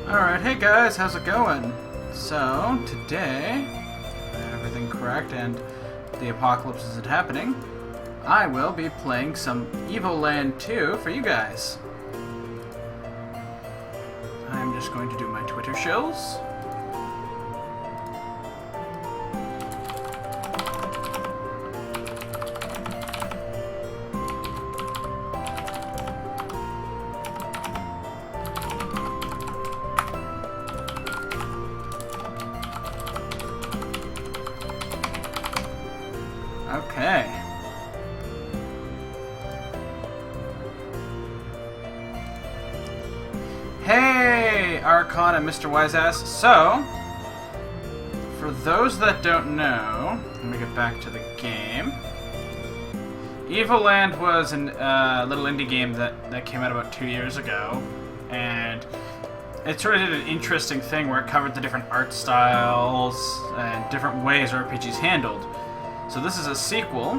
Alright, hey guys, how's it going? So, today, everything correct and the apocalypse isn't happening, I will be playing some Evoland 2 for you guys. I'm just going to do my Twitter shills. Okay. Hey, Archon and Mr. Wiseass. So, for those that don't know, let me get back to the game. Evoland was a little indie game that came out about 2 years ago, and it sort of did an interesting thing where it covered the different art styles and different ways RPGs handled. So this is a sequel,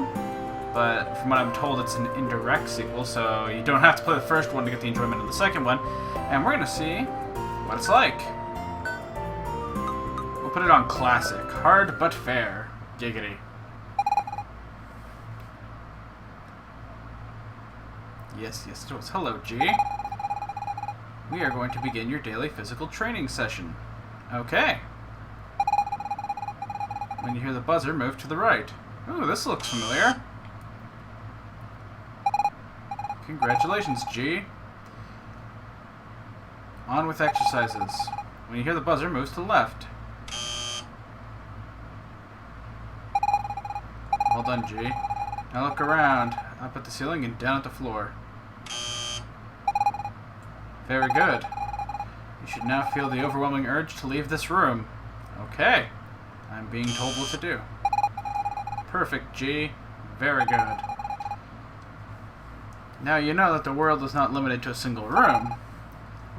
but from what I'm told it's an indirect sequel, so you don't have to play the first one to get the enjoyment of the second one. And we're going to see what it's like. We'll put it on classic. Hard but fair. Giggity. Yes, it was. Hello, G. We are going to begin your daily physical training session. Okay. When you hear the buzzer, move to the right. Ooh, this looks familiar. Congratulations, G. On with exercises. When you hear the buzzer, move to the left. Well done, G. Now look around. Up at the ceiling and down at the floor. Very good. You should now feel the overwhelming urge to leave this room. Okay. I'm being told what to do. Perfect, G. Very good. Now you know that the world is not limited to a single room.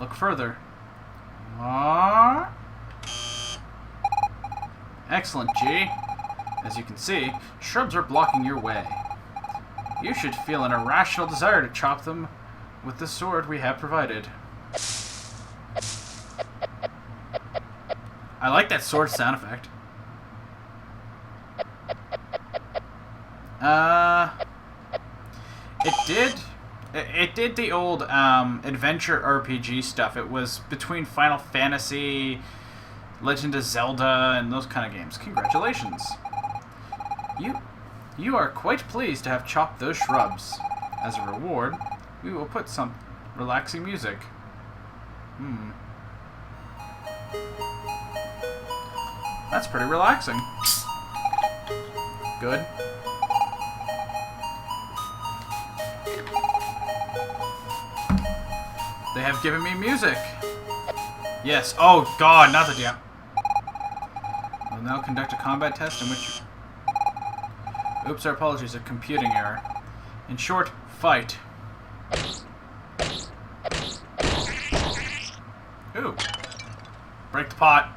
Look further. Aww. Excellent, G. As you can see, shrubs are blocking your way. You should feel an irrational desire to chop them with the sword we have provided. I like that sword sound effect. It did the old adventure RPG stuff. It was between Final Fantasy, Legend of Zelda, and those kind of games. Congratulations. You are quite pleased to have chopped those shrubs. As a reward, we will put some relaxing music. That's pretty relaxing. Good. They have given me music. Yes. Oh God, not the damn. We'll now conduct a combat test in which. Oops, our apologies. A computing error. In short, fight. Ooh. Break the pot.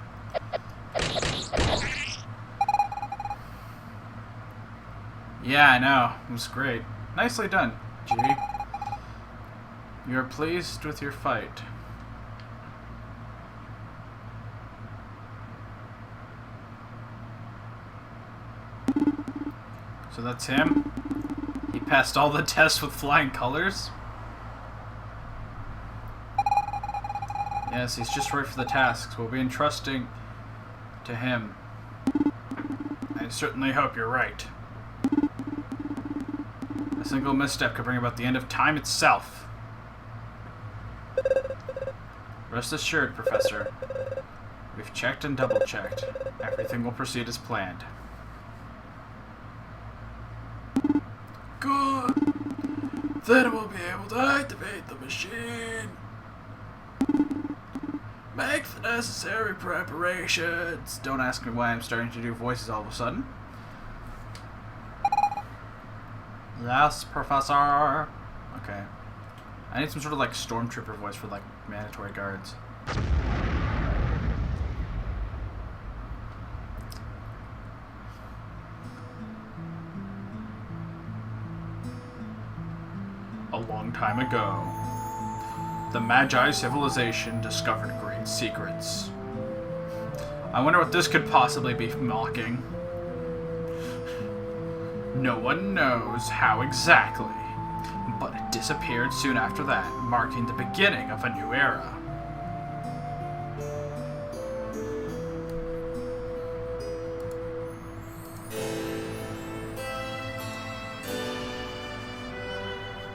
Yeah, I know. It was great. Nicely done, G. You are pleased with your fight. So that's him. He passed all the tests with flying colors. Yes, he's just right for the tasks. We'll be entrusting to him. I certainly hope you're right. A single misstep could bring about the end of time itself. Rest assured, Professor. We've checked and double-checked. Everything will proceed as planned. Good. Then we'll be able to activate the machine. Make the necessary preparations. Don't ask me why I'm starting to do voices all of a sudden. Yes, Professor. Okay. I need some sort of like stormtrooper voice for like mandatory guards. A long time ago, the Magi civilization discovered grain. trade secrets. I wonder what this could possibly be mocking. No one knows how exactly, but it disappeared soon after that, marking the beginning of a new era.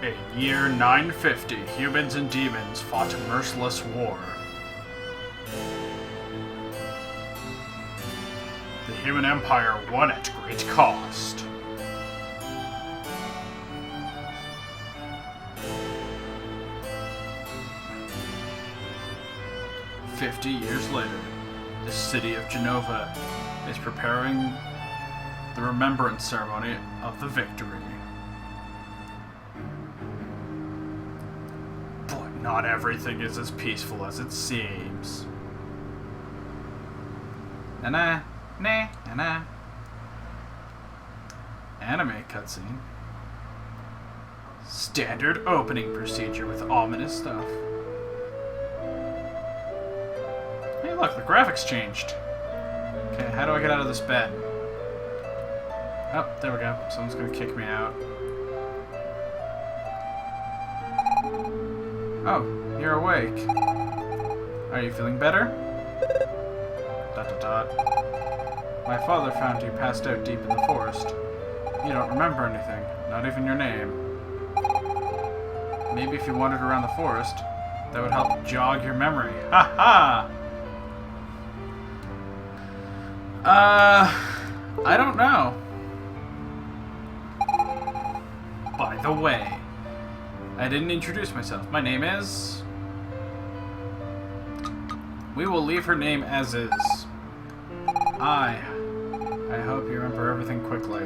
In year 950, humans and demons fought a merciless war. The human empire won at great cost. Years later, the city of Genova is preparing the remembrance ceremony of the victory. But not everything is as peaceful as it seems. Na-na, na, na-na. Anime cutscene. Standard opening procedure with ominous stuff. Hey, look, the graphics changed. Okay, how do I get out of this bed? Oh, there we go. Someone's gonna kick me out. Oh, you're awake. Are you feeling better? ... My father found you passed out deep in the forest. You don't remember anything, not even your name. Maybe if you wandered around the forest, that would help jog your memory. Ha ha! I don't know. By the way, I didn't introduce myself. My name is... We will leave her name as is. I hope you remember everything quickly.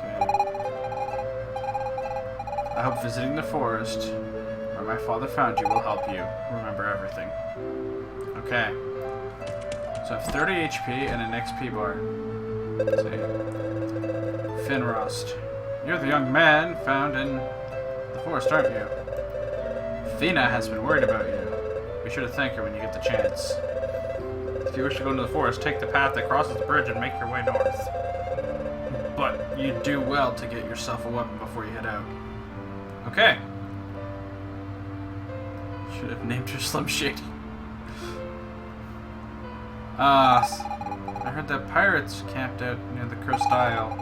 Okay. I hope visiting the forest, where my father found you, will help you remember everything. Okay. So I have 30 HP and an XP bar. Let's see. Finrost. You're the young man found in the forest, aren't you? Fina has been worried about you. Be sure to thank her when you get the chance. If you wish to go into the forest, take the path that crosses the bridge and make your way north. But you do well to get yourself a weapon before you head out. Okay. Should have named her Slim Shady. I heard that pirates camped out near the Cursed Isle.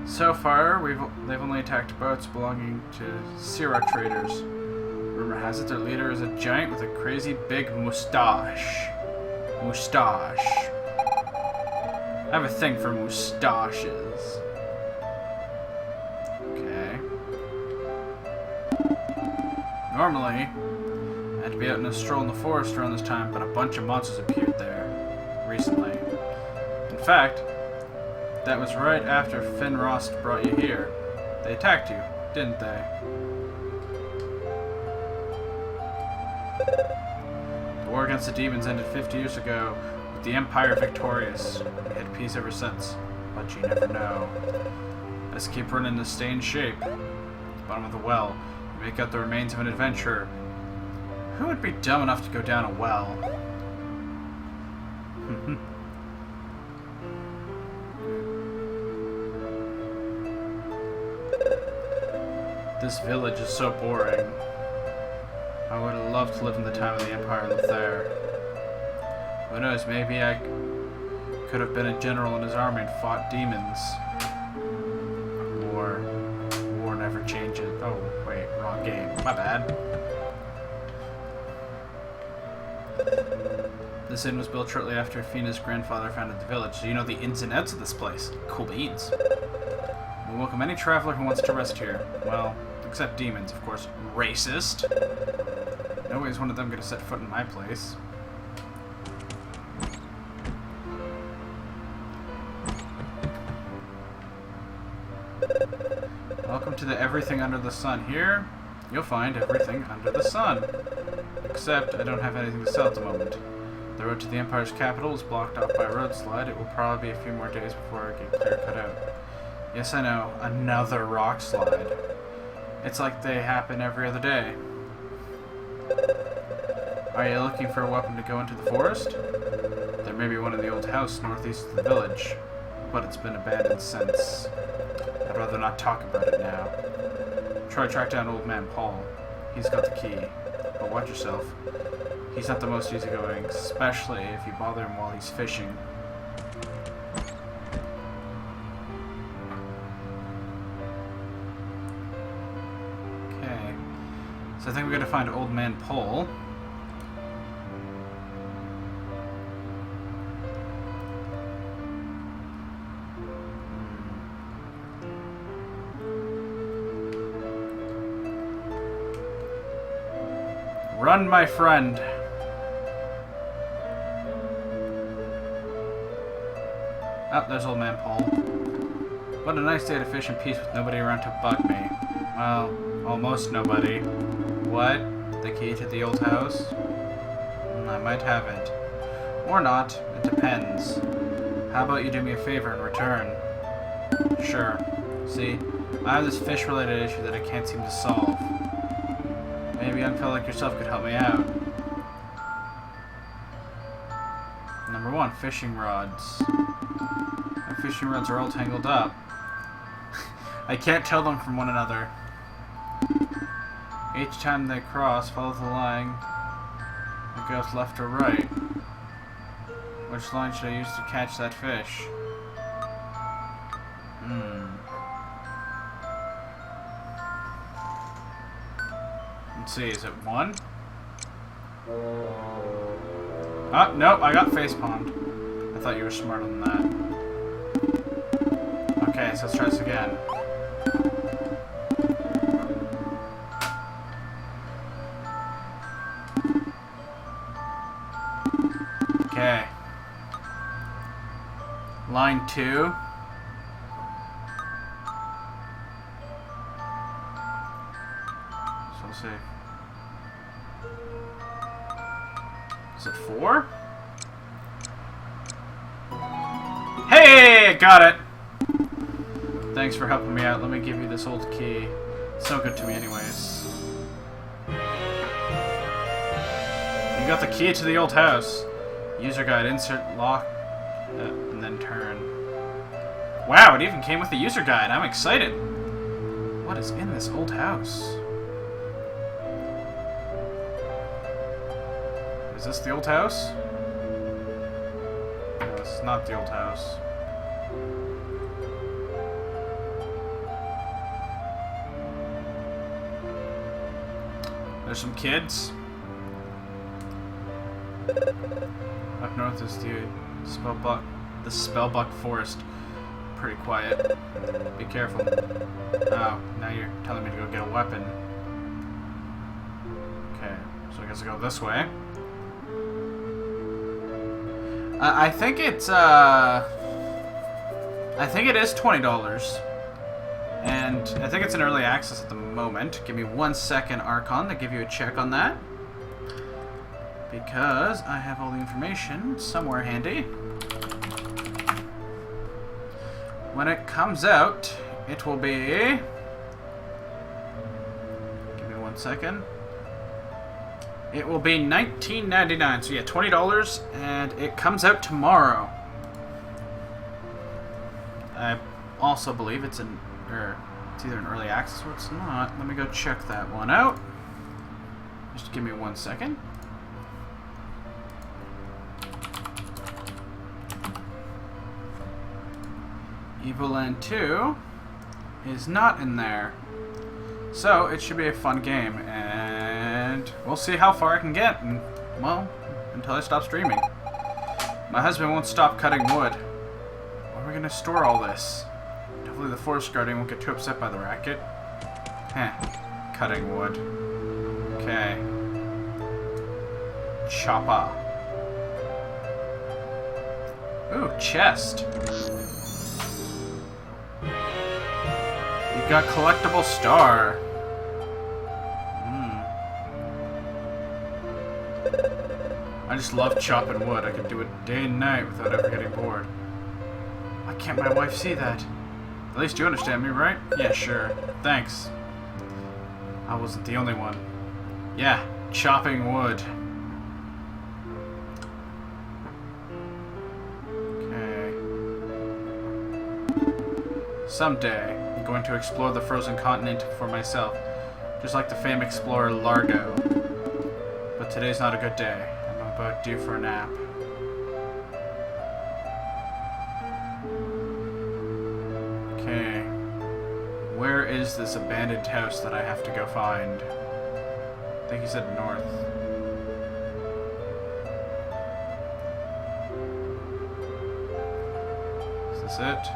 So far, they've only attacked boats belonging to Syrah traders. Rumor has it their leader is a giant with a crazy big mustache. Mustache. I have a thing for mustaches. Okay. Normally, I'd be out in a stroll in the forest around this time, but a bunch of monsters appeared there recently. In fact, that was right after Finrost brought you here. They attacked you, didn't they? The war against the demons ended 50 years ago, with the Empire victorious. We had peace ever since, but you never know. Let's keep running to stay in shape. At the bottom of the well, you make out the remains of an adventurer. Who would be dumb enough to go down a well? This village is so boring. I would have loved to live in the time of the Empire and live there. Who knows, maybe I could have been a general in his army and fought demons. War never changes. Oh, wait, wrong game. My bad. This inn was built shortly after Fina's grandfather founded the village, so you know the ins and outs of this place. Cool beans. We welcome any traveler who wants to rest here. Well, except demons, of course. Racist. No way is one of them going to set foot in my place. Welcome to the everything under the sun. Here, you'll find everything under the sun. Except I don't have anything to sell at the moment. The road to the Empire's capital is blocked off by a road slide. It will probably be a few more days before I get clear cut out. Yes, I know. Another rock slide. It's like they happen every other day. Are you looking for a weapon to go into the forest? There may be one in the old house northeast of the village, but it's been abandoned since. I'd rather not talk about it now. Try to track down old man Paul. He's got the key. But watch yourself. He's not the most easygoing, especially if you bother him while he's fishing. Okay. So I think we're gonna find old man Paul. Run, my friend. Oh, there's old man Paul. What a nice day to fish in peace with nobody around to bug me. Well, almost nobody. What? The key to the old house? I might have it. Or not. It depends. How about you do me a favor in return? Sure. See, I have this fish-related issue that I can't seem to solve. Maybe a young fellow like yourself could help me out. Number 1, fishing rods. My fishing rods are all tangled up. I can't tell them from one another. Each time they cross, follow the line that goes left or right. Which line should I use to catch that fish? Let's see, is it 1? Oh, nope, I got facepalmed. I thought you were smarter than that. Okay, so let's try this again. Okay. Line 2. So let's see. Is it 4? Hey! Got it! Thanks for helping me out. Let me give you this old key. It's no good to me anyways. You got the key to the old house. User guide, insert lock, and then turn. Wow, it even came with the user guide. I'm excited. What is in this old house? Is this the old house? No, this is not the old house. There's some kids. Up north is the Spellbuck Forest. Pretty quiet. Be careful. Oh, now you're telling me to go get a weapon. Okay, so I guess I'll go this way. I think it's I think it is $20. And I think it's in early access at the moment. Give me 1 second, Archon, to give you a check on that. Because I have all the information somewhere handy. When it comes out, it will be... Give me 1 second. It will be $19.99. So yeah, $20, and it comes out tomorrow. I also believe it's in... it's either in early access or it's not. Let me go check that one out. Just give me 1 second. Evoland 2 is not in there. So it should be a fun game, and we'll see how far I can get, and, well, until I stop streaming. My husband won't stop cutting wood. Where are we going to store all this? Hopefully the forest guardian won't get too upset by the racket. Heh. Cutting wood. Okay. Chopper. Ooh, chest. You've got collectible star. I just love chopping wood. I could do it day and night without ever getting bored. Why can't my wife see that? At least you understand me, right? Yeah, sure. Thanks. I wasn't the only one. Yeah, chopping wood. Someday, I'm going to explore the frozen continent for myself, just like the famed explorer Largo. But today's not a good day. I'm about due for a nap. Okay. Where is this abandoned house that I have to go find? I think he said north. Is this it?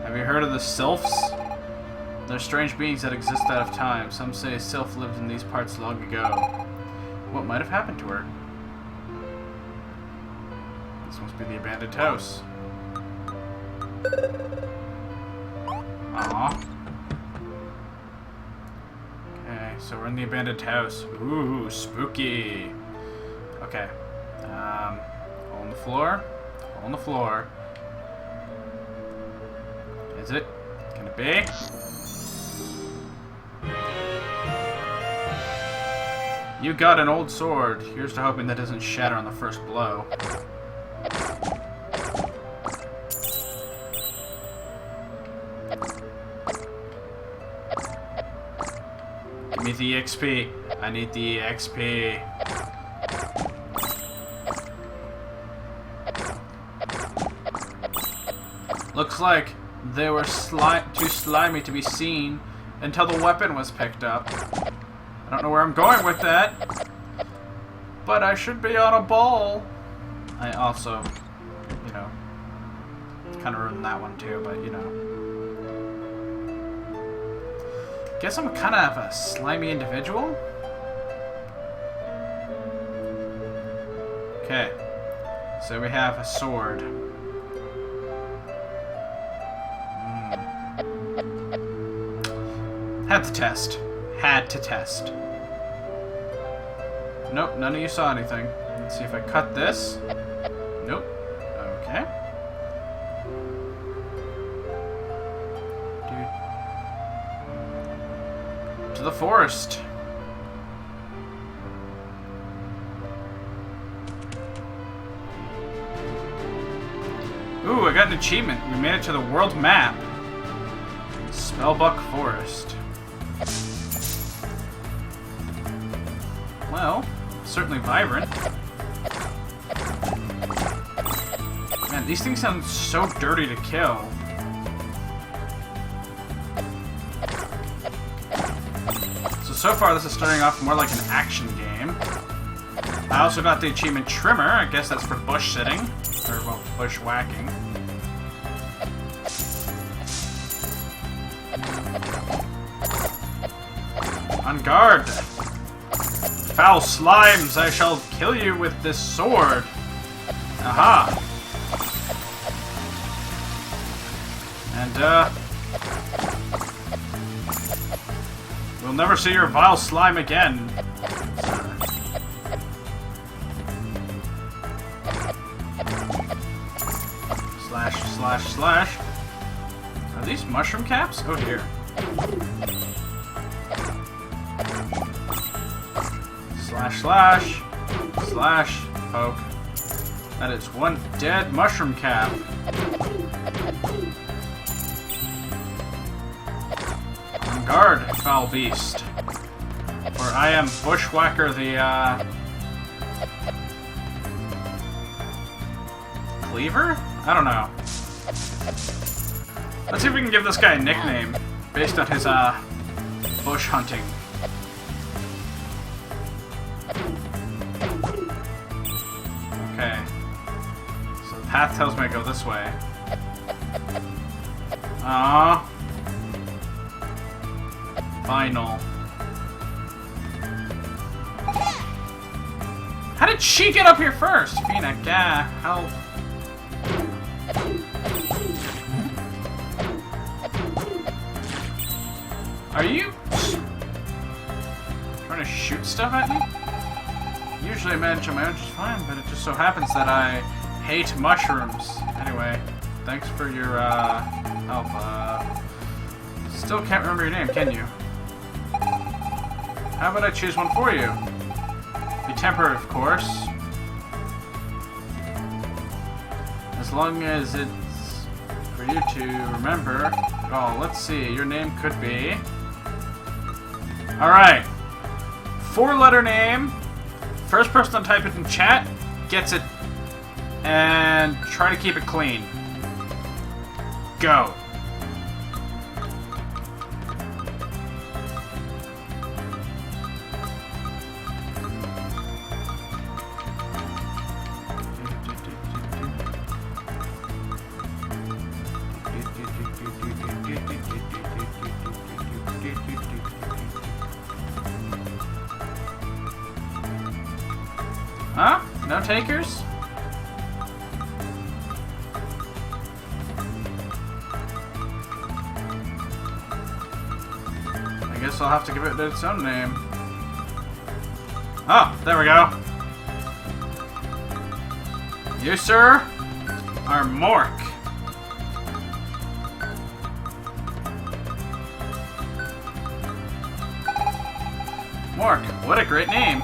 Have you heard of the sylphs? They're strange beings that exist out of time. Some say a sylph lived in these parts long ago. What might have happened to her? This must be the abandoned house. Aww. Okay, so we're in the abandoned house. Ooh, spooky. Okay. Hole in the floor. Hole in the floor. Is it? Can it be? You got an old sword. Here's to hoping that doesn't shatter on the first blow. Give me the XP. I need the XP. Looks like they were too slimy to be seen until the weapon was picked up. I don't know where I'm going with that, but I should be on a ball. I also, you know, kind of ruined that one too, but you know. Guess I'm kind of a slimy individual. Okay, so we have a sword. Had to test. Had to test. Nope, none of you saw anything. Let's see if I cut this. Nope. Okay. Dude. To the forest. Ooh, I got an achievement. We made it to the world map. Spellbuck Forest. Well, certainly vibrant. Man, these things sound so dirty to kill. So far this is starting off more like an action game. I also got the achievement Trimmer. I guess that's for bush sitting. Or, well, bush whacking. On guard! Foul slimes, I shall kill you with this sword. Aha. And, we'll never see your vile slime again. Slash, slash, slash. Are these mushroom caps? Oh dear. Slash, slash, slash, poke. That is one dead mushroom cap. On guard, foul beast. For I am Bushwhacker the, Cleaver? I don't know. Let's see if we can give this guy a nickname based on his, bush hunting. Okay. So the path tells me to go this way. Aww. Final. How did she get up here first? Fina, gah, help. Are you trying to shoot stuff at me? Usually I manage on my own just fine, but it just so happens that I hate mushrooms. Anyway, thanks for your help. Still can't remember your name, can you? How about I choose one for you? Be temporary, of course. As long as it's for you to remember. Oh, let's see. Your name could be... Alright. 4-letter name. First person to type it in chat gets it. And try to keep it clean. Go. Huh? No takers? I guess I'll have to give it its own name. Oh, there we go. You, sir, are Mork. Mork, what a great name.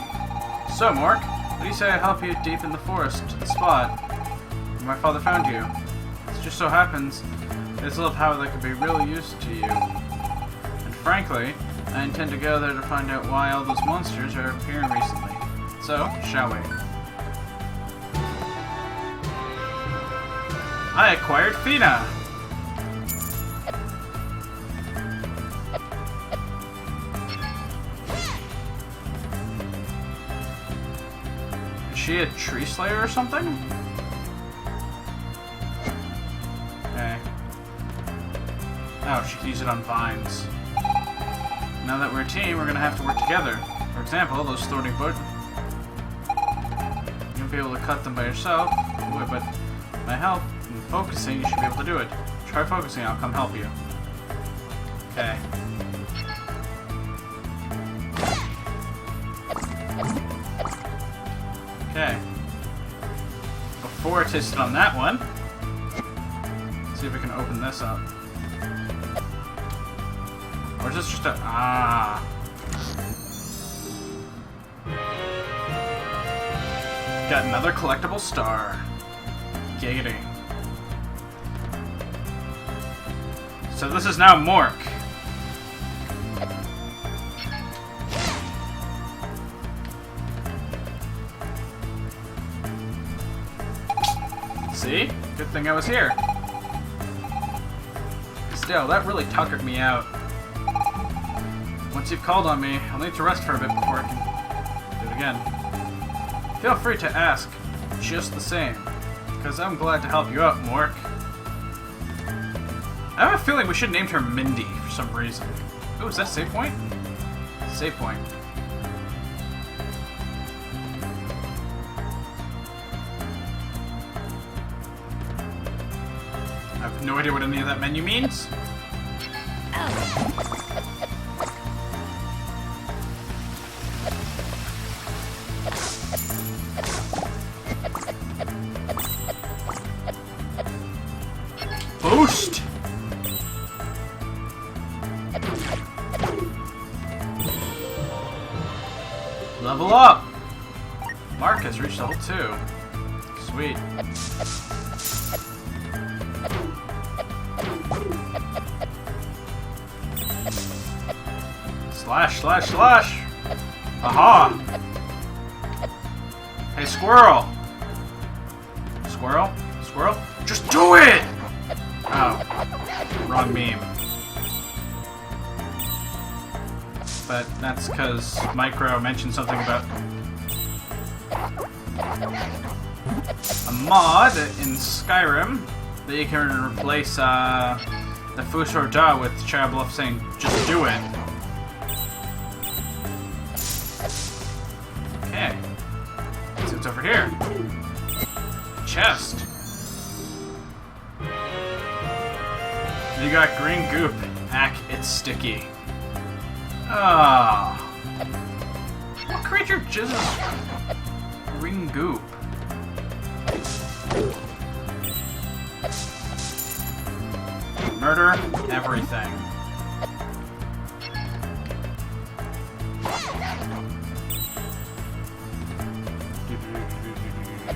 So, Mork, what do you say I help you deep in the forest to the spot where my father found you? It just so happens there's a little power that could be really useful to you. And frankly, I intend to go there to find out why all those monsters are appearing recently. So, shall we? I acquired Fina! Is she a tree slayer or something? Okay. Oh, she can use it on vines. Now that we're a team, we're gonna have to work together. For example, those thorny bush. You won't be able to cut them by yourself, but with my help and focusing, you should be able to do it. Try focusing, I'll come help you. Okay. Okay. Before I taste it on that one, let's see if we can open this up. Or is this just a... Ah. Got another collectible star. Giggity. So this is now Mork. See? Good thing I was here. Still, that really tuckered me out. Once you've called on me, I'll need to rest for a bit before I can do it again. Feel free to ask, just the same, because I'm glad to help you out, Mork. I have a feeling we should name her Mindy for some reason. Oh, is that a save point? Save point. I have no idea what any of that menu means. Boost! Level up! Mark has reached level 2. Sweet. Slash, slash, slash! Aha! Hey, squirrel! Squirrel? Squirrel? Just do it! Oh, wrong meme. But that's because Micro mentioned something about a mod in Skyrim that you can replace the Fusor Da with Charabluff saying, just do it. Okay. Let's see what's over here. Chest. You got green goop. Ack, it's sticky. Ah. What creature jizzes green goop? Murder everything.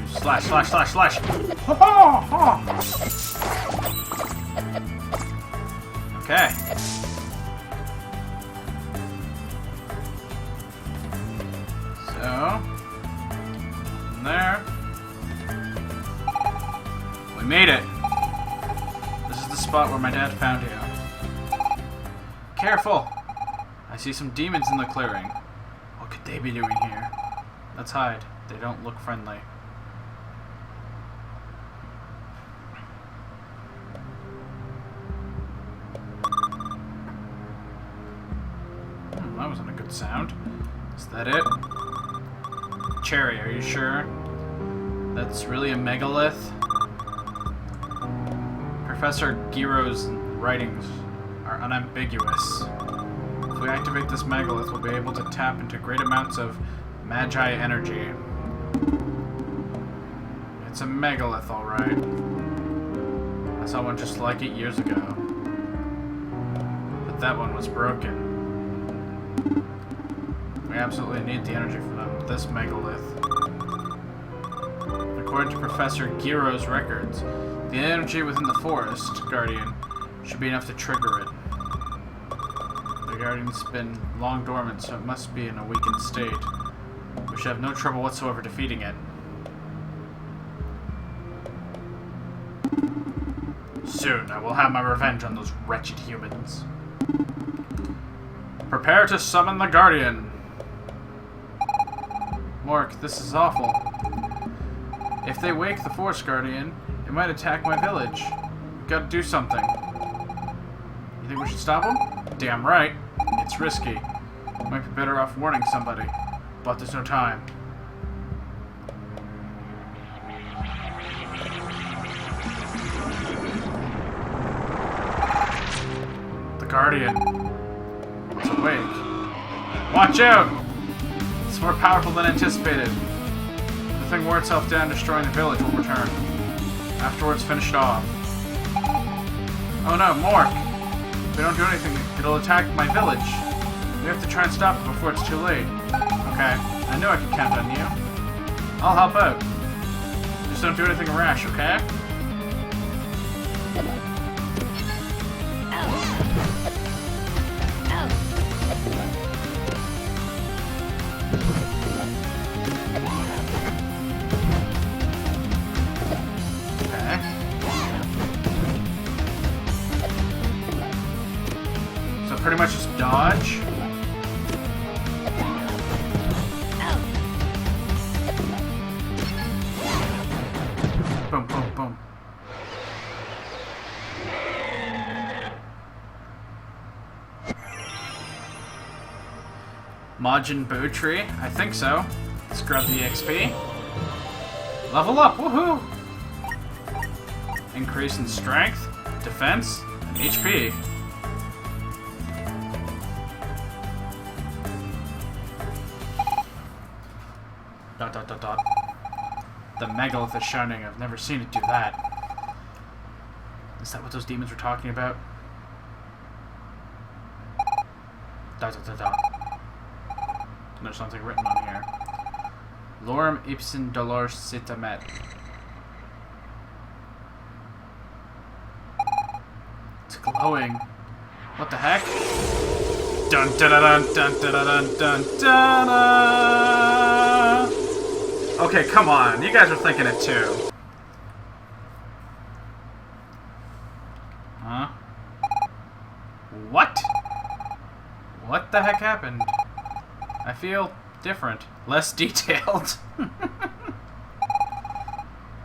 Slash, slash, slash, slash. Ha ha ha! made it. This is the spot where my dad found you. Careful! I see some demons in the clearing. What could they be doing here? Let's hide. They don't look friendly. That wasn't a good sound. Is that it? Cherry, are you sure? That's really a megalith? Professor Giro's writings are unambiguous. If we activate this megalith, we'll be able to tap into great amounts of magi energy. It's a megalith, alright. I saw one just like it years ago. But that one was broken. We absolutely need the energy from them. This megalith. According to Professor Giro's records, the energy within the forest guardian should be enough to trigger it. The guardian's been long dormant, so it must be in a weakened state. We should have no trouble whatsoever defeating it. Soon, I will have my revenge on those wretched humans. Prepare to summon the guardian. Mork, this is awful. If they wake the Forest Guardian, it might attack my village. We gotta do something. You think we should stop him? Damn right. It's risky. Might be better off warning somebody. But there's no time. The Guardian. It's awake. Watch out! It's more powerful than anticipated. If the thing wore itself down, destroying the village will return. Afterwards, finish it off. Oh no, Mork! If we don't do anything, it'll attack my village. We have to try and stop it before it's too late. Okay, I knew I could count on you. I'll help out. Just don't do anything rash, okay? Pretty much just dodge. Boom, boom, boom. Majin Boo Tree? I think so. Let's grab the XP. Level up, woohoo! Increase in strength, defense, and HP. Dot, dot, dot. The megalith is shining. I've never seen it do that. Is that what those demons were talking about? Dot, dot, dot, dot. There's something written on here. Lorem ipsum dolor citamet. It's glowing. What the heck? Dun dun dun dun dun dun dun dun dun. Okay, come on. You guys are thinking it too. Huh? What? What the heck happened? I feel different. Less detailed.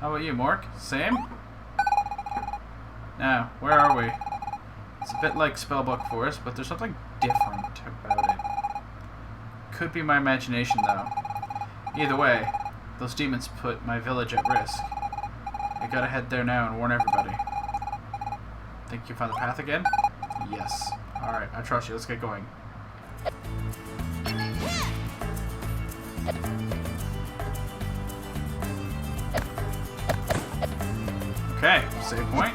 How about you, Mork? Same? Now, where are we? It's a bit like Spellbook Forest, but there's something different about it. Could be my imagination, though. Either way, those demons put my village at risk. I gotta head there now and warn everybody. Think you found the path again? Yes. Alright, I trust you. Let's get going. Okay, save point.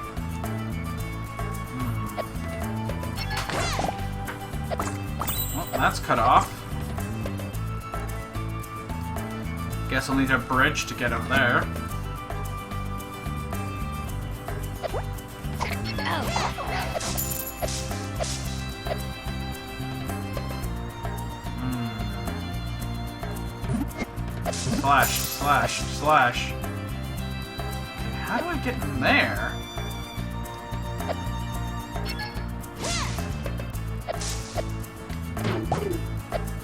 Well, that's cut off. Guess I'll need a bridge to get up there. Slash, slash, slash. Okay, How do I get in there?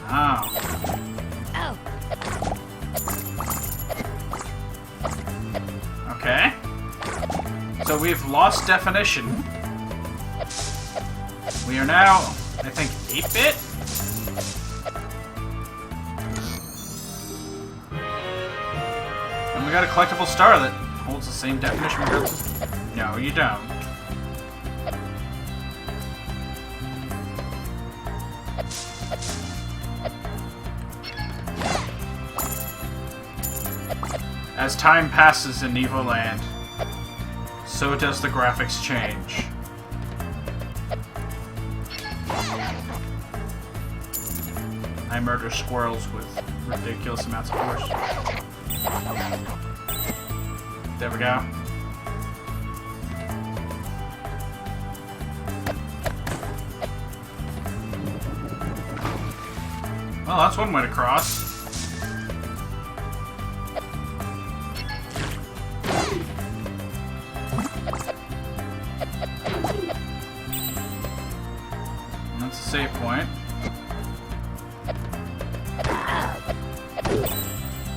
Oh. Okay. So we've lost definition. We are now, I think, 8-bit? And we got a collectible star that holds the same definition regardless. No, you don't. As time passes in Evoland, so does the graphics change. I murder squirrels with ridiculous amounts of force. There we go. Well, that's one way to cross. That's a save point.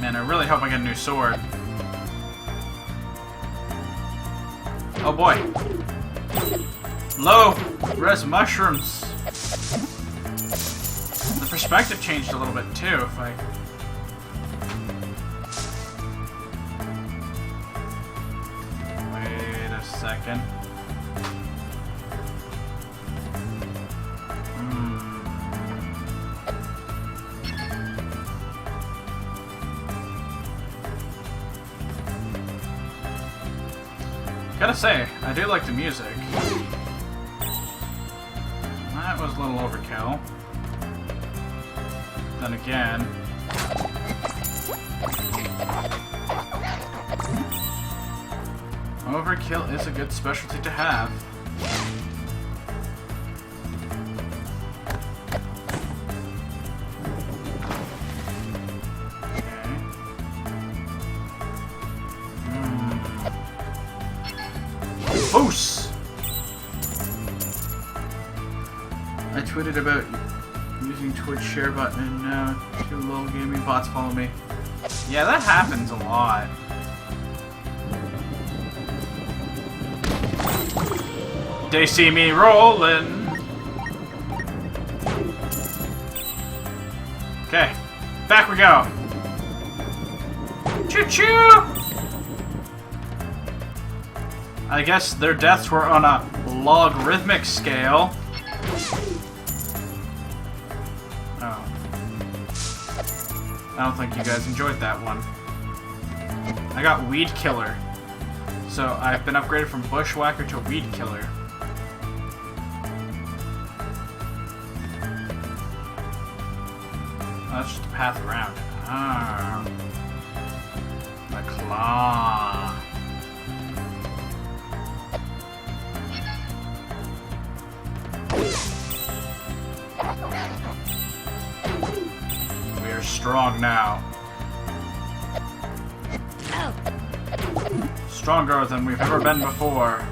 Man, I really hope I get a new sword. Oh boy. Low res mushrooms. The perspective changed a little bit too, if I... Wait a second. Gotta say, I do like the music. That was a little overkill. Then again... Overkill is a good specialty to have. Boos! I tweeted about using Twitch share button and now 2 little gaming bots follow me. Yeah, that happens a lot. They see me rolling. Okay, back we go. Choo-choo! I guess their deaths were on a logarithmic scale. Oh. I don't think you guys enjoyed that one. I got Weed Killer. So I've been upgraded from Bushwhacker to Weed Killer. Oh, that's just a path around. Ah. The claw. We are strong now. Stronger than we've ever been before.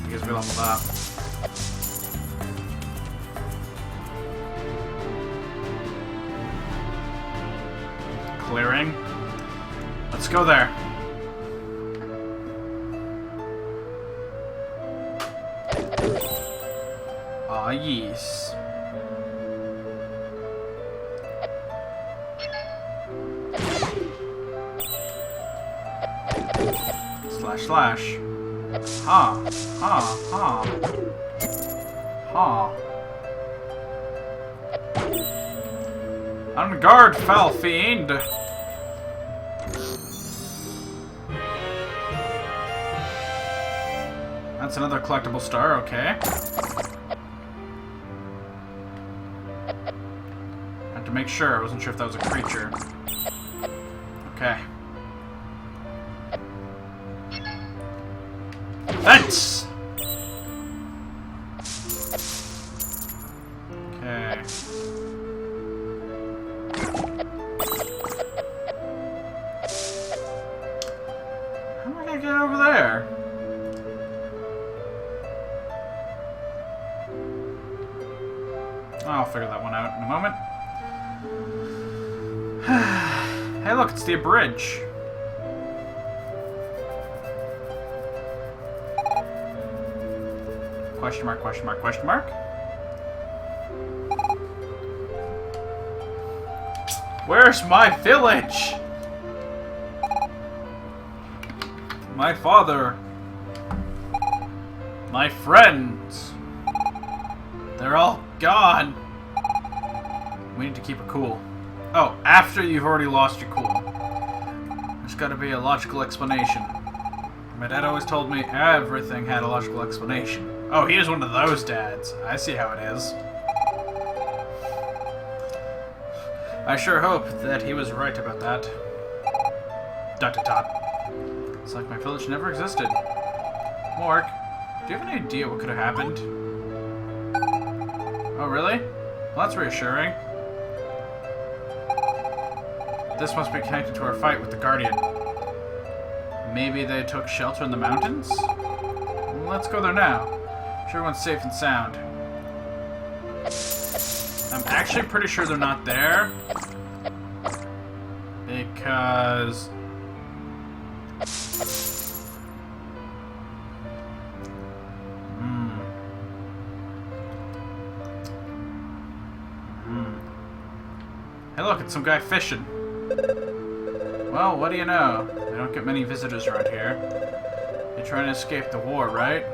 Because we leveled up. Clearing. Let's go there. Ah, yes. Slash slash. Ha. Ha. Ha. Ha. On guard, foul fiend! That's another collectible star, okay. I had to make sure, I wasn't sure if that was a creature. Okay. Fence! Okay. How am I gonna get over there? in a moment. Hey, look, it's the bridge. Question mark, question mark, question mark. Where's my village? My father. My friends. They're all gone. We need to keep it cool. Oh, after you've already lost your cool. There's gotta be a logical explanation. My dad always told me everything had a logical explanation. Oh, he is one of those dads. I see how it is. I sure hope that he was right about that. Dot dot dot. It's like my village never existed. Mork, do you have any idea what could have happened? Oh, really? Well, that's reassuring. This must be connected to our fight with the Guardian. Maybe they took shelter in the mountains? Well, let's go there now. Sure everyone's safe and sound. I'm actually pretty sure they're not there. Because... Hey look, it's some guy fishing. Well, what do you know? They don't get many visitors around here. You're trying to escape the war, right?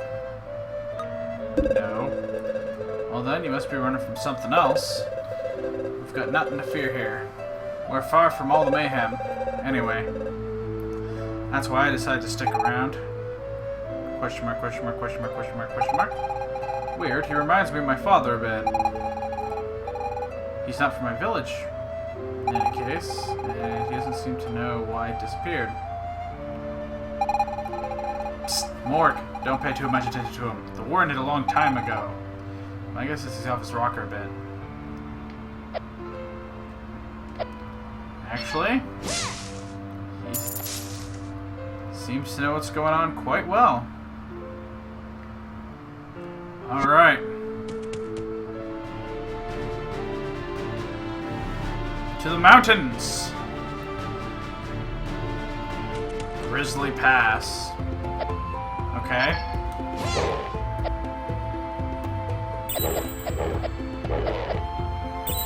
No. Well then, you must be running from something else. We've got nothing to fear here. We're far from all the mayhem. Anyway. That's why I decided to stick around. Question mark, question mark, question mark, question mark, question mark. Weird, he reminds me of my father a bit. He's not from my village. In any case, and he doesn't seem to know why it disappeared. Psst, Mork, don't pay too much attention to him. The war ended a long time ago. I guess this is off his rocker a bit. Actually, he seems to know what's going on quite well. Alright. To the mountains! Grizzly Pass. Okay.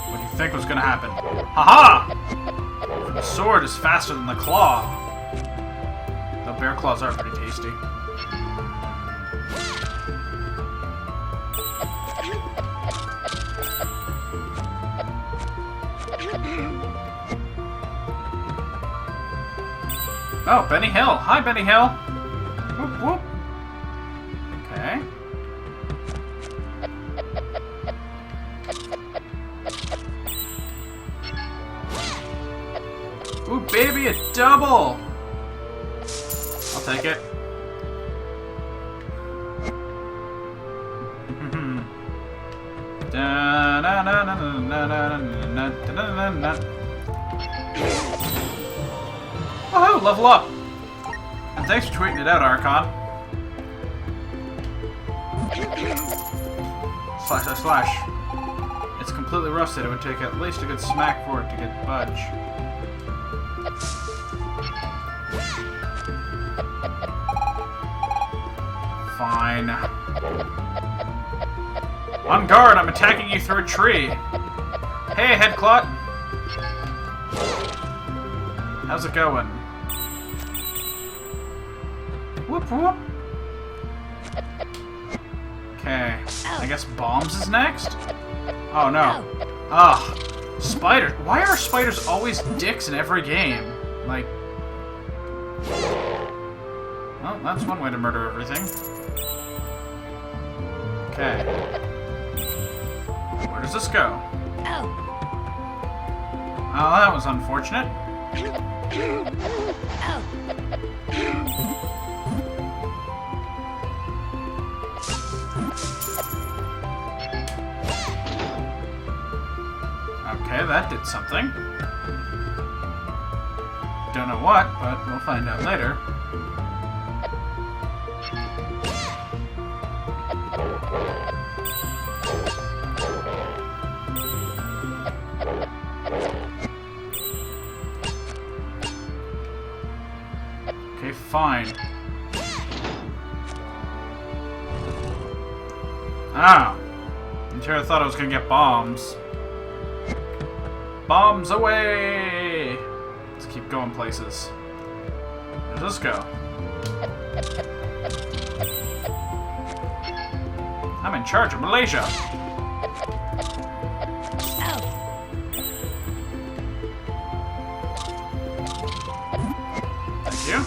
What do you think was gonna happen? Haha! The sword is faster than the claw. Though bear claws are pretty tasty. Oh, Benny Hill. Hi, Benny Hill. Whoop, whoop. Okay. Ooh, baby, a double. I'll take it. Oh, level up! And thanks for tweeting it out, Archon. Slash, slash, slash. It's completely rusted. It would take at least a good smack for it to get budge. Fine. On guard, I'm attacking you through a tree. Hey, Headclot. How's it going? Whoop whoop. Okay. I guess bombs is next? Oh no. Ugh. Spiders. Why are spiders always dicks in every game? Like... Well, that's one way to murder everything. Okay. Where does this go? Oh, that was unfortunate. Okay, that did something. Don't know what, but we'll find out later. find. Ah! I'm sure I thought I was gonna get bombs. Bombs away! Let's keep going places. Where does this go? I'm in charge of Malaysia! Thank you.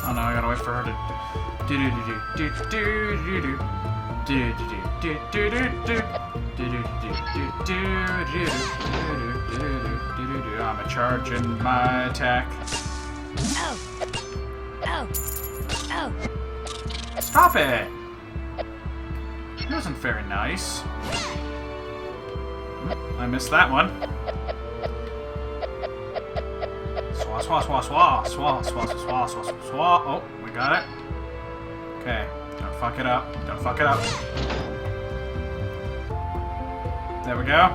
Oh no, I gotta wait for her to do do do do do do do do do do do do. I'm a charge in my attack. Stop it! It wasn't very nice. I missed that one. Swah, swah, swah, swah, swah, swah, swah, swah, swah, swah. Oh, we got it. Okay, don't fuck it up. Don't fuck it up. There we go.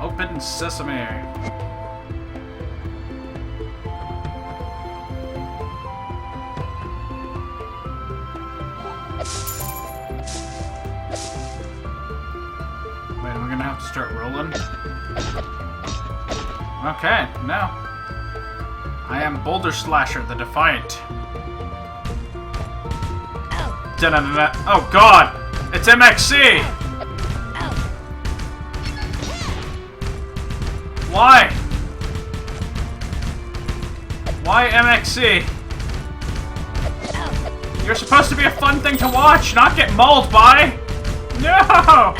Open sesame. Wait, am I gonna have to start rolling? Okay, no. I am Boulder Slasher, the Defiant. Da-da-da-da. Oh god! It's MXC! Why? Why MXC? You're supposed to be a fun thing to watch, not get mauled by! No!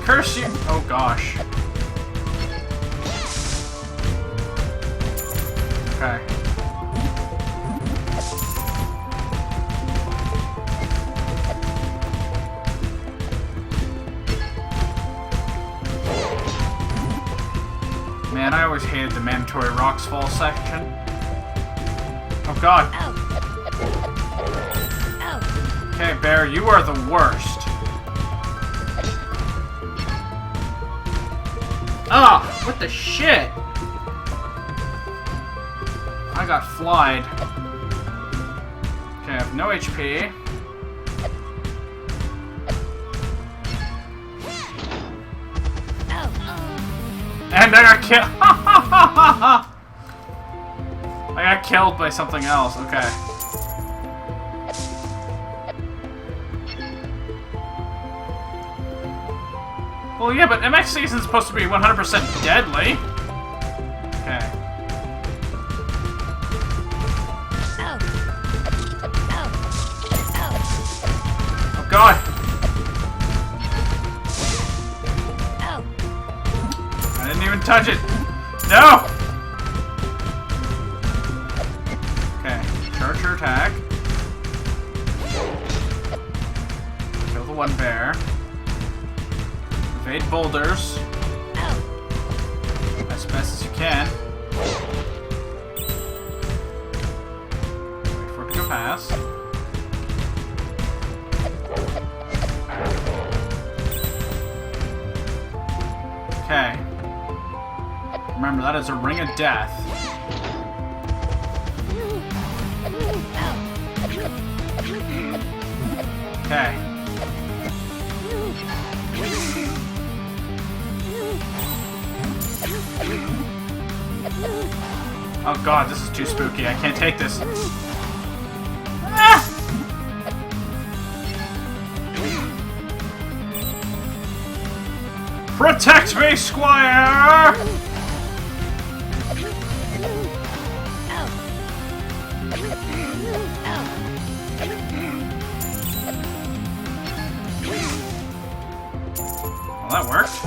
Curse you! Oh gosh. Okay. Man, I always hated the mandatory rocks fall section. Oh god. Okay, Bear, you are the worst. Ah! What the shit? I got flied. Okay, I have no HP. And I got killed. I got killed by something else. Okay. Well, yeah, but MXC isn't supposed to be 100% deadly. Okay. Oh god. I didn't even touch it. No. Okay. Charge your attack. Kill the one bear. Evade boulders as best as you can. Wait for it to go past. Okay. Remember, that is a ring of death. Okay. Oh god, this is too spooky. I can't take this. Ah! Protect me, Squire! Well, that worked.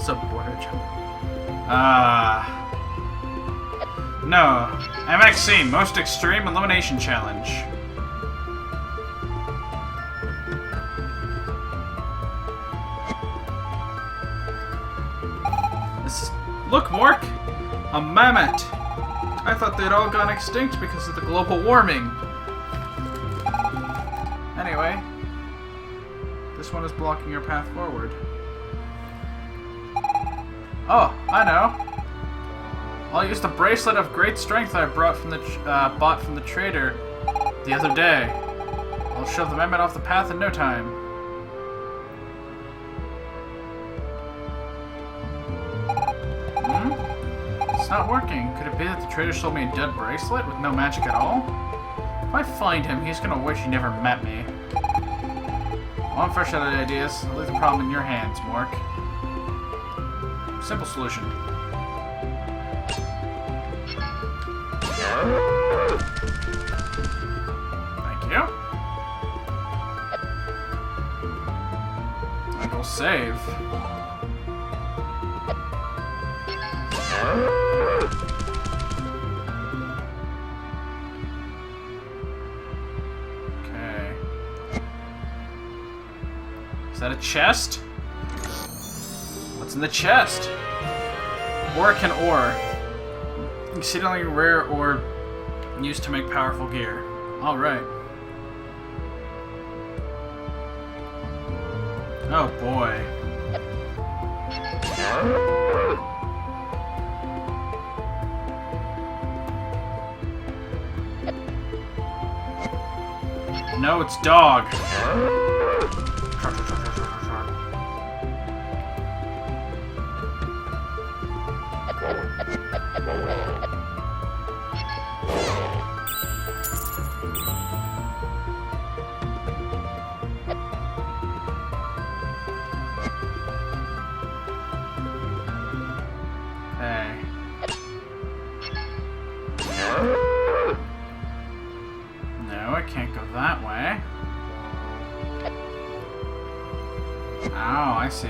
Subborder jump. No. MXC, Most Extreme Elimination Challenge. Look, Mork! A mammoth! I thought they'd all gone extinct because of the global warming. Anyway, this one is blocking your path forward. Oh, I know. I'll use the bracelet of great strength I bought from the trader the other day. I'll shove the Mehmet off the path in no time. It's not working. Could it be that the trader sold me a dead bracelet with no magic at all? If I find him, he's gonna wish he never met me. Well, I'm fresh out of ideas. I'll leave the problem in your hands, Mork. Simple solution. Thank you. And we'll save. Okay. Is that a chest? What's in the chest? Oracan ore. Exceedingly rare ore used to make powerful gear. Alright. Oh boy. No, it's dog. No, I can't go that way. Oh, I see.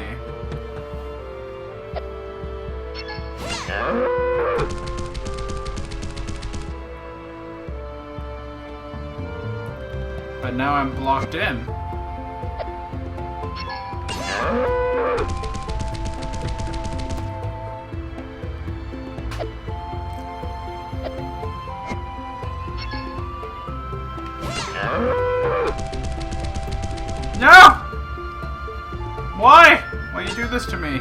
But now I'm blocked in. No! Why? Why you do this to me?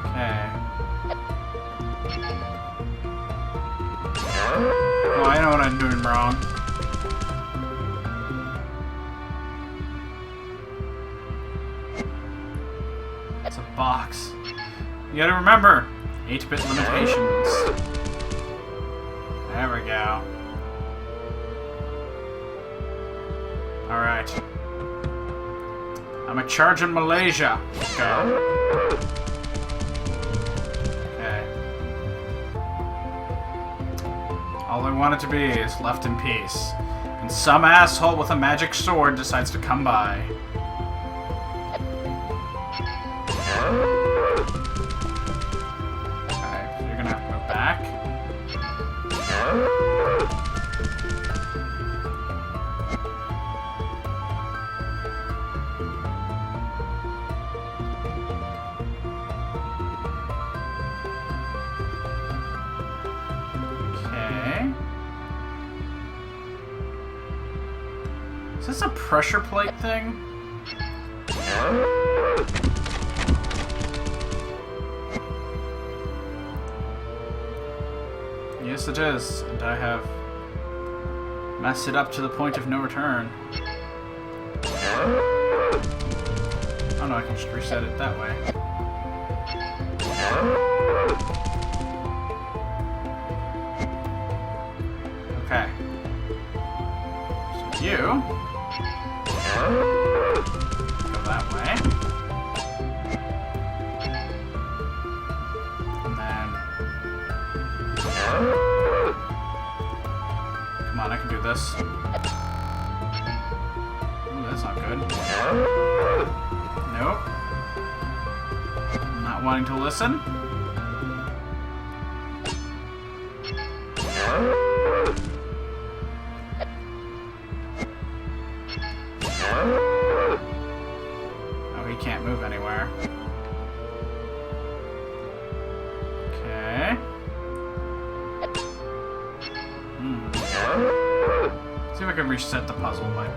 Okay. Oh, I know what I'm doing wrong. It's a box. You gotta remember, 8-bit limitations. There we go. Alright. I'm a charge in Malaysia. Let's go. Okay. All I want it to be is left in peace. And some asshole with a magic sword decides to come by. Okay, so you're gonna have to move back. Is this a pressure plate thing? Yes, it is, and I have messed it up to the point of no return. Oh no, I can just reset it that way. Okay. So you go that way. And then... Come on, I can do this. Ooh, that's not good. Nope. I'm not wanting to listen. Oh, he can't move anywhere. See if I can reset the puzzle by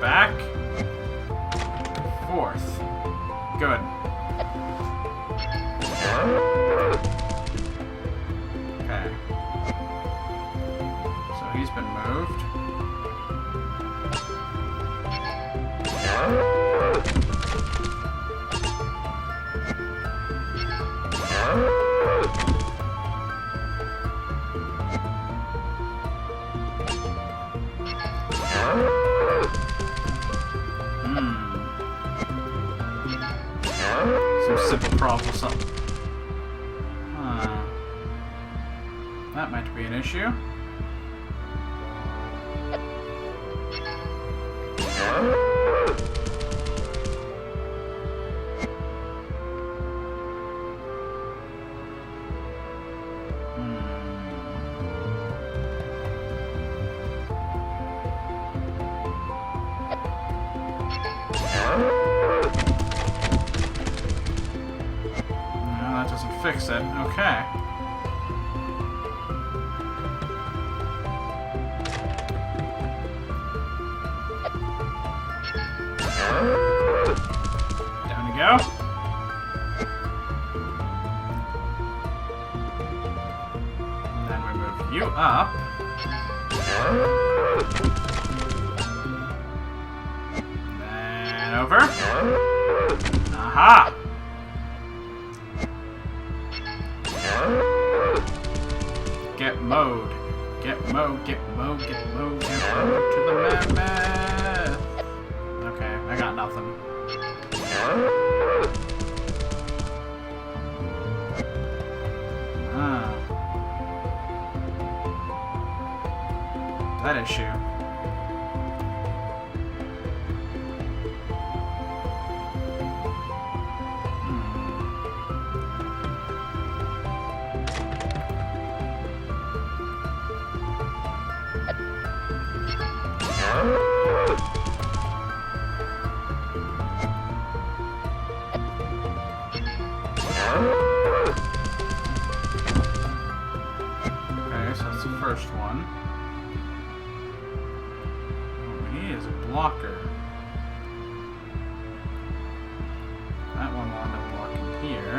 back, forth. Good. Okay. So he's been moved. Some simple problem something. That might be an issue. Fix it. Okay. Down you go. And then we move you up. Then over. Aha! Get mowed. Get mowed, get mowed, get mowed, get mowed to the mammoth. Okay, I got nothing. That issue. Okay, so that's the first one. What we need is a blocker. That one will end up blocking here.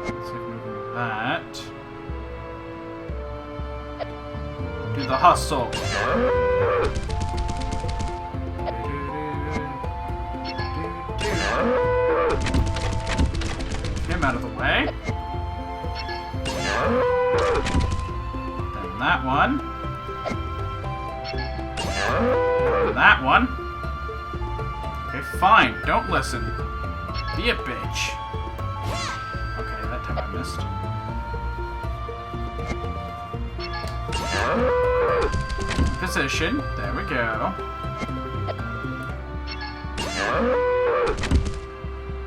Let's see if we can do that. Do the hustle. Him out of the way. Then that one. Then that one. Okay, fine. Don't listen. Be a bitch. Okay, that time I missed. Position. There we go.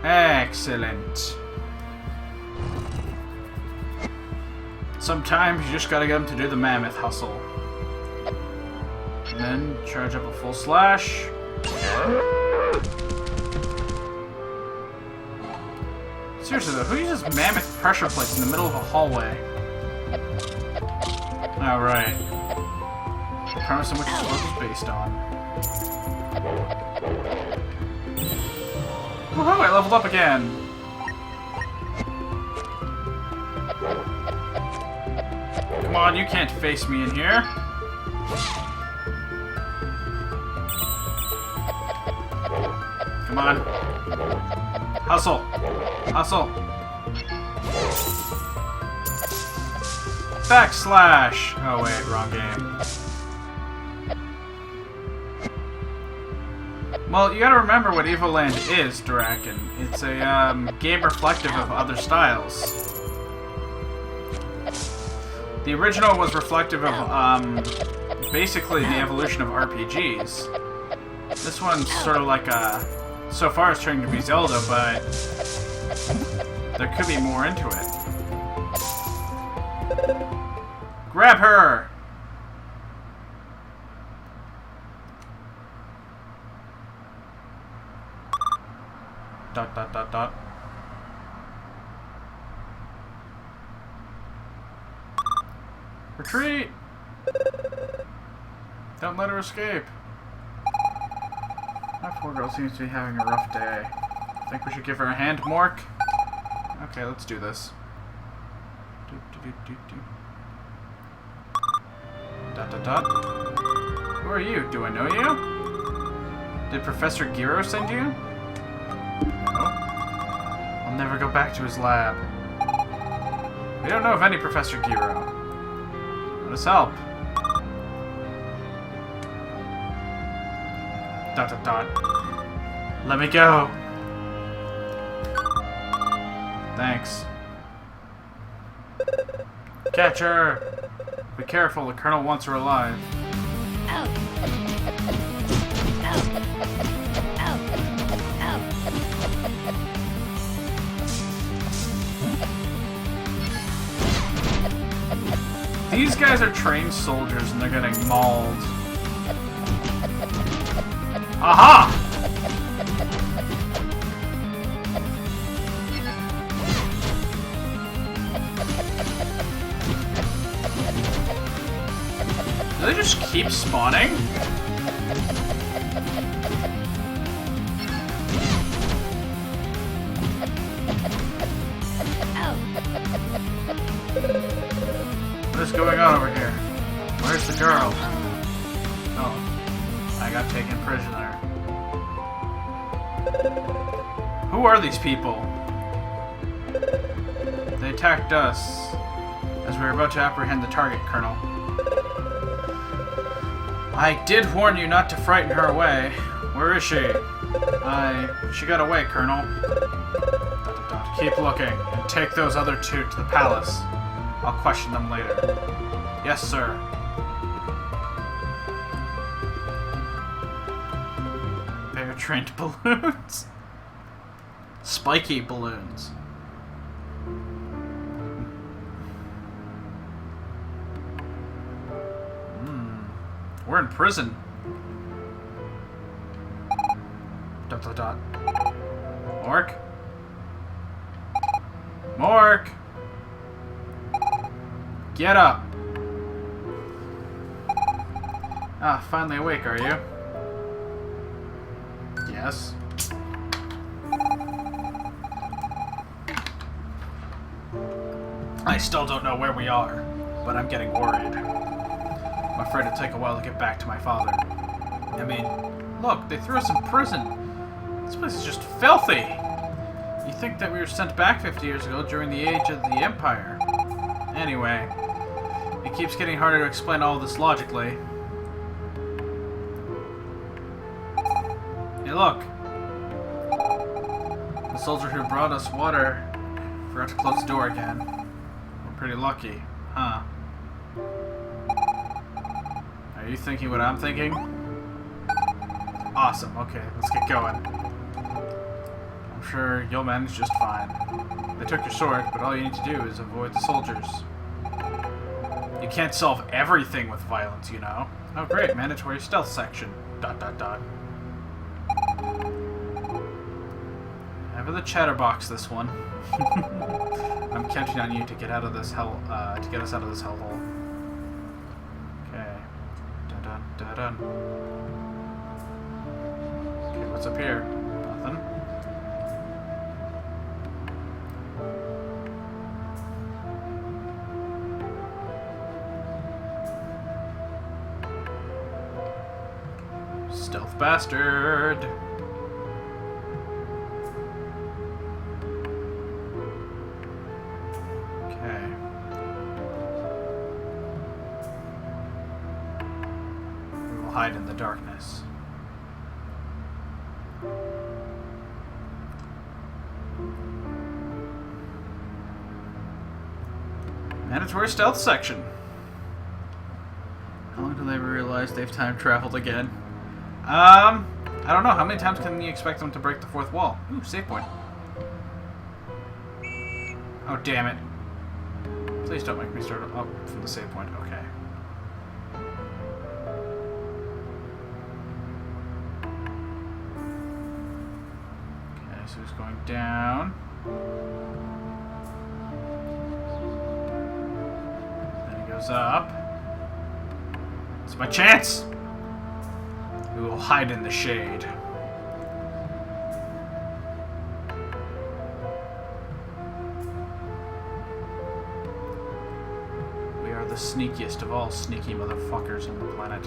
Excellent. Sometimes you just gotta get them to do the mammoth hustle. And then charge up a full slash. Seriously though, who uses mammoth pressure plates in the middle of a hallway? Alright. The premise on which this book is based on. Woohoo, I leveled up again! Come on, you can't face me in here. Come on. Hustle! Hustle! Backslash! Oh wait, wrong game. Well, you gotta remember what Evoland is, Draken. It's a game reflective of other styles. The original was reflective of basically the evolution of RPGs. This one's sort of like a... So far it's trying to be Zelda, but there could be more into it. Grab her! Dot dot dot dot. Retreat! Don't let her escape. That poor girl seems to be having a rough day. Think we should give her a hand, Mork? Okay, let's do this. Dot dot dot. Who are you? Do I know you? Did Professor Giro send you? No. I'll never go back to his lab. We don't know of any Professor Giro. Let us help. Dot dot dot. Let me go. Thanks. Catch her! Be careful, the Colonel wants her alive. Ow. Ow. Ow. Ow. These guys are trained soldiers and they're getting mauled. Aha! Do they just keep spawning? What is going on over here? Where's the girl? Oh, I got taken prisoner. Who are these people? They attacked us as we were about to apprehend the target, Colonel. I did warn you not to frighten her away. Where is she? She got away, Colonel. Keep looking, and take those other two to the palace. I'll question them later. Yes, sir. They're trained balloons. Spiky balloons. We're in prison. Dot dot dot. Mork? Mork! Get up! Ah, finally awake, are you? Yes. I still don't know where we are, but I'm getting worried. I'm afraid it'll take a while to get back to my father. I mean, look, they threw us in prison. This place is just filthy. You think that we were sent back 50 years ago during the age of the Empire. Anyway, it keeps getting harder to explain all this logically. Hey, look. The soldier who brought us water forgot to close the door again. We're pretty lucky, huh? Are you thinking what I'm thinking? Awesome, okay, let's get going. I'm sure you'll manage just fine. They took your sword, but all you need to do is avoid the soldiers. You can't solve everything with violence, you know. Oh great, mandatory stealth section. Dot dot dot. Have the chatterbox this one. I'm counting on you to get out of this hell to get us out of this hellhole. Dun. Okay, what's up here? Nothing. Stealth bastard. Okay. Hide in the darkness. Mandatory stealth section. How long do they realize they've time traveled again? I don't know. How many times can you expect them to break the fourth wall? Ooh, save point. Oh, damn it. Please don't make me start up from the save point. Okay. So he's going down. Then he goes goes up. It's my chance! We will hide in the shade. We are the sneakiest of all sneaky motherfuckers on the planet.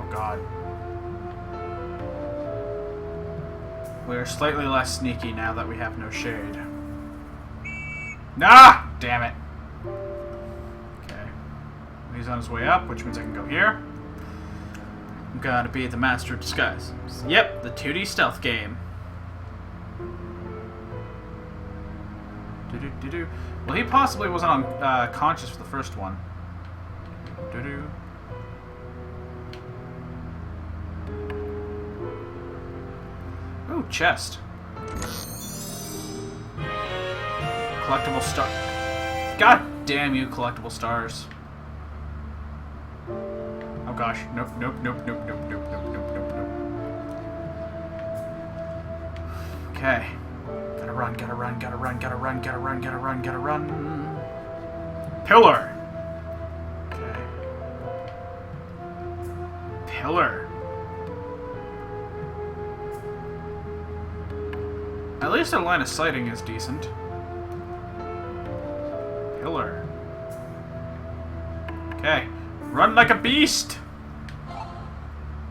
Oh god. We are slightly less sneaky now that we have no shade. Ah! Damn it. Okay. He's on his way up, which means I can go here. I'm gonna be the master of disguise. Yep, the 2D stealth game. Do-do-do-do. Well, he possibly wasn't on conscious for the first one. Do-do. Ooh, chest. Collectible star. God damn you, collectible stars. Oh gosh. Nope, nope, nope, nope, nope, nope, nope, nope, nope, nope. Okay. Gotta run, gotta run, gotta run, gotta run, gotta run, gotta run, gotta run. Pillar! Okay. Pillar. At least the line of sighting is decent. Pillar. Okay. Run like a beast!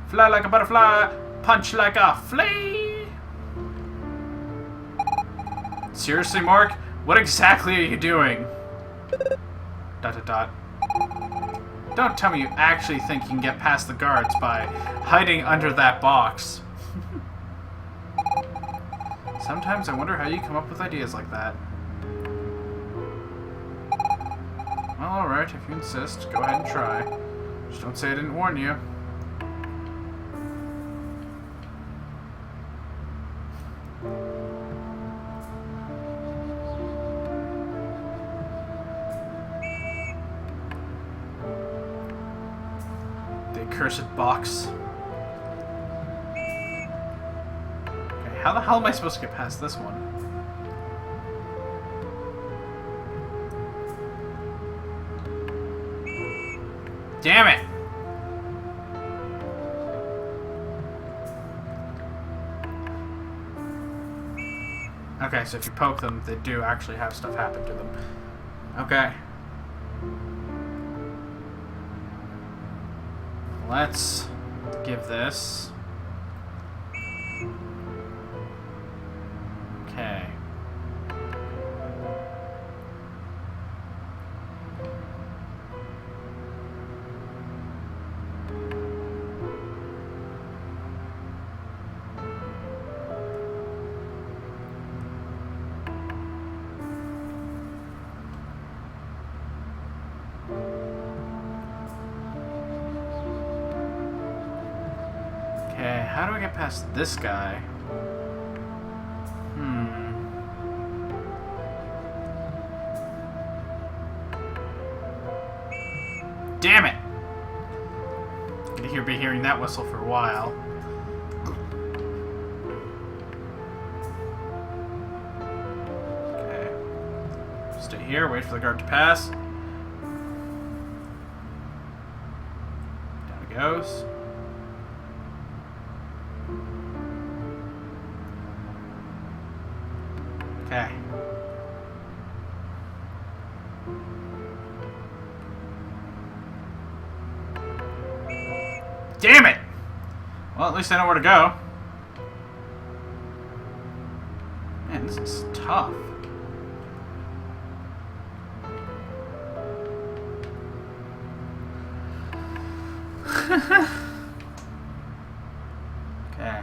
Fly like a butterfly! Punch like a flea! Seriously, Mark? What exactly are you doing? Dot dot dot. Don't tell me you actually think you can get past the guards by hiding under that box. Sometimes I wonder how you come up with ideas like that. Well, alright, if you insist, go ahead and try. Just don't say I didn't warn you. The accursed box. Okay, how the hell am I supposed to get past this one? Damn it! Okay, so if you poke them, they do actually have stuff happen to them. Okay. Let's give this. Okay. Okay, how do I get past this guy? Damn it! I'm gonna be hearing that whistle for a while. Okay. Stay here, wait for the guard to pass. Down it goes. Okay. Damn it! Well, at least I know where to go. Man, this is tough. Okay.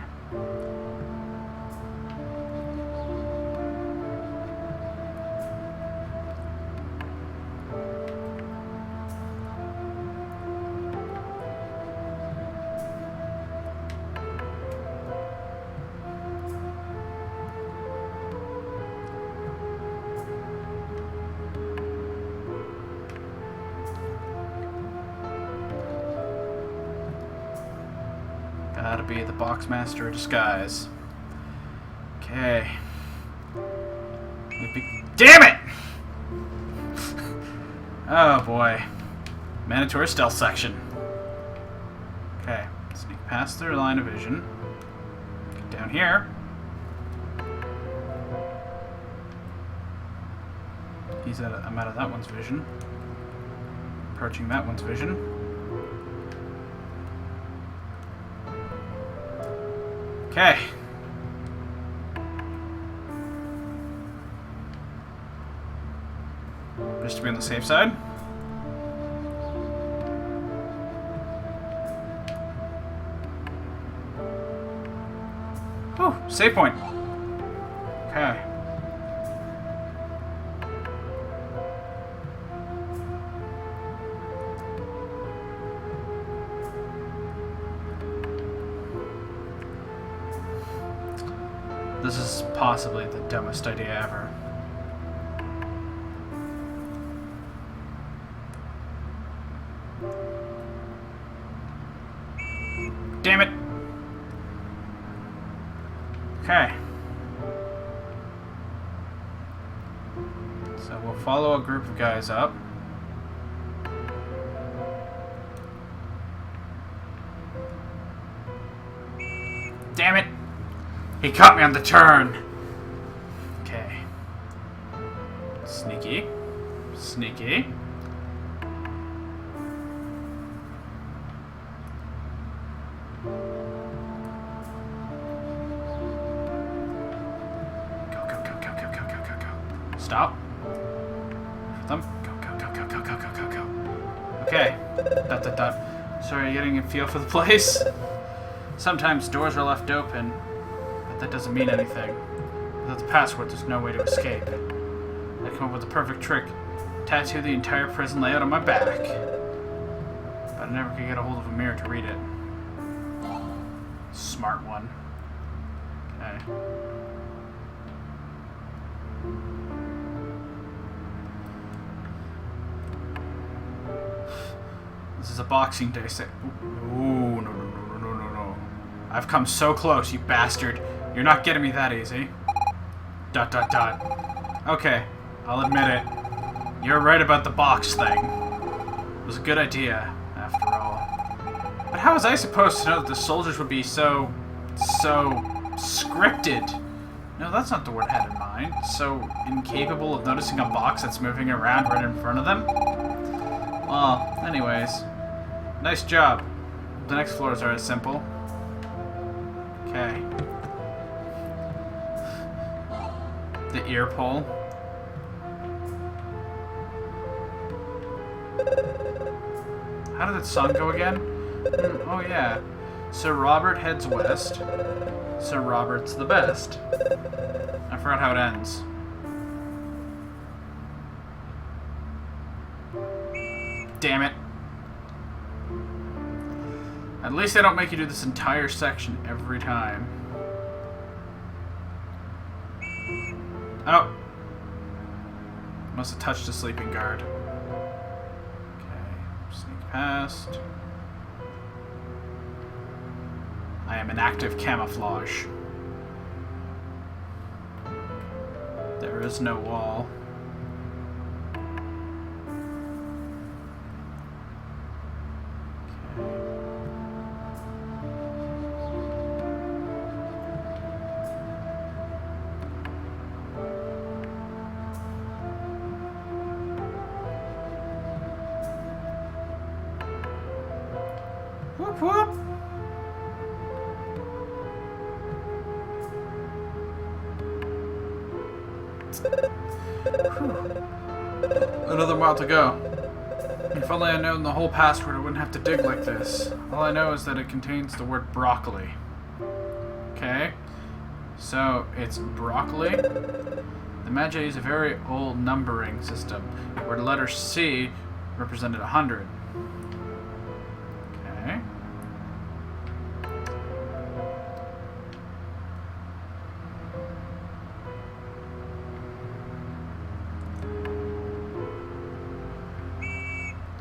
Gotta be the box master of disguise. Okay. Damn it! Oh boy. Mandatory stealth section. Okay, sneak past their line of vision. Get down here. I'm out of that one's vision. Approaching that one's vision. Okay. Just to be on the safe side. Whew, save point. Okay. This is possibly the dumbest idea ever. Damn it! Okay. So we'll follow a group of guys up. Damn it! He caught me on the turn! Okay. Sneaky. Sneaky. Stop. For them. Go. Okay. Dot. Sorry, getting a feel for the place. Sometimes doors are left open, but that doesn't mean anything. Without the password, there's no way to escape. I come up with the perfect trick. Tattoo the entire prison layout on my back. But I never could get a hold of a mirror to read it. Smart one. Okay. This is a boxing day set. Ooh, no. I've come so close, you bastard. You're not getting me that easy. Dot. Okay, I'll admit it. You're right about the box thing. It was a good idea, after all. But how was I supposed to know that the soldiers would be so scripted? No, that's not the word I had in mind. So incapable of noticing a box that's moving around right in front of them? Well, anyways. Nice job. The next floors are as simple. Okay. The ear pull. How did that song go again? Oh yeah. Sir Robert heads west. Sir Robert's the best. I forgot how it ends. Damn it. At least they don't make you do this entire section every time. Oh! Must have touched a sleeping guard. Okay, sneak past. I am in active camouflage. There is no wall. Whoop whoop! Another mile to go. If only I known the whole password, I wouldn't have to dig like this. All I know is that it contains the word broccoli. Okay, so it's broccoli. The Magi is a very old numbering system, where the letter C represented 100. Okay.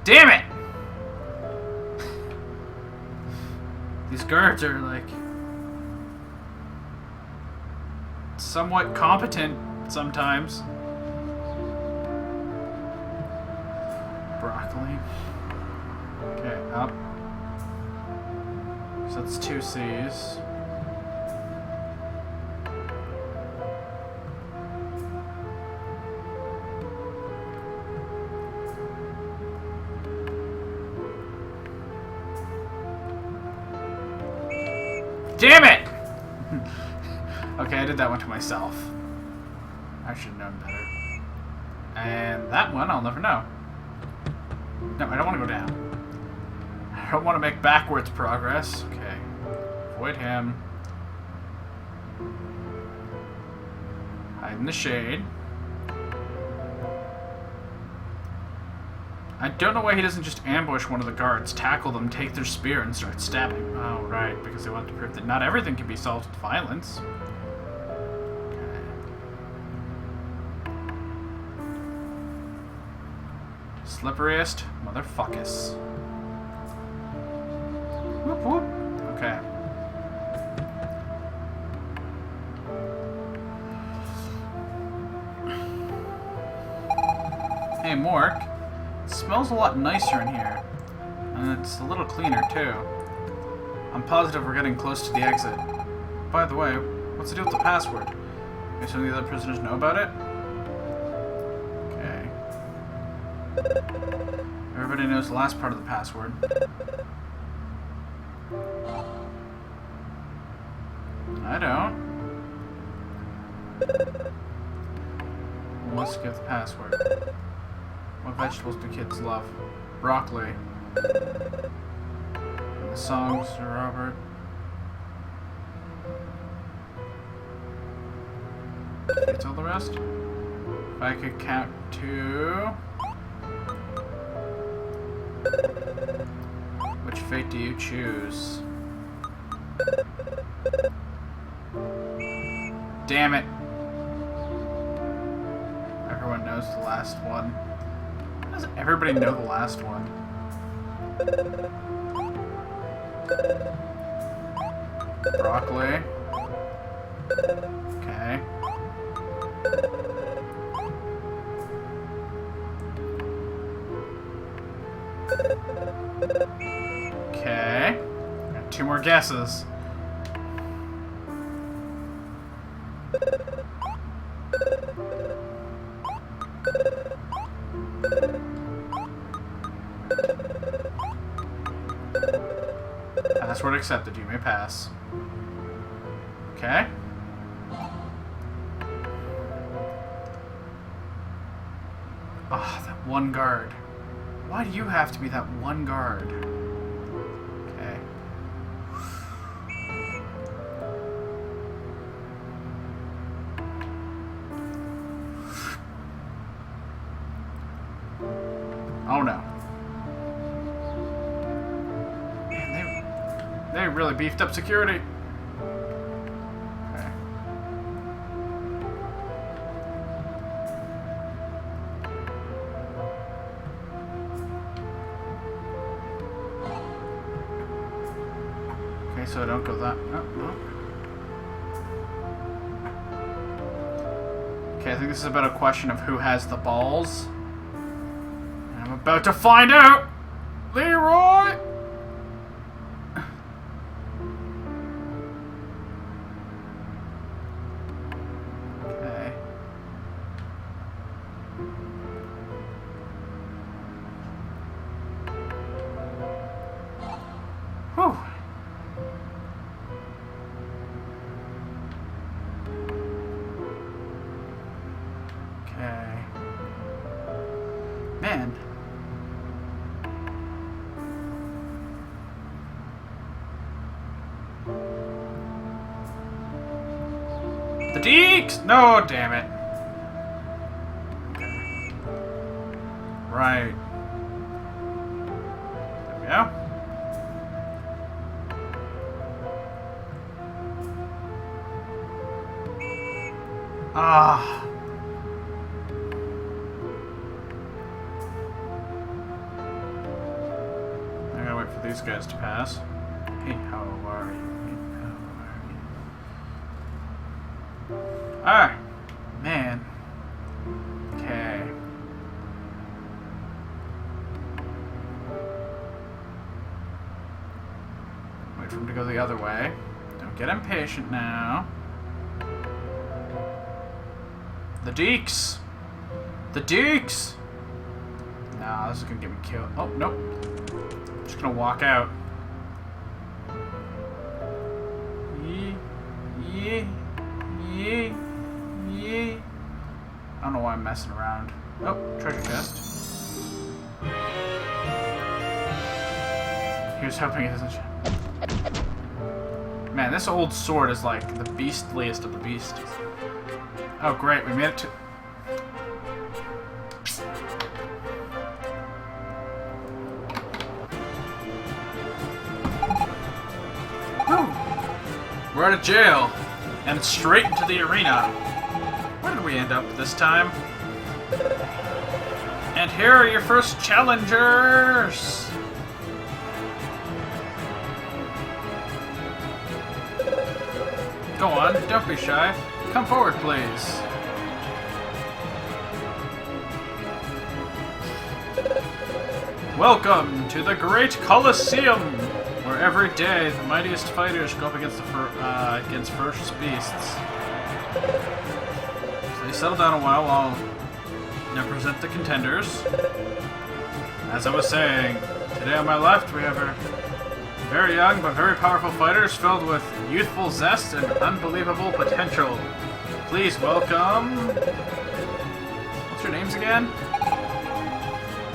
Damn it! These guards are like somewhat competent sometimes. Broccoli. Up. So that's 2 C's. Damn it! Okay, I did that one to myself. I should have known better. And that one, I'll never know. No, I don't want to go down. I don't want to make backwards progress. Okay. Avoid him. Hide in the shade. I don't know why he doesn't just ambush one of the guards, tackle them, take their spear, and start stabbing. Oh, right, because they want to prove that not everything can be solved with violence. Okay. Slipperiest motherfuckers. Whoop whoop. Okay. Hey, Mork. It smells a lot nicer in here. And it's a little cleaner, too. I'm positive we're getting close to the exit. By the way, what's the deal with the password? Okay, some of the other prisoners know about it? Okay. Everybody knows the last part of the password. I don't. Let's give the password. What vegetables do kids love? Broccoli. The songs, Robert. Okay, tell the rest. If I could count to... Which fate do you choose? Damn it. Everyone knows the last one. How does everybody know the last one? Broccoli. Okay. Okay. Got 2 more guesses. Password accepted. You may pass. Okay. Ah, that one guard. Why do you have to be that one guard? Okay. Oh no. Man, they really beefed up security. Okay. Okay, so I don't go that. Oh, no. Okay, I think this is about a question of who has the balls. And I'm about to find out! Leroy! Okay. Whew. Okay. Man. The Deeks! No, damn it. Okay. Right. There we go. Ah. I gotta wait for these guys to pass. Hey, how are you? Hey, how are you? Alright. Man. Okay. Wait for him to go the other way. Don't get impatient now. The Deeks! The Deeks! Nah, this is gonna get me killed. Oh, nope. I'm just gonna walk out. Yee. Yee. Yee. Yee. I don't know why I'm messing around. Oh, treasure chest. Here's hoping it doesn't. Man, this old sword is like the beastliest of the beasts. Oh, great, we made it to. Whew. We're out of jail, and straight into the arena. Where did we end up this time? And here are your first challengers! Go on, don't be shy. Come forward, please. Welcome to the Great Colosseum, where every day the mightiest fighters go up against against ferocious beasts. So you settle down a while now present the contenders. As I was saying, today on my left we have our very young but very powerful fighters filled with youthful zest and unbelievable potential. Please welcome... What's your names again?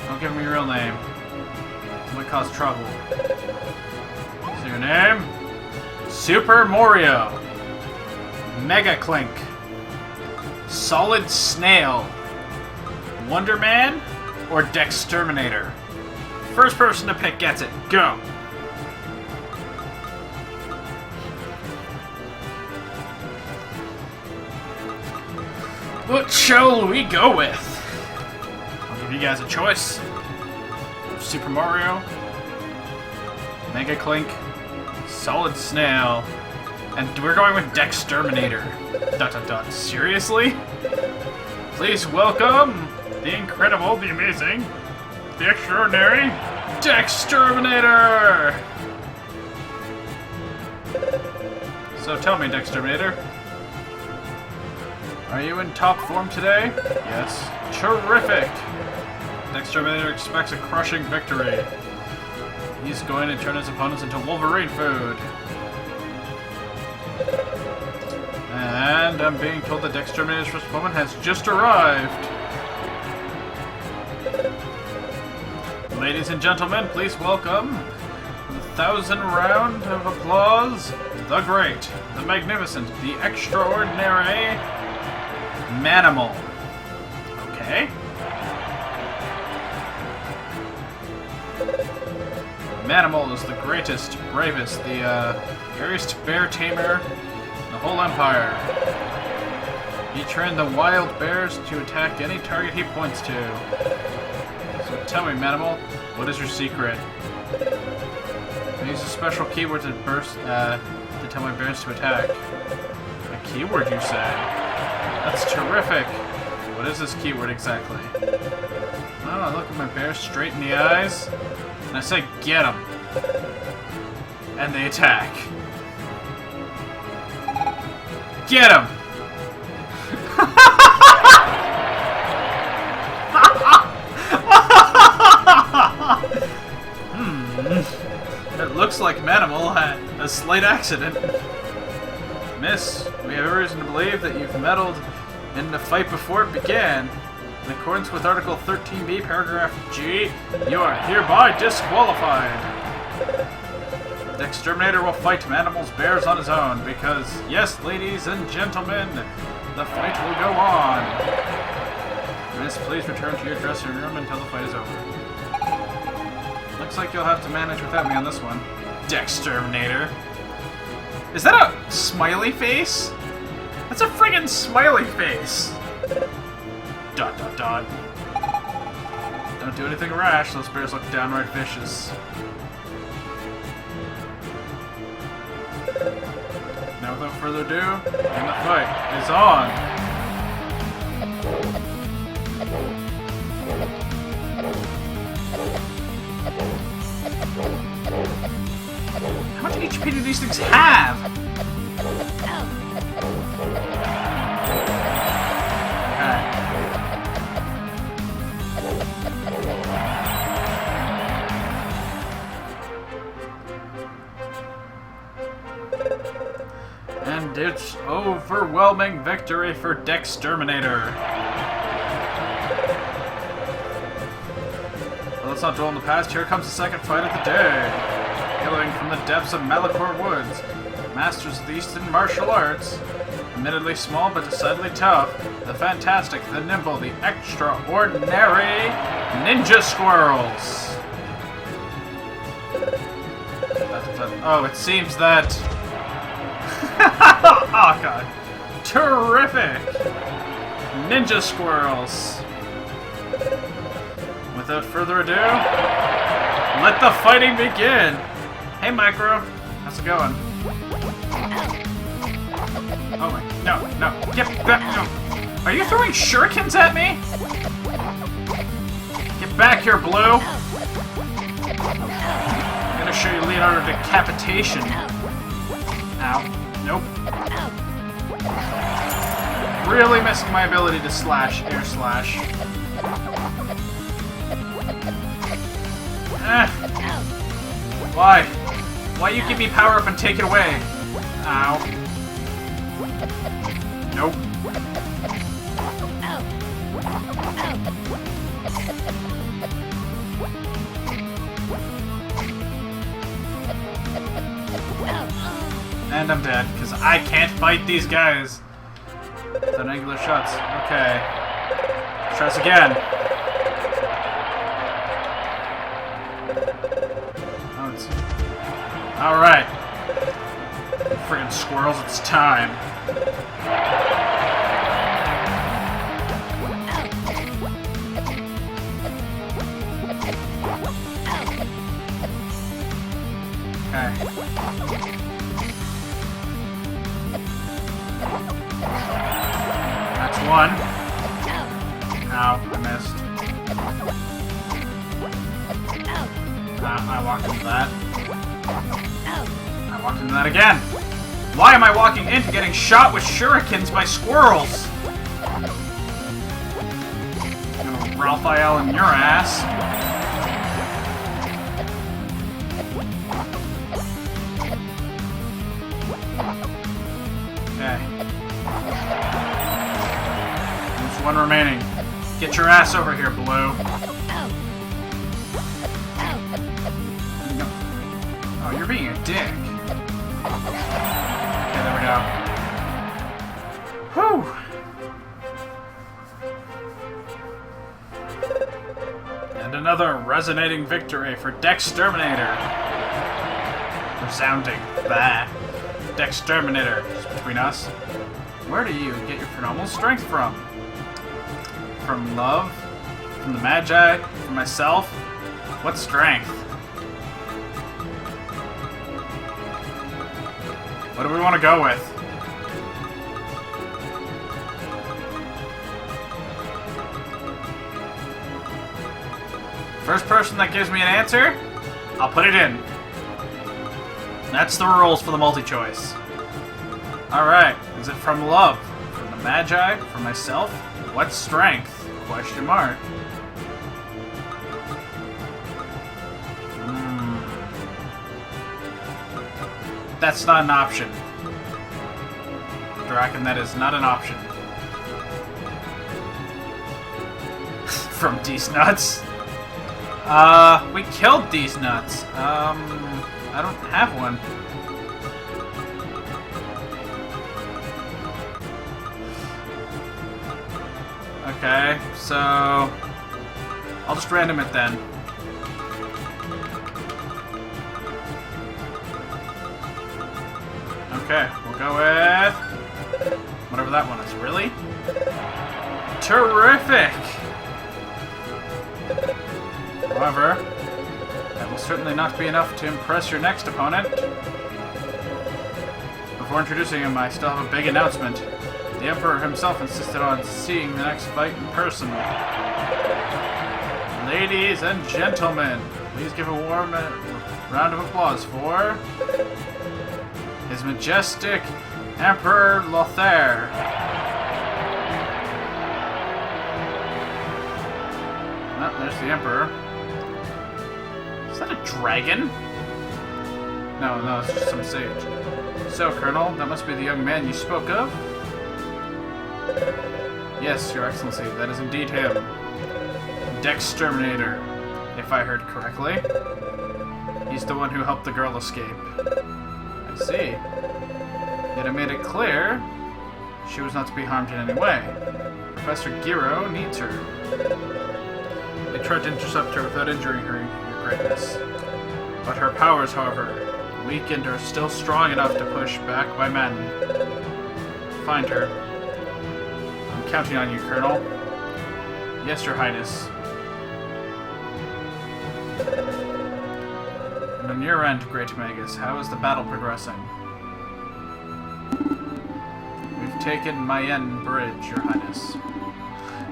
Don't give me your real name. It might cause trouble. So your name? Super Mario. Mega Clink. Solid Snail. Wonder Man or Dexterminator? First person to pick gets it. Go! What shall we go with? I'll give you guys a choice. Super Mario, Mega Clink, Solid Snail, and we're going with Dexterminator. ... Seriously? Please welcome the incredible, the amazing, the extraordinary Dexterminator! So tell me, Dexterminator, are you in top form today? Yes. Terrific! Dexterminator expects a crushing victory. He's going to turn his opponents into Wolverine food. And I'm being told that Dexterminator's first opponent has just arrived. Ladies and gentlemen, please welcome, with 1,000 round of applause, the great, the magnificent, the extraordinary Manimal. Okay. Manimal is the greatest, bravest, the airiest bear tamer in the whole empire. He trained the wild bears to attack any target he points to. So tell me, Manimal, what is your secret? I use a special keyword to tell my bears to attack. A keyword, you say? That's terrific. What is this keyword exactly? Well, I look at my bear straight in the eyes, and I say, get him. And they attack. Get him! It looks like Manimal had a slight accident. Miss, we have every reason to believe that you've meddled in the fight before it began. In accordance with Article 13b, Paragraph G, you are hereby disqualified. The Exterminator will fight Manimal's bears on his own, because, yes, ladies and gentlemen, the fight will go on. Miss, please return to your dressing room until the fight is over. Looks like you'll have to manage without me on this one. Dexterminator. Is that a smiley face? That's a friggin' smiley face! ... Don't do anything rash, those bears look downright vicious. Now without further ado, and the fight is on! How much HP do these things have? And it's overwhelming victory for Techraptor. Well, let's not dwell on the past. Here comes the second fight of the day. Hailing from the depths of Malachor Woods, masters of the Eastern martial arts. Admittedly small but decidedly tough, the fantastic, the nimble, the extraordinary Ninja Squirrels. Oh, it seems that... oh god. Terrific! Ninja Squirrels. Without further ado, let the fighting begin! Hey Micro, how's it going? Oh my, no, get back, no. Are you throwing shurikens at me? Get back here, Blue! I'm gonna show you Leonardo decapitation. Ow. Nope. Really missing my ability to slash, air slash. Why? Why you give me power up and take it away? Ow. Nope. And I'm dead, because I can't fight these guys. Without angular shots. Okay. Let's try this again. Oh, it's... Alright. Friggin' squirrels, it's time. Okay. That's one. Ow, I missed. I walked into that. I walked into that again. Why am I walking into getting shot with shurikens by squirrels? I'm gonna Raphael in your ass. Okay. There's one remaining. Get your ass over here, Blue. No. Oh, you're being a dick. Okay, there we go. Whew! And another resonating victory for Techraptor. Resounding. Bah. Techraptor. Just between us. Where do you get your phenomenal strength from? From love? From the Magi? From myself? What strength? What do we want to go with? First person that gives me an answer, I'll put it in. That's the rules for the multi-choice. Alright, is it from love? From the Magi? From myself? What strength? Question mark. That's not an option. Draken, that is not an option. From these nuts? We killed these nuts. I don't have one. Okay, so I'll just random it then. Okay, we'll go with whatever that one is. Really? Terrific! However, that will certainly not be enough to impress your next opponent. Before introducing him, I still have a big announcement. The Emperor himself insisted on seeing the next fight in person. Ladies and gentlemen, please give a warm round of applause for His Majestic Emperor Lothair. Oh, there's the Emperor. Is that a dragon? No, it's just some sage. So, Colonel, that must be the young man you spoke of? Yes, Your Excellency, that is indeed him. Dexterminator, if I heard correctly. He's the one who helped the girl escape. I see. Yet I made it clear she was not to be harmed in any way. Professor Giro needs her. They tried to intercept her without injuring her, Your Greatness. But her powers, however, weakened are still strong enough to push back my men. Find her. I'm counting on you, Colonel. Yes, Your Highness. And on your end, Great Magus, how is the battle progressing? We've taken Mayen Bridge, Your Highness.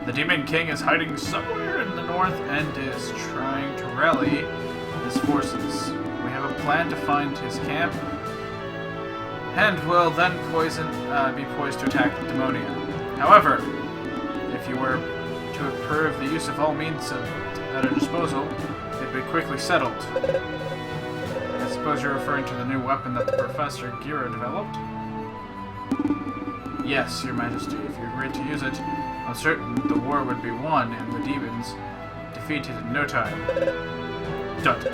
The Demon King is hiding somewhere in the north and is trying to rally his forces. We have a plan to find his camp, and will then be poised to attack Demonia. However, if you were to approve the use of all means at our disposal, it'd be quickly settled. I suppose you're referring to the new weapon that the Professor Giro developed? Yes, Your Majesty. If you agreed to use it, I'm certain the war would be won and the demons defeated in no time. Dot.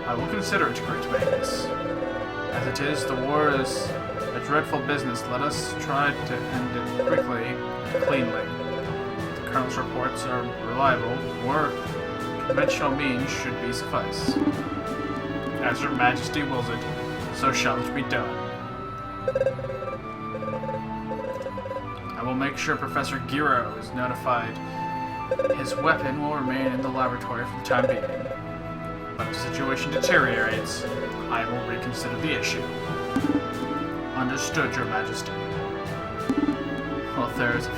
I will consider it, Great Magus. As it is, the war is a dreadful business. Let us try to end it quickly and cleanly. The Colonel's reports are reliable. War conventional means should be suffice. As Your Majesty wills it, so shall it be done. I will make sure Professor Giro is notified. His weapon will remain in the laboratory for the time being. But if the situation deteriorates, I will reconsider the issue. Understood, Your Majesty. Well, there's...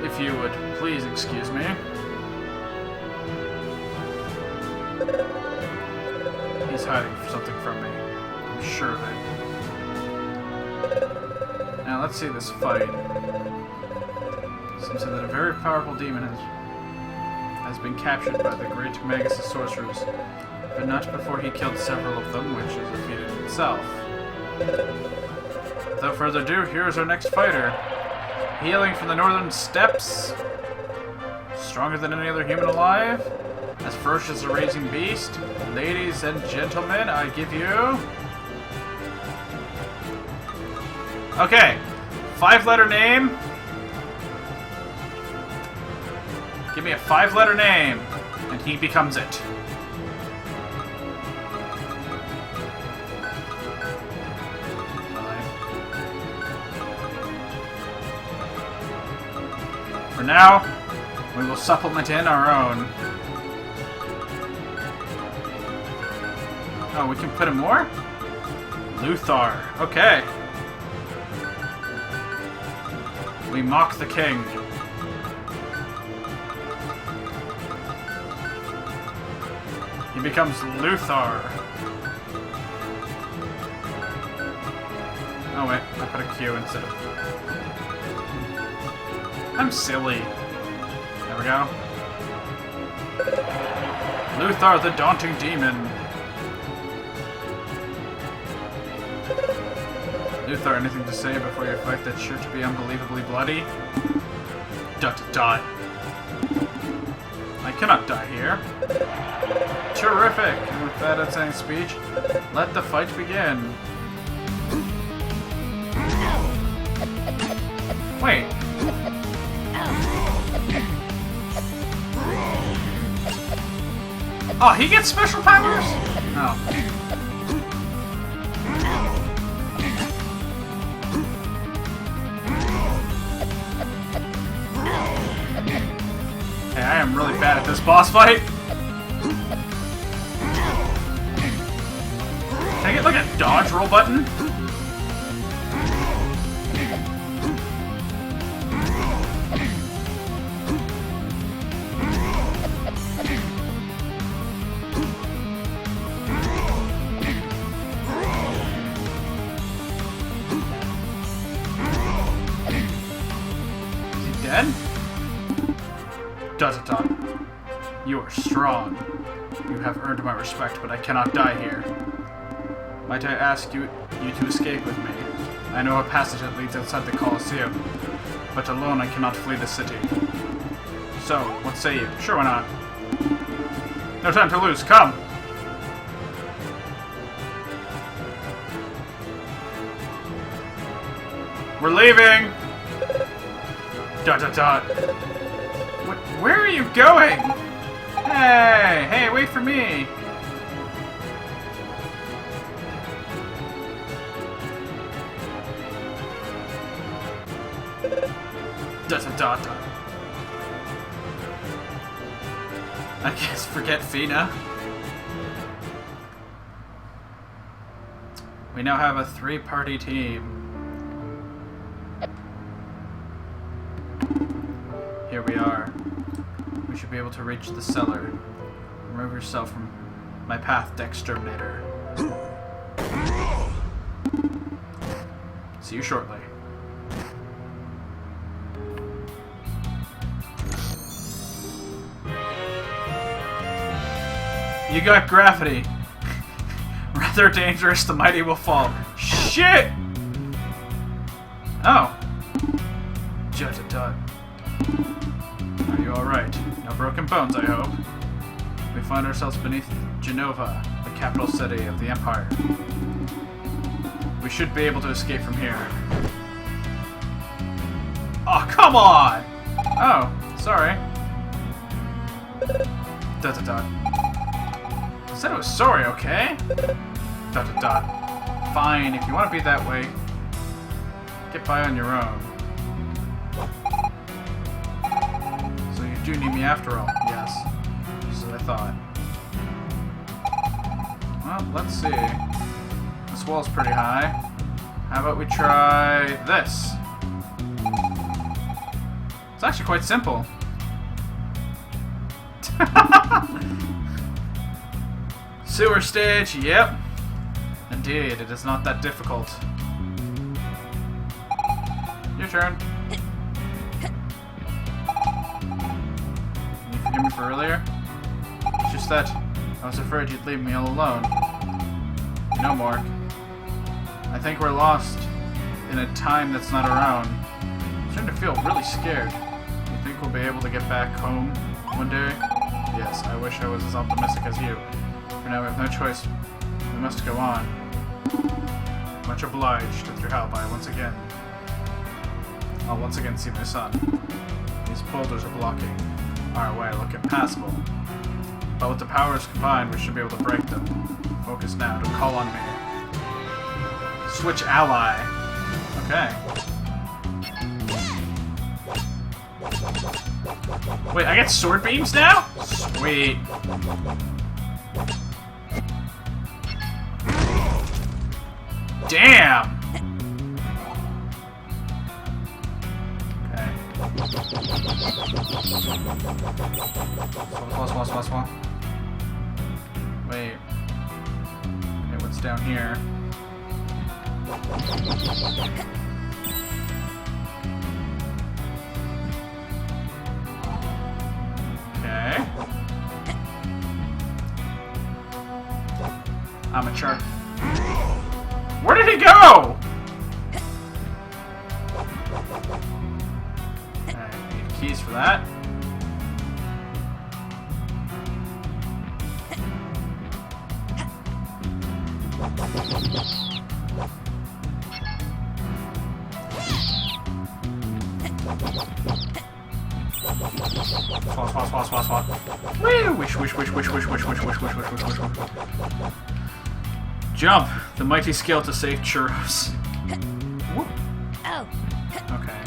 If you would please excuse me. He's hiding something from me. I'm sure of it. Now let's see this fight. Seems that a very powerful demon has been captured by the Great Magus of Sorcerers, but not before he killed several of them, which is defeated himself. Without further ado, here is our next fighter. Hailing from the northern steppes, stronger than any other human alive, as ferocious as a raging beast. Ladies and gentlemen, I give you... Okay, 5-letter name. Give me a 5-letter name, and he becomes it. For now, we will supplement in our own. Oh, we can put in more? Luthar. Okay. We mock the king. He becomes Luthar. Oh wait, I put a Q instead of... I'm silly. There we go. Luthar the Daunting Demon. Luthar, anything to say before your fight that's sure to be unbelievably bloody? ... I cannot die here. Terrific! And with that insane speech, let the fight begin. Wait. Oh, he gets special powers? Oh. Okay, I am really bad at this boss fight. Can I get like a dodge roll button? Dot dot. You are strong. You have earned my respect, but I cannot die here. Might I ask you to escape with me? I know a passage that leads outside the Colosseum, but alone I cannot flee the city. So, what say you? Sure, why not? No time to lose, come! We're leaving! Dot dot dot. Where are you going? Hey, wait for me! Dot dot dot. I guess forget Fina. We now have a 3-party team. Here we are. We should be able to reach the cellar. Remove yourself from my path, Dexterminator. See you shortly. You got gravity. Rather dangerous, the mighty will fall. Shit! Oh. Jut-a-tut. Are you alright? No broken bones, I hope. We find ourselves beneath Genova, the capital city of the Empire. We should be able to escape from here. Oh, come on! Oh, sorry. Dot-a-dot. I said I was sorry, okay? Dot-a-dot. Fine, if you want to be that way, get by on your own. So you do need me after all, yes. Just as I thought. Well, let's see. This wall's pretty high. How about we try this? It's actually quite simple. Sewer stage, yep. Indeed, it is not that difficult. Your turn. Can you forgive me for earlier? It's just that I was afraid you'd leave me all alone. No, Mark. I think we're lost in a time that's not around. I'm starting to feel really scared. You think we'll be able to get back home one day? Yes, I wish I was as optimistic as you. For now, we have no choice. We must go on. Much obliged with your help. I'll once again see my son. These boulders are blocking our way, look impassable. But with the powers combined, we should be able to break them. Focus now. Don't call on me. Switch ally. Okay. Wait, I get sword beams now? Sweet. Damn! Okay. Swat. Wait. Okay, what's down here? Okay. Amateur. Where did he go? Okay, need keys for that. Swat. Woo! Wish. Jump! The mighty skill to save churros. Whoop. Oh. Okay.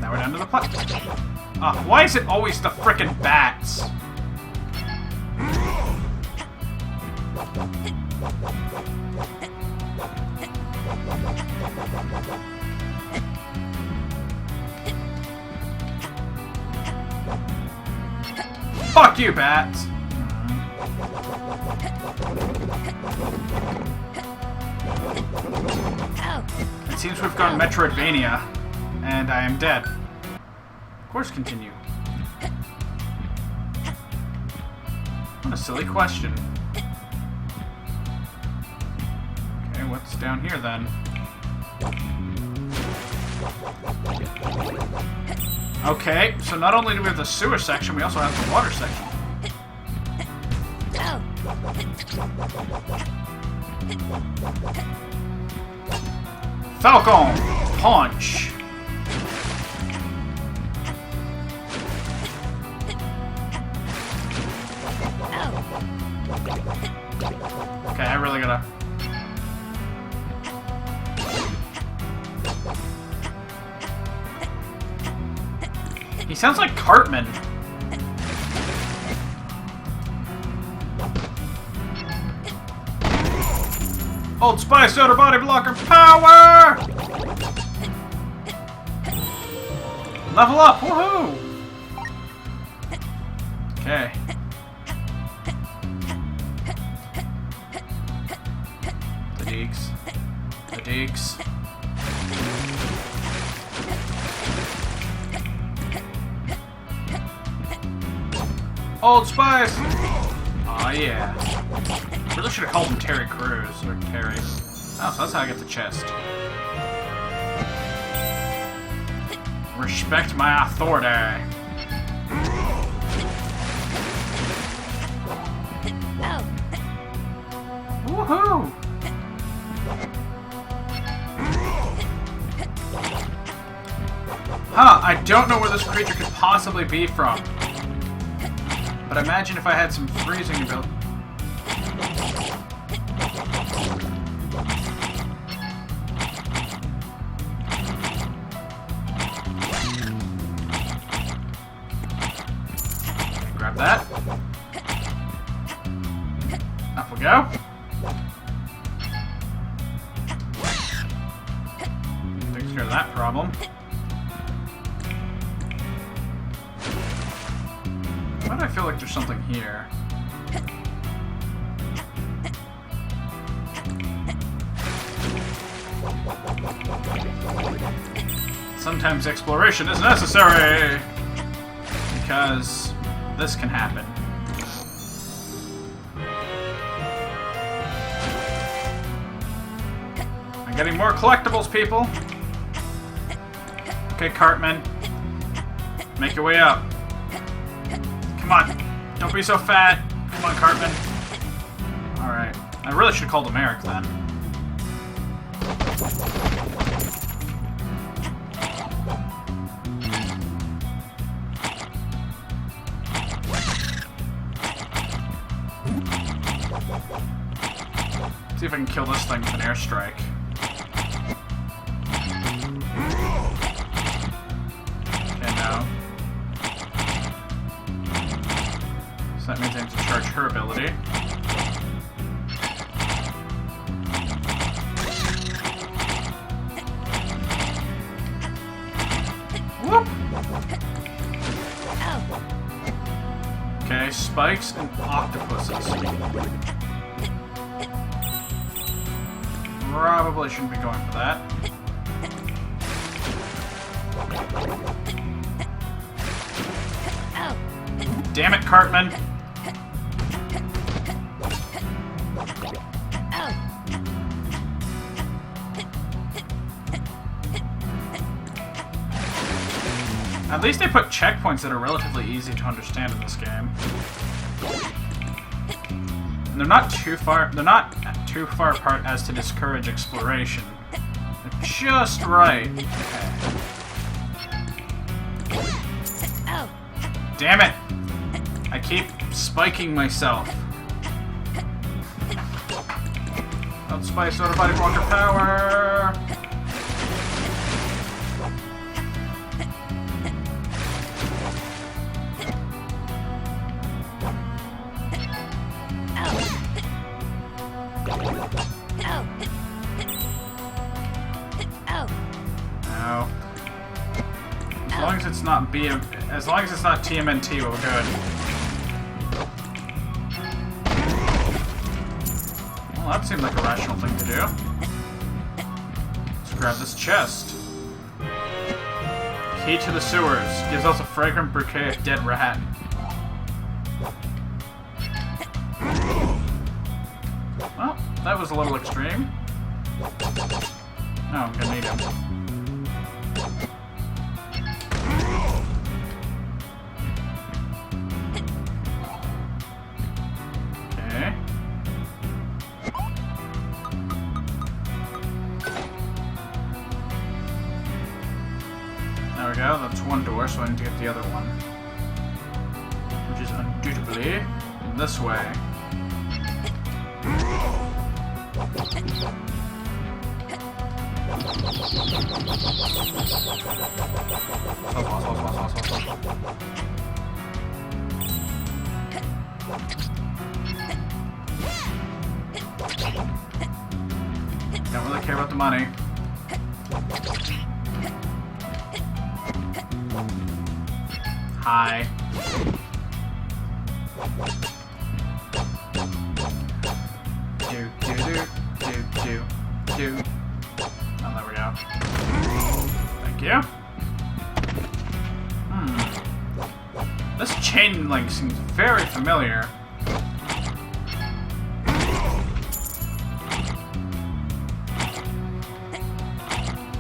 Now we're down to the platform. Ah, why is it always the frickin' bats? Fuck you, bats! It seems we've gone Metroidvania, and I am dead. Of course, continue. What a silly question. Okay, what's down here then? Okay, so not only do we have the sewer section, we also have the water section. Falcon! Punch! Okay, I really gotta... He sounds like Cartman. Old Spice Soda Body Blocker power! Level up! Woohoo! Okay. The Deeks. The Deeks. Old Spice! Aw, yeah. Really should have called him Terry Crews, or Terry. Oh, so that's how I get the chest. Respect my authority. Woohoo! Huh, I don't know where this creature could possibly be from. But imagine if I had some freezing ability. Grab that. Up we go. Takes care of that problem. Why do I feel like there's something here? Sometimes exploration is necessary! Because this can happen. I'm getting more collectibles, people! Okay, Cartman. Make your way up. Come on, don't be so fat. Come on, Cartman. Alright. I really should have called him Eric then. See if I can kill this thing with an airstrike. Okay, no. So that means I have to charge her ability. Whoop! Okay, spikes and octopuses. Probably shouldn't be going for that. Damn it, Cartman! At least they put checkpoints that are relatively easy to understand in this game. And they're not too far apart as to discourage exploration. They're just right. Okay. Damn it! I keep spiking myself. Don't spike Soda Body Blocker power! As long as it's not TMNT, we're good. Well, that seemed like a rational thing to do. Let's grab this chest. Key to the sewers. Gives us a fragrant bouquet of dead rat. that was a little extreme. No, I'm gonna need him. Okay. There we go, that's one door, so I need to get the other one. Which is undoubtedly this way. Don't really care about the money. Hi. Do. Oh, there we go. Thank you. This chain link seems very familiar.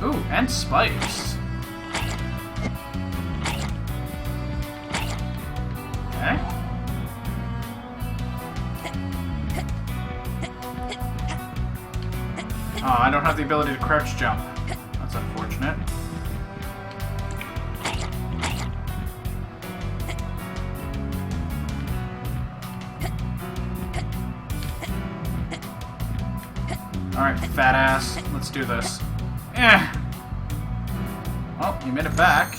Ooh, and spikes. Okay. Oh, I don't have the ability to crouch jump. That's unfortunate. Alright, fat ass. Let's do this. Eh. Well, you made it back.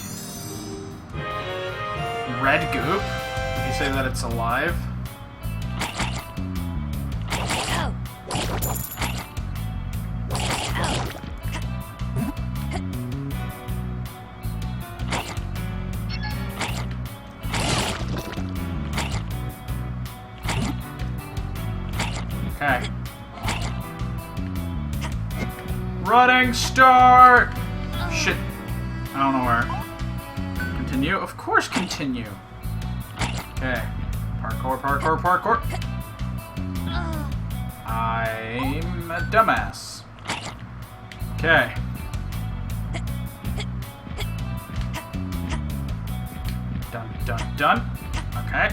Red goop. Did you say that it's alive? Okay. Running start! Shit. I don't know where. Continue? Of course continue. Okay. Parkour. I'm a dumbass. Okay. Done. Okay.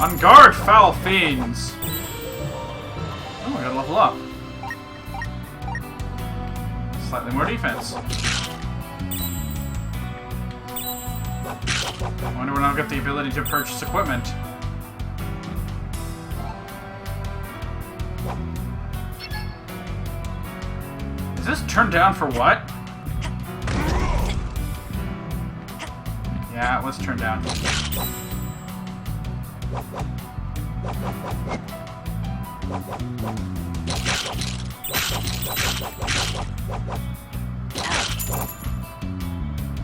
On guard, foul fiends! Oh, I gotta level up. Slightly more defense. I wonder when I'll get the ability to purchase equipment. Is this turned down for what? Yeah, it was turned down.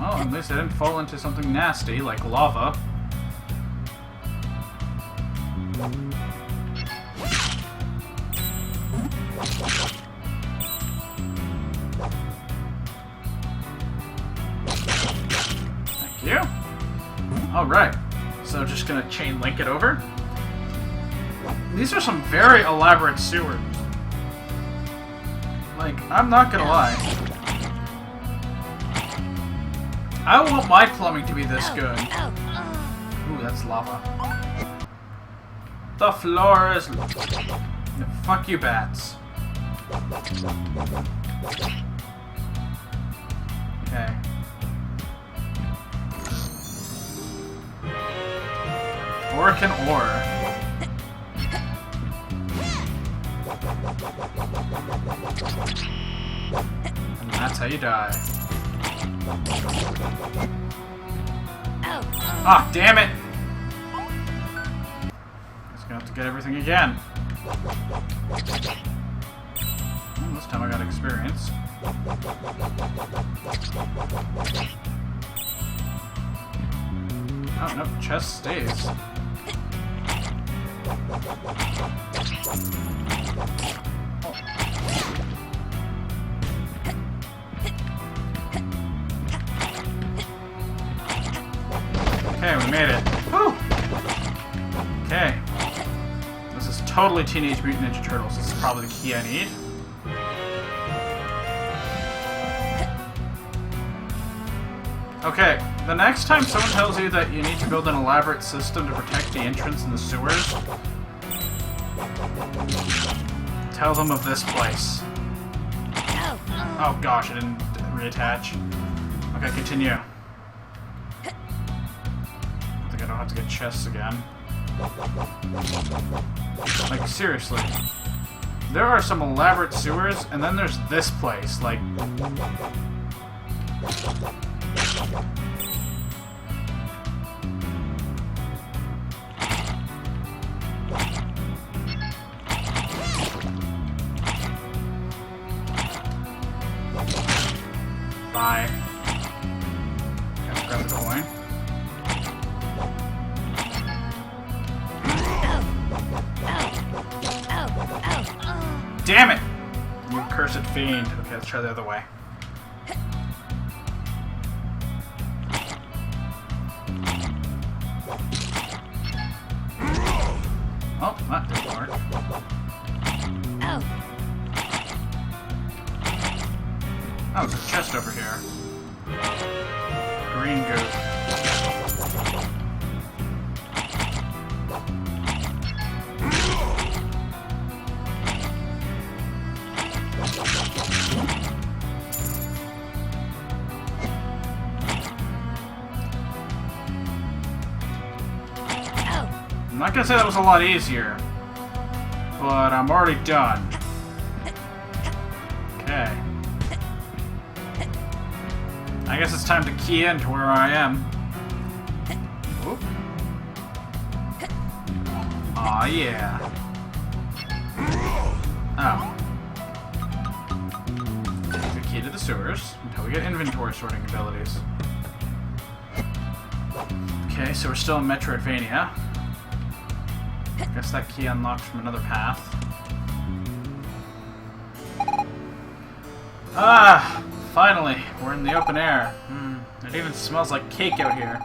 Oh, at least I didn't fall into something nasty like lava. Thank you. Alright, so just gonna chain link it over. These are some very elaborate sewers. Like, I'm not gonna lie. I want my plumbing to be this good. Ooh, that's lava. The floor is... Fuck you, bats. Okay. Orican ore. And that's how you die. Ah, damn it! Just gonna have to get everything again. This time I got experience. Oh, no, chest stays. probably Teenage Mutant Ninja Turtles. This is probably the key I need. Okay, the next time someone tells you that you need to build an elaborate system to protect the entrance in the sewers, tell them of this place. Oh gosh, I didn't reattach. Okay, continue. I think I don't have to get chests again. Like, seriously. There are some elaborate sewers, and then there's this place. Like... Bye. Okay, grab the coin. Damn it! You cursed fiend. Okay, let's try the other way. Oh, that didn't work. Oh, there's a chest over here. Green goat. I'm not gonna say that was a lot easier, but I'm already done. Okay. I guess it's time to key into where I am. Oop. Aw, yeah. Oh. The key to the sewers until we get inventory sorting abilities. Okay, so we're still in Metroidvania. Guess that key unlocked from another path. Ah! Finally, we're in the open air. It even smells like cake out here.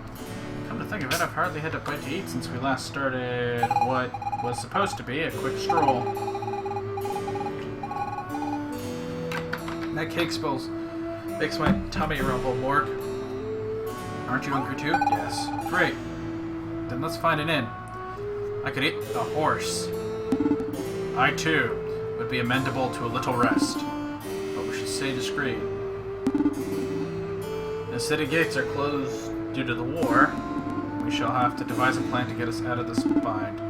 Come to think of it, I've hardly had a bite to eat since we last started what was supposed to be a quick stroll. That cake spills makes my tummy rumble, Morg. Aren't you hungry too? Yes. Great. Then let's find an inn. I could eat a horse. I too would be amenable to a little rest, but we should stay discreet. The city gates are closed due to the war. We shall have to devise a plan to get us out of this bind.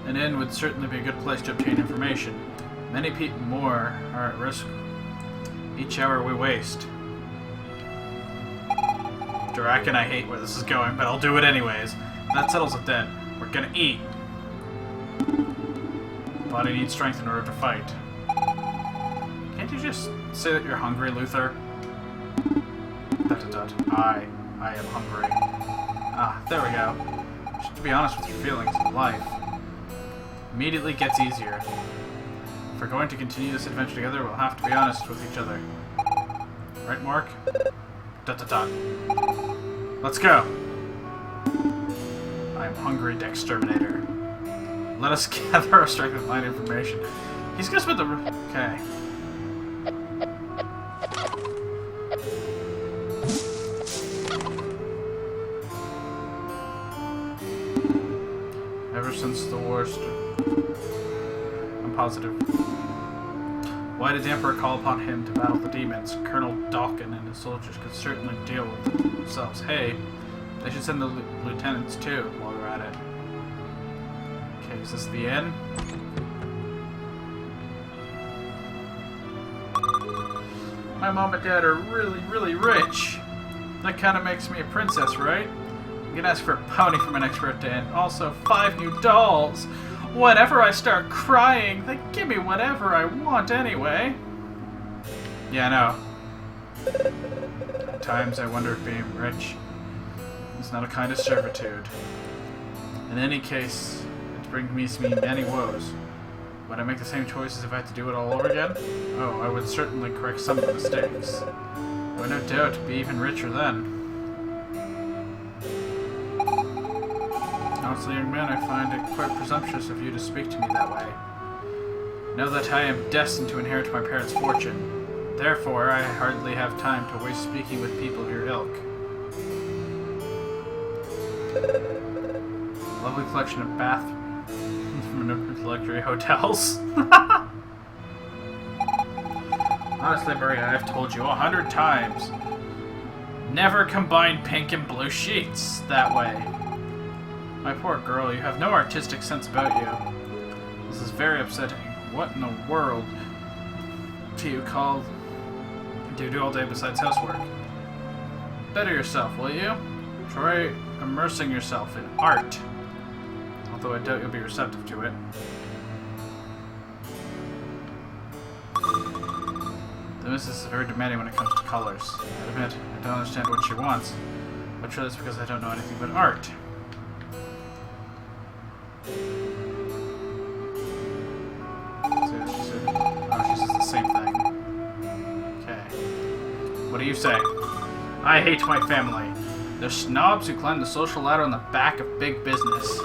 An inn would certainly be a good place to obtain information. Many people more are at risk each hour we waste. Draken, I hate where this is going, but I'll do it anyways. That settles it then. We're gonna eat. Body needs strength in order to fight. Can't you just say that you're hungry, Luther? I am hungry. Ah, there we go. Just to be honest with your feelings in life. Immediately gets easier. If we're going to continue this adventure together, we'll have to be honest with each other. Right, Mark? Let's go! I am hungry, Dexterminator. Let us gather our strength and find information. He's gonna spend the... Okay. Ever since the war I'm positive. Why did the Emperor call upon him to battle the demons? Colonel Dawkin and his soldiers could certainly deal with them themselves. Hey, they should send the lieutenants too while they're at it. Okay, is this the inn? My mom and dad are really, really rich. That kind of makes me a princess, right? I'm gonna ask for a pony for my next birthday and also 5 new dolls. Whenever I start crying, they give me whatever I want anyway. Yeah, I know. At times I wonder if being rich is not a kind of servitude. In any case, it brings me many woes. Would I make the same choices if I had to do it all over again? Oh, I would certainly correct some of the mistakes. I would no doubt be even richer then. Honestly, young man, I find it quite presumptuous of you to speak to me that way. Know that I am destined to inherit my parents' fortune. Therefore, I hardly have time to waste speaking with people of your ilk. Lovely collection of bath luxury hotels. Honestly, Maria, I've told you 100 times. Never combine pink and blue sheets that way. My poor girl, you have no artistic sense about you. This is very upsetting. What in the world do you do all day besides housework? Better yourself, will you? Try immersing yourself in art. Although I doubt you'll be receptive to it. The missus is very demanding when it comes to colors. I admit, I don't understand what she wants, but surely it's because I don't know anything but art. See what she said? Oh, she says the same thing. Okay. What do you say? I hate my family. They're snobs who climb the social ladder on the back of big business.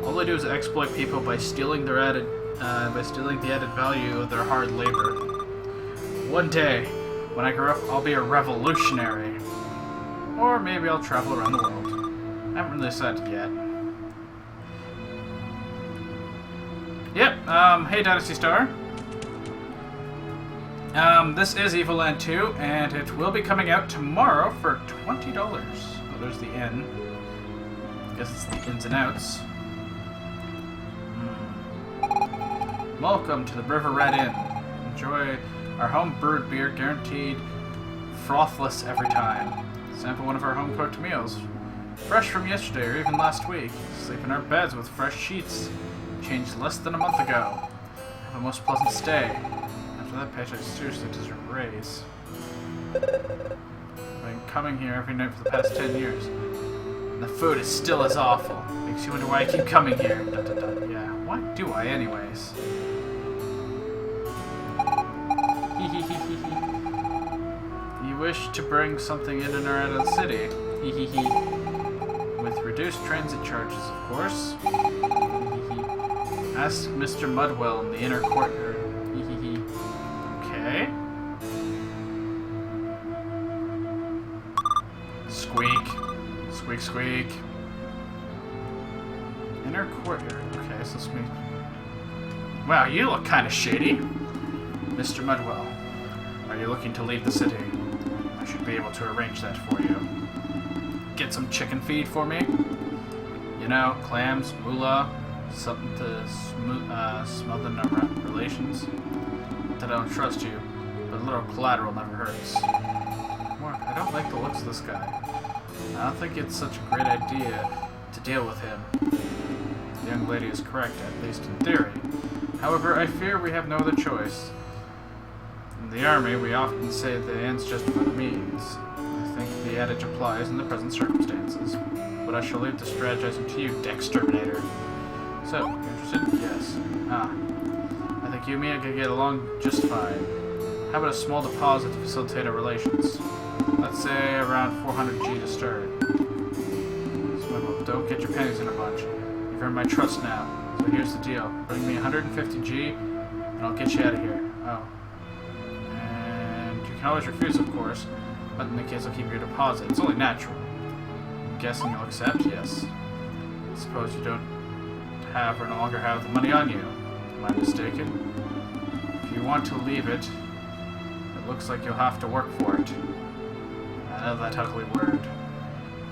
All they do is exploit people by stealing the added value of their hard labor. One day, when I grow up, I'll be a revolutionary. Or maybe I'll travel around the world. I haven't really decided yet. Yep, hey Dynasty Star. This is Evoland 2, and it will be coming out tomorrow for $20. Oh, there's the inn. Guess it's the ins and outs. Welcome to the River Red Inn. Enjoy our home brewed beer, guaranteed frothless every time. Sample one of our home cooked meals. Fresh from yesterday or even last week. Sleep in our beds with fresh sheets. Changed less than a month ago. Have a most pleasant stay. After that paycheck seriously deserve a raise. I've been coming here every night for the past 10 years. And the food is still as awful. Makes you wonder why I keep coming here. Yeah, why do I anyways? You wish to bring something in and out of the city. With reduced transit charges, of course. Ask Mr. Mudwell in the inner courtyard. Okay. Squeak. Squeak, squeak. Inner courtyard. Okay, so squeak. Wow, you look kind of shady. Mr. Mudwell, are you looking to leave the city? I should be able to arrange that for you. Get some chicken feed for me? You know, clams, moolah, something to smother our relations. Not that I don't trust you, but a little collateral never hurts. Mark, I don't like the looks of this guy. I don't think it's such a great idea to deal with him. The young lady is correct, at least in theory. However, I fear we have no other choice. In the army, we often say the ends justify the means. I think the adage applies in the present circumstances. But I shall leave the strategizing to you, Dexterminator. So, you interested? Yes. I think you and me could get along just fine. How about a small deposit to facilitate our relations? Let's say around 400 G to start. So, don't get your panties in a bunch. You've earned my trust now. So here's the deal. Bring me 150 G, and I'll get you out of here. Oh. And you can always refuse, of course, but in the case I'll keep your deposit. It's only natural. I'm guessing you'll accept? Yes. I suppose you don't have or no longer have the money on you. Am I mistaken? If you want to leave it, it looks like you'll have to work for it. I know that ugly word.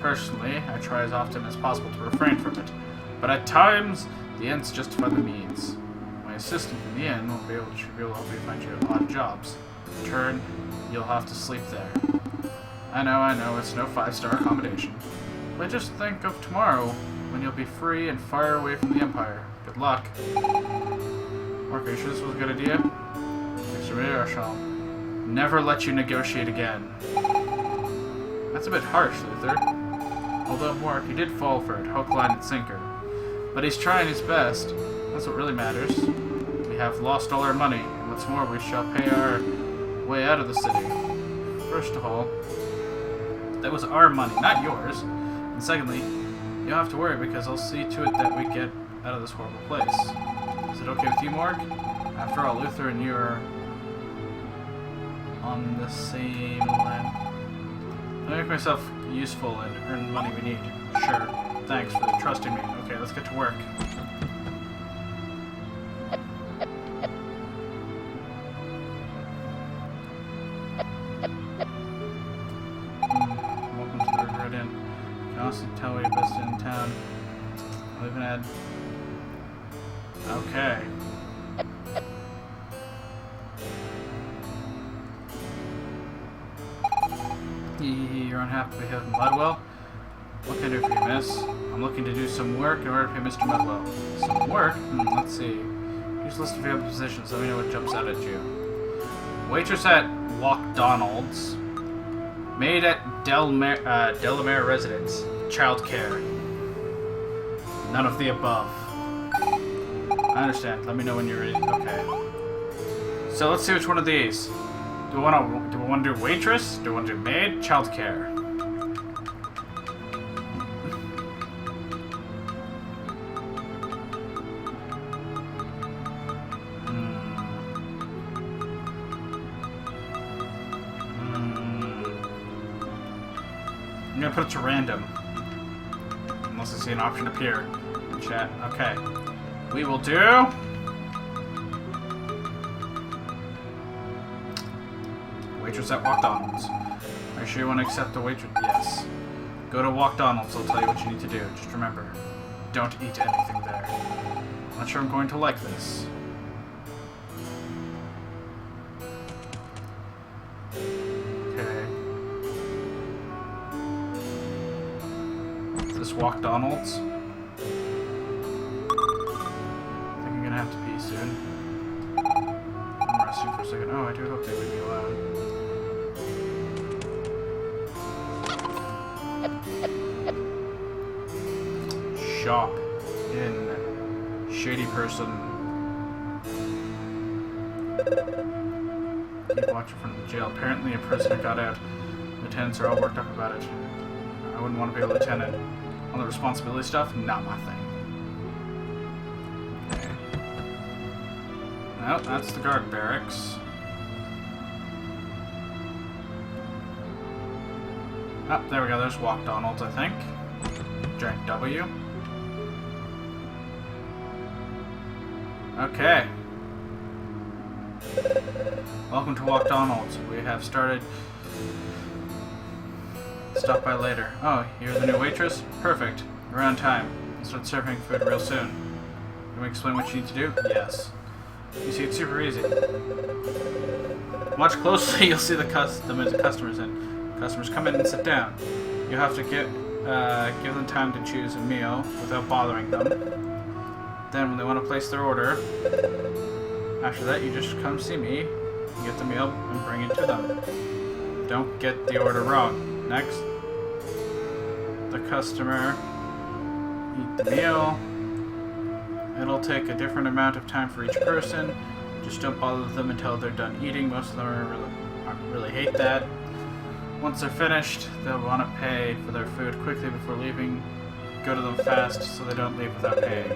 Personally, I try as often as possible to refrain from it, but at times, the ends justify the means. My assistant in the inn will be able to help you find you odd jobs. In turn, you'll have to sleep there. I know, it's no 5-star accommodation. But just think of tomorrow, when you'll be free and far away from the Empire. Good luck. Mark, are you sure this was a good idea? Exterminator, I shall never let you negotiate again. That's a bit harsh, Luther. Although, Mark, he did fall for it, hook, line, and sinker. But he's trying his best. That's what really matters. We have lost all our money, and what's more, we shall pay our way out of the city. First of all, that was our money, not yours. And secondly, You don't have to worry because I'll see to it that we get out of this horrible place. Is it okay with you, Morg? After all, Luther and you are on the same line. I'll make myself useful and earn the money we need. Sure. Thanks for trusting me. Okay, let's get to work. Welcome to the River Inn. You can also tell where you're best in town. I'll even add... Okay. You're unhappy with Mudwell? What can I do for you, miss? I'm looking to do some work in order to pay Mr. Mudwell. Some work? Let's see. Here's a list of available positions. Let me know what jumps out at you. Waitress at Walkdonald's. Maid at Delamere Residence. Childcare. None of the above. I understand. Let me know when you're ready. Okay. So let's see which one of these. Do we want to do waitress? Do we want to do maid? Childcare. I'm gonna put it to random. Unless I see an option appear in chat. Okay. We will do... Waitress at Walkdonald's. Are you sure you want to accept the waitress? Yes. Go to Walkdonald's, I'll tell you what you need to do. Just remember, don't eat anything there. I'm not sure I'm going to like this. Okay. Is this Walkdonald's? I think I'm gonna have to pee soon. I'm resting for a second. Oh, I do hope they leave me alone. Shop in Shady Person. Keep watching from the jail. Apparently a prisoner got out. Lieutenants are all worked up about it. I wouldn't want to be a lieutenant. All the responsibility stuff, not my thing. Okay. No, that's the guard barracks. Oh, there we go. There's Walkdonald's, I think. Giant W. Okay. Welcome to Walkdonald's. We have started... Stop by later. Oh, you're the new waitress? Perfect. You're on time. I'll start serving food real soon. Can we explain what you need to do? Yes. You see, it's super easy. Watch closely, you'll see the customers in. Customers come in and sit down. You have to give them time to choose a meal without bothering them. Then when they want to place their order, after that you just come see me, you get the meal and bring it to them. Don't get the order wrong. Next, the customer eat the meal. It'll take a different amount of time for each person. Just don't bother them until they're done eating. Most of them really hate that. Once they're finished, they'll want to pay for their food quickly before leaving. Go to them fast so they don't leave without paying.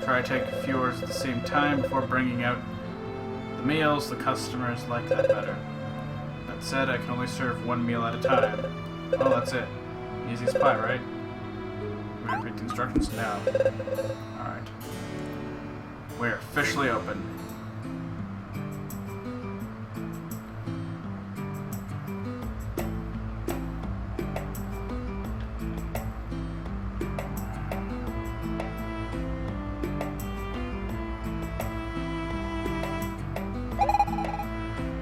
Try to take a few orders at the same time before bringing out the meals. The customers like that better. That said, I can only serve one meal at a time. Oh, that's it. Easy as pie, right? We repeat the instructions now. Alright. We're officially open.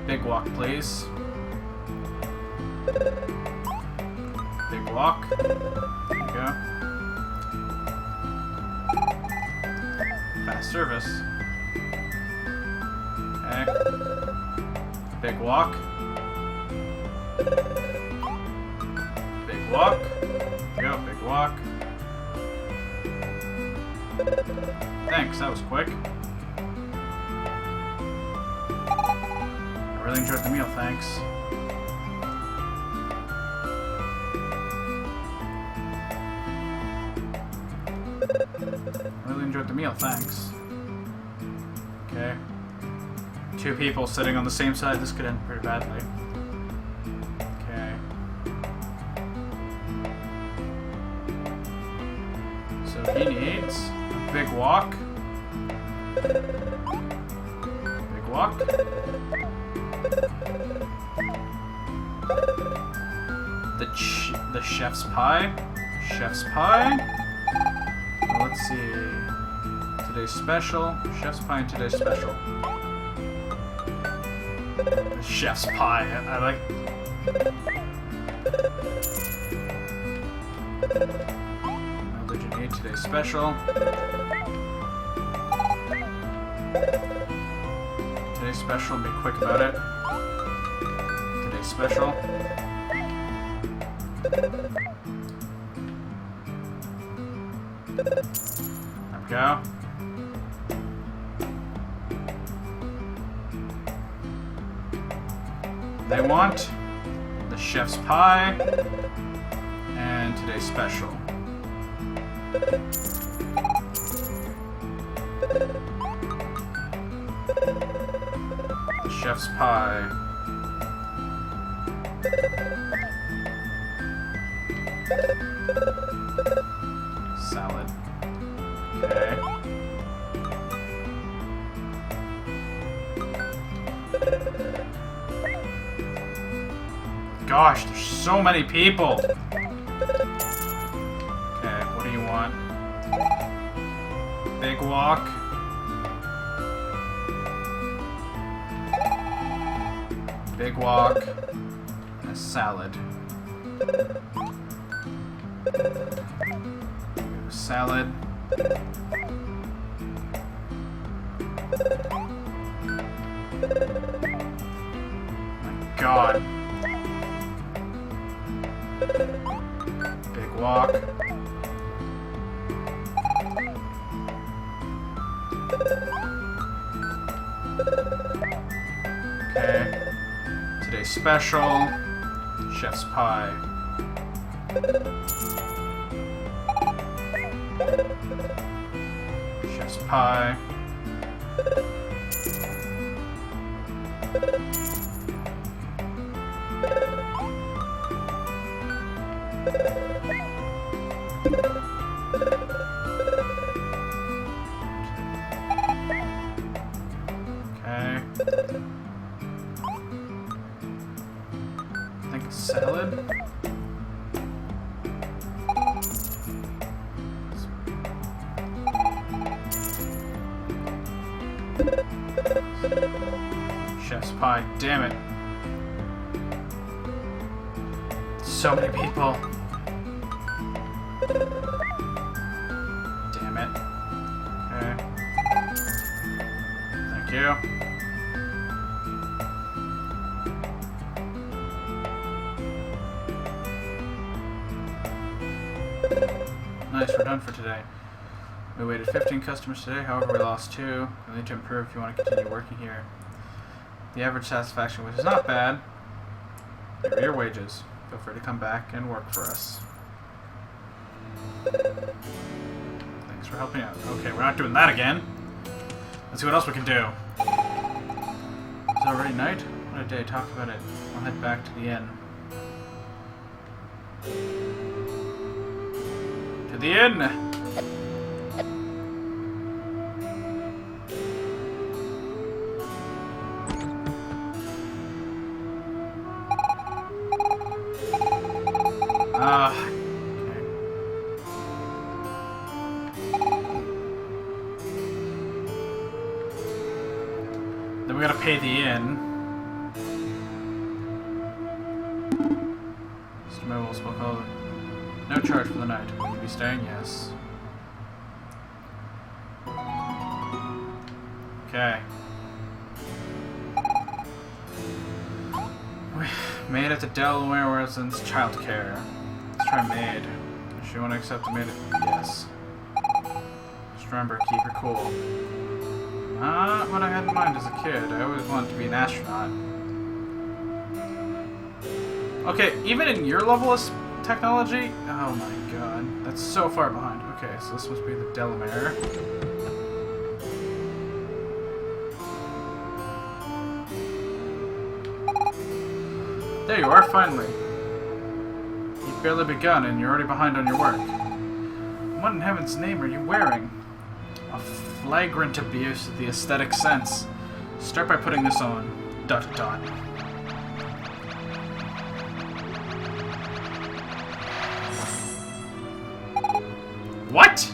Big walk, please. Big walk. There you go. Fast service. Okay. Big walk. Big walk. There you go, big walk. Thanks, that was quick. I really enjoyed the meal, thanks. really enjoyed the meal, thanks. Okay. 2 people sitting on the same side. This could end pretty badly. Okay. So he needs a big walk. Big walk. The chef's pie. Chef's pie. Well, let's see. Today's special. Chef's pie and today's special. The chef's pie. I like. What did you need? Today's special. Today's special. Be quick about it. Today's special. There we go. They want the chef's pie and today's special. The chef's pie. Salad. Okay. Gosh, there's so many people. Okay, what do you want? Big walk. Big walk. And a salad. Salad. My God. Big walk. Okay. Today's special. Chef's pie. Chef's pie. Okay. I think a salad. Chef's pie, damn it. So many people. Damn it. Okay. Thank you. Nice, we're done for today. We waited 15 customers today, however we lost 2. You'll need to improve if you want to continue working here. The average satisfaction, which is not bad. Here are your wages. Feel free to come back and work for us. Thanks for helping out. Okay, we're not doing that again. Let's see what else we can do. Is it already night? What a day. Talk about it. I'll head back to the inn. To the inn! Okay. Then we gotta pay the inn. Mr. Mobile spoke over. No charge for the night. Will you be staying? Yes. Okay. We made it to Delaware where it's in childcare. Let's try maid. Does she want to accept a maid? Yes. Just remember, keep her cool. Not what I had in mind as a kid. I always wanted to be an astronaut. Okay, even in your level of technology? Oh my god. That's so far behind. Okay, so this must be the Delamere. There you are, finally. You've barely begun and you're already behind on your work. What in heaven's name are you wearing? A flagrant abuse of the aesthetic sense. Start by putting this on. ... What?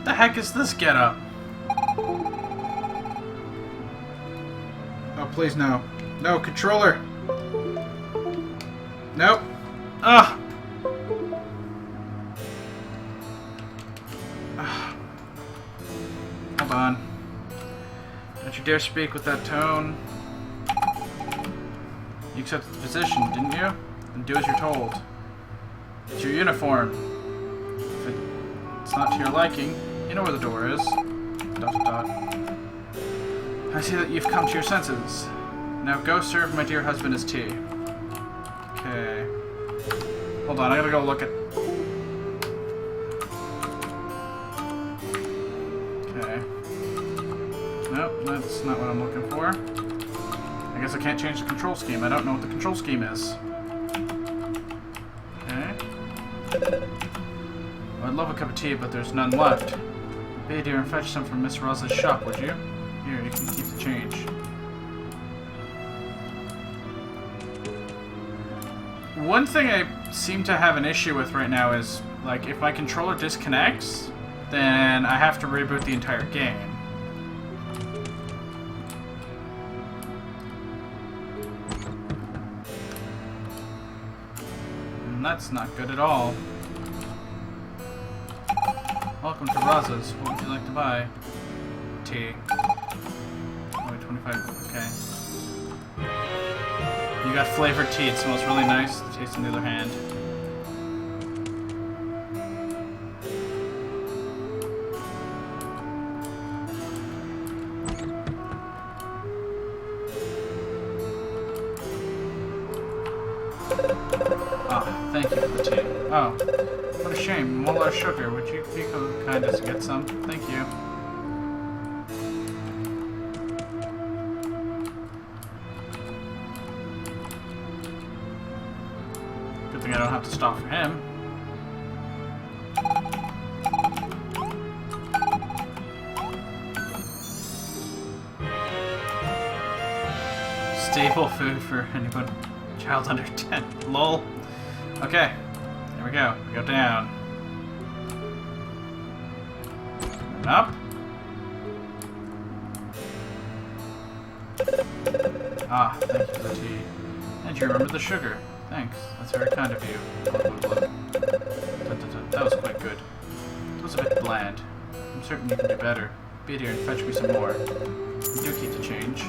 The heck is this getup? Oh, please no. No, controller! Nope. Ugh! Hold on. Don't you dare speak with that tone. You accepted the position, didn't you? Then do as you're told. It's your uniform. If it's not to your liking, you know where the door is. ... I see that you've come to your senses. Now go serve my dear husband his tea. Okay. Hold on, I gotta go look at... Okay. Nope, that's not what I'm looking for. I guess I can't change the control scheme. I don't know what the control scheme is. Okay. I'd love a cup of tea, but there's none left. Be dear and fetch some from Miss Rosa's shop, would you? Here, you can keep the change. One thing I seem to have an issue with right now is, like, if my controller disconnects, then I have to reboot the entire game. And that's not good at all. Welcome to Rosa's. What would you like to buy? Tea. Oh, 25. Okay. You got flavored tea. It smells really nice. The taste on the other hand. Ah, thank you for the tea. Oh, what a shame. More less sugar. Would you be so kind as to get some? Thank you. Good thing I don't have to stop for him. Staple food for anyone, child under 10. Lol. Okay, there we go. We go down. And up. Ah, thank you for the tea. And you remember the sugar. Thanks. That's very kind of you. That was quite good. It was a bit bland. I'm certain you can do better. Be here and fetch me some more. You do keep the change.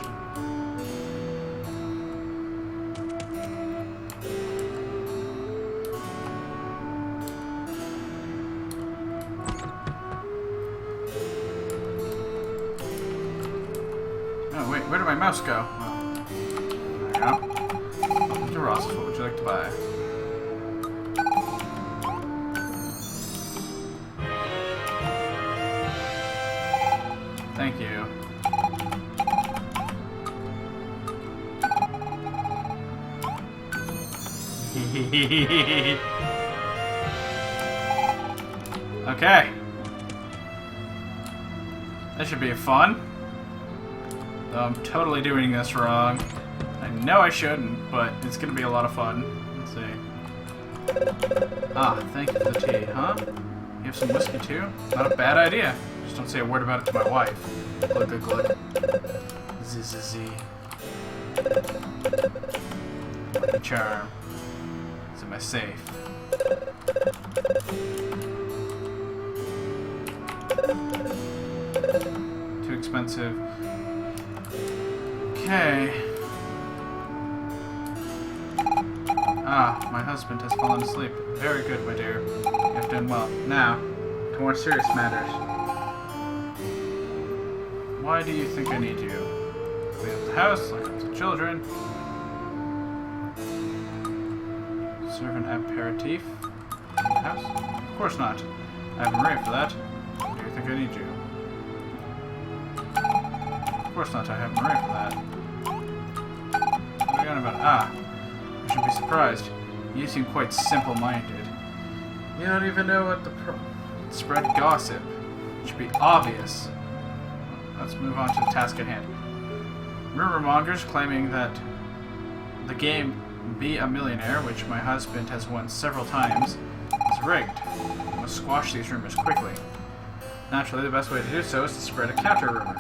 Oh, wait, where did my mouse go? Oh, there we go. Welcome to Ross's. What would you like to buy? Thank you. Okay. That should be fun. Though I'm totally doing this wrong. I know I shouldn't, but it's gonna be a lot of fun. Let's see. Ah, thank you for the tea, huh? You have some whiskey too? Not a bad idea. Just don't say a word about it to my wife. Glug glug glug. Z. Lucky charm. It's in my safe. Too expensive. Okay. Ah, my husband has fallen asleep. Very good, my dear. You have done well. Now, to more serious matters. Why do you think I need you? Clean up the house, look after the children. Serve an aperitif in the house? Of course not. I haven't ready for that. Do you think I need you? Of course not. I haven't ready for that. What are you on about? Ah, you should be surprised. You seem quite simple-minded. You don't even know what the spread gossip. It should be obvious. Let's move on to the task at hand. Rumor mongers claiming that the game Be a Millionaire, which my husband has won several times, is rigged. We must squash these rumors quickly. Naturally, the best way to do so is to spread a counter rumor.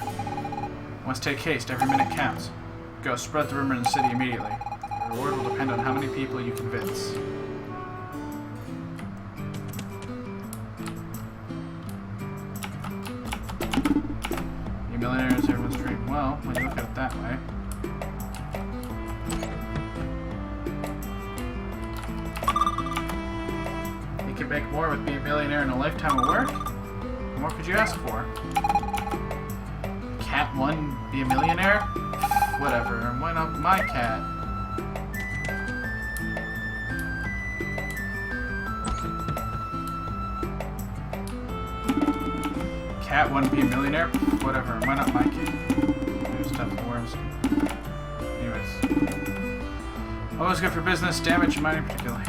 Must take haste, every minute counts. Go, spread the rumor in the city immediately. The reward will depend on how many people you convince. Be a millionaire is everyone's dream. Well, when you look at it that way. You can make more with being a millionaire in a lifetime of work? What more could you ask for? Cat 1 be a millionaire? Whatever, why not my cat? Cat 1 be a millionaire? Whatever, why not my cat? New stuff, worms. Anyways. Always good for business, damage and mining particularly.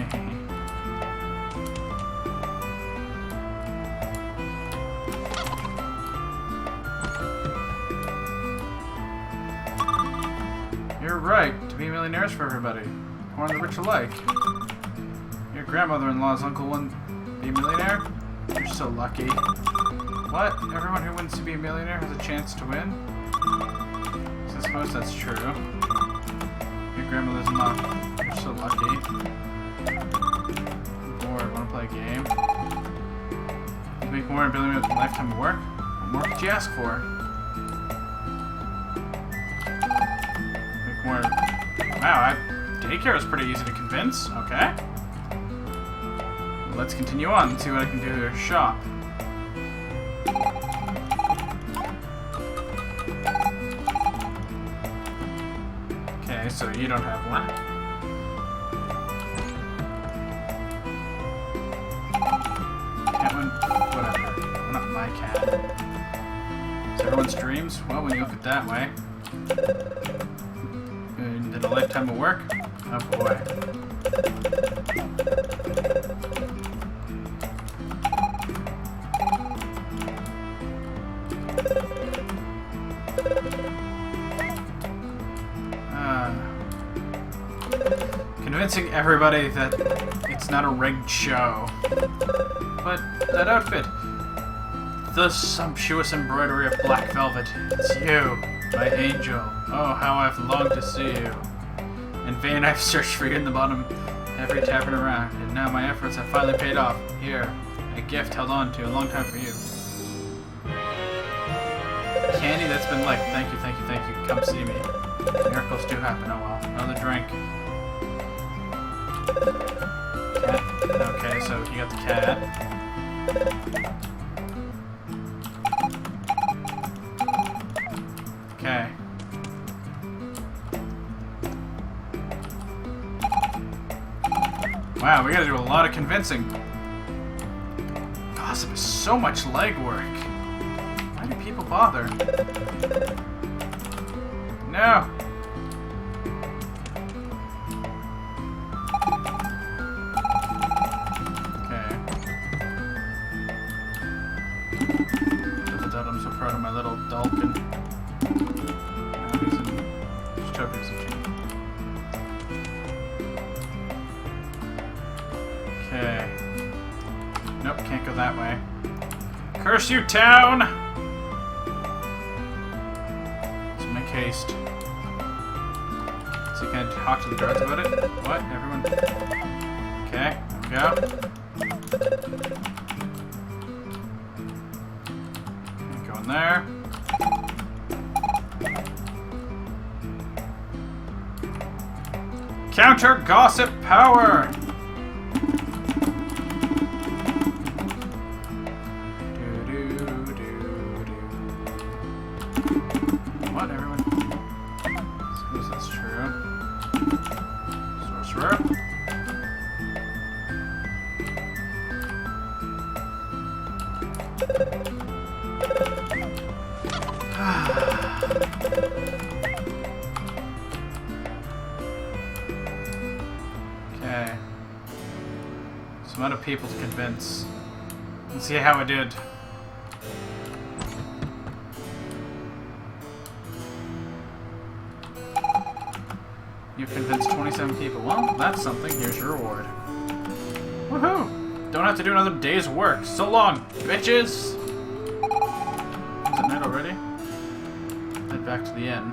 You're right. To be millionaires for everybody. Poor and the rich alike. Your grandmother-in-law's uncle won be a millionaire? You're so lucky. What? Everyone who wins to be a millionaire has a chance to win? So I suppose that's true. Your grandmother's-in-law. You're so lucky. Bored. Want to play a game? You make more than a billionaire with a lifetime of work? What more could you ask for? More. Wow, daycare is pretty easy to convince. Okay. Let's continue on and see what I can do to shop. Okay, so you don't have one. Cat one, whatever. Not my cat. It's everyone's dreams? Well, when you look at it that way. In a lifetime of work? Oh boy. Convincing everybody that it's not a rigged show. But that outfit, the sumptuous embroidery of black velvet, it's you, my angel. Oh, how I've longed to see you. In vain I've searched for you in the bottom every tavern around, and now my efforts have finally paid off. Here, a gift held on to a long time for you. Candy that's been like, thank you, thank you, thank you, come see me. Miracles do happen, oh well. Another drink. Cat. Okay, so you got the cat. Okay. Wow, we gotta do a lot of convincing. Gossip is so much legwork. Why do people bother? No! Okay. I'm so proud of my little Dalkin. Okay. Nope, can't go that way. Curse you, town! Let's make haste. So you can talk to the guards about it? What? Everyone? Okay, there we go. Go in there. Counter gossip power! What, everyone? Suppose that's true. Sorcerer. Okay. Some other people to convince. Let's see how I did. You've convinced 27 people. Well, that's something. Here's your reward. Woohoo! Don't have to do another day's work. So long, bitches! Is it night already? Head back to the inn.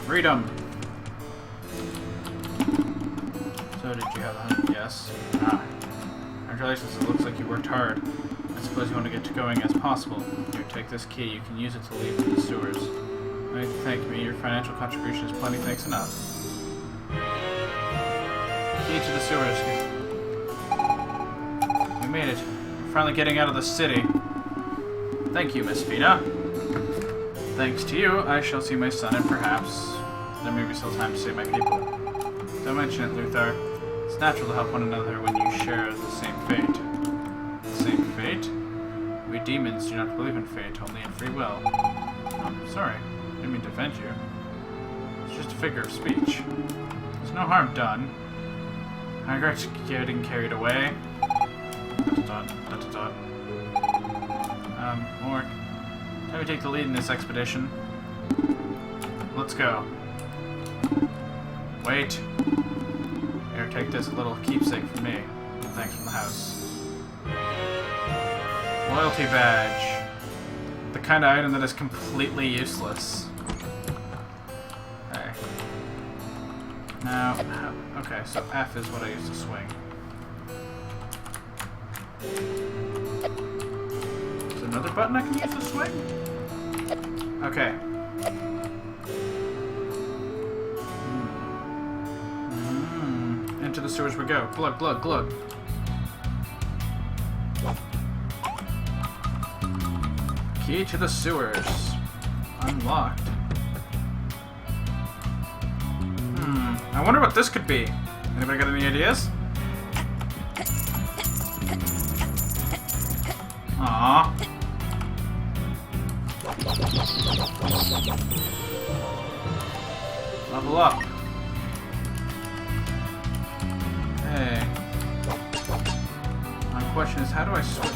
Freedom! So did you have a hunt? Yes. Ah. Congratulations, it looks like you worked hard. I suppose you want to get to going as possible. Here, take this key. You can use it to leave to the sewers. No need to thank me. Your financial contribution is plenty thanks enough. Key to the sewers. We made it. We're finally getting out of the city. Thank you, Miss Fina. Thanks to you, I shall see my son, and perhaps there may be still time to save my people. Don't mention it, Luthar. It's natural to help one another when you share the same fate. The same fate? We demons do not believe in fate, only in free will. Oh, sorry. I didn't mean to offend you. It's just a figure of speech. There's no harm done. I regret getting carried away. Mork. Let me take the lead in this expedition. Let's go. Wait. Here, take this little keepsake from me. Thanks from the house. Loyalty badge. The kind of item that is completely useless. Okay. Now, okay, so F is what I use to swing. Is there another button I can use to swing? Okay. Into the sewers we go. Glug, glug, glug. Key to the sewers. Unlocked. I wonder what this could be. Anybody got any ideas? Aww. Level up. Okay. My question is, how do I switch?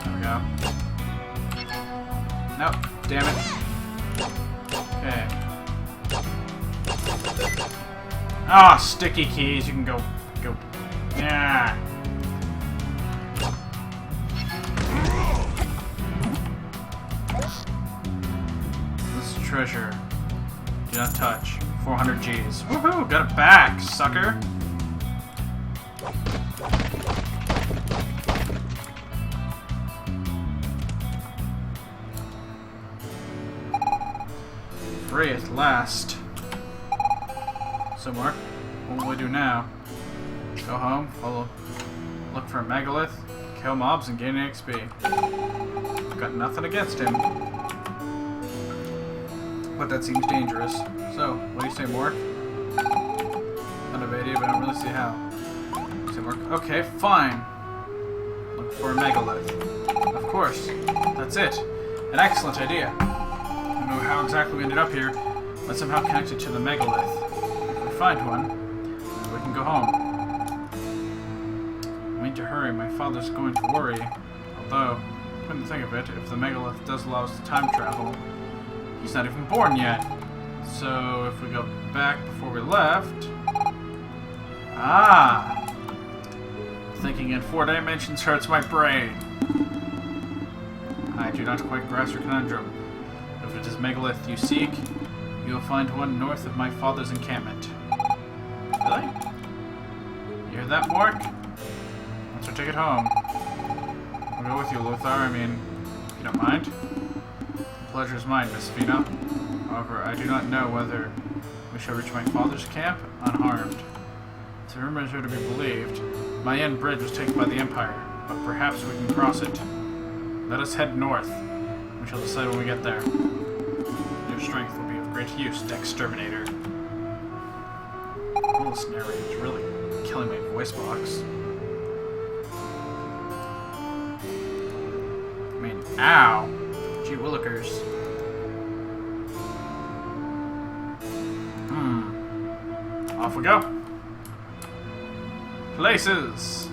There we go. Nope. Damn it. Okay. Ah, sticky keys. You can go. Yeah. This treasure. Do not touch. 400 Gs. Woohoo! Got it back, sucker! Free at last. So, Mark, what will we do now? Go home, look for a megalith, kill mobs, and gain XP. I've got nothing against him. But that seems dangerous. So, what do you say, Mork? Innovative, I don't really see how. Say, Mork. Okay, fine. Look for a megalith. Of course. That's it. An excellent idea. I don't know how exactly we ended up here, but somehow connected to the megalith. If we find one, then we can go home. I need to hurry. My father's going to worry. Although, come to think of it, if the megalith does allow us to time travel, he's not even born yet. So, if we go back before we left... Ah! Thinking in 4 dimensions hurts my brain. I do not quite grasp your conundrum. If it is megalith you seek, you will find one north of my father's encampment. Really? You hear that, Mork? Let's take it home. I'll go with you, Lothar. I mean, if you don't mind. The pleasure is mine, Miss Fina. However, I do not know whether we shall reach my father's camp unharmed. If the rumors are to be believed, my end bridge was taken by the Empire, but perhaps we can cross it. Let us head north. We shall decide when we get there. Your strength will be of great use, Techraptor. Oh, this narrator is really killing my voice box. I mean, ow! Gee willikers. Off we go. Places!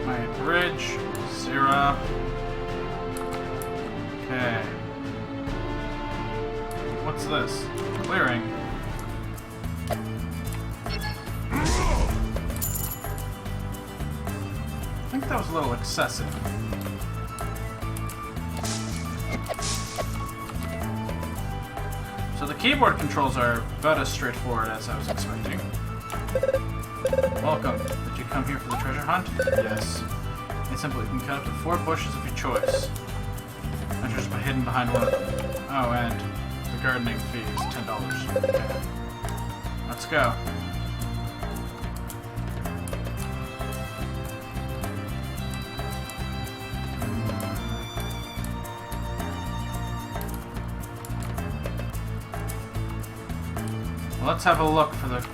My bridge, Zira. Okay. What's this? Clearing. I think that was a little excessive. So the keyboard controls are about as straightforward as I was expecting. Welcome. Did you come here for the treasure hunt? Yes. It's simple. You can cut up to 4 bushes of your choice. Treasures are hidden behind one of them. Oh, and the gardening fee is $10. Okay. Let's go. Let's have a look for the...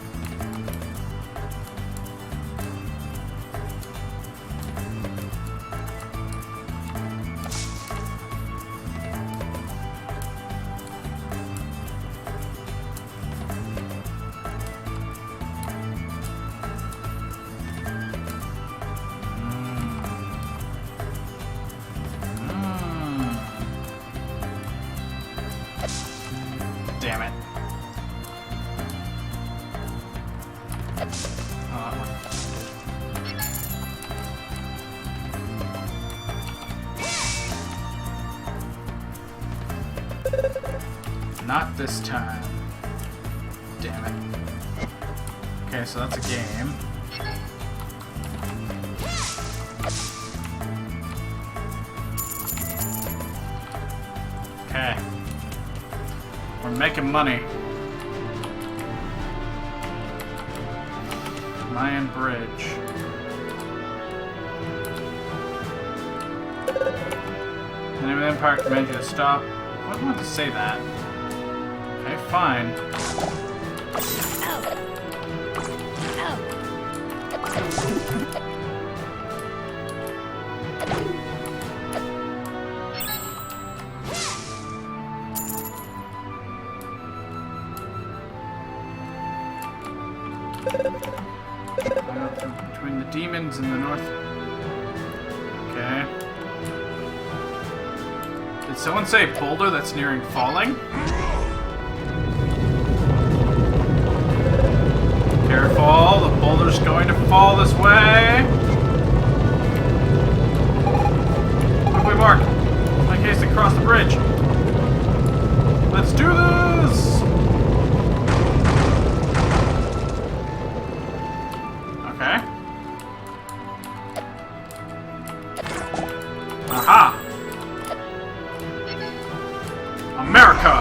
Damn it. Not this time. Damn it. Okay, so that's a game. Okay. We're making money. Mayan Bridge. The name of the Empire commands you to stop. I wouldn't want to say that. Okay, fine. Between the demons in the north. Okay. Did someone say boulder that's nearing falling? Careful, the boulder's going to fall this way. Quickly mark. In case they cross the bridge. Let's do this! Okay. Aha! America!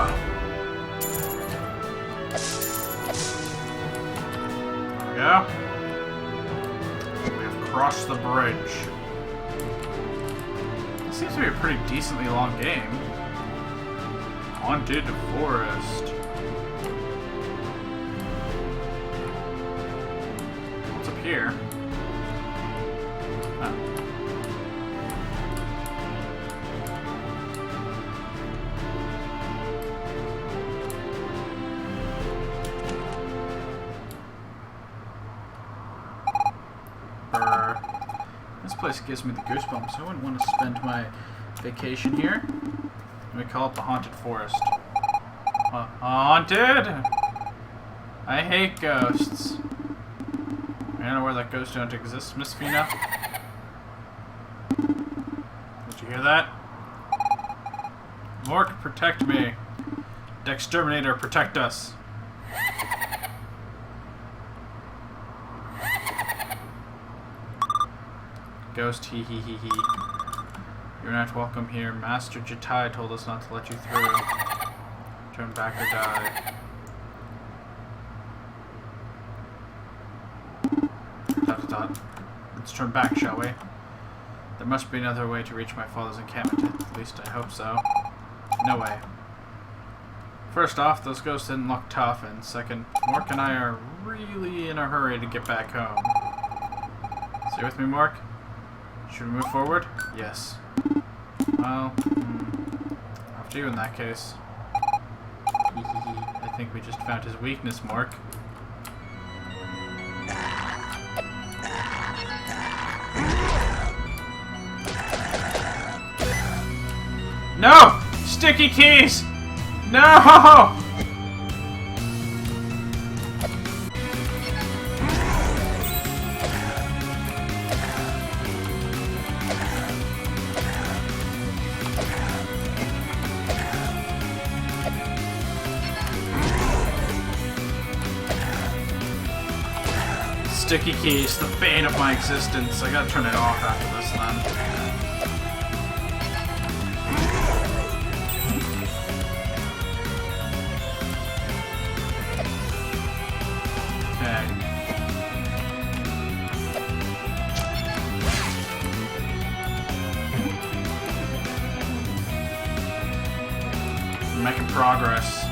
There we go. We have crossed the bridge. This seems to be a pretty decently long game. Haunted Forest. What's up here? Oh. This place gives me the goosebumps. I wouldn't want to spend my vacation here. Let me call it the Haunted Forest. Haunted? I hate ghosts. I don't know where that ghost don't exist, Miss Fina. Did you hear that? Mork, protect me. Dexterminator, protect us. Ghost, hee hee hee hee. You're not welcome here. Master Jatai told us not to let you through. Turn back or die. Dot dot dot. Let's turn back, shall we? There must be another way to reach my father's encampment. At least I hope so. No way. First off, those ghosts didn't look tough, and second, Mork and I are really in a hurry to get back home. Stay with me, Mork? Should we move forward? Yes. Well, after you in that case. I think we just found his weakness, Mork. No! Sticky keys! No! Sticky keys, the bane of my existence. I gotta turn it off after this then. Making progress.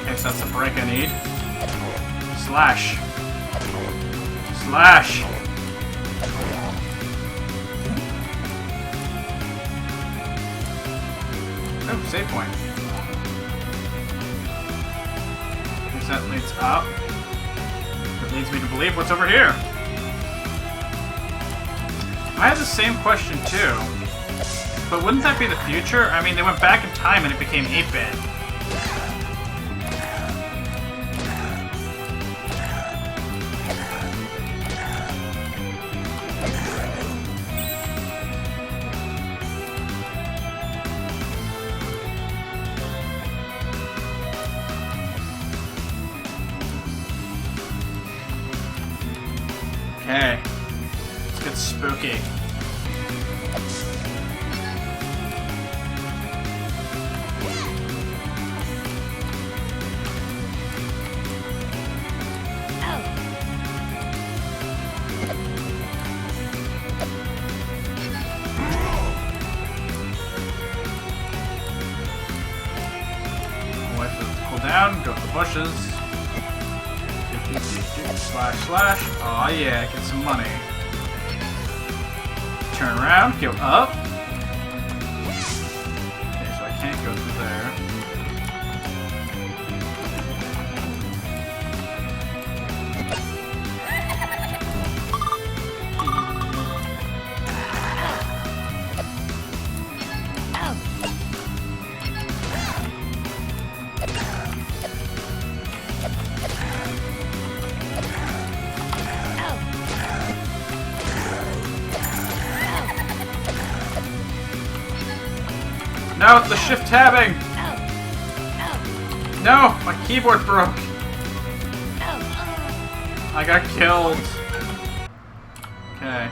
Okay, so that's the break I need. Slash. Slash. Oh, save point. That leads up. That leads me to believe what's over here. I have the same question too. But wouldn't that be the future? I mean, they went back in time and it became 8-bit. Okay, let's get spooky. Wait for it to cool down, go to the bushes. Slash, slash. Oh yeah, get some money. Turn around, go up. Okay, so I can't go through there. No, the shift tabbing! No, my keyboard broke. I got killed. Okay.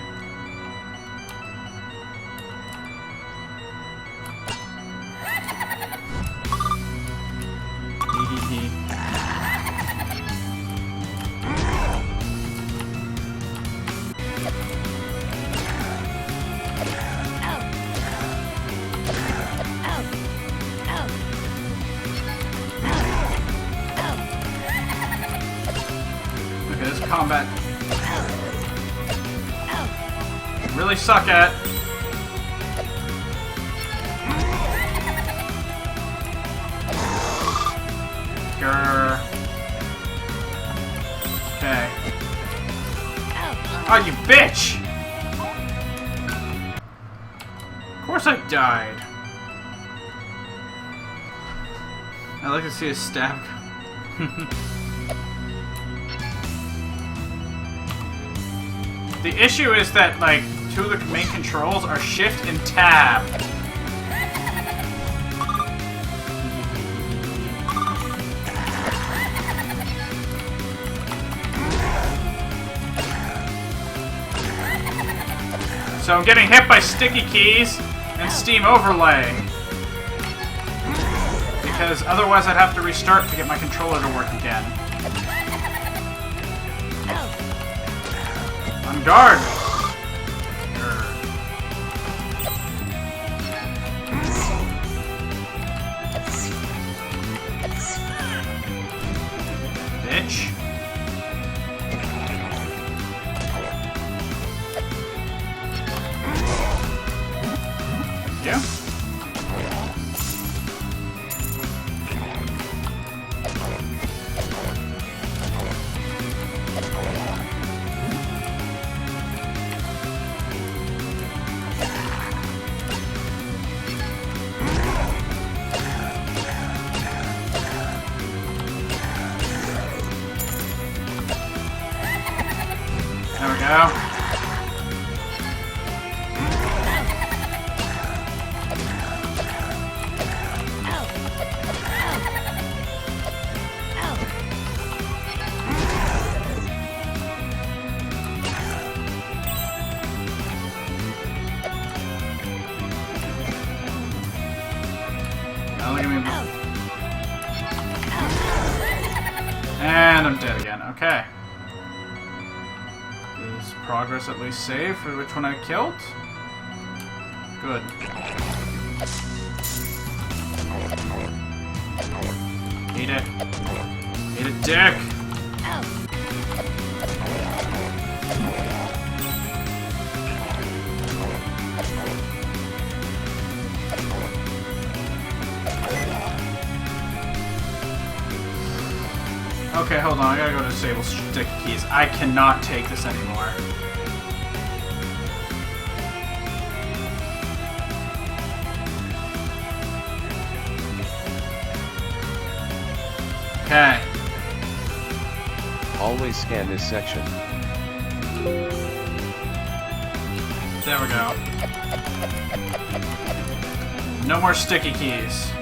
Combat. Really suck at. Grr. Okay. Oh, you bitch! Of course I died. I'd like to see a stab. The issue is that, like, two of the main controls are shift and tab. So I'm getting hit by sticky keys and Steam Overlay. Because otherwise I'd have to restart to get my controller to work again. On guard! Bitch. Yeah. There we go. Now look at me. And I'm dead again. Okay. Is progress at least saved for which one I killed? Good. Eat it. Eat it, dick! Okay, hold on. I gotta go to disable stick keys. I cannot take this anymore. Okay. Always scan this section. There we go. No more sticky keys.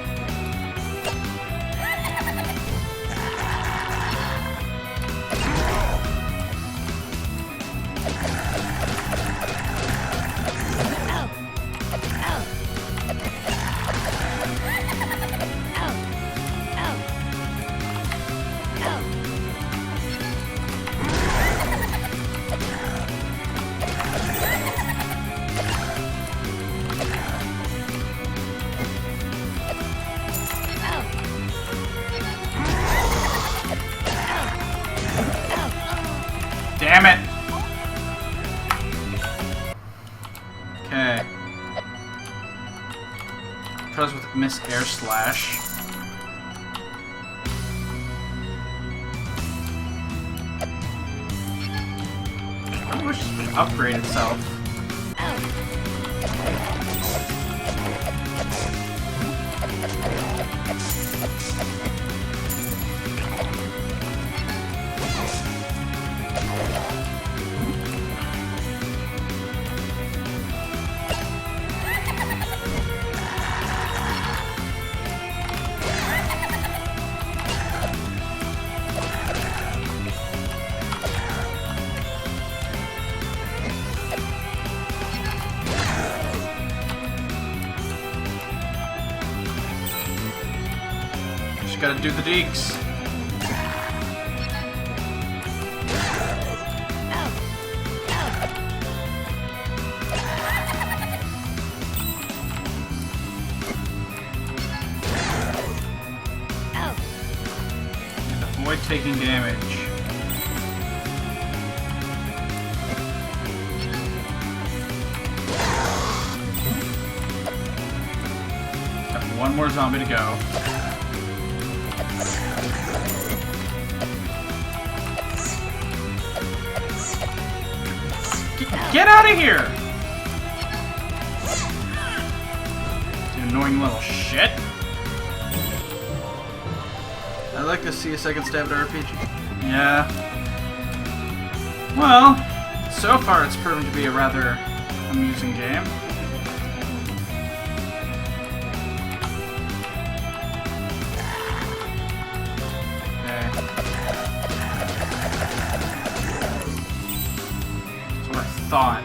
Damn it! Okay. Tries with Miss Air Slash. I wish it would upgrade itself. Just gotta do the deeks. And avoid taking damage. Got one more zombie to go. Get out of here! You annoying little shit. I'd like to see a second stab at RPG. Yeah. Well, so far it's proven to be a rather amusing game. Thought.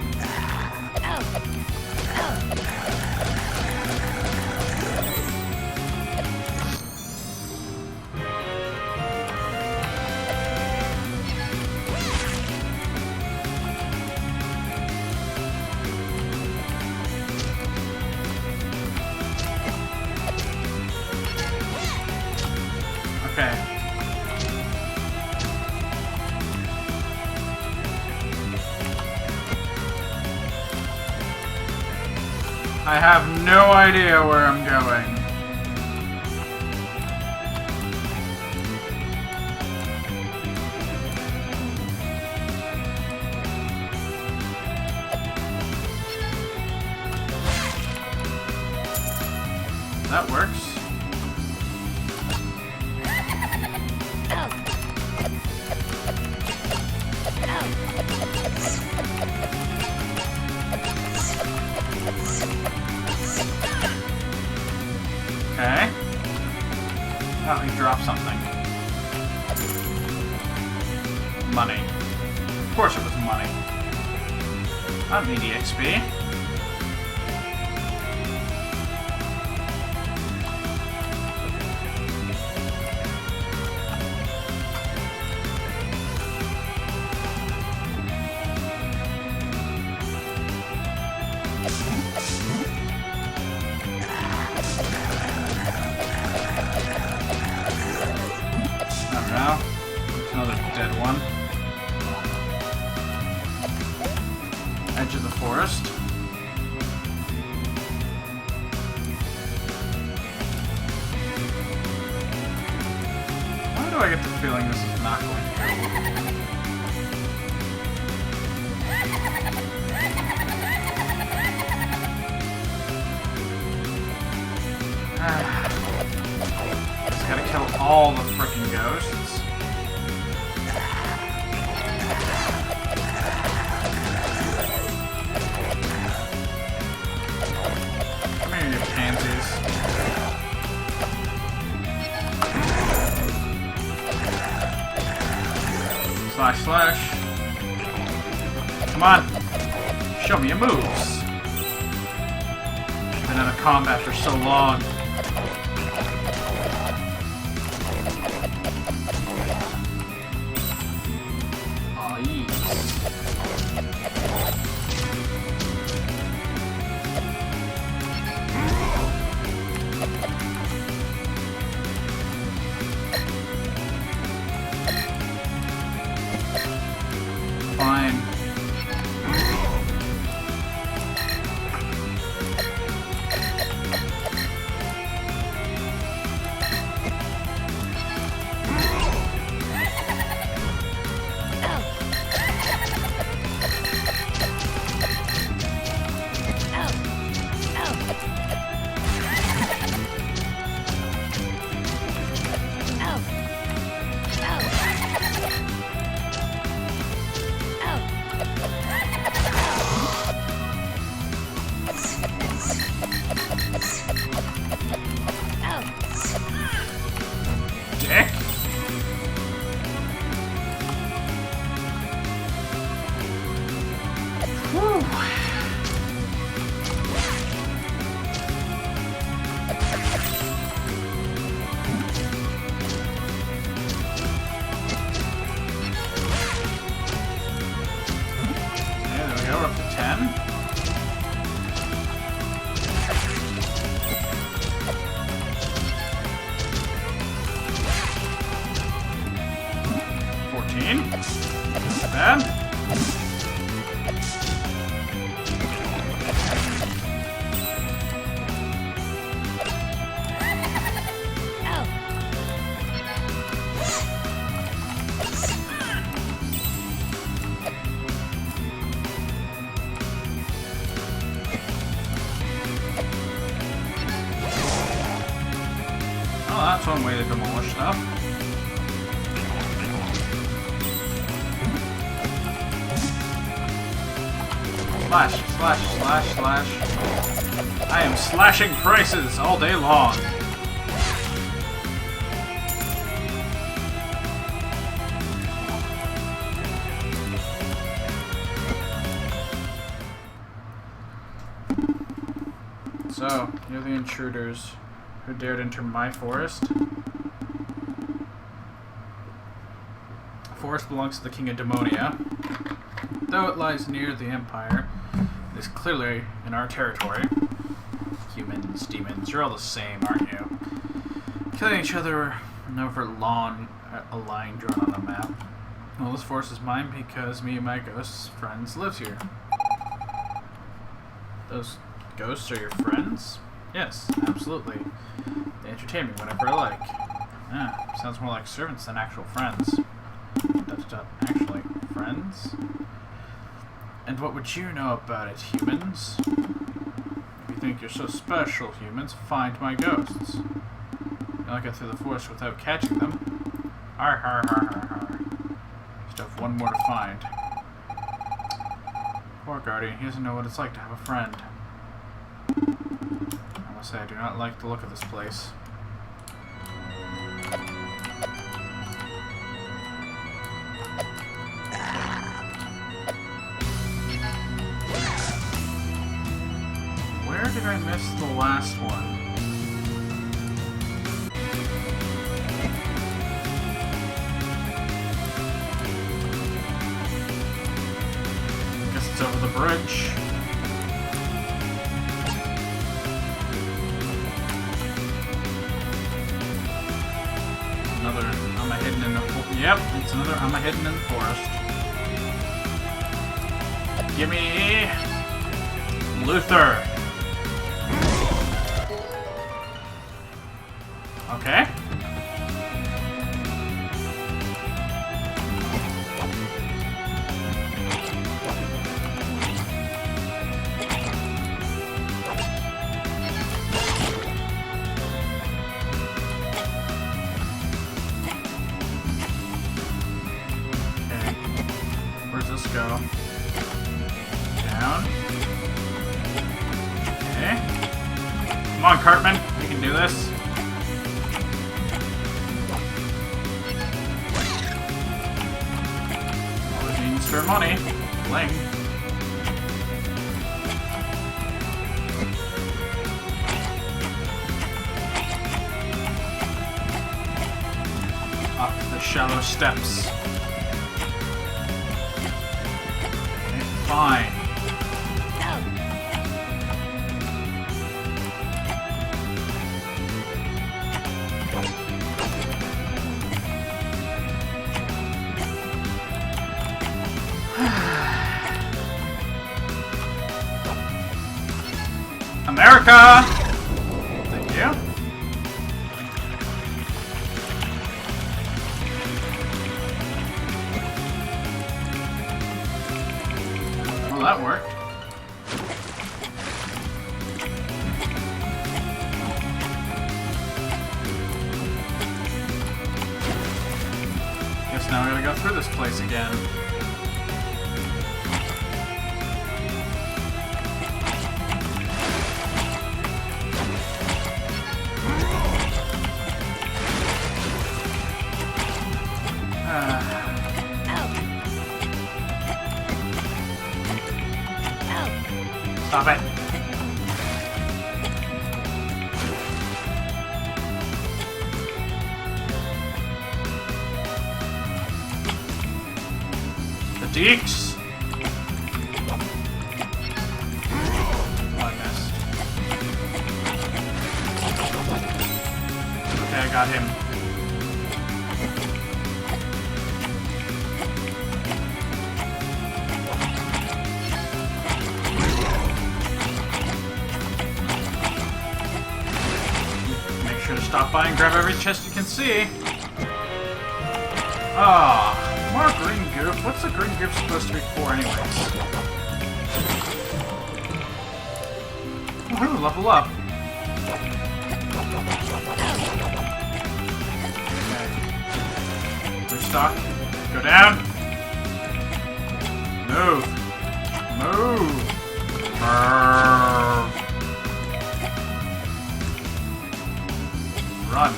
I have no idea where I'm going. That works. Okay. Oh, he dropped something. Money. Of course it was money. I don't need EXP. Another dead one. Edge of the forest. Why do I get the feeling this is not going to go? Just gotta kill all the frickin' ghosts. Slash, slash. Come on. Show me your moves. Been out of combat for so long. Aw, yes. Fine. Bad. Oh, that's one way to demolish stuff. Slash, slash, slash, slash. I am slashing prices all day long. So, you're the intruders who dared enter my forest. The forest belongs to the King of Demonia. Though it lies near the Empire, it is clearly in our territory. Humans, demons, you're all the same, aren't you? Killing each other over a line drawn on a map. Well, this forest is mine because me and my ghost friends live here. Those Ghosts are your friends? Yes, absolutely. They entertain me whenever I like. Ah, sounds more like servants than actual friends. Actually, friends? And what would you know about it, humans? If you think you're so special, humans, find my ghosts. You don't get through the forest without catching them. Har har har har har. Just have one more to find. Poor Guardian, he doesn't know what it's like to have a friend. I must say, I do not like the look of this place. Where did I miss the last one? Guess it's over the bridge. Another Amma hidden in the yep, it's another Amma hidden in the forest. Gimme Luther. Okay. Where's this go? Down. Okay. Come on, Cartman. You can do this. Always needing spare money. Bling. Up the shallow steps. Okay, fine. America! Thank you. Well, that worked. Guess now we gotta go through this place again. Stop it. The Deeks. Oh, I missed. Okay, I got him. Stop by and grab every chest you can see. Ah, more green goop. What's the green goop supposed to be for, anyways? Woohoo, level up. Okay. Restock. Go down. Move. Move. Brrr. Run.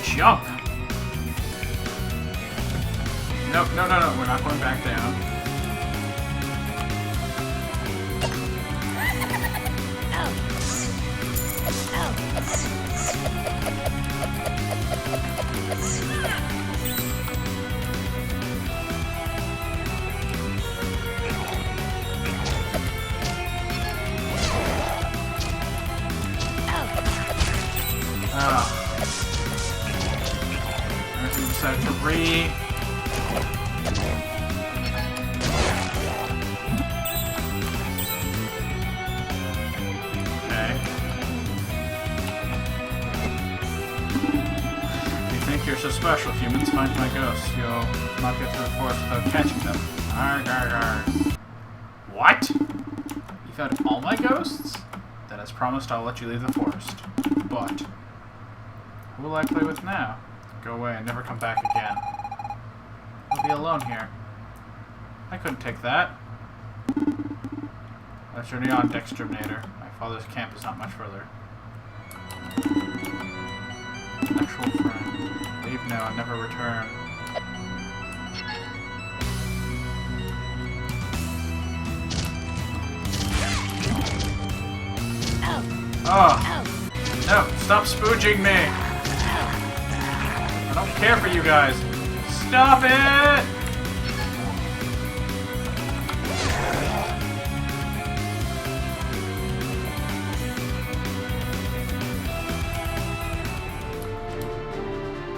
Jump. No, no, no, no. We're not going back down. Everything decided to special, humans. Find my ghosts. You'll not get through the forest without catching them. Arg, arg, arg. What? You found all my ghosts? Then as promised, I'll let you leave the forest. But who will I play with now? Go away and never come back again. I'll be alone here. I couldn't take that. Let's journey on, Exterminator. My father's camp is not much further. Actual friend. Leave now and never return. Oh! No! Stop spooging me! I don't care for you guys! Stop it!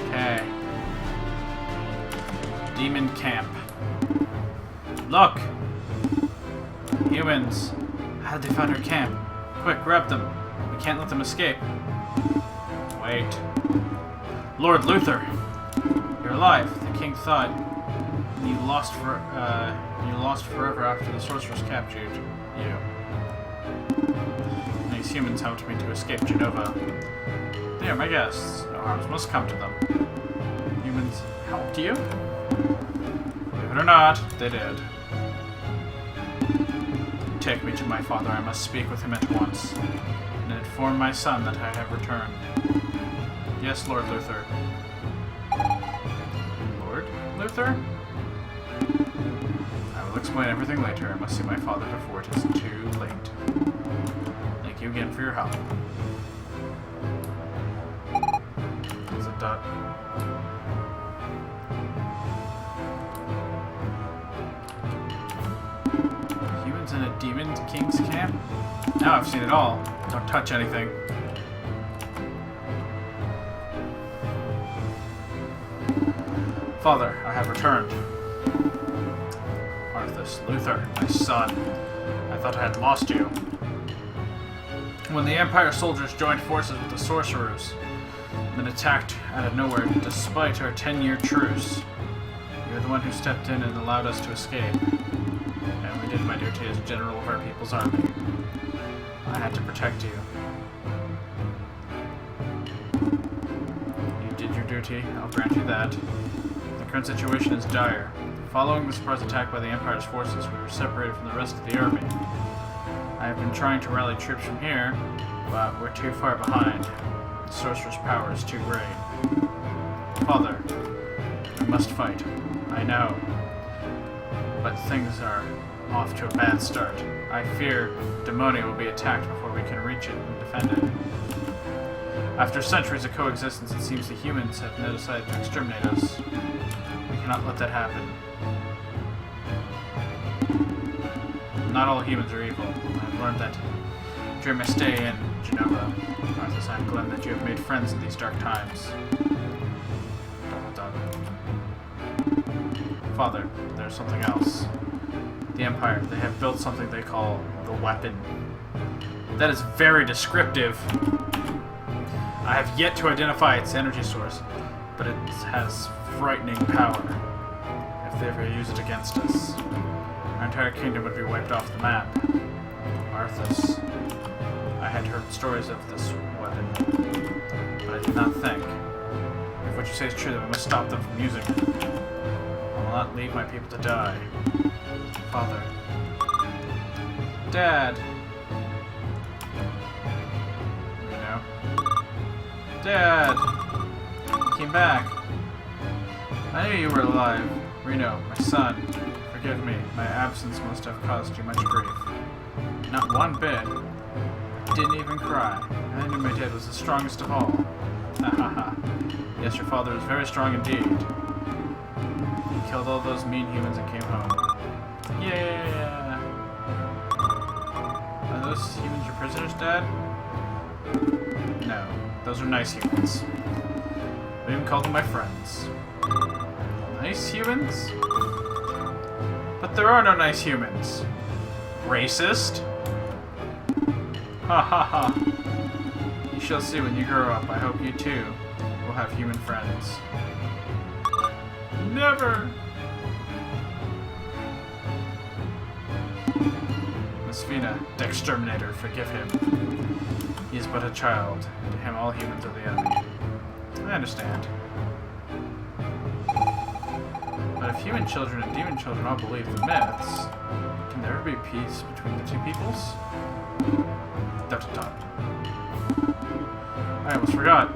Okay. Demon camp. Look! Humans! How'd they find our camp? Quick, grab them. We can't let them escape. Wait. Lord Luther! You're alive. The king thought you lost forever after the sorceress captured you. These humans helped me to escape Genova. They are my guests. No harms must come to them. Humans helped you? Believe it or not, they did. Take me to my father. I must speak with him at once. And inform my son that I have returned. Yes, Lord Luther. Lord Luther? I will explain everything later. I must see my father before it is too late. Thank you again for your help. Is it done? Humans in a demon king's camp? Now I've seen it all. Don't touch anything. Father, I have returned. Arthas, Luther, my son. I thought I had lost you. When the Empire soldiers joined forces with the sorcerers, then attacked out of nowhere despite our 10-year truce, you're the one who stepped in and allowed us to escape. And we did my duty as general of our people's army. I had to protect you. You did your duty, I'll grant you that. The current situation is dire. Following the surprise attack by the Empire's forces, we were separated from the rest of the army. I have been trying to rally troops from here, but we're too far behind. The sorcerer's power is too great. Father, we must fight. I know. But things are off to a bad start. I fear Demonia will be attacked before we can reach it and defend it. After centuries of coexistence, it seems the humans have now decided to exterminate us. We cannot let that happen. Not all humans are evil. I've learned that during my stay in Genova. Arthas, I'm glad that you have made friends in these dark times. Father, there's something else. The Empire, they have built something they call the weapon. That is very descriptive. I have yet to identify its energy source, but it has frightening power. If they ever use it against us, our entire kingdom would be wiped off the map. Arthas, I had heard stories of this weapon, but I did not think. If what you say is true, then we must stop them from using it. I will not leave my people to die. Father. Dad. Reno. Dad! You came back. I knew you were alive. Reno, my son. Forgive me. My absence must have caused you much grief. Not one bit. Didn't even cry. I knew my dad was the strongest of all. Ha ha ha. Yes, your father is very strong indeed. He killed all those mean humans and came home. Yeah! Are those humans your prisoners, Dad? No, those are nice humans. I even called them my friends. Nice humans? But there are no nice humans. Racist? Ha ha ha. You shall see when you grow up. I hope you too will have human friends. Never! Masfina, Dexterminator, forgive him. He is but a child. To him, all humans are the enemy. I understand. But if human children and demon children all believe the myths, can there ever be peace between the two peoples? ... I almost forgot.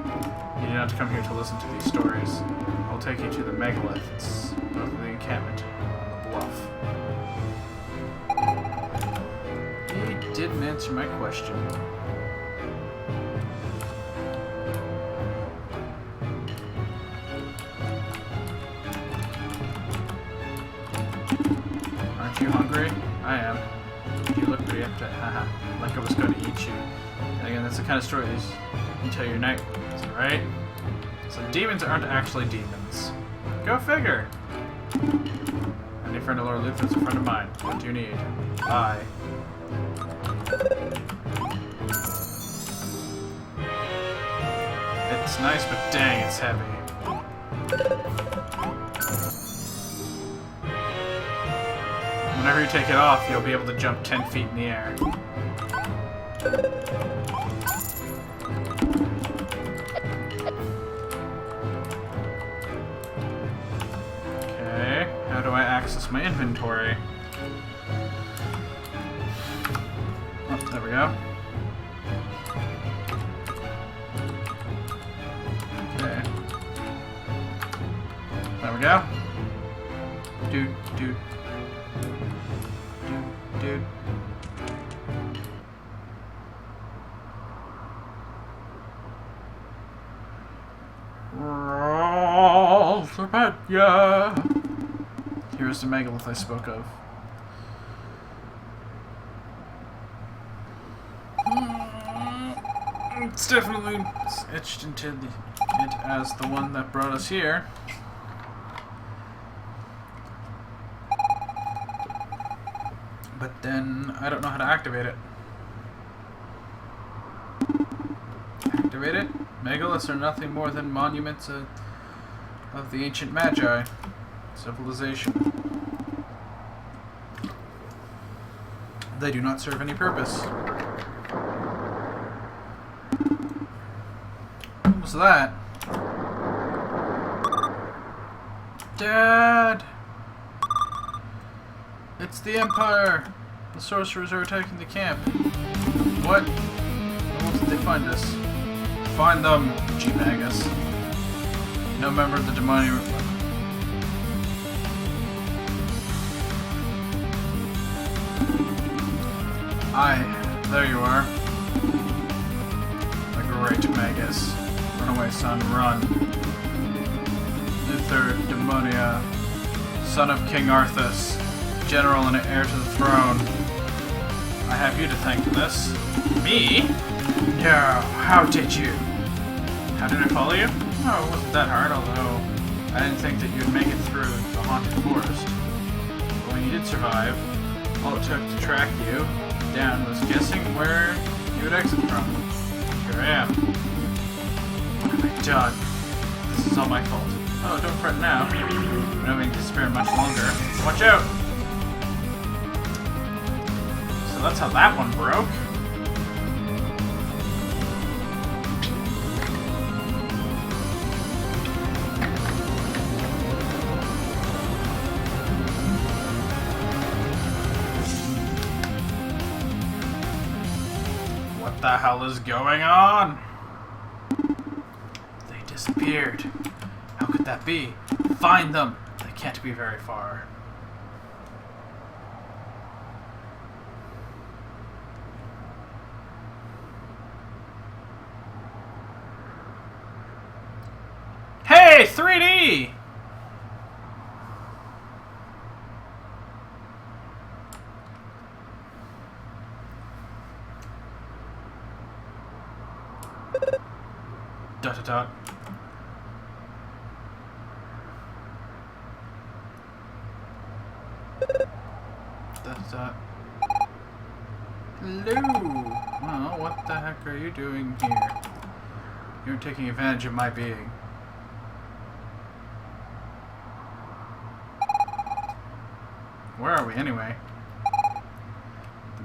You do not have to come here to listen to these stories. I'll take you to the megaliths of the encampment on the bluff. He didn't answer my question. Aren't you hungry? I am. You look pretty upset. Haha. Like I was going to eat you. And again, that's the kind of stories you tell your night. Is that right? So demons aren't actually demons. Go figure. Any friend of Lord Luther's a friend of mine. What do you need? Bye. It's nice, but dang, it's heavy. Whenever you take it off, you'll be able to jump 10 feet in the air. Okay, how do I access my inventory? Oh, there we go. Okay. There we go. Dude. Yeah. Here's the megalith I spoke of. It's definitely etched into it as the one that brought us here. But then I don't know how to activate it. Activate it? Megaliths are nothing more than monuments of the ancient Magi civilization. They do not serve any purpose. What was that? Dad! It's the Empire! The sorcerers are attacking the camp. What? Where did they find us? Find them, G-Magus. No member of the demonic... Aye, there you are. The great Magus. Run away, son, run. Luther Demonia, son of King Arthas, general and heir to the throne. I have you to thank for this. Me? No, how did you? How did I follow you? Oh, it wasn't that hard, although I didn't think that you'd make it through the haunted forest. But when you did survive, all it took to track you down was guessing where you would exit from. Here I am. What have I done? This is all my fault. Oh, don't fret now. I don't mean to spare much longer. Watch out! So that's how that one broke. What the hell is going on? They disappeared. How could that be? Find them! They can't be very far. Hey! 3D! Dot dot dot. Dot dot. Hello. Well, what the heck are you doing here? You're taking advantage of my being. Where are we anyway?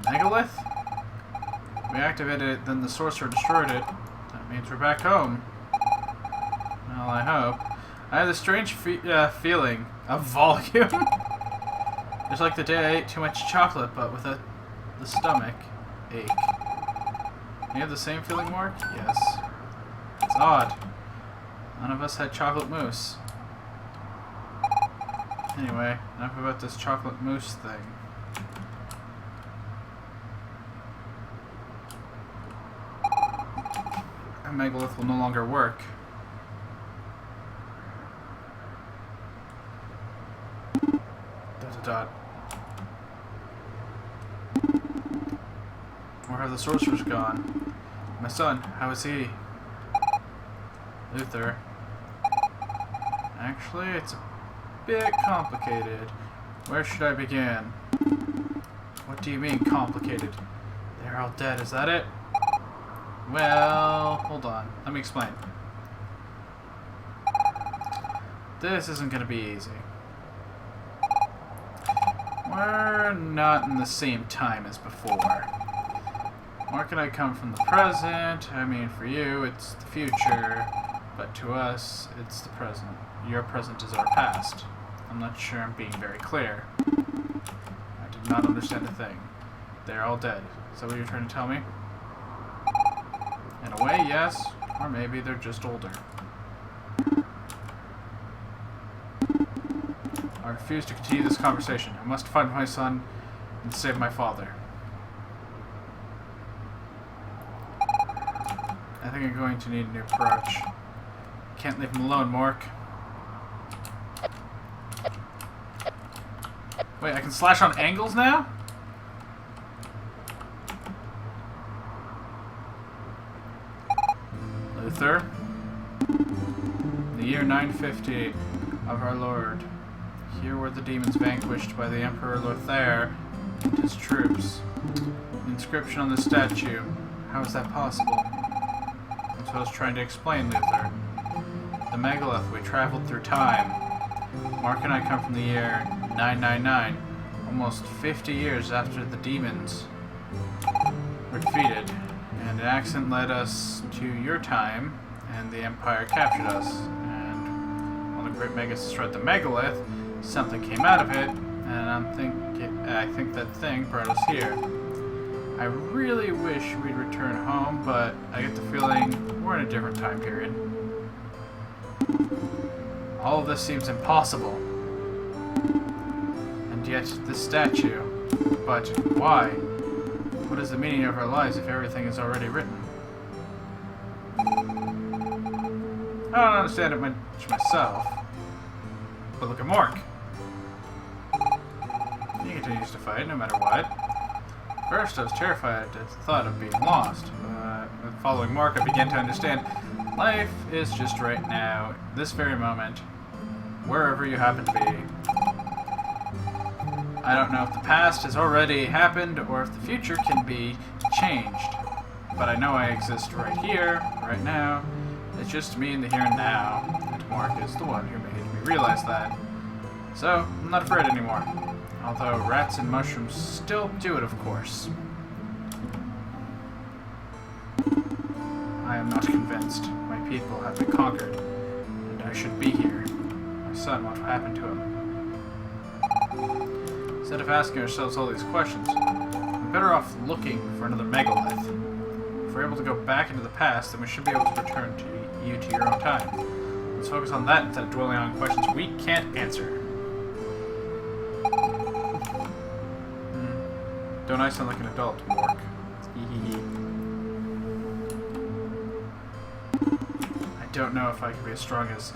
The megalith? We activated it, then the sorcerer destroyed it. That means we're back home. Well, I hope. I have this strange feeling of volume. It's like the day I ate too much chocolate, but with the stomach ache. You have the same feeling, Mark? Yes. It's odd. None of us had chocolate mousse. Anyway, enough about this chocolate mousse thing. A megalith will no longer work. Dot. Where have the sorcerers gone? My son, how is he? Luther. Actually, it's a bit complicated. Where should I begin? What do you mean, complicated? They're all dead, is that it? Well, hold on. Let me explain. This isn't going to be easy. We're not in the same time as before. Mark and I come from the present. I mean, for you, it's the future. But to us, it's the present. Your present is our past. I'm not sure I'm being very clear. I did not understand a thing. They're all dead. Is that what you're trying to tell me? In a way, yes. Or maybe they're just older. I refuse to continue this conversation. I must find my son and save my father. I think I'm going to need a new approach. Can't leave him alone, Mork. Wait, I can slash on angles now? Luther. The year 950 of our Lord. Here were the demons vanquished by the Emperor Lothair and his troops. The inscription on the statue. How is that possible? That's what I was trying to explain, Luther. The megalith, we traveled through time. Mark and I come from the year 999, almost 50 years after the demons were defeated. And an accident led us to your time, and the Empire captured us. And when the Great Magus destroyed the megalith, something came out of it, and I think that thing brought us here. I really wish we'd return home, but I get the feeling we're in a different time period. All of this seems impossible. And yet, this statue. But why? What is the meaning of our lives if everything is already written? I don't understand it much myself. But look at Mork. He continues to fight, no matter what. First, I was terrified at the thought of being lost. But following Mark, I began to understand life is just right now, this very moment, wherever you happen to be. I don't know if the past has already happened or if the future can be changed. But I know I exist right here, right now. It's just me in the here and now. And Mark is the one who made me realize that. So, I'm not afraid anymore. Although rats and mushrooms still do it, of course. I am not convinced. My people have been conquered, and I should be here. My son, what happened to him? Instead of asking ourselves all these questions, we're better off looking for another megalith. If we're able to go back into the past, then we should be able to return to you to your own time. Let's focus on that instead of dwelling on questions we can't answer. Don't I sound like an adult, Mork? I don't know if I can be as strong as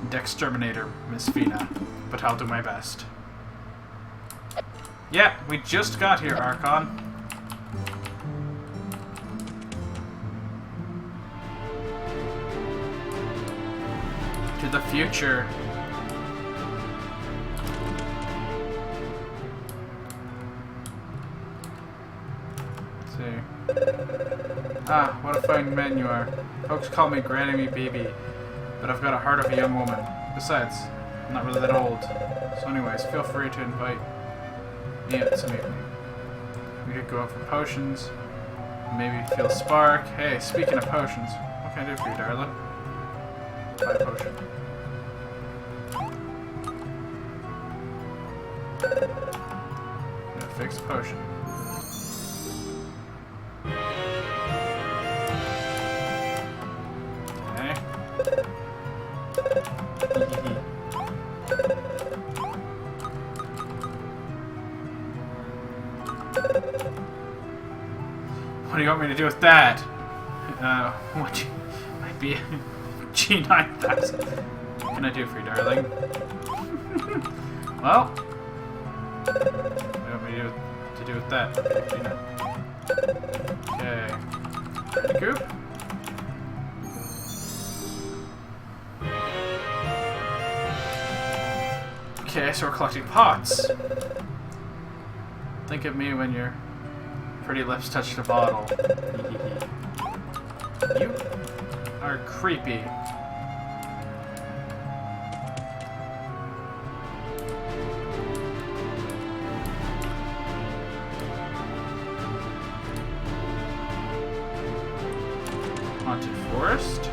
Dexterminator Miss Fina, but I'll do my best. Yeah, we just got here, Archon. To the future. Ah, what a fine man you are. Folks call me Granny Me Baby, but I've got a heart of a young woman. Besides, I'm not really that old. So anyways, feel free to invite Yeah, so maybe we could go out for potions. Maybe feel a spark. Hey, speaking of potions, what can I do for you, darling? Buy a potion. I'm gonna fix a potion. What do you want me to do with that? What might be G9000. What can I do for you, darling? Well, what do you want me to do with that? Okay. Pretty goop. Okay, so we're collecting pots. Think of me when your pretty lips touch the bottle. You are creepy. Haunted forest.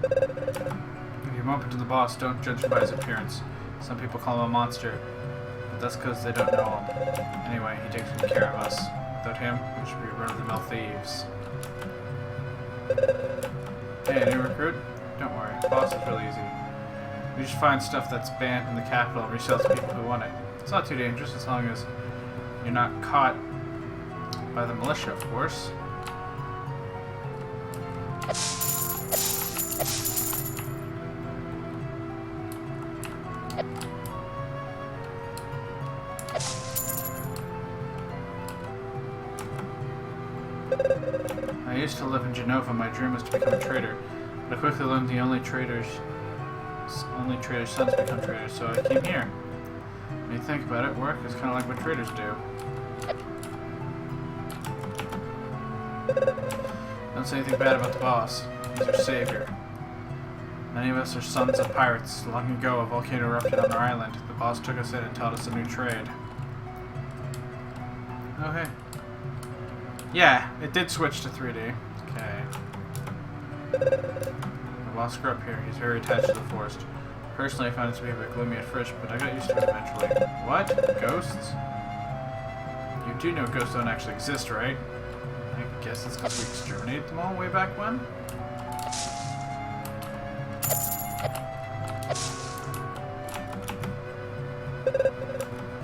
If you bump into the boss, don't judge him by his appearance. Some people call him a monster, but that's because they don't know him. Anyway, he takes good care of us. Without him, we should be run-of-the-mill thieves. Hey, new recruit? Don't worry, the boss is really easy. We just find stuff that's banned in the capital and resell to people who want it. It's not too dangerous as long as you're not caught by the militia, of course. I used to live in Genova. My dream was to become a trader, but I quickly learned the only traders' sons become traders, so I came here. When you think about it, work is kind of like what traders do. Don't say anything bad about the boss. He's our savior. Many of us are sons of pirates. Long ago, a volcano erupted on our island. The boss took us in and taught us a new trade. Oh, hey. Yeah, it did switch to 3D. Okay. The boss grew up here. He's very attached to the forest. Personally, I found it to be a bit gloomy at first, but I got used to it eventually. What? Ghosts? You do know ghosts don't actually exist, right? I guess it's because we exterminated them all way back when?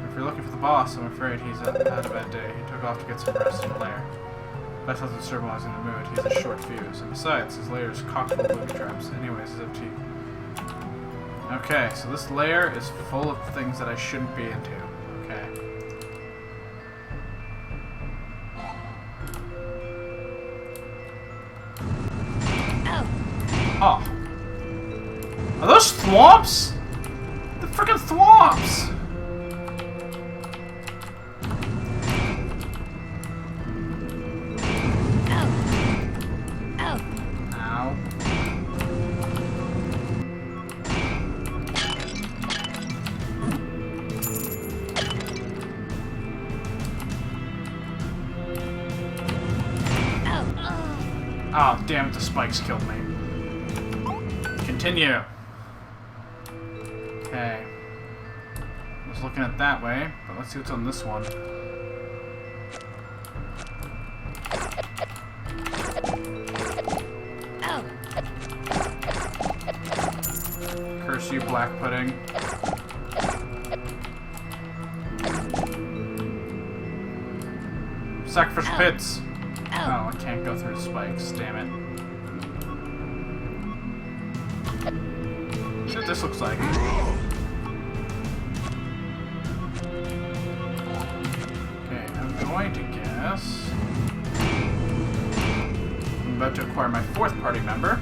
If you're looking for the boss, I'm afraid he's had a bad day. He took off to get some rest in the lair. Best doesn't serve while he's in the mood. He's a short fuse. And besides, his lair is cocked full of booby traps. Anyways, it's up to you. Okay, so this lair is full of things that I shouldn't be into. Okay. Oh. Are those thwomps? The frickin' thwomps! Oh, damn it, the spikes killed me. Continue. Okay. I was looking at that way, but let's see what's on this one. Curse you, black pudding. Sacrificial pits. Oh, I can't go through the spikes, damn it. See what this looks like. Okay, I'm going to guess I'm about to acquire my 4th party member.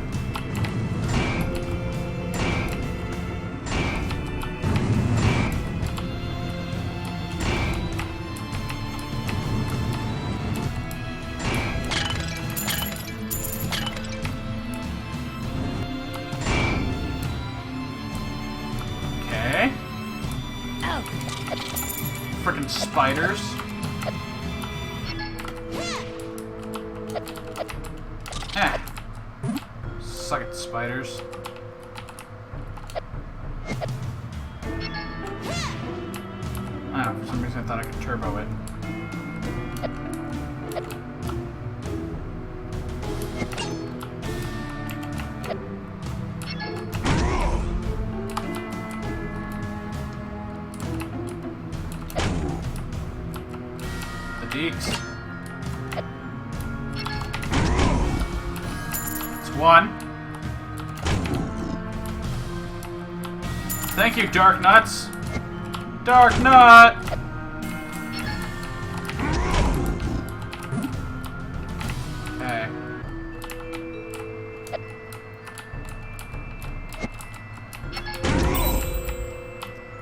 frickin' spiders. Eh. Suck it, spiders. I don't know, for some reason I thought I could turbo it. The deeks. It's one. Thank you, Dark Nuts. Dark Nut! Okay.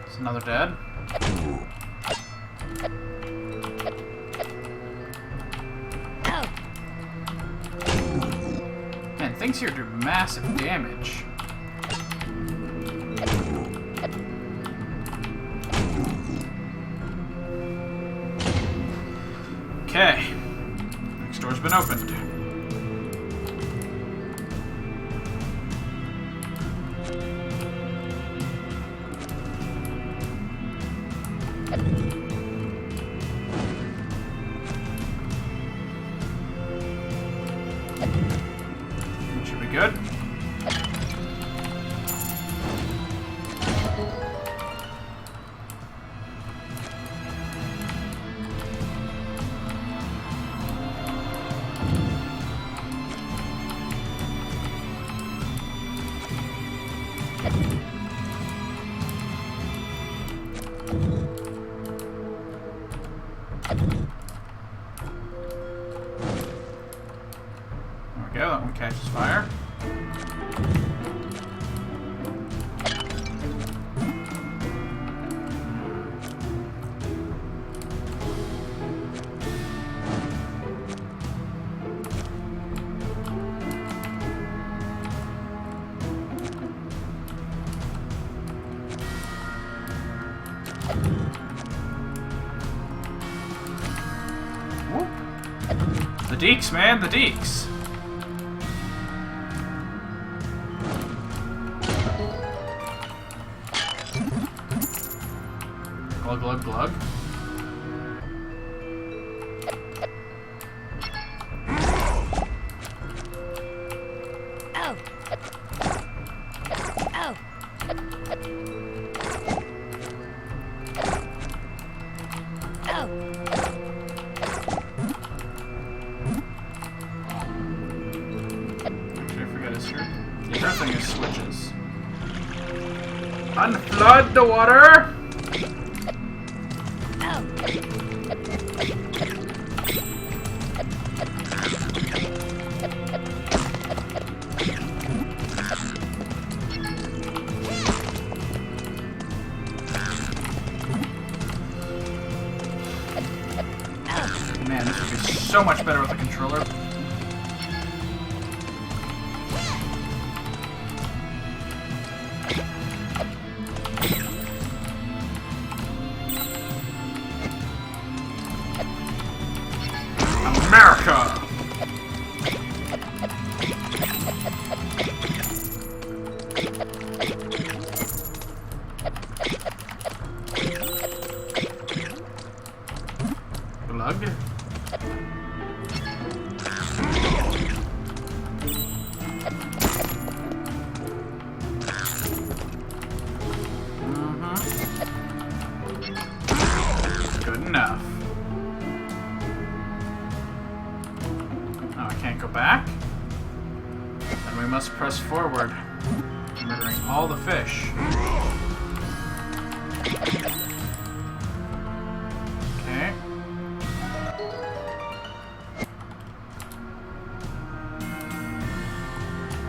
It's another dead. Man, things here do massive damage. Okay. Next door's been opened. Should be good. There we go, that one catches fire. Whoop. The deeks, man, the deeks. Glug, glug, glug. Oh. Oh. Oh. Actually, I forgot his shirt. The other thing is switches. Unflood the water! Man, this would be so much better with a controller. America! Glug. Good enough. Oh, I can't go back? Then we must press forward, murdering all the fish. Okay.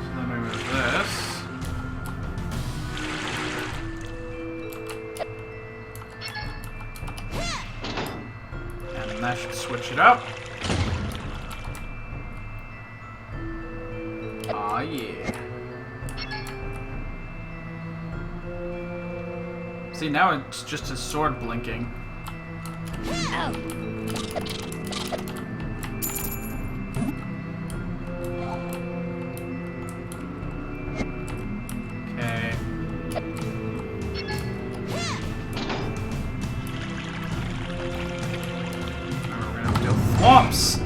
So then we move this. And that should switch it up. Aw, yeah. See, now it's just his sword blinking. Okay. Now we're gonna deal thwomps!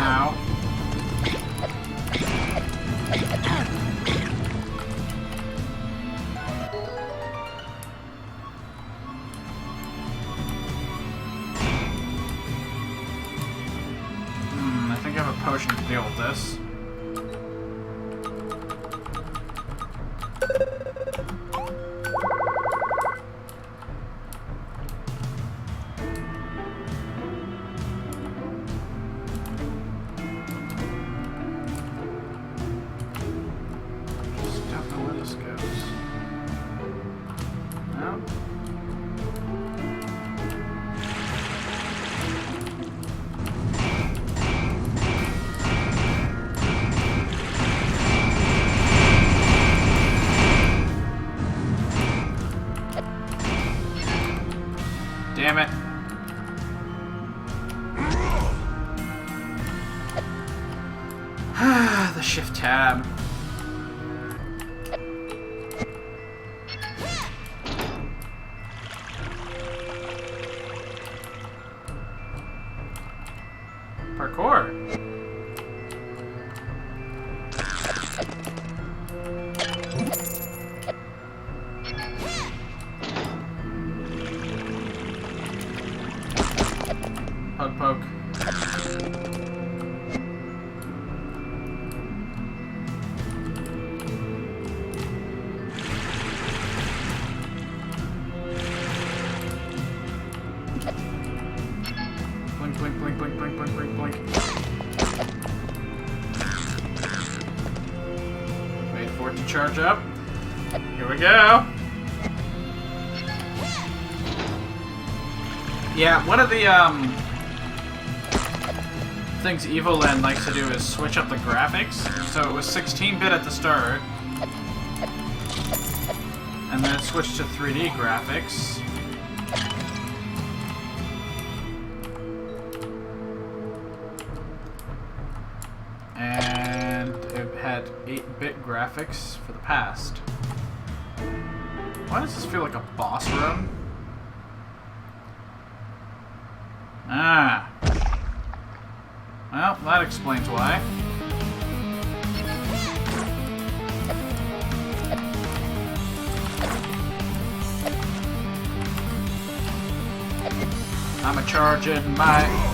Ow. I think I have a potion to deal with this. Just don't know where this goes. No? Damn it. The shift tab. Parkour. Poke poke. Blink, blink, blink, blink, blink, blink, blink, blink. Wait for it to charge up. Here we go. Yeah, one of the things Evoland likes to do is switch up the graphics. So it was 16-bit at the start, and then it switched to 3D graphics. And it had 8-bit graphics for the past. Why does this feel like a boss room? Ah. Well, that explains why. I'm a charging my...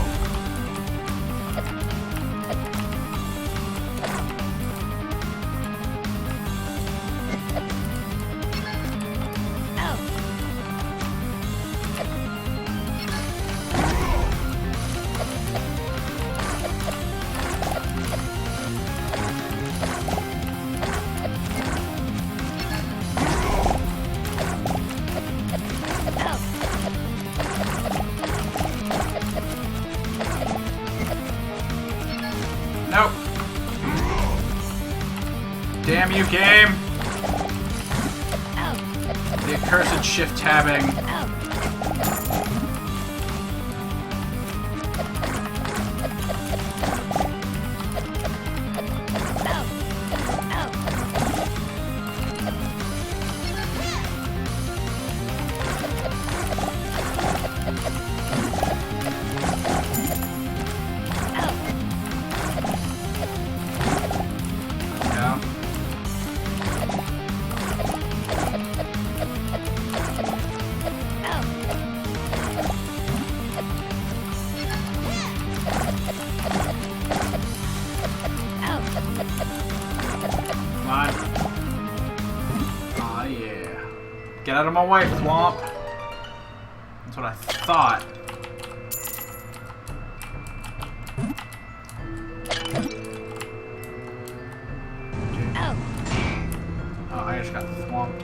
Nope. Damn you, game! The accursed shift tabbing. Get out of my way, Thwomp. That's what I thought. Oh, I just got thwomped.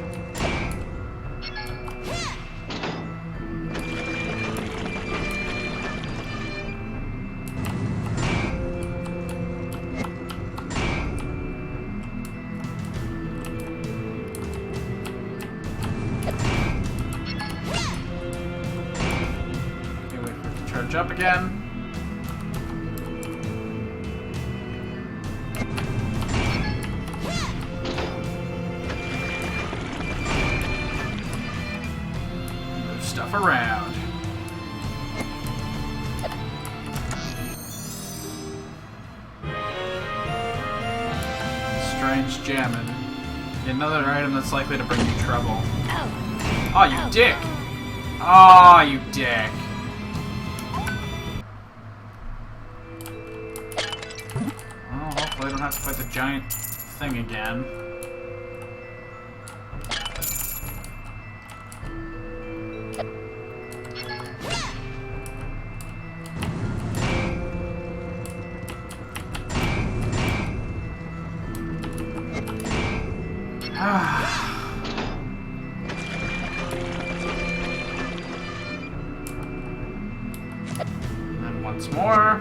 Charge up again. Move stuff around. Strange jamming. Another item that's likely to bring you trouble. Oh, you dick! Oh, you dick! Well, hopefully I don't have to fight the giant thing again. And once more.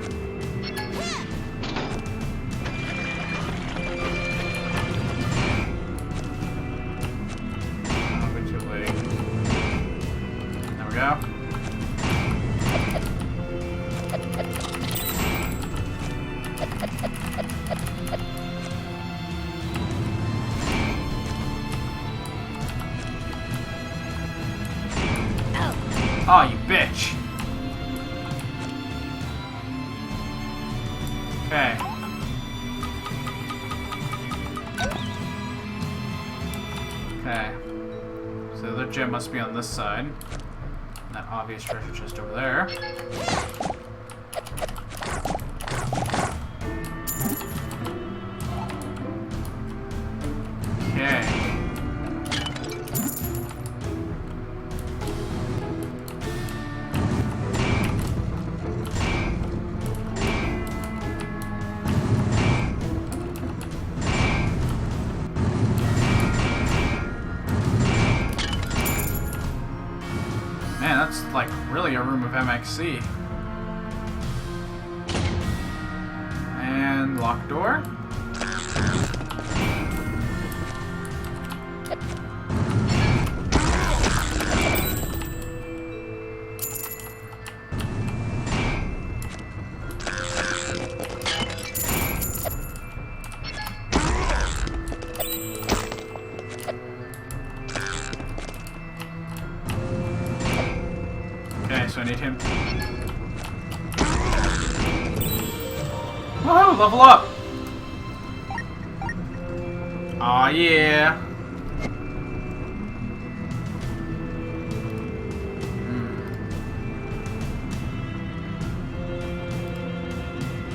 I'll be too late. There we go. Oh, you bitch! Okay. Okay. So the other gem must be on this side. That obvious treasure chest over there. Okay. Man, that's like really a room of MXC. And locked door. Okay, so I need him. Whoa, level up! Aw, yeah.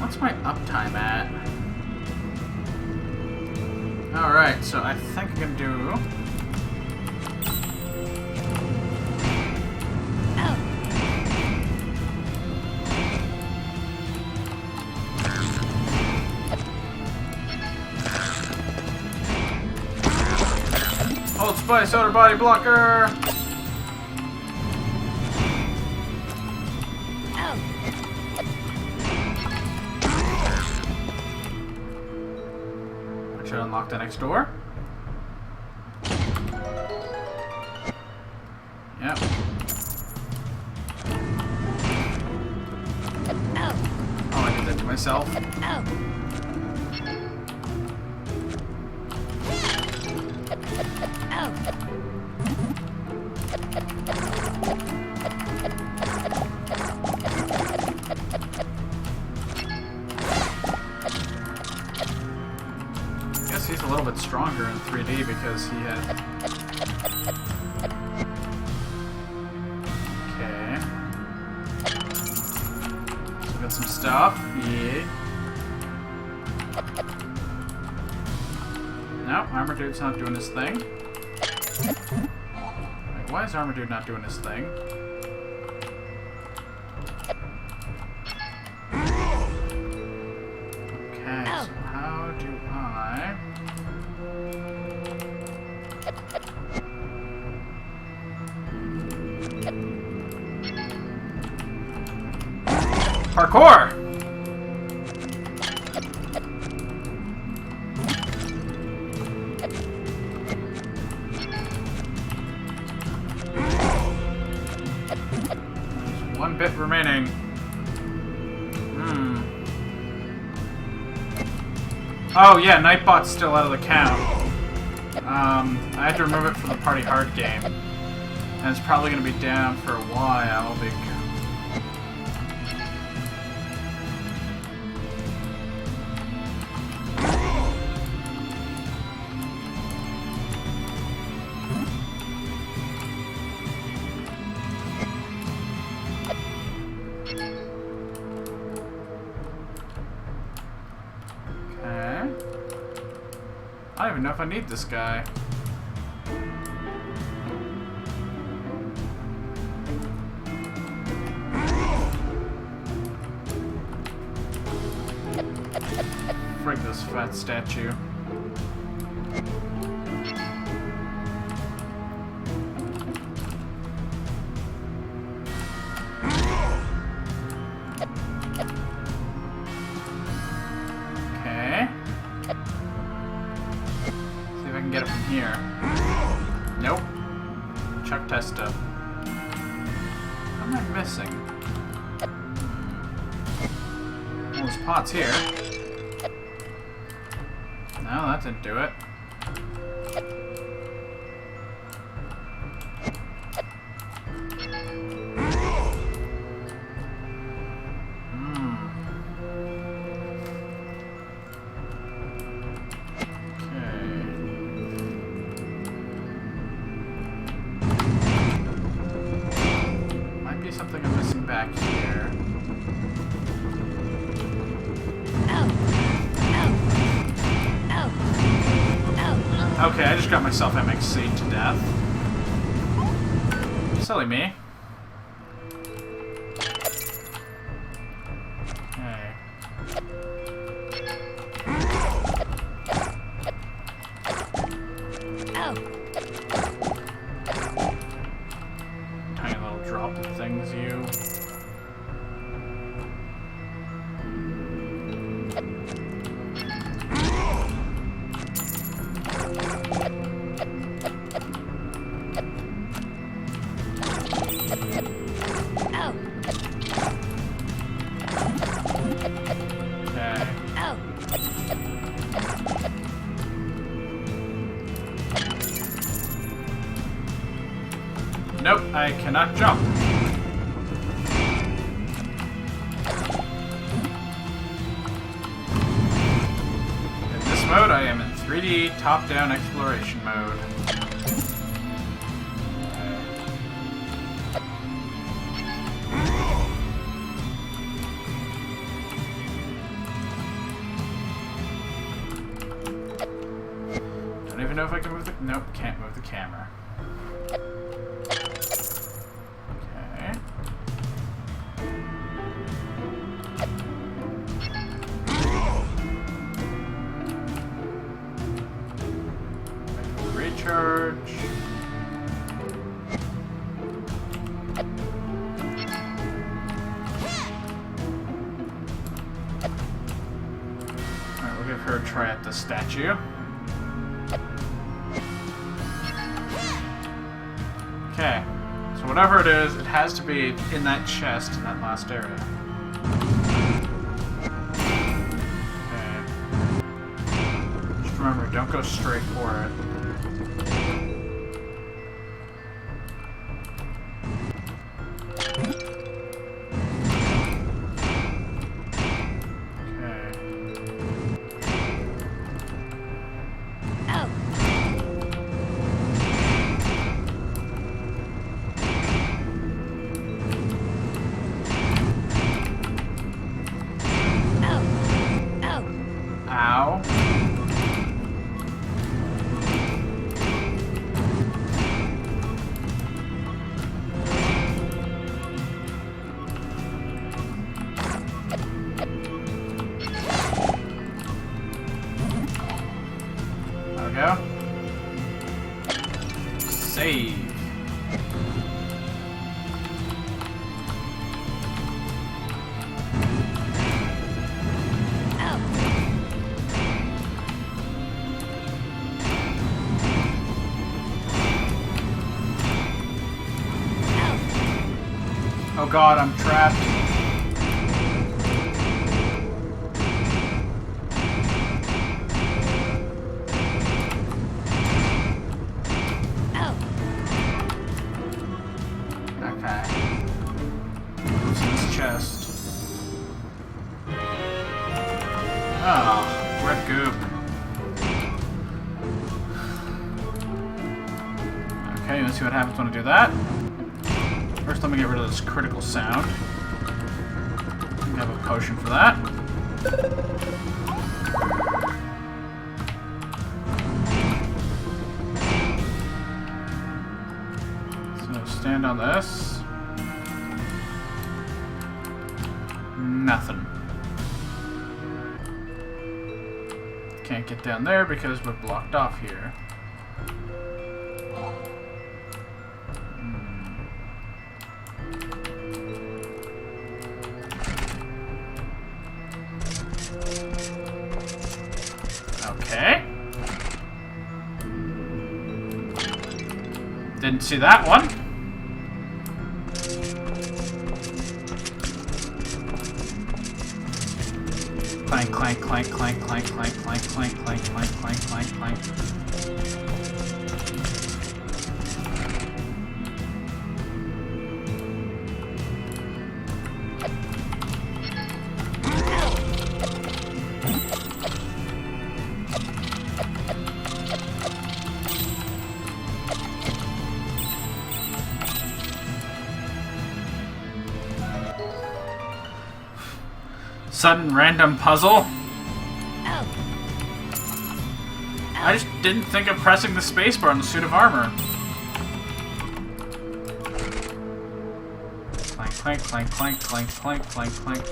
What's my uptime at? Alright, so I think I can do... Old Spice Outer Body Blocker! I should unlock the next door. Yep. Oh, I did that to myself. Guess he's a little bit stronger in 3D because he had... Okay. So we got some stuff. Yeah. No, Armor Dude's not doing his thing. Wait, why is Armor Dude not doing his thing? Okay, so how do I... Parkour! There's one bit remaining. Oh yeah, Nightbot's still out of the count. I had to remove it from the Party Hard game. And it's probably going to be down for a while because... Okay. I don't even know if I need this guy. Frig this fat statue. Okay. See if I can get it from here. Nope. Chuck Testa. What am I missing? Well, there's pots here. No, that didn't do it. Something I'm missing back here. Okay, I just got myself MXC'd to death. Silly me. Okay. Tiny little drop of things, you. Nope, I cannot jump. In this mode, I am in 3D top-down exploration mode. Don't even know if I can move the... Nope, can't move the camera. Recharge. Alright, we'll give her a try at the statue. Okay, so whatever it is, it has to be in that chest in that last area. Okay. Just remember, don't go straight for it. Ow. There we go. Save. Oh god, I'm trapped. What's in this chest? Oh, red goop. Okay, let's see what happens when I do that. First, let me get rid of this critical sound. We have a potion for that. So, stand on this. Nothing. Can't get down there because we're blocked off here. Okay. Didn't see that one. Clank, clank, clank, clank, clank, clank, clank, clank, clank, clank, clank, clank, clank. Sudden random puzzle. I just didn't think of pressing the spacebar on the suit of armor. Clank, clank, clank, clank, clank, clank, clank, clank.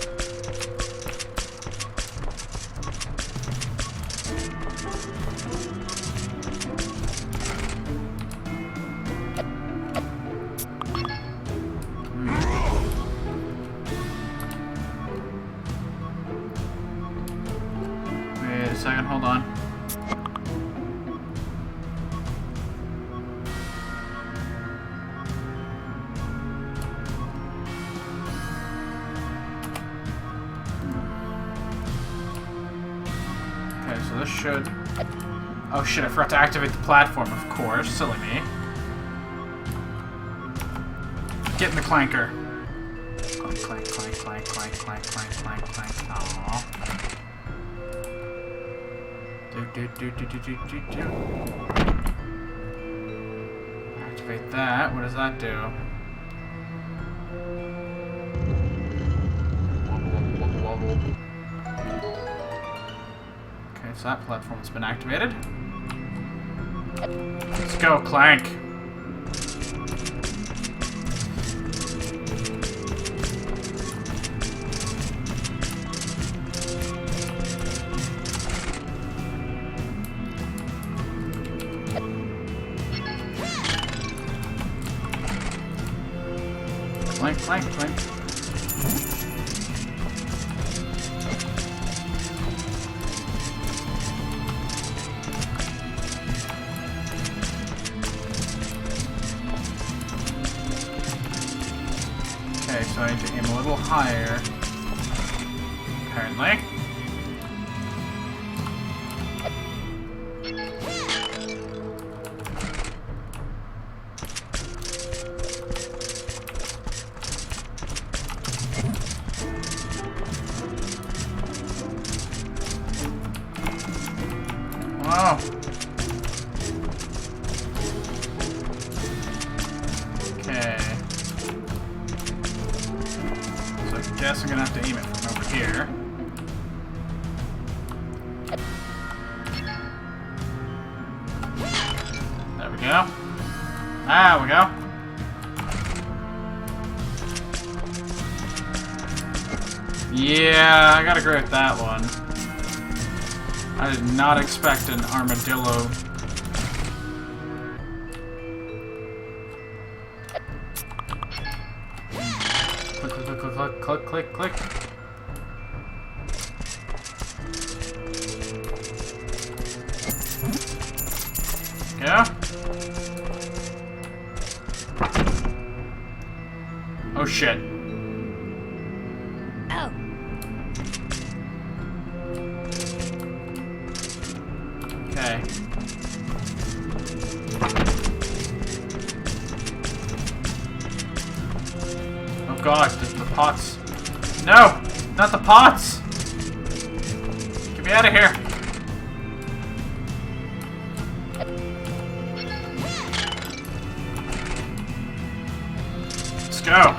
Wait a second, hold on. Okay, so this should... Oh shit, I forgot to activate the platform, of course. Silly me. Get in the clanker. Clank, clank, clank, clank, clank, clank, clank, clank, clank. Aww. Do. Activate that. What does that do? Wobble, wobble, wobble. Okay, so that platform's been activated. Let's go, Clank. Clank, clank, clank. Okay, so I need to aim a little higher. Apparently. Wow. Okay. So I guess I'm gonna have to aim it from over here. There we go. Ah, we go. Yeah, I gotta agree with that one. I did not expect an armadillo. Click, click, click, click, click, click, click. Yeah. Oh shit. Oh. Okay. Oh god, the pots. No! Not the pots! Get me out of here! Let's go!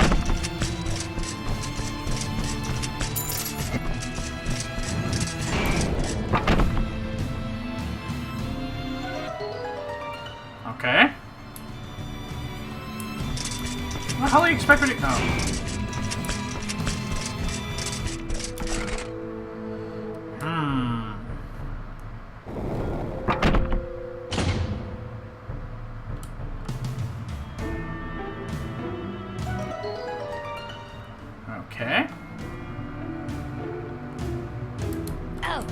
Okay. What the hell do you expect me to... Oh. Okay. Oh.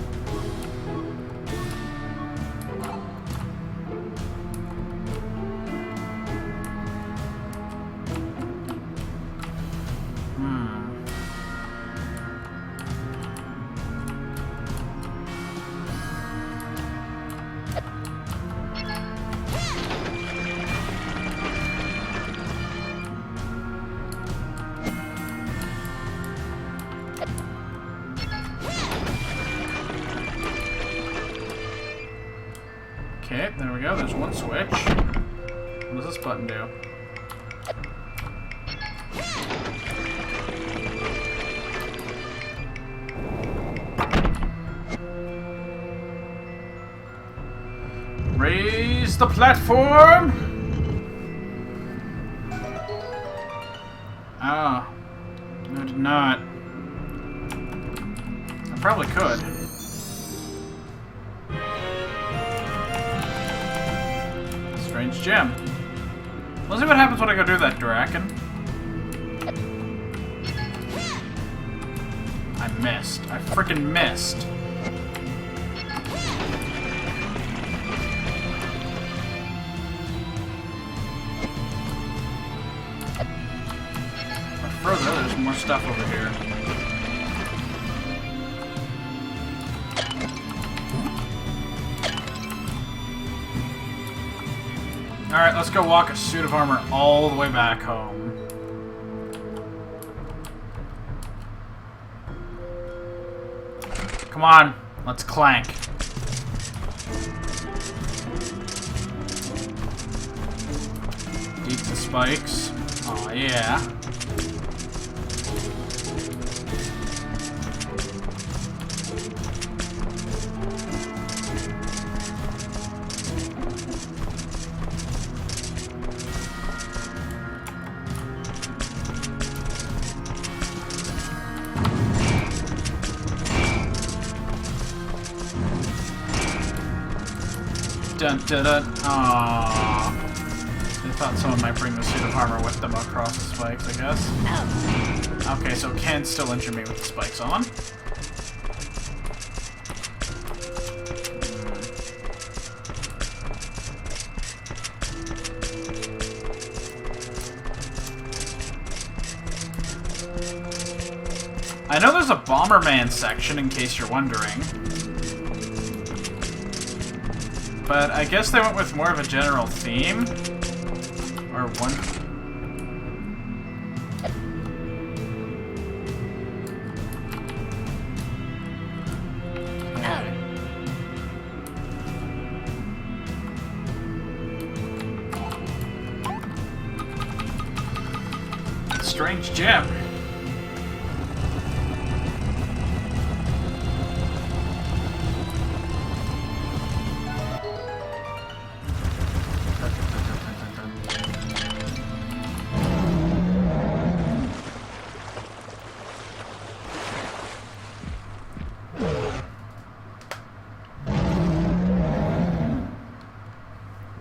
Okay, there we go. There's one switch. What does this button do? Raise the platform! Oh. No, I did not. I probably could. Strange gem. Let's see what happens when I go do that, Draken. I missed. I freaking missed. But further, there's more stuff over here. Alright, let's go walk a suit of armor all the way back home. Come on, let's clank. Eat the spikes. Oh yeah. Dun dun dun. Aww. I thought someone might bring the suit of armor with them across the spikes, I guess. Oh. Okay, so it can still injure me with the spikes on. I know there's a Bomberman section, in case you're wondering. But I guess they went with more of a general theme. Or one... Okay. Strange gem.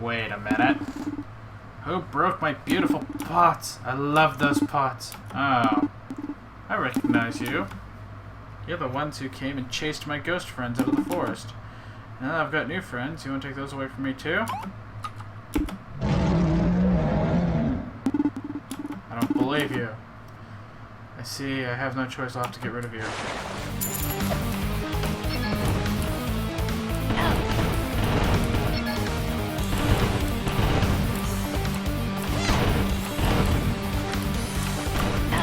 Wait a minute. Who broke my beautiful pots? I love those pots. Oh. I recognize you. You're the ones who came and chased my ghost friends out of the forest. Now that I've got new friends, you want to take those away from me too? I don't believe you. I see I have no choice. I'll have to get rid of you.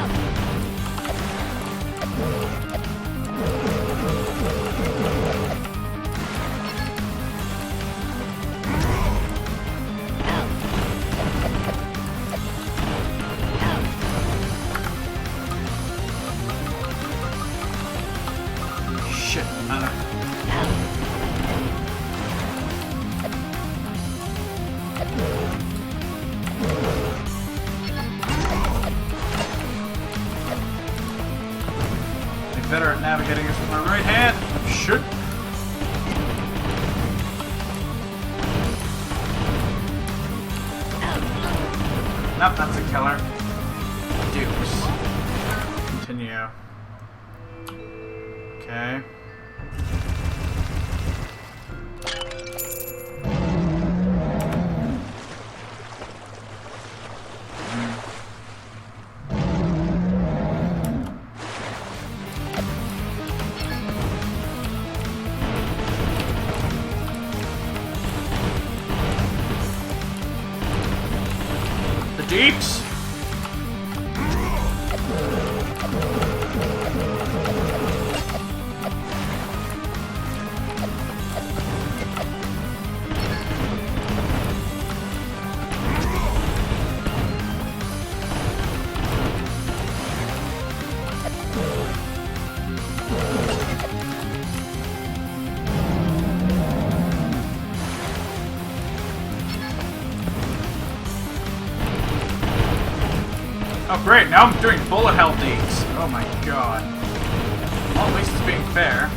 Oh. Be better at navigating this with my right hand. Shoot. Nope, that's a killer. Dukes. Continue. Okay. The deeps. Oh great, now I'm doing bullet hell deeds. Oh my god. Well, at least it's being fair.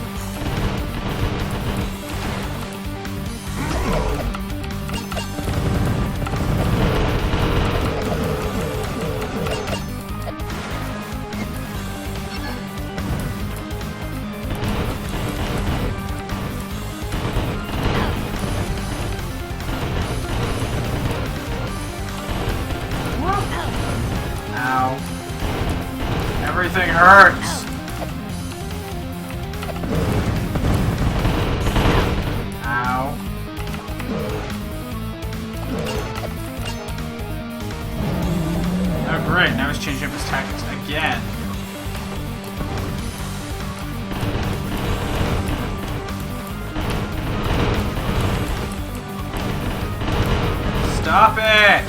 Ow. Everything hurts. Ow. Oh great, now he's changing up his tactics again. Stop it!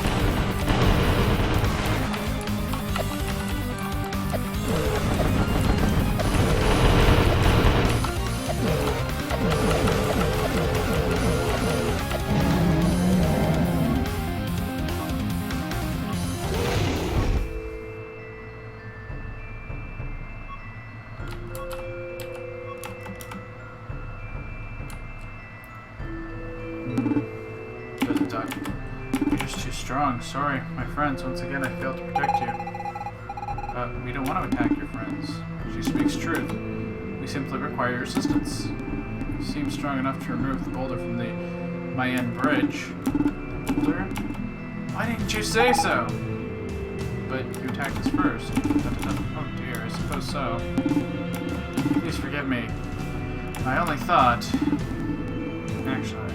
Doesn't die. You're just too strong. Sorry, my friends. Once again, I failed to protect you. We don't want to attack your friends. She speaks truth. We simply require your assistance. You seem strong enough to remove the boulder from the Mayen Bridge. Boulder? Why didn't you say so? But you attacked us first. Oh dear, I suppose so. Please forgive me. I only thought... Actually,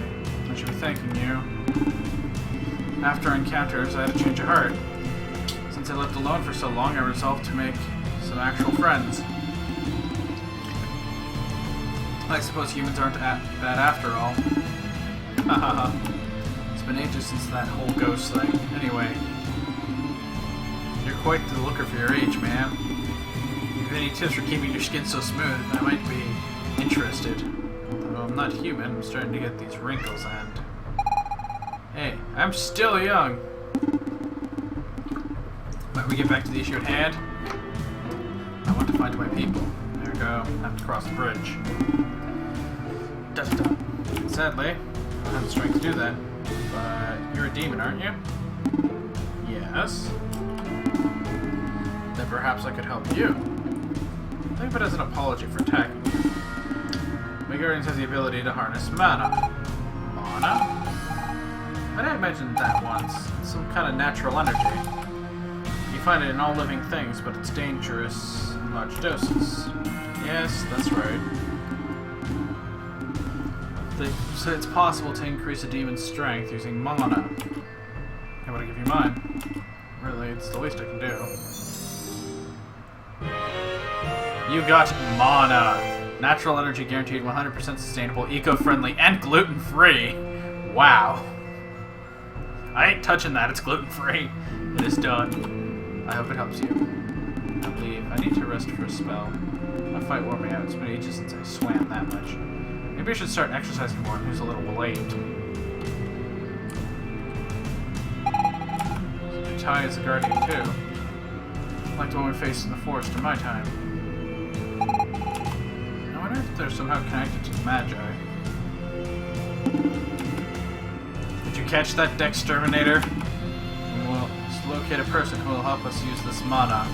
I should be thanking you. After encounters, I had a change of heart. Since I lived alone for so long, I resolved to make some actual friends. I suppose humans aren't bad after all. Hahaha. It's been ages since that whole ghost thing. Anyway, you're quite the looker for your age, man. If you have any tips for keeping your skin so smooth, I might be interested. Although I'm not human, I'm starting to get these wrinkles and... Hey, I'm still young! But we get back to the issue at hand. I want to find my people. There we go. I have to cross the bridge. Dun-dun. Sadly, I don't have the strength to do that. But you're a demon, aren't you? Yes. Then perhaps I could help you. Think of it as an apology for attacking you. My guardian has the ability to harness mana. Mana? I didn't mention that once. It's some kind of natural energy. You find it in all living things, but it's dangerous in large doses. Yes, that's right. So it's possible to increase a demon's strength using mana. How about I give you mine? Really, it's the least I can do. You got mana. Natural energy guaranteed 100% sustainable, eco-friendly, and gluten-free. Wow. I ain't touching that, it's gluten-free. It is done. I hope it helps you. I leave. I need to rest for a spell. My fight wore me out. It's been ages since I swam that much. Maybe I should start exercising more and lose a little weight. Tai is a guardian too. Like the one we faced in the forest in my time. I wonder if they're somehow connected to the Magi. Did you catch that, Dexterminator? We'll locate a person who will help us use this mana.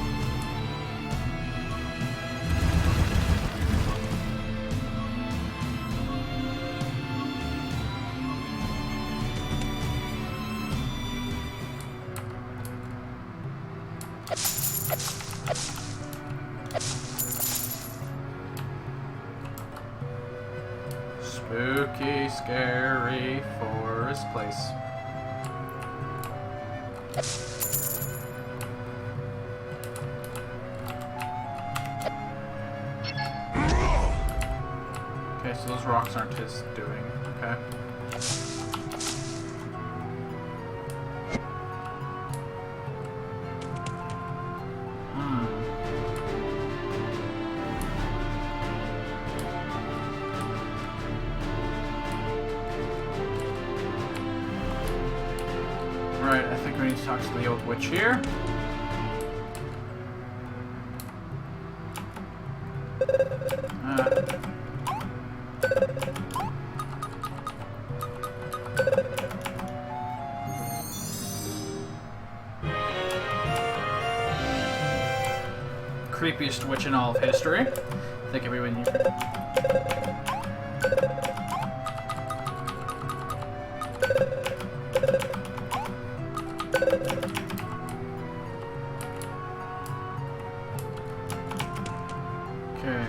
Spooky, scary forest place. Okay, so those rocks aren't his doing. Okay. Right, I think we need to talk to the old witch here. Creepiest witch in all of history. I think everyone you. Okay.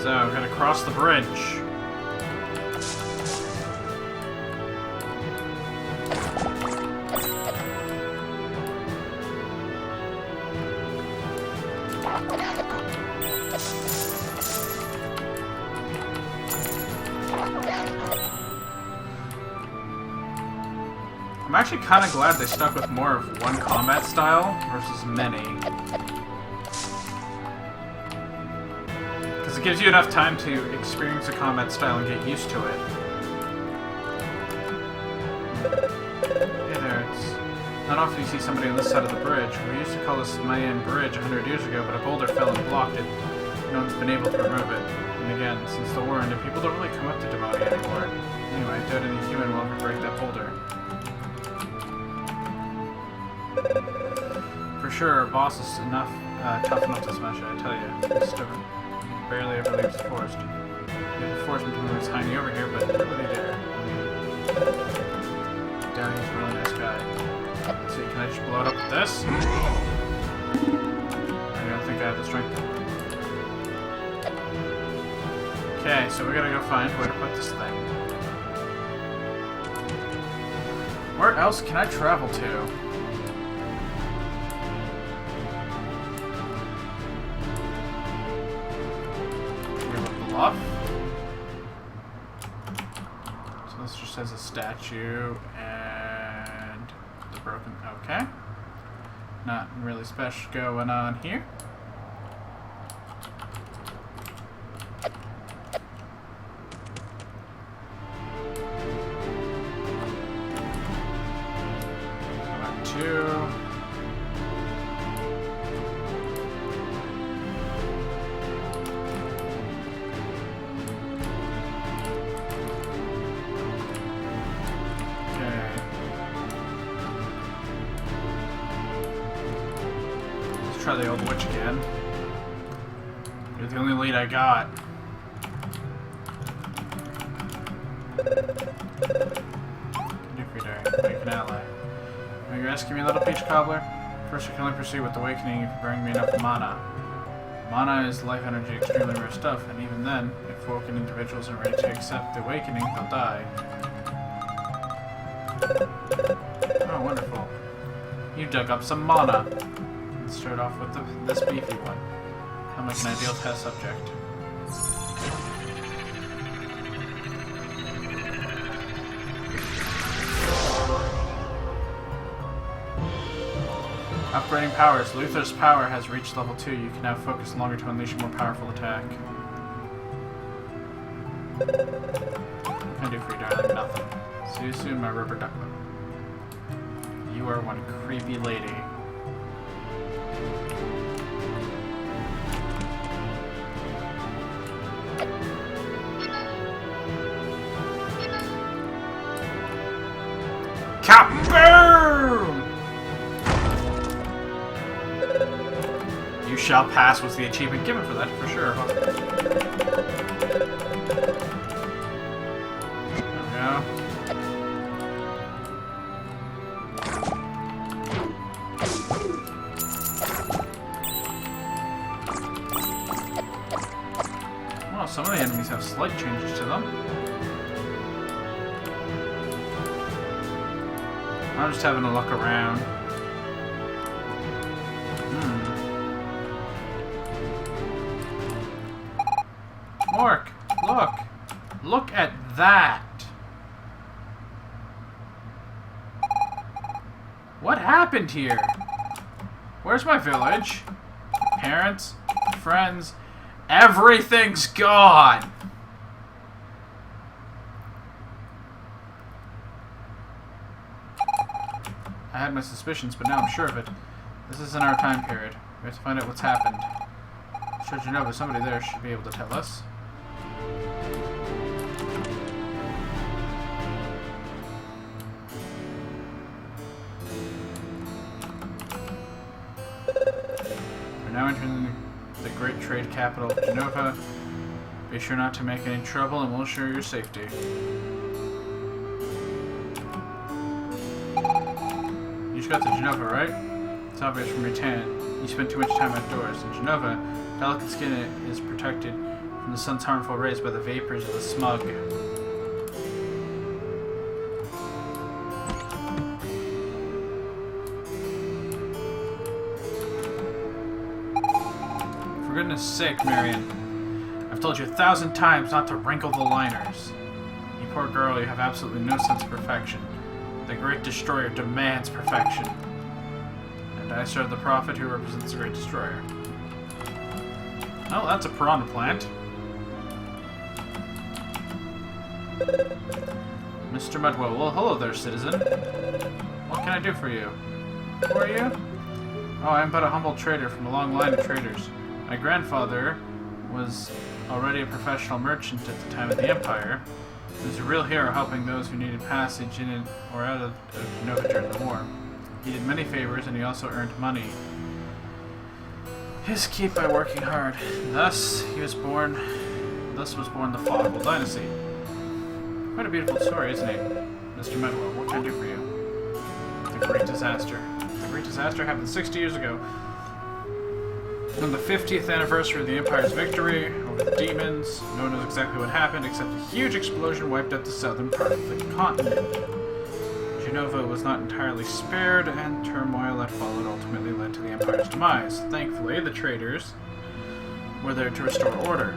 So, we're gonna cross the bridge. I'm actually kind of glad they stuck with more of one combat style versus many. Because it gives you enough time to experience a combat style and get used to it. Hey there, it's not often you see somebody on this side of the bridge. We used to call this Mayan Bridge 100 years ago, but a boulder fell and blocked it. No one's been able to remove it. And again, since the war ended, people don't really come up to Demoni anymore. Anyway, I doubt any human will ever break that boulder. For sure, our boss is tough enough to smash it, I tell you. He's stubborn. He barely ever leaves the forest. He forced me to move his hiney over here, but nobody dare. Down, he's a really nice guy. Let's see, can I just blow it up with this? I don't think I have the strength. Okay, so we gotta go find where to put this thing. Where else can I travel to? Bluff. So this just has a statue and the broken. Okay. Nothing really special going on here. Number 2. Try the old witch again. You're the only lead I got. Do for your make an ally. Are you asking me, little peach cobbler? First, you can only proceed with awakening if you bring me enough mana. Mana is life energy, extremely rare stuff, and even then, if woken individuals are ready to accept the awakening, they'll die. Oh, wonderful. You dug up some mana. Let's start off with this beefy one. How like an ideal test subject. Upgrading powers. Luther's power has reached level 2. You can now focus longer to unleash a more powerful attack. What can I do for you, darling? Nothing. See you soon, my rubber duck. You are one creepy lady. Kaboom! You shall pass was the achievement given for that, for sure. There we go. Well, some of the enemies have slight changes to them. I'm just having a look around. Mork, look! Look at that! What happened here? Where's my village? Parents? Friends? Everything's gone! I had my suspicions, but now I'm sure of it. This isn't our time period. We have to find out what's happened. Should you know, but somebody there should be able to tell us. We're now entering the great trade capital of Genova. Be sure not to make any trouble and we'll ensure your safety. You just got to Genova, right? It's obvious from your tan. You spend too much time outdoors. In Genova, delicate skin is protected from the sun's harmful rays by the vapors of the smog. For goodness sake, Marion. I've told you 1,000 times not to wrinkle the liners. You poor girl, you have absolutely no sense of perfection. The Great Destroyer demands perfection. And I serve the prophet who represents the Great Destroyer. Oh, that's a piranha plant. Mr. Mudwell. Well, hello there, citizen. What can I do for you? Who are you? Oh, I'm but a humble trader from a long line of traders. My grandfather was already a professional merchant at the time of the Empire. He was a real hero helping those who needed passage in and or out of Genova during the war. He did many favors and he also earned money. His keep by working hard. Thus was born the Foghorn Dynasty. Quite a beautiful story, isn't it? Mr. Medwell, what can I do for you? The Great Disaster. The Great Disaster happened 60 years ago. On the 50th anniversary of the Empire's victory over the demons, no one knows exactly what happened, except a huge explosion wiped out the southern part of the continent. Genova was not entirely spared, and turmoil that followed ultimately led to the Empire's demise. Thankfully, the traders were there to restore order.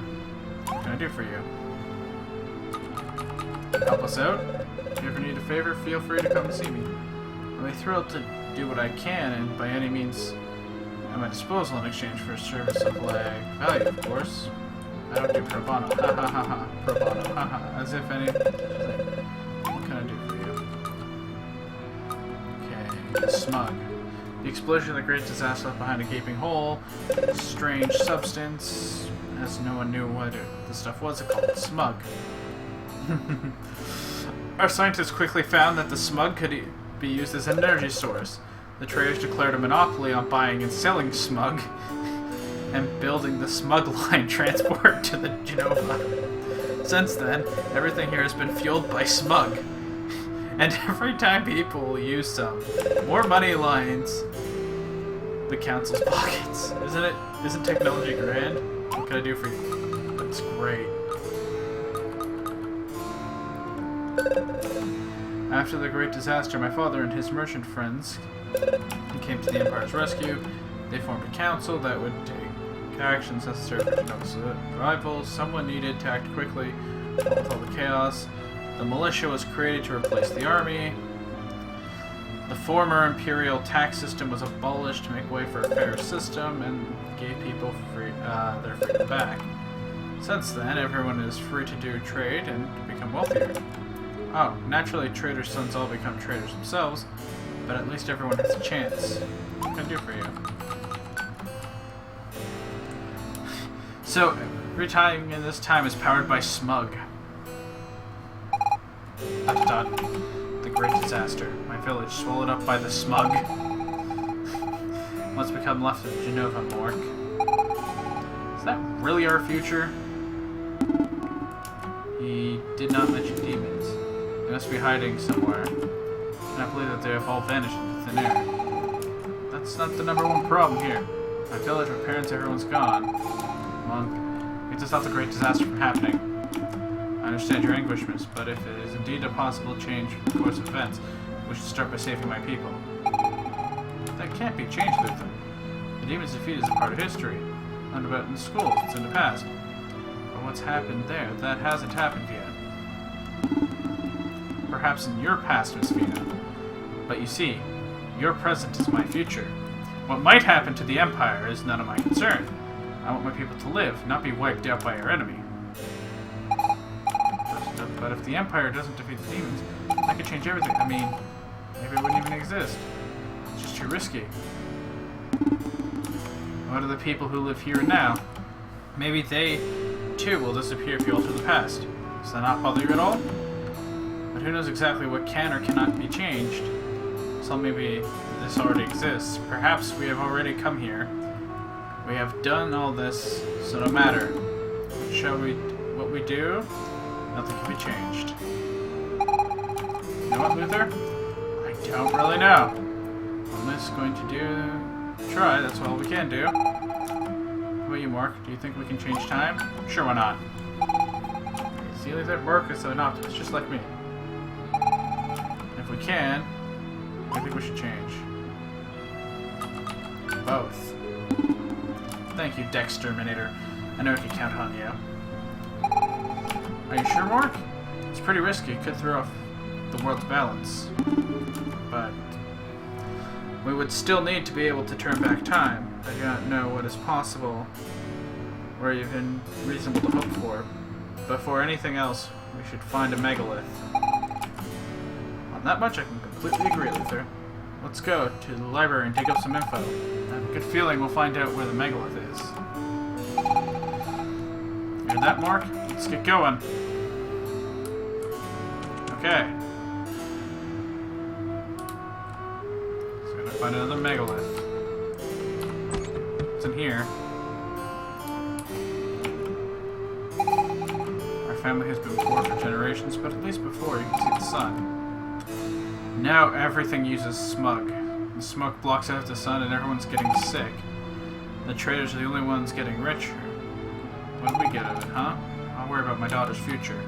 What can I do for you? Help us out? If you ever need a favor, feel free to come and see me. I'll be thrilled to do what I can, and by any means at my disposal in exchange for a service of like value, of course. I don't do pro bono. Ha ha ha ha. Pro bono. Ha ha. As if any. What can I do for you? Okay. Smug. The explosion of the Great Disaster left behind a gaping hole. A strange substance. As no one knew what the stuff was, it called smug. Our scientists quickly found that the smug could be used as an energy source. The traders declared a monopoly on buying and selling smug and building the smug line transport to the Genova. Since then, everything here has been fueled by smug. And every time people use some, more money lines the council's pockets. Isn't technology grand? What can I do for you? That's great. After the Great Disaster, my father and his merchant friends came to the Empire's rescue. They formed a council that would take actions necessary for Genova's survival. Someone needed to act quickly with all the chaos. The militia was created to replace the army. The former imperial tax system was abolished to make way for a fairer system and gave people their freedom back. Since then, everyone is free to do trade and become wealthier. Oh, naturally, traders' sons all become traders themselves, but at least everyone has a chance. What can I do for you? So, every time in this time is powered by smug. ... The great disaster. My village swallowed up by the smug. What's become left of Genova, Mork? Is that really our future? He did not mention demons. They must be hiding somewhere. I cannot believe that they have all vanished into thin air. That's not the #1 problem here. My village, my parents, everyone's gone. Monk, it to stop the great disaster from happening. I understand your anguishments, but if it is indeed a possible change in the course of events, we should start by saving my people. That can't be changed, Luther. The demon's defeat is a part of history. Learned about it in school, it's in the past. But what's happened there, that hasn't happened yet. Perhaps in your past, Miss Vina. But you see, your present is my future. What might happen to the Empire is none of my concern. I want my people to live, not be wiped out by our enemy. But if the Empire doesn't defeat the demons, that could change everything. I mean, maybe it wouldn't even exist. It's just too risky. What are the people who live here and now? Maybe they, too, will disappear if you alter the past. Does that not bother you at all? But who knows exactly what can or cannot be changed? So maybe this already exists. Perhaps we have already come here. We have done all this, so no matter what we do, nothing can be changed. You know what, Luther? I don't really know. I'm just going to try, that's all we can do. How about you, Mark? Do you think we can change time? Sure, why not? See, Luther, Mark is an optimist, just like me. If we can, I think we should change. Both. Thank you, Dexterminator. I know I can count on you. Are you sure, Mark? It's pretty risky. It could throw off the world's balance. But we would still need to be able to turn back time. I do not know what is possible or even reasonable to hope for. But for anything else, we should find a megalith. On that much, I can completely agree, Luther. Let's go to the library and dig up some info. I have a good feeling we'll find out where the megalith is. Hear that, Mark? Let's get going. Okay. So I'm gonna find another megalith. It's in here. Our family has been poor for generations, but at least before you can see the sun. Now everything uses smog. The smoke blocks out the sun and everyone's getting sick. The traders are the only ones getting richer. What do we get out of it, huh? I'll worry about my daughter's future.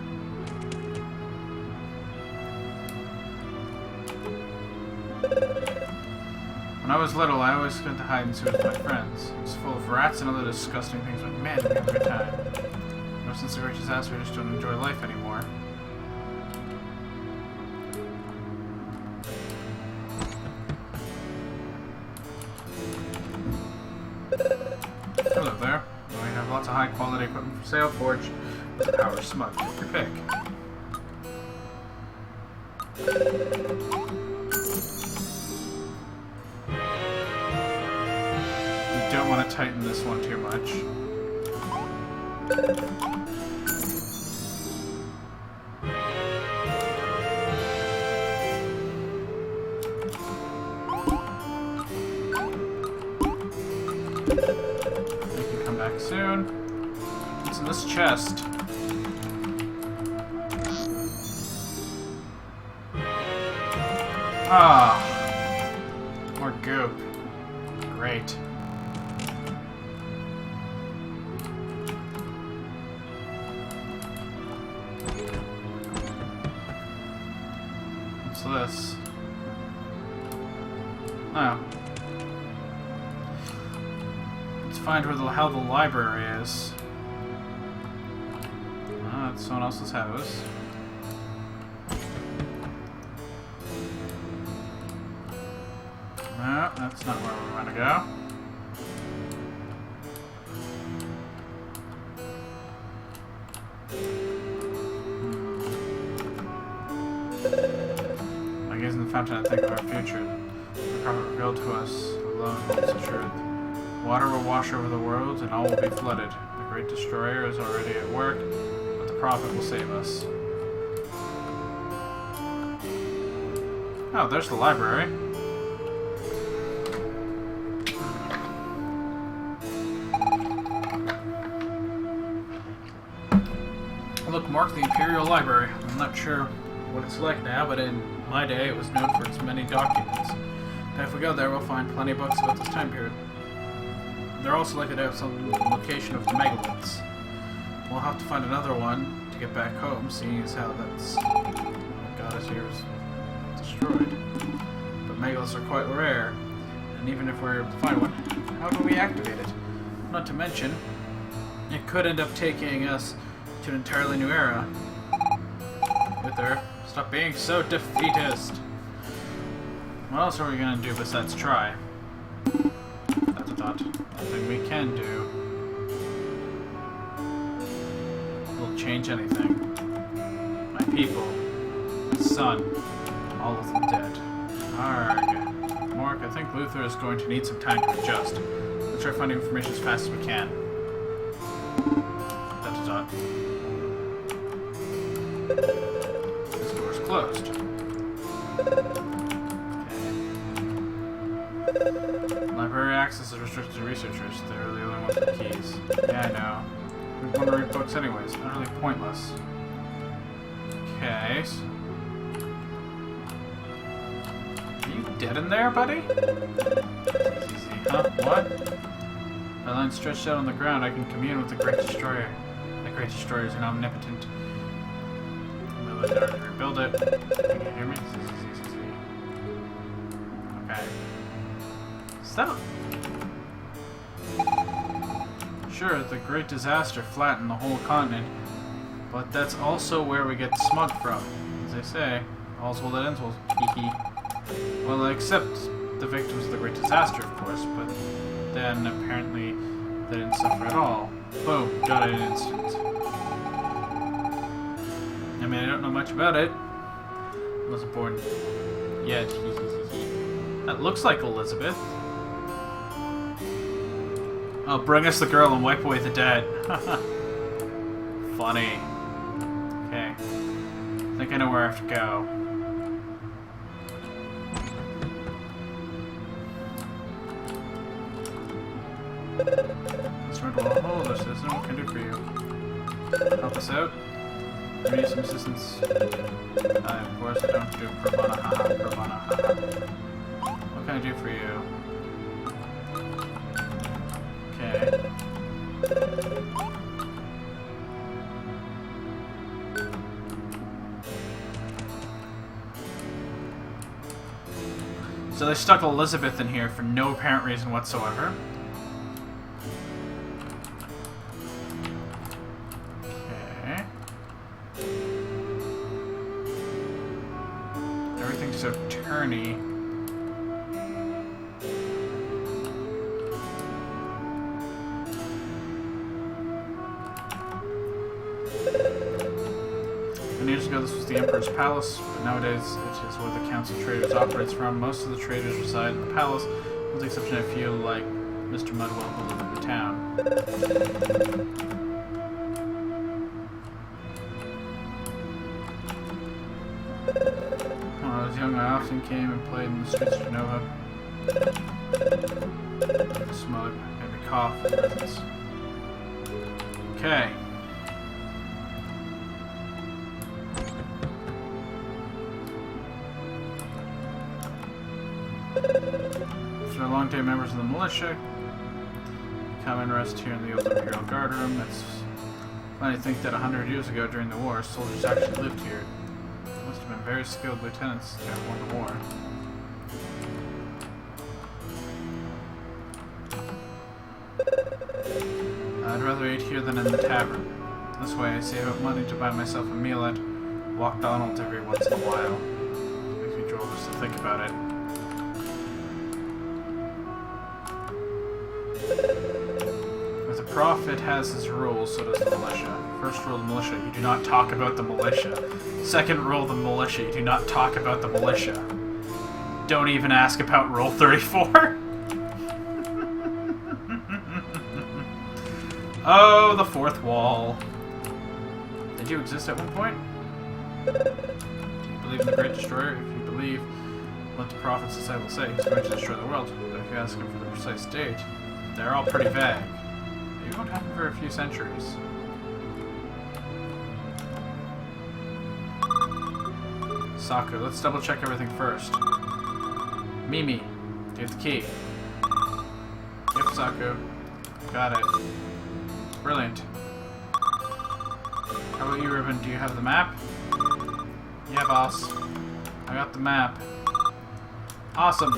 When I was little, I always went to hide and seek with my friends. It was full of rats and other disgusting things, but man, we had a good time. Ever since the great disaster, I just don't enjoy life anymore. Hello there. We have lots of high quality equipment for sale, forge with the power smug. Take your pick. You don't want to tighten this one too much. Soon. What's in this chest? Ah, more goop. Great. What's this? Oh. Find where the hell the library is. That's someone else's house. That's not where we want to go. By gazing in the fountain and think of our future, the prophet revealed to us alone holds the truth. Water will wash over the world and all will be flooded. The great destroyer is already at work, but the prophet will save us. Oh, there's the library. Look, mark the Imperial Library. I'm not sure what it's like now, but in my day it was known for its many documents. And if we go there, we'll find plenty of books about this time period. They're also likely to have some location of the megaliths. We'll have to find another one to get back home, seeing as how that's what got us here was destroyed. But megaliths are quite rare, and even if we're able to find one, how do we activate it? Not to mention, it could end up taking us to an entirely new era. Wither, stop being so defeatist. What else are we gonna do besides try? That's a thought. Nothing we can do will change anything. My people, my son, all of them dead. Arrgh. Mark, I think Luther is going to need some time to adjust. Let's try finding information as fast as we can. That's a thought. This door's closed. Library access is restricted to researchers. They're the only ones with keys. Yeah, I know. We want to read books anyways. Utterly pointless. Okay. Are you dead in there, buddy? Easy. Huh? What? By line stretched out on the ground, I can commune with the Great Destroyer. The Great Destroyer is an omnipotent. I'm really hard to rebuild it. Can you hear me? Okay. Sure, the Great Disaster flattened the whole continent, but that's also where we get smug from. As they say, all's well that ends well. Well, except the victims of the Great Disaster, of course, but then apparently they didn't suffer at all. Boom, got it in an instant. I mean, I don't know much about it. I wasn't born yet. That looks like Elizabeth. Oh, bring us the girl and wipe away the dead. Funny. Okay. I think I know where I have to go. This road will hold us. There's nothing we can do for you. Help us out? We need some assistance. Of course, I don't do pro bono. Haha, pro bono. Haha. What can I do for you? Okay. So they stuck Elizabeth in here for no apparent reason whatsoever. Okay. Everything's so turny. Years ago, this was the Emperor's Palace, but nowadays it is where the Council of Traders operates from. Most of the traders reside in the palace, with the exception of a few like Mr. Mudwell who live in the town. When I was young, I often came and played in the streets of Genova. The smug made me cough and presence. Okay. After a long day, members of the militia come and rest here in the old Imperial Guard room. It's funny to think that 100 years ago, during the war, soldiers actually lived here. Must have been very skilled lieutenants to have won the war. I'd rather eat here than in the tavern. This way, I save up money to buy myself a meal at Walkdonald's every once in a while. Makes me joyous to think about it. it has its rules, so does the militia. First rule of the militia, you do not talk about the militia. Second rule of the militia, you do not talk about the militia. Don't even ask about Rule 34. Oh, the fourth wall. Did you exist at one point? Do you believe in the Great Destroyer? If you believe what the prophets disciples say, he's going to destroy the world. But if you ask him for the precise date, they're all pretty vague. It won't happen for a few centuries. Saku, let's double check everything first. Mimi, do you have the key? Yep, Saku. Got it. Brilliant. How about you, Ruben? Do you have the map? Yeah, boss. I got the map. Awesome.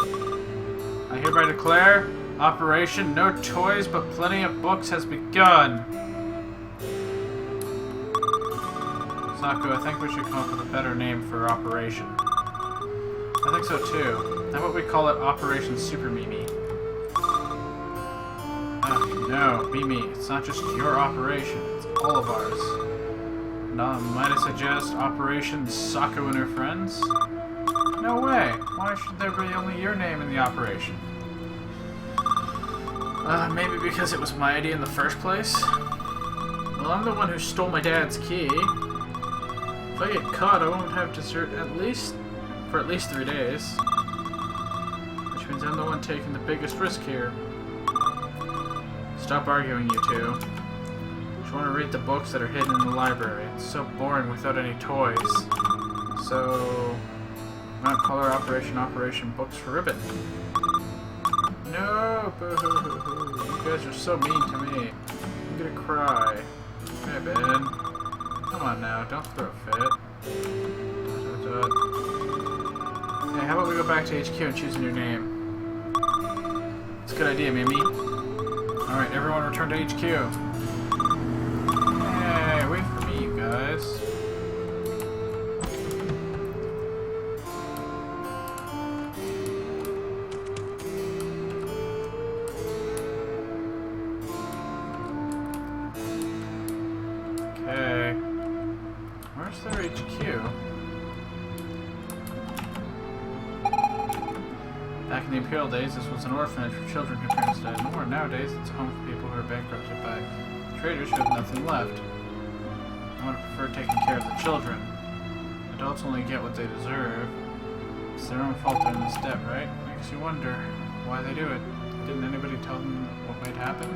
I hereby declare Operation No Toys But Plenty of Books has begun. Saku, I think we should come up with a better name for Operation. I think so too. How about we call it Operation Super Mimi? No, Mimi, it's not just your operation, it's all of ours. Now, might I suggest Operation Saku and her friends? No way! Why should there be only your name in the operation? Maybe because it was my idea in the first place? Well, I'm the one who stole my dad's key. If I get caught, I won't have dessert for at least 3 days. Which means I'm the one taking the biggest risk here. Stop arguing, you two. Just want to read the books that are hidden in the library. It's so boring without any toys. So, why not call our Operation Books for Ribbon? No, boo-hoo-hoo-hoo. You guys are so mean to me. I'm gonna cry. Hey, Ben. Come on now, don't throw a fit. Hey, how about we go back to HQ and choose a new name? It's a good idea, Mimi. Alright, everyone return to HQ. Hey, wait for me, you guys. Okay. Where's their HQ? Back in the Imperial days, this was an orphanage for children whose parents died. More nowadays, it's a home for people who are bankrupted by traders who have nothing left. I would prefer taking care of the children. Adults only get what they deserve. It's their own fault they're in this debt, right? Makes you wonder why they do it. Didn't anybody tell them what might happen?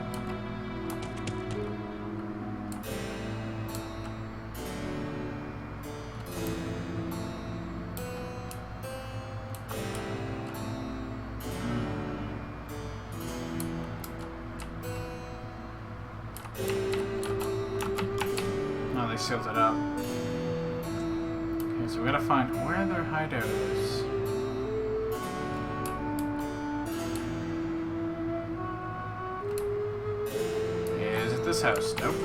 They sealed it up. Okay, so we gotta find where their hideout is. Is it this house? Nope.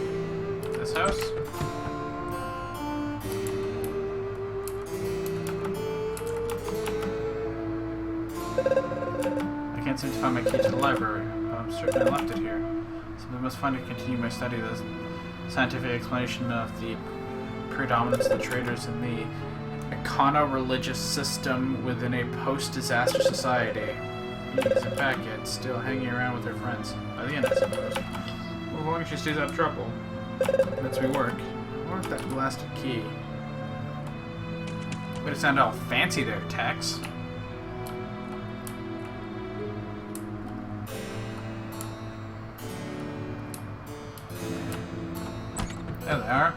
This house? I can't seem to find my key to the library, but I'm certain I left it here. Simply must find it to continue my study of this scientific explanation of the predominance of the traders in the econo-religious system within a post-disaster society. Isn't back yet, still hanging around with her friends. By the end, I suppose. Well, as long as she stays out of trouble. Lets me work. What if that blasted key? Way to sound all fancy there, Tex. There they are.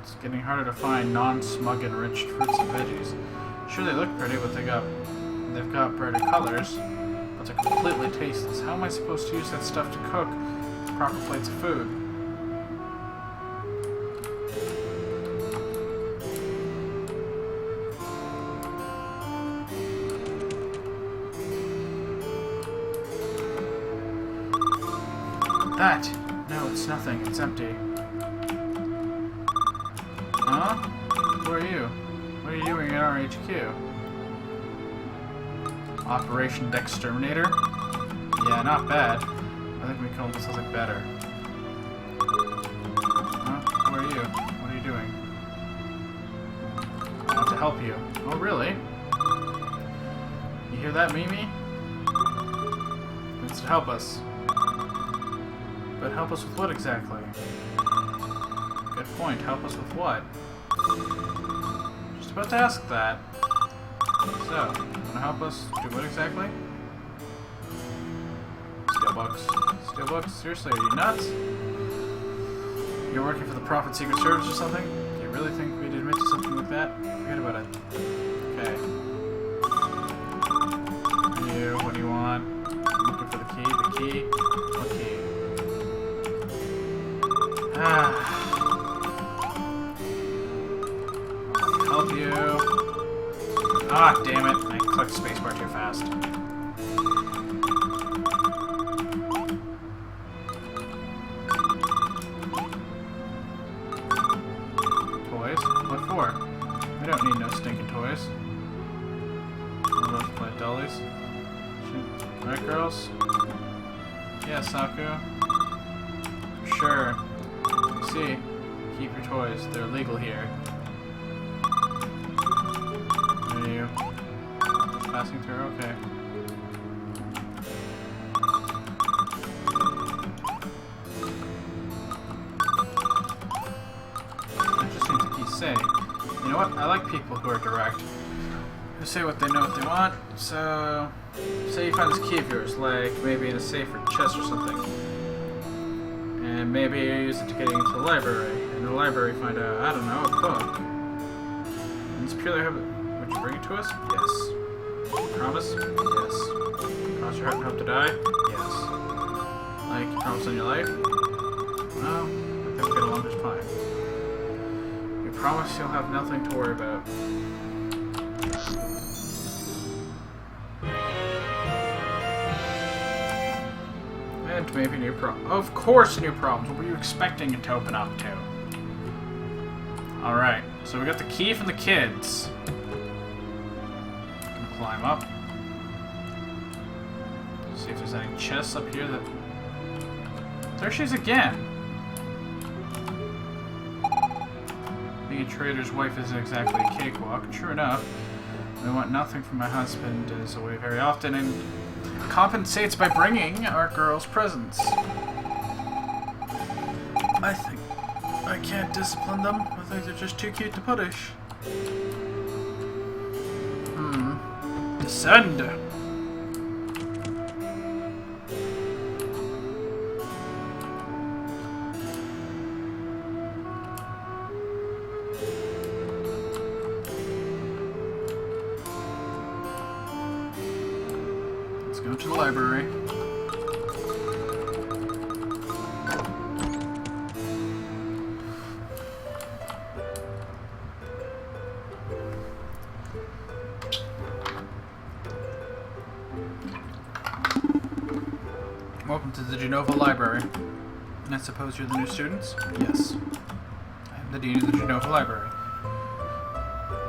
It's getting harder to find non-smug enriched fruits and veggies. Sure, they look pretty, but they've got brighter colors, but they're completely tasteless. How am I supposed to use that stuff to cook proper plates of food? That! No, it's nothing. It's empty. Huh? Who are you? What are you doing at our HQ? Operation Exterminator. Yeah, not bad. I think we can come up with something better. Huh? Who are you? What are you doing? I want to help you. Oh, really? You hear that, Mimi? It's to help us. But help us with what exactly? Good point. Help us with what? Just about to ask that. So, you wanna help us do what exactly? Steelbooks. Steelbooks? Seriously, are you nuts? You're working for the Prophet Secret Service or something? Do you really think we'd admit to something like that? Forget about it. Okay. You, what do you want? I'm looking for the key. The key? What key? I'll help you. Ah, damn it. I clicked spacebar too fast. Toys? What for? We don't need no stinking toys. Let's play dollies. Right, girls? Yeah, Saku. Sure. You see, keep your toys. They're legal here. Are you passing through? Okay. Interesting to say. You know what? I like people who are direct. Who say what they know what they want. So, say you find this key of yours, like maybe in a safe or chest or something. And maybe you use it to get into the library. In the library find a, I don't know, a book. And it's purely would you bring it to us? Yes. Promise? Yes. Cross your heart and hope to die? Yes. Like, you promise on your life? Well, I think we'll get along just fine. We promise you'll have nothing to worry about. And maybe new problems. Of course, new problems. What were you expecting it to open up to? Alright, so we got the key from the kids. Gonna climb up. See if there's any chests up here that... There she is again! Being a trader's wife isn't exactly a cakewalk. True enough. I want nothing from my husband is away very often and compensates by bringing our girls presents. I think I can't discipline them. I think they're just too cute to punish. Descend! Let's go to the library. Welcome to the Genova Library. And I suppose you're the new students? Yes. I am the Dean of the Genova Library.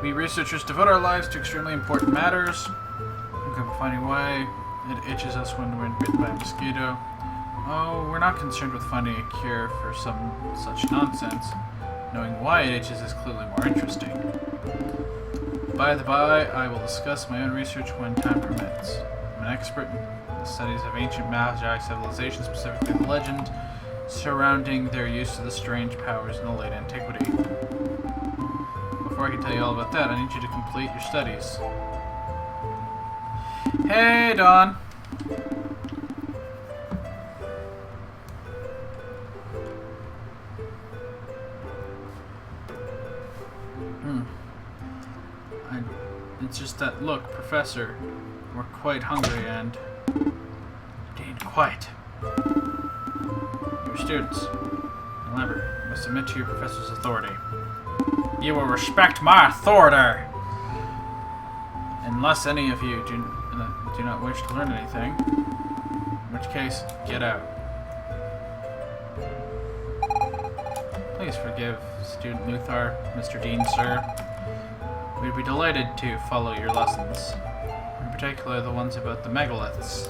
We researchers devote our lives to extremely important matters. We can finding why it itches us when we're bitten by a mosquito. Oh, we're not concerned with finding a cure for some such nonsense. Knowing why it itches is clearly more interesting. By the by, I will discuss my own research when time permits. I'm an expert in the studies of ancient Magi civilizations, specifically the legend surrounding their use of the strange powers in the late antiquity. Before I can tell you all about that, I need you to complete your studies. Hey, Dawn! It's just that, look, Professor, we're quite hungry and... Dean, quite. You're students. Remember, you must submit to your professor's authority. You will respect my authority! Unless any of you do not wish to learn anything. In which case, get out. Please forgive Student Luthar, Mr. Dean, sir. We'd be delighted to follow your lessons. We'd particular the ones about the megaliths.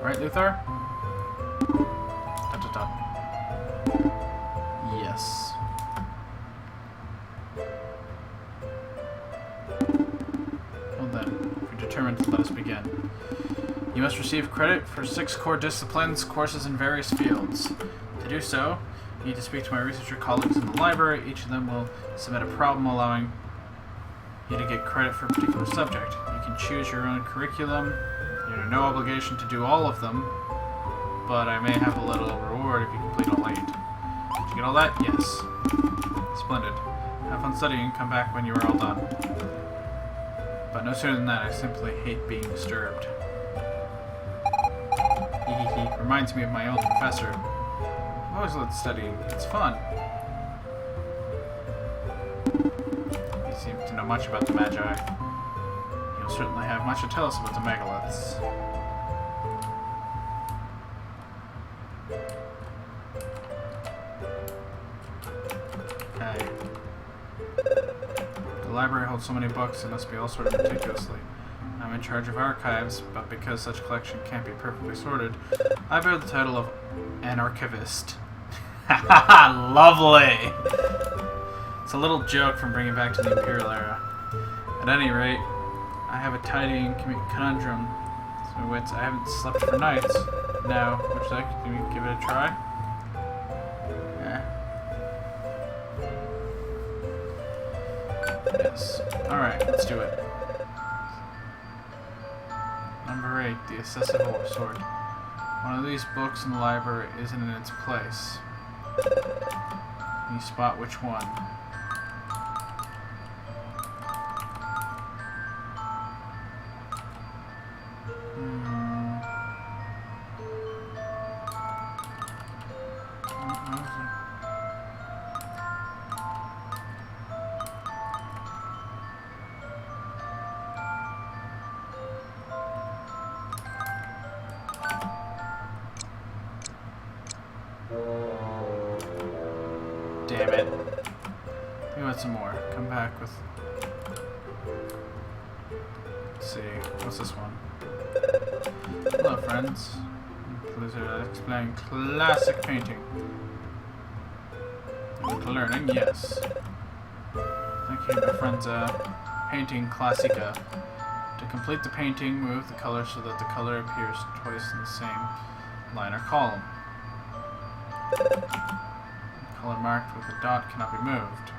Right, Luthor? Dot, dot, dot. Yes. Well then, if you're determined, let us begin. You must receive credit for 6 core disciplines, courses in various fields. To do so, you need to speak to my researcher colleagues in the library. Each of them will submit a problem allowing you to get credit for a particular subject. You can choose your own curriculum. You're under no obligation to do all of them, but I may have a little reward if you complete all 8. Did you get all that? Yes. Splendid. Have fun studying. Come back when you are all done. But no sooner than that, I simply hate being disturbed. Hehehe. Reminds me of my old professor. I've always loved studying. It's fun. You seem to know much about the Magi. You'll certainly have much to tell us about the megaliths. Okay. The library holds so many books, it must be all sorted meticulously. I'm in charge of archives, but because such collection can't be perfectly sorted, I bear the title of an archivist. Haha, lovely! It's a little joke from bringing back to the Imperial era. At any rate, I have a tidying conundrum. It's my wits. I haven't slept for nights. Now, would you like to give it a try? Yes. Alright, let's do it. Number 8, the Excessive Sword. One of these books in the library isn't in its place. Can you spot which one? Damn it. We want some more. Come back with... Let's see. What's this one? Hello, friends. Please explain classic painting. Learning, yes. Thank you, my friends. Painting Classica. To complete the painting, move the color so that the color appears twice in the same line or column. Color marked with a dot cannot be moved.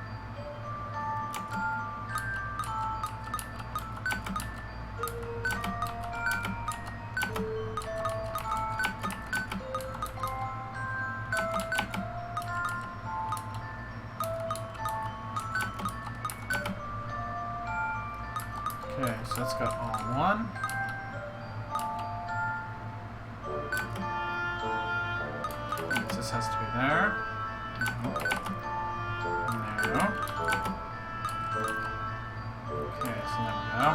Okay, so that's got all 1. This has to be there. No. Okay, so there we go.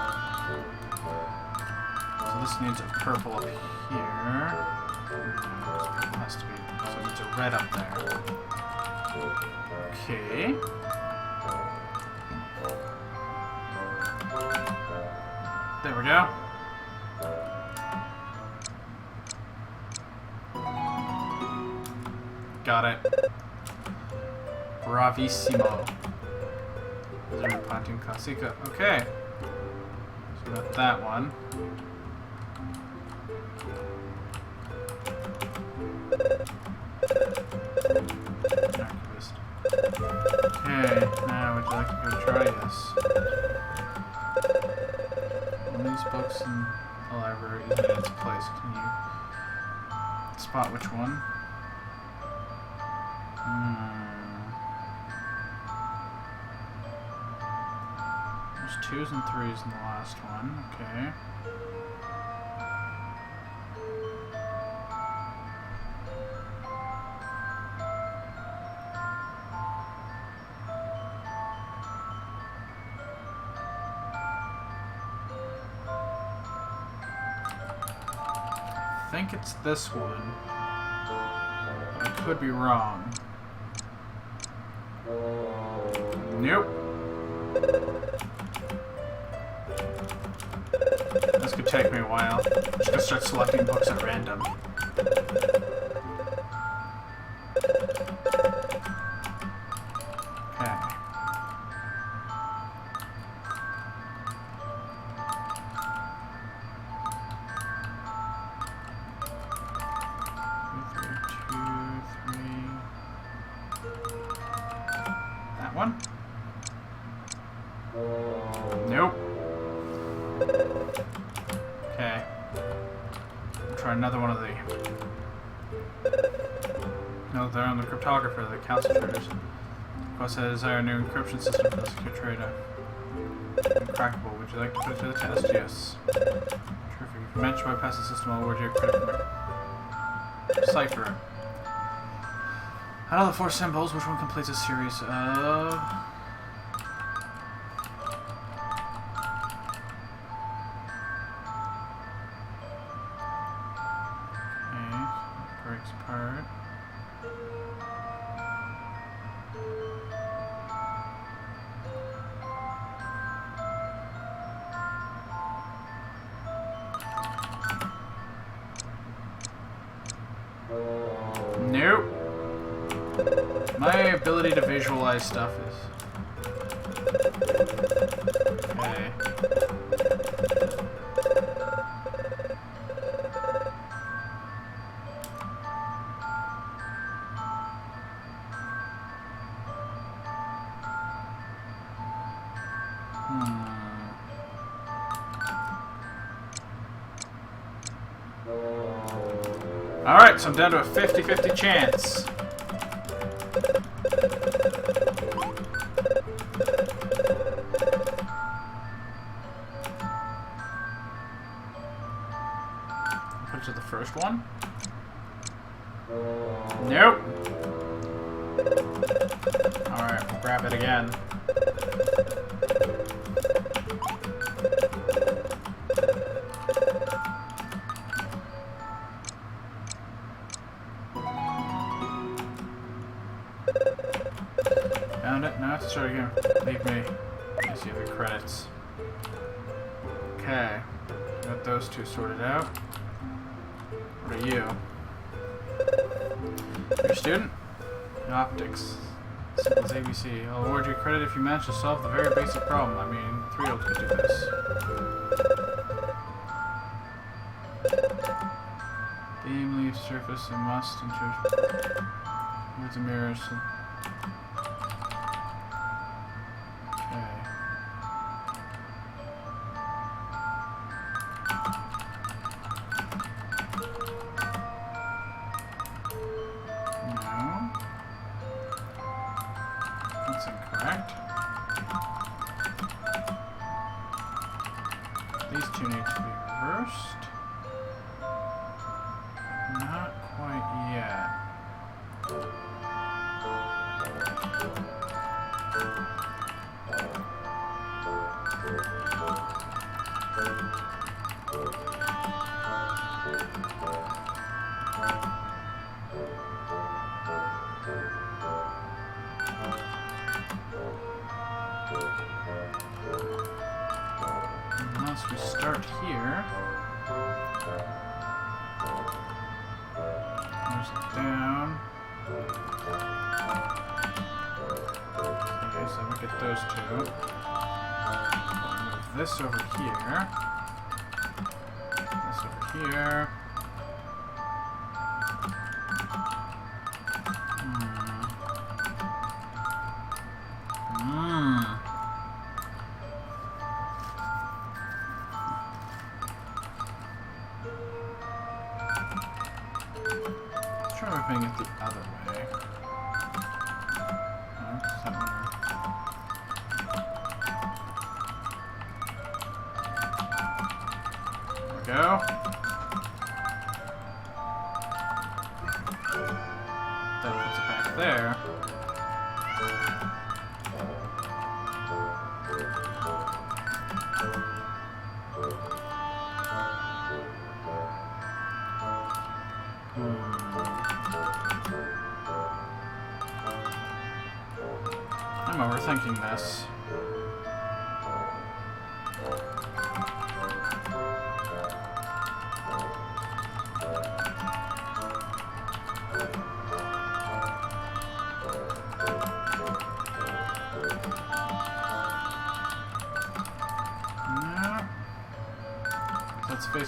So this needs a purple up here. It has to be, so it needs a red up there. Okay. There we go. Got it. Bravissimo. Painting Classica. Okay. So we got that one. Archivist. Okay, now would you like to go try this? One of these books in the library isn't in its place. Can you spot which one? There's 2s and 3s in the last one. Okay. I think it's this one. I could be wrong. Nope. take me a while. I'm just gonna start selecting books at random. Okay. That one? Nope. Okay. I'll try another one of the... No, they're on the cryptographer, the council traders. Plus, I desire a new encryption system for the secure trader. Uncrackable. Would you like to put it to the test? Yes. Terrific. If you manage to bypass the system, I'll award you a credit point. Cipher. Out of the 4 symbols, which one completes a series of... Okay, breaks apart. Nope. My ability to visualize stuff is... Okay. Alright, so I'm down to a 50-50 chance. Put it to the first one. Nope. Alright, we'll grab it again. Found it? Now it's starting again. Leave me. I see the credits. Okay. Got those two sorted out. What are you? You're a student? Optics. Simple as ABC. I'll award you credit if you manage to solve the very basic problem. I mean, 3-year-olds could do this. Beam leaves surface and must into with the mirrors. Okay. No. That's incorrect. These two need to be reversed. Not quite yet. Unless we start here. There's down. Okay, so we get those two. Move this over here. This over here. Let's try ripping it the other way. No, it's that one. There we go. That puts it back there. I'm overthinking this.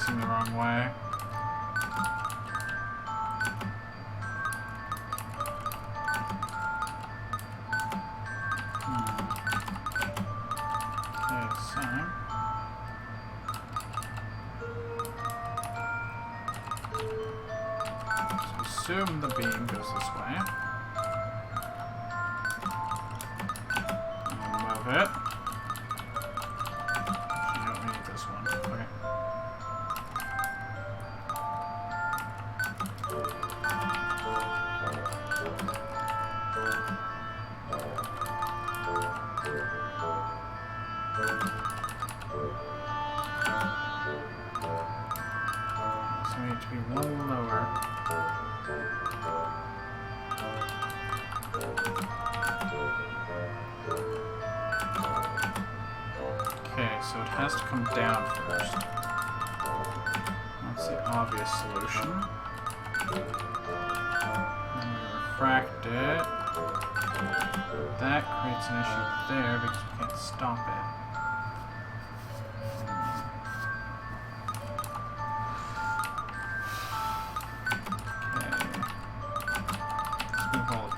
facing the wrong way. Assume the beam goes this way. Move it. You don't need this one. Okay. So we need to be one lower. Okay, so it has to come down first. That's the obvious solution. Then we refract it. That creates an issue there because we can't stop it.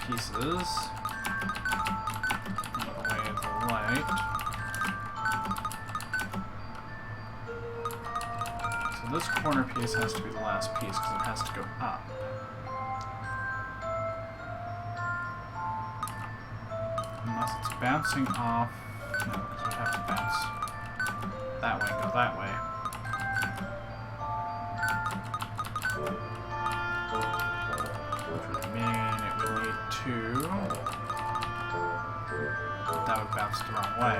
Pieces out of the way of the light. So this corner piece has to be the last piece because it has to go up. Unless it's bouncing off. No, because we have to bounce that way and go that way. That would bounce the wrong way.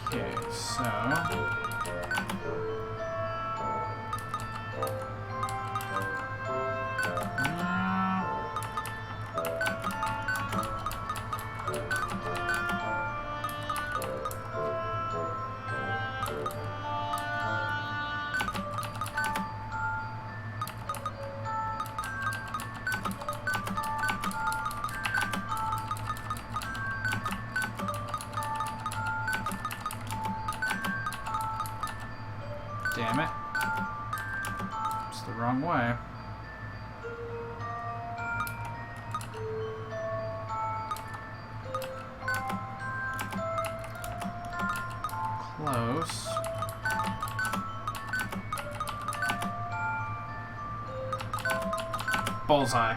Okay, so damn it. It's the wrong way. Close. Bullseye.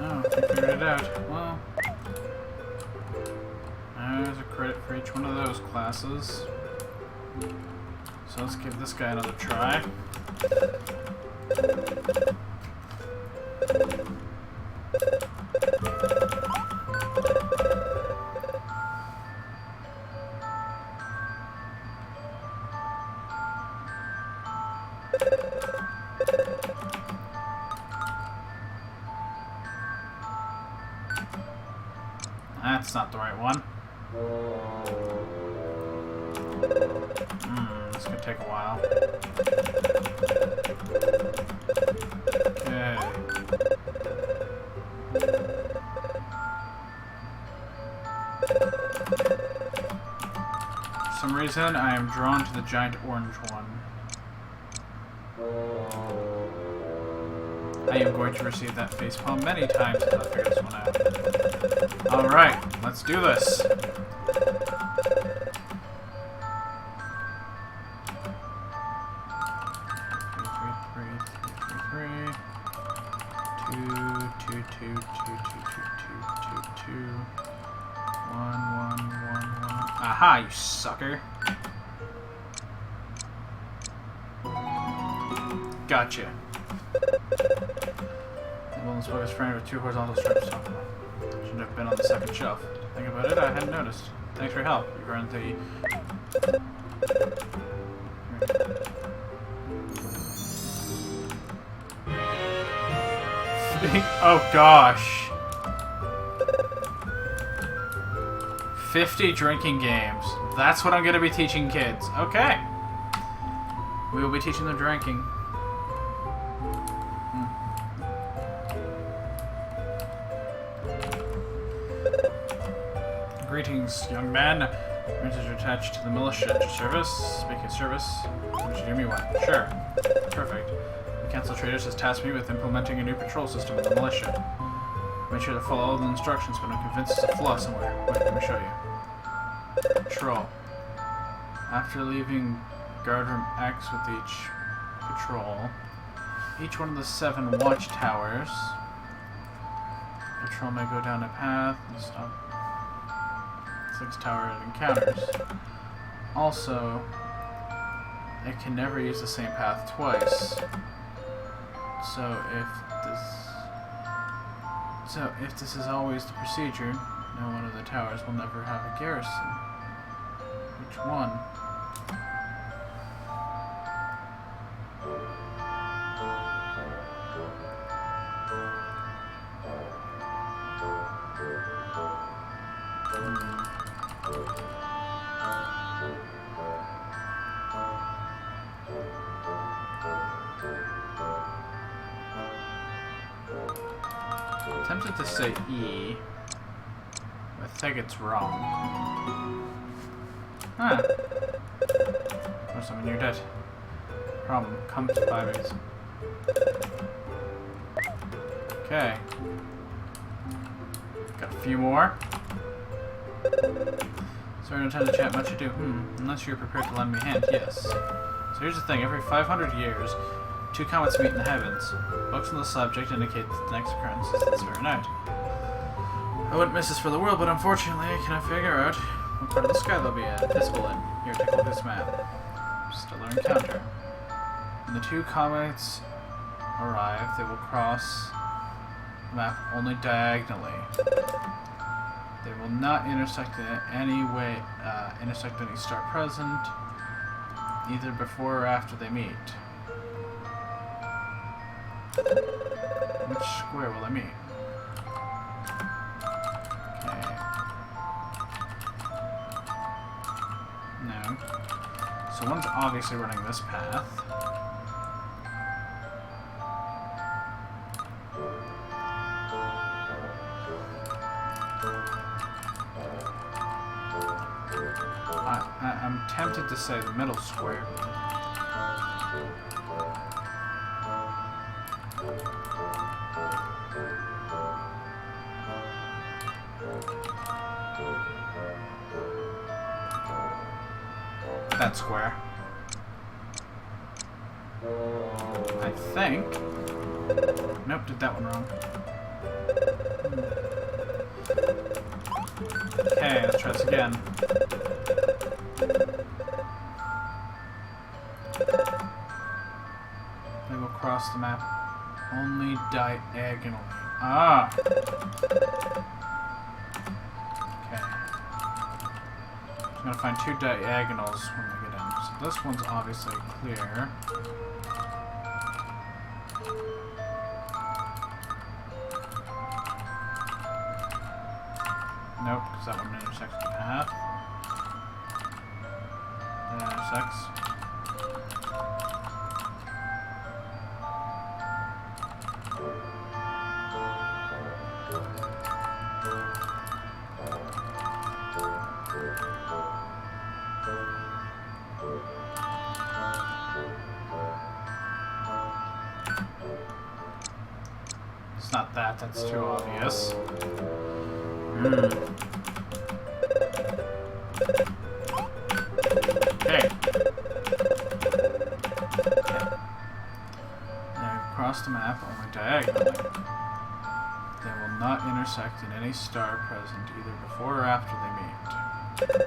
Oh, I figured it out. Well, there's a credit for each one of those classes. So let's give this guy another try. That's not the right one. This could take a while. Okay. For some reason, I am drawn to the giant orange one. I am going to receive that facepalm many times until I figure this one out. Alright, let's do this. Aha, you sucker. Gotcha. Evoland's book is framed with 2 horizontal strips. Shouldn't have been on the second shelf. Think about it, I hadn't noticed. Thanks for your help. You've earned the... Oh gosh. 50 drinking games. That's what I'm going to be teaching kids. Okay. We will be teaching them drinking. Greetings, young man. Rangers are attached to the militia at your service. Speaking of service, would you do me one? Sure. Perfect. The Council of Traders has tasked me with implementing a new patrol system in the militia. Make sure to follow all the instructions, but I'm convinced it's a flaw somewhere. Wait, let me show you. Patrol. After leaving guardroom X with each patrol, each one of the 7 watchtowers, patrol may go down a path and stop 6 tower encounters. Also, it can never use the same path twice. So if this is always the procedure, no one of the towers will never have a garrison. Which one? Tempted to say E. I think it's wrong. Huh. Or something you're dead. Problem. Come to 5 ways. Okay. Got a few more. Sorry, no time to chat, much ado. Unless you're prepared to lend me a hand, yes. So here's the thing, every 500 years, 2 comets meet in the heavens. Books on the subject indicate that the next occurrence is this very night. I wouldn't miss this for the world, but unfortunately I cannot figure out what part of the sky they'll be visible in. Here, take a look at this map. Stellar encounter. When the 2 comets arrive, they will cross the map only diagonally. They will not intersect in any way, intersect any star present, either before or after they meet. Which square will they meet? Okay. No. So one's obviously running this path. I'm tempted to say the middle square. That square. I think. Nope, did that one wrong. Okay, let's try this again. They will cross the map only diagonally. Ah! Okay. I'm gonna find 2 diagonals when we get in. So this one's obviously clear. Nope, because that one intersects the path. That intersects. It's not that, that's too obvious. Okay. Now across the map only diagonally. They will not intersect in any star present either before or after they meet. Okay.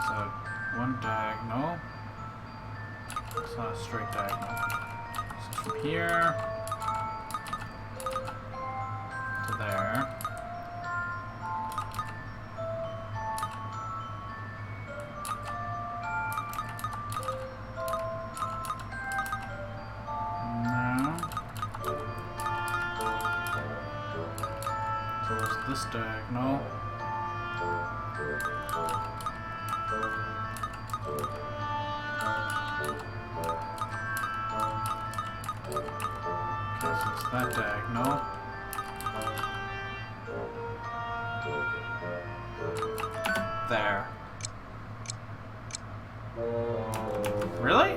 So one diagonal. It's not a straight diagonal. So from here to there. This diagonal. Okay, so it's that diagonal. There. Really?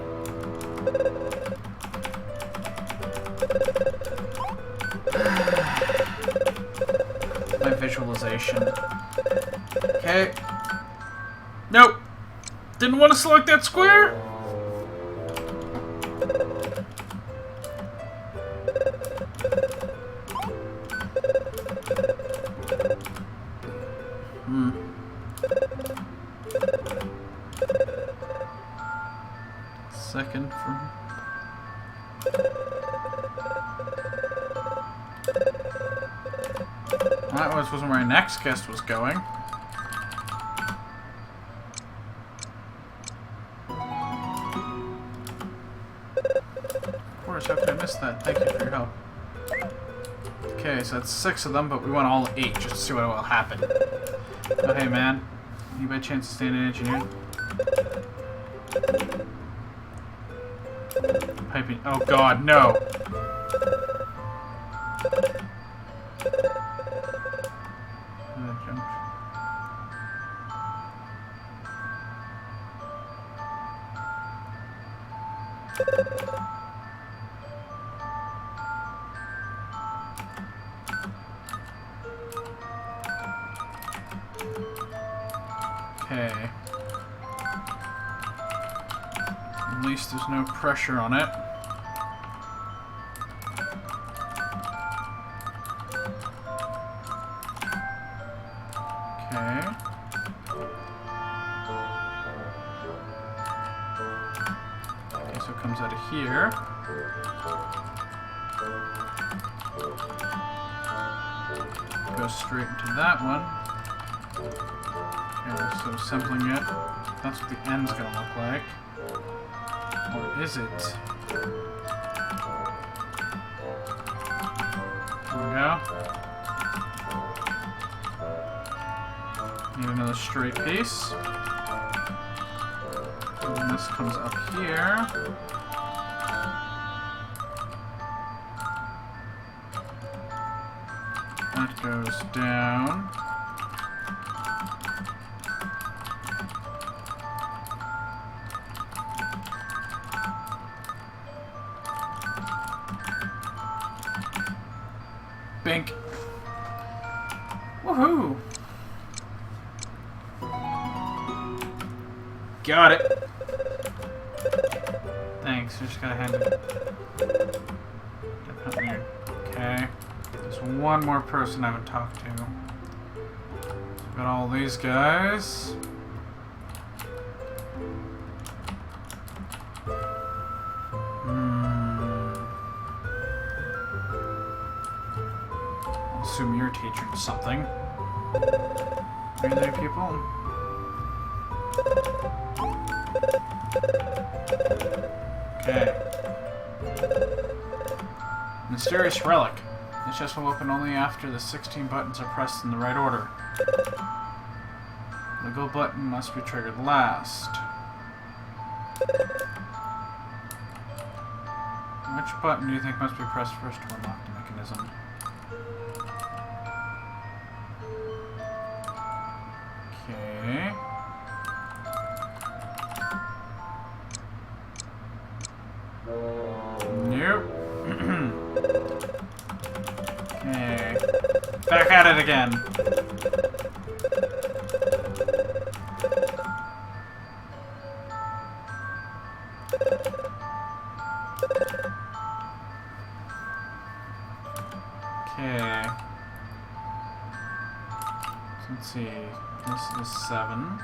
My visualization. Okay. Nope. Didn't want to select that square? Second from... That wasn't where my next guest was going. Of course, how could I miss that? Thank you for your help. Okay, so that's 6 of them, but we want all 8 just to see what will happen. Oh, hey man. You by chance stand in engineer? Piping. Oh god, no! Okay. At least there's no pressure on it. Okay. Okay, so it comes out of here. Goes straight into that one. Okay, so assembling it. That's what the end's gonna look like. Or is it? Here we go. Need another straight piece. And this comes up here. That goes down. Bink. Woohoo! Got it. Thanks, I just gotta hand it. Okay. There's one more person I haven't talked to. So got all these guys. I'll assume you're teaching something. Are there people? Okay. Mysterious relic. This chest will open only after the 16 buttons are pressed in the right order. The go button must be triggered last. Which button do you think must be pressed first to unlock the mechanism? Okay. Nope. Okay. Back at it again. Okay. So let's see. This is 7.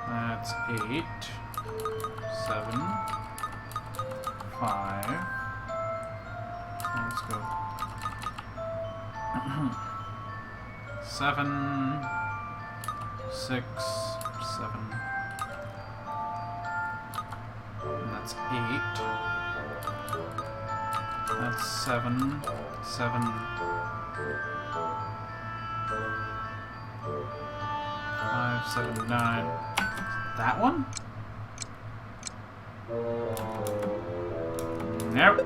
That's 8. 7. 5. Let's go. 7. 6. 7. And that's 8. That's 7. 7. 5, 7, 9. That one? Nope.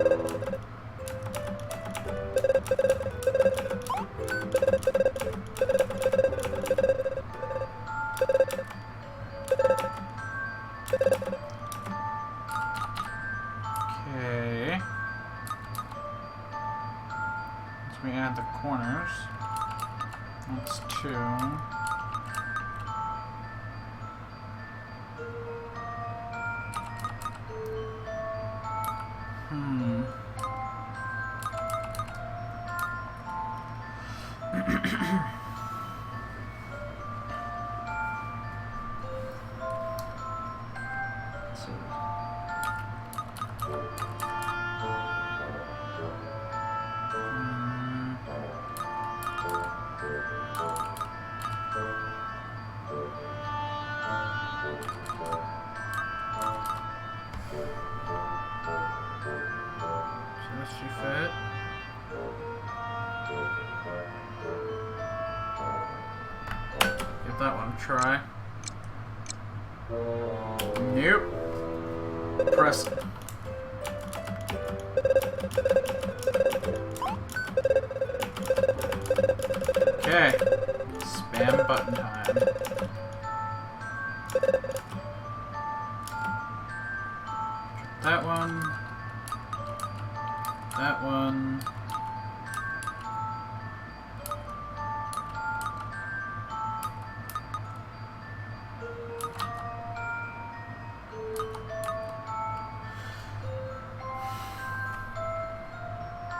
Okay. Once we add the corners, that's 2. Fit. Give that one a try. Nope. Press it. Okay. Spam button time. That one. That one.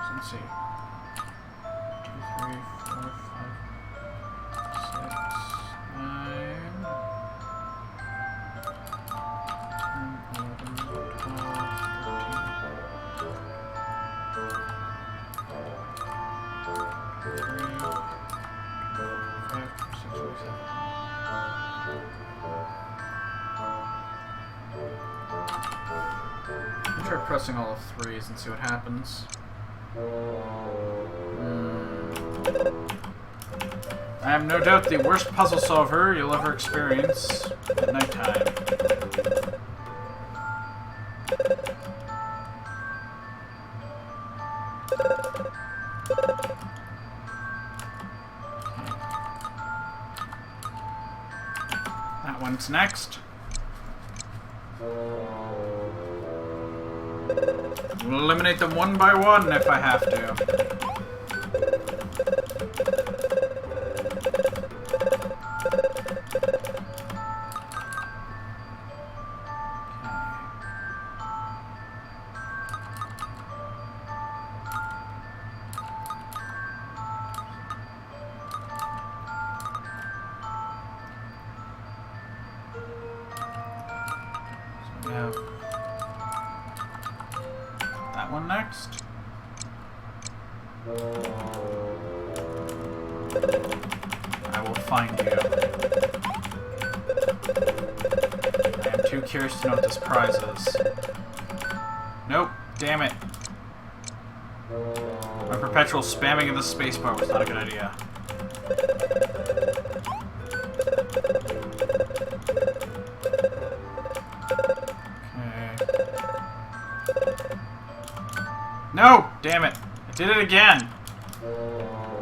So let's see. 2, 3, 4, 5, 6, 9, 10, 11, 12, 13. I'll try pressing all the 3s and see what happens. I am no doubt the worst puzzle solver you'll ever experience at nighttime. That one's next. We'll eliminate them one by one if I have to. So we have that one next. I will find you. I am too curious to know what this prize is. Nope, damn it. My perpetual spamming of the spacebar was not a good idea. No! Damn it! I did it again!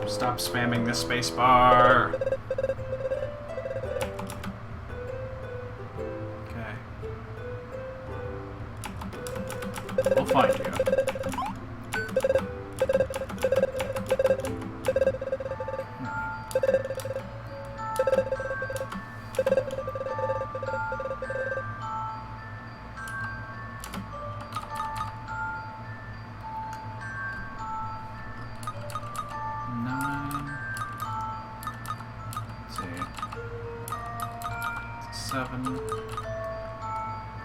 Stop spamming the spacebar. Okay. We'll find you. Seven.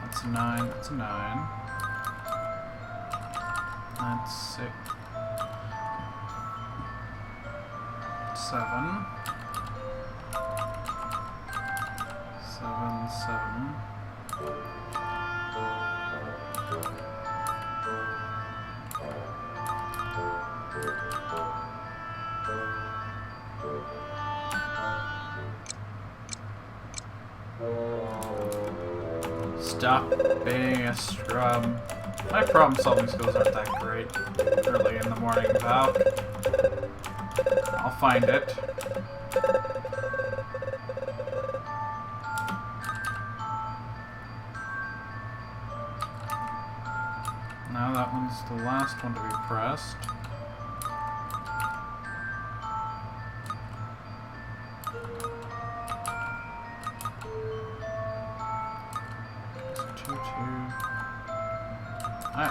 That's a 9. That's a 9. That's 6. 7. 7, 7. Stop being a scrub. My problem-solving skills aren't that great early in the morning, Val. I'll find it. Now that one's the last one to be pressed.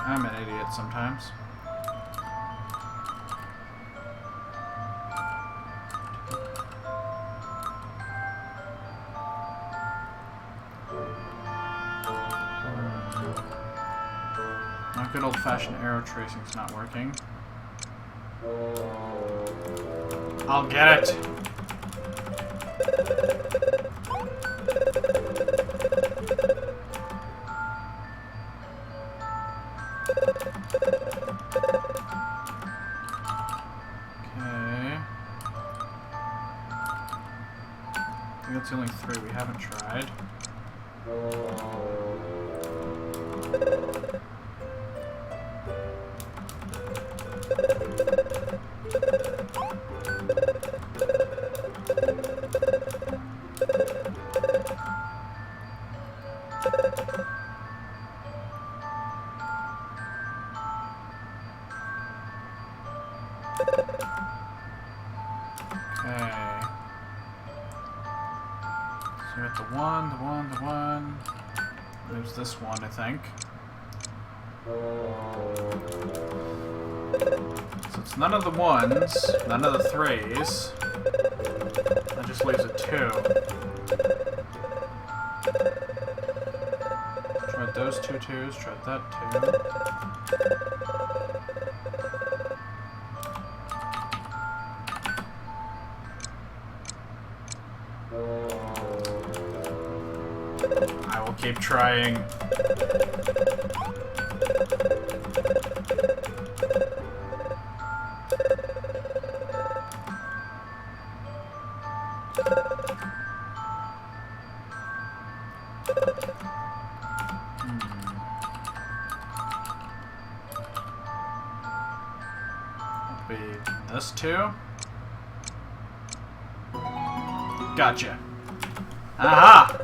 I'm an idiot sometimes. My good old-fashioned arrow tracing's not working. I'll get it! That's the only 3 we haven't tried. Okay. So we got the one. There's this one, I think. So it's none of the 1s, none of the 3s. That just leaves a 2. Tried those 2 2s, tried that 2. I will keep trying. That'll be this 2. Gotcha. Aha!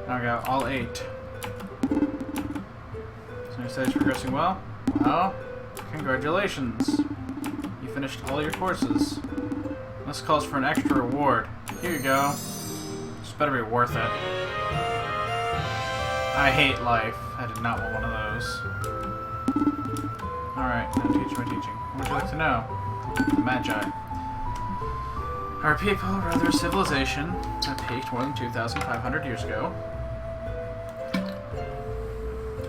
Now I got all 8. So you say it's progressing well? Well, congratulations. You finished all your courses. This calls for an extra reward. Here you go. This better be worth it. I hate life. I did not want one of those. Alright, now teach my teaching. What would you like to know? The Magi. Our people, or rather civilization, that peaked more than 2,500 years ago,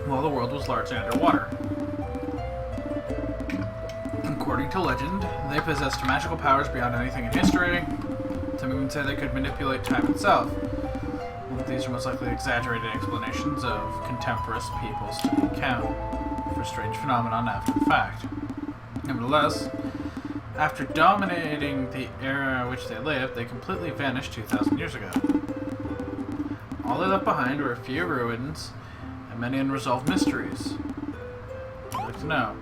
while the world was largely underwater. According to legend, they possessed magical powers beyond anything in history. Some even say they could manipulate time itself. These are most likely exaggerated explanations of contemporaneous peoples to account for strange phenomenon after the fact. Nevertheless, after dominating the era in which they lived, they completely vanished 2,000 years ago. All they left behind were a few ruins and many unresolved mysteries. I'd like to know.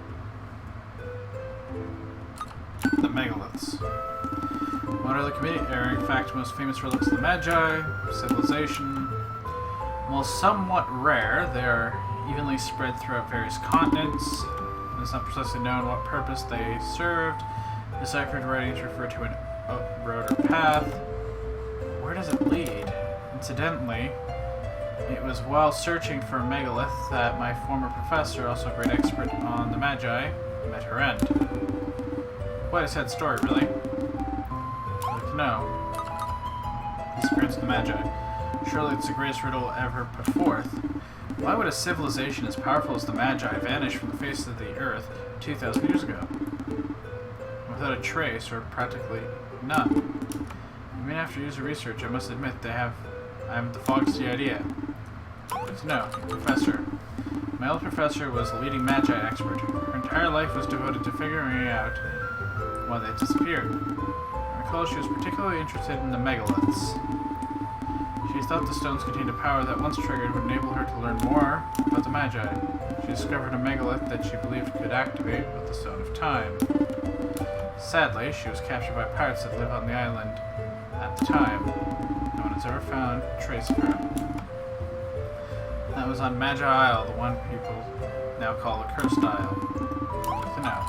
The megaliths. What are the community are in fact most famous relics of the Magi, civilization. While somewhat rare, they are evenly spread throughout various continents. It is not precisely known what purpose they served. Deciphered writings refer to an road or path. Where does it lead? Incidentally, it was while searching for a megalith that my former professor, also a great expert on the Magi, met her end. Quite a sad story, really. I'd like to know. Disappearance of the Magi. Surely it's the greatest riddle ever put forth. Why would a civilization as powerful as the Magi vanish from the face of the earth 2,000 years ago? Without a trace, or practically none. Even after years of research, I must admit I haven't the foggiest idea. Good to know. Professor. My old professor was a leading Magi expert. Her entire life was devoted to figuring out why they disappeared. I recall she was particularly interested in the megaliths. She She thought the stones contained a power that once triggered would enable her to learn more about the Magi. She discovered a megalith that she believed could activate with the Stone of Time. Sadly, she was captured by pirates that live on the island at the time. No one has ever found a trace of her. That was on Magi Isle, the one people now call the Cursed Isle. Good to know.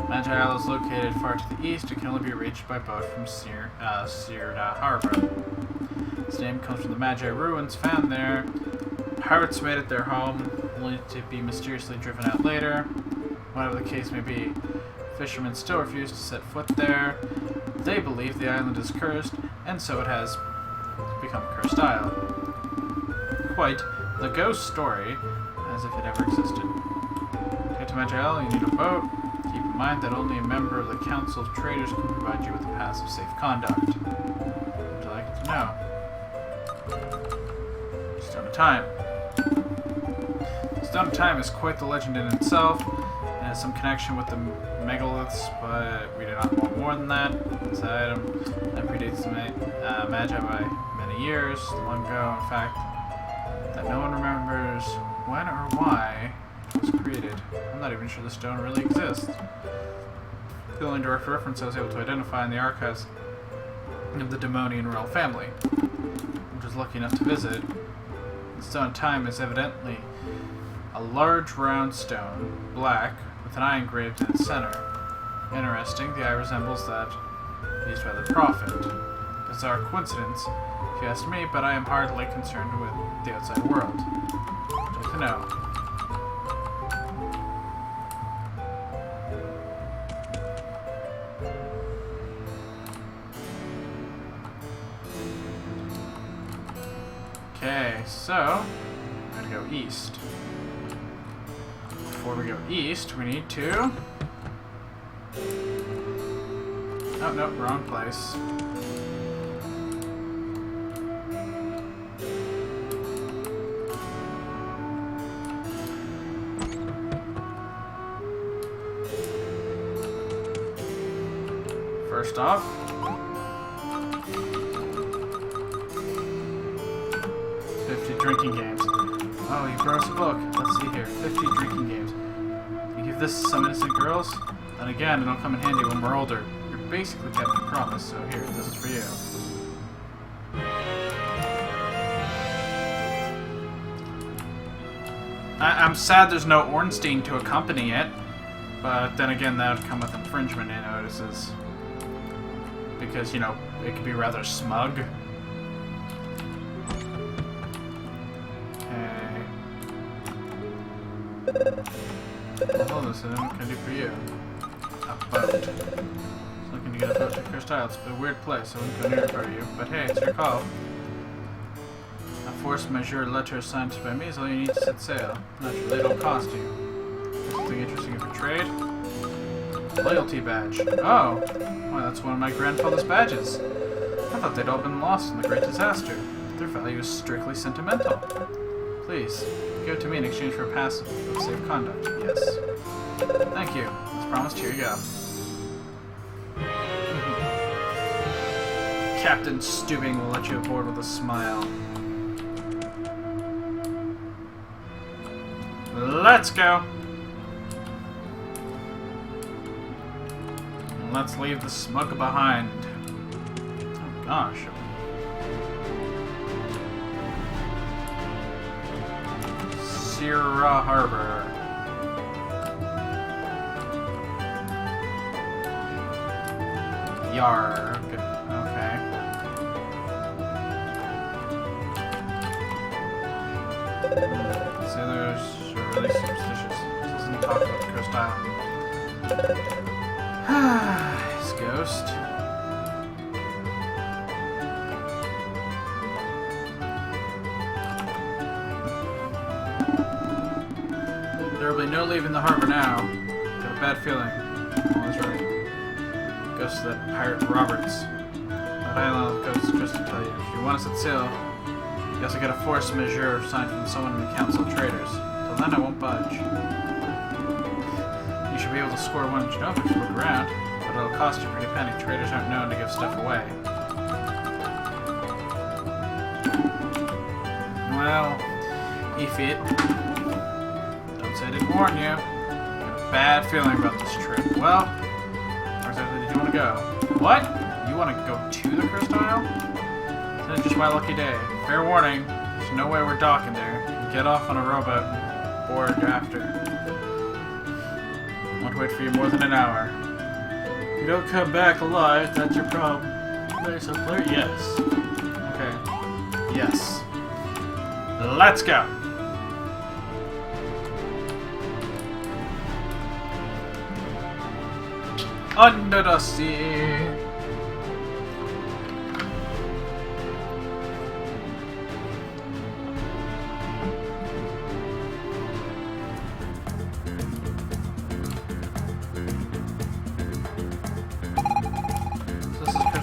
Magi Isle is located far to the east and can only be reached by boat from Sirda Harbor. Its name comes from the Magi ruins found there. Pirates made it their home, only to be mysteriously driven out later. Whatever the case may be, fishermen still refuse to set foot there. They believe the island is cursed, and so it has become a Cursed Isle. Quite the ghost story, as if it ever existed. To get to Magi Isle, you need a boat. Keep in mind that only a member of the Council of Traders can provide you with a pass of safe conduct. Would you like to know? Stone of Time. Stone of Time is quite the legend in itself. It has some connection with the megaliths, but we do not want more than that. This item that predates the Magi by many years, long ago, in fact, that no one remembers when or why it was created. I'm not even sure the stone really exists. The only direct reference I was able to identify in the archives of the Demonian royal family, which was lucky enough to visit. The Stone of Time is evidently a large round stone, black, with an eye engraved in its center. Interesting, the eye resembles that used by the Prophet. Bizarre coincidence, if you ask me, but I am hardly concerned with the outside world. Good to know. Okay, so I'm gonna go east. Before we go east, we need to... Oh, no, wrong place. First off, 50 drinking games. Oh, you brought us a book. Let's see here. 50 drinking games. You give this to some innocent girls? Then again, it'll come in handy when we're older. You're basically kept your promise, so here, this is for you. I'm sad there's no Ornstein to accompany it, but then again, that would come with infringement notices. Because, you know, it could be rather smug. Well, hold on a second, what can I do for you? A boat. Looking to get a boat to Cursed Isle. It's a weird place, I wouldn't go near it for you. But hey, it's your call. A force majeure letter signed by me is all you need to set sail. Naturally, it'll cost you. Something interesting for trade? Loyalty badge. Oh! Well, that's one of my grandfather's badges. I thought they'd all been lost in the Great Disaster. Their value is strictly sentimental. Please, give it to me in exchange for a pass of safe conduct. Yes. Thank you. As promised, here you go. Captain Stubing will let you aboard with a smile. Let's go! And let's leave the smug behind. Oh gosh. Sirda Harbor. Yar. Okay. Sailors are really superstitious. This doesn't talk about the Cursed Isle. His ghost. There will be no leaving the harbor now. Got a bad feeling. Always right. Goes to that pirate Roberts. That island goes just to tell you. If you want us at sail, you also get a force majeure signed from someone in the Council of Traders. Till then, I won't budge. You should be able to score one jump if you look around, but it'll cost you a pretty penny. Traders aren't known to give stuff away. Well, Ifit, don't say I didn't warn you. I got a bad feeling about this trip. Well, where exactly did you want to go? What? You want to go to the Crystal Isle? Then just my lucky day. Fair warning, there's no way we're docking there. Get off on a rowboat and board Raptor. Won't wait for you more than an hour. You don't come back alive, that's your problem. There's a player? Yes. Okay. Yes. Let's go! Under the sea!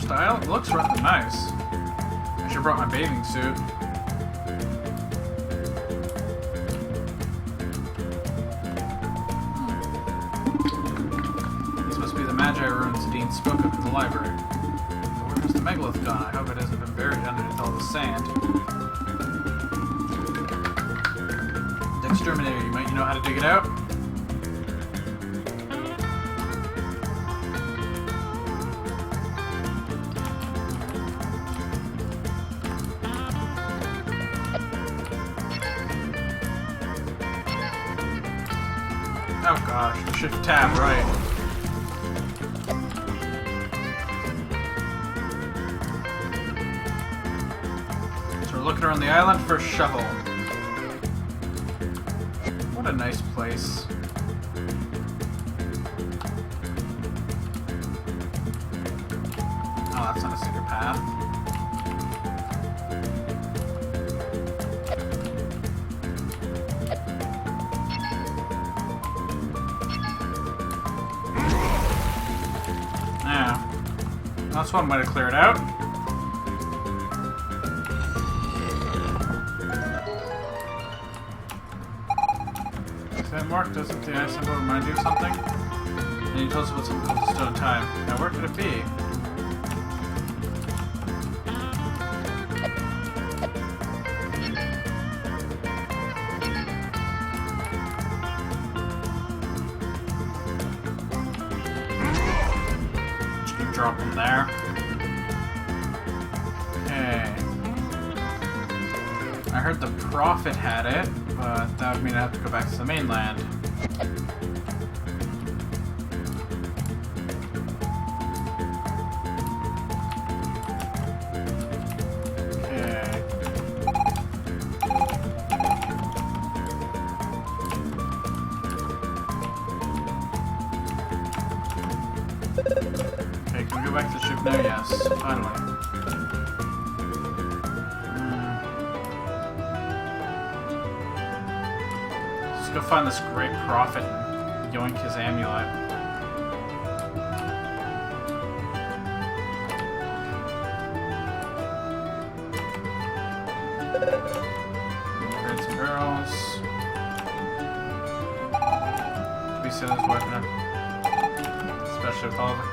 Style? It looks rather nice. I should have brought my bathing suit. This must be the Magi ruins Dean spoke of in the library. But where has the megalith gone? I hope it hasn't been buried underneath all the sand. The exterminator, you might know how to dig it out? Oh gosh, shift tab, right. So we're looking around the island for a shovel. What a nice place. Oh, that's not a secret path. That's one way to clear it out. Is that mark? Doesn't the ice symbol remind you of something? And you told us about something called the stone time. Now where could it be? Drop them there. Okay. I heard the Prophet had it, but that would mean I have to go back to the mainland. Okay. Can we go back to the ship now? Yes, finally. Let's go find this great prophet and yoink his amulet. Grab some barrels. To be seen as weapon. Especially with all of it.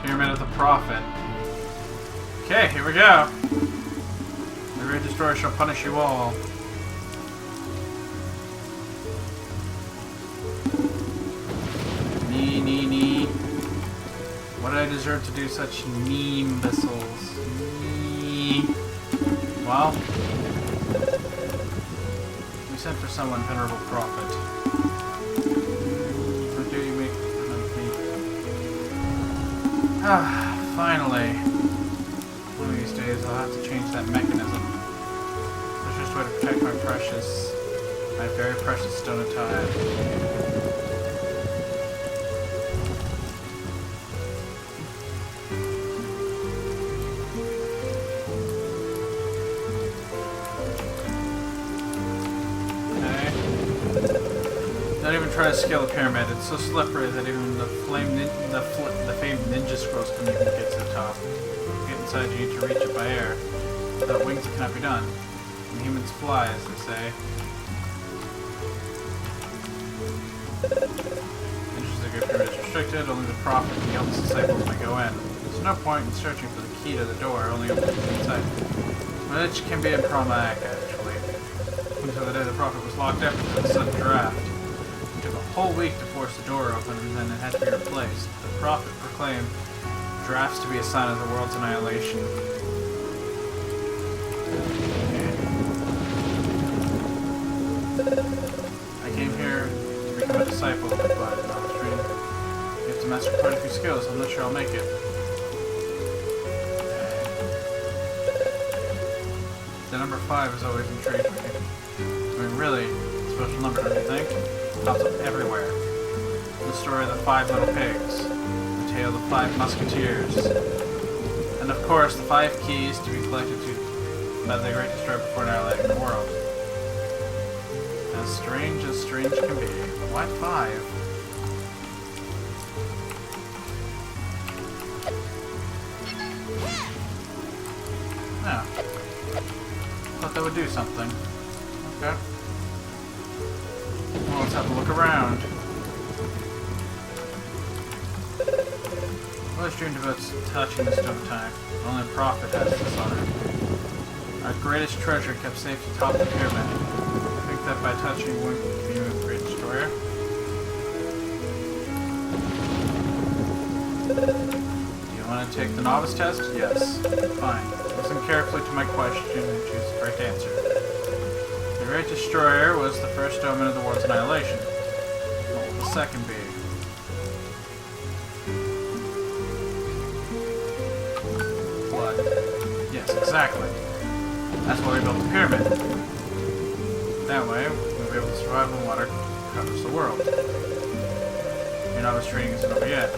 Pyramid of the Prophet. Okay, here we go. The great destroyer shall punish you all. Nee. What did I deserve to do such imbeciles? Nee. Well, we sent for someone, venerable prophet. How dare you make fun of me? Ah, finally. One of these days I'll have to change that mechanism. There's just a way to protect my very precious stone of time. Don't even try to scale the pyramid. It's so slippery that even the the famed ninja scrolls can even get to the top. To get inside, you need to reach it by air. Without wings, it cannot be done. And humans fly, as they say. Interesting, if it is restricted, only the prophet and the eldest disciples may go in. There's no point in searching for the key to the door, only opening inside. Which can be problematic, actually. Until the day the prophet was locked up because of a sudden draft. It took a whole week to force the door open, and then it had to be replaced. The prophet proclaimed drafts to be a sign of the world's annihilation. I came here to become a disciple, but not a training. You have to master quite a few skills. I'm not sure I'll make it. The number 5 has always intrigued me. I mean, really, special number, don't you think? It pops up everywhere. The story of the 5 little pigs. The tale of the 5 musketeers. And of course, the 5 keys to be collected by the great destroyer before annihilating the world. As strange can be. Why 5? Yeah. Thought that would do something. Okay. Well, let's have a look around. I always dreamed about touching the stone time. Only a prophet has this honor. Our greatest treasure kept safe atop the pyramid. I think that by touching one can be a great destroyer. Do you want to take the novice test? Yes. Fine. Listen carefully to my question and choose the correct answer. The Great Destroyer was the first omen of the world's annihilation. What will the second be? Blood. Yes, exactly. That's why we built the pyramid. That way, we'll be able to survive when water covers the world. Your novice training isn't over yet.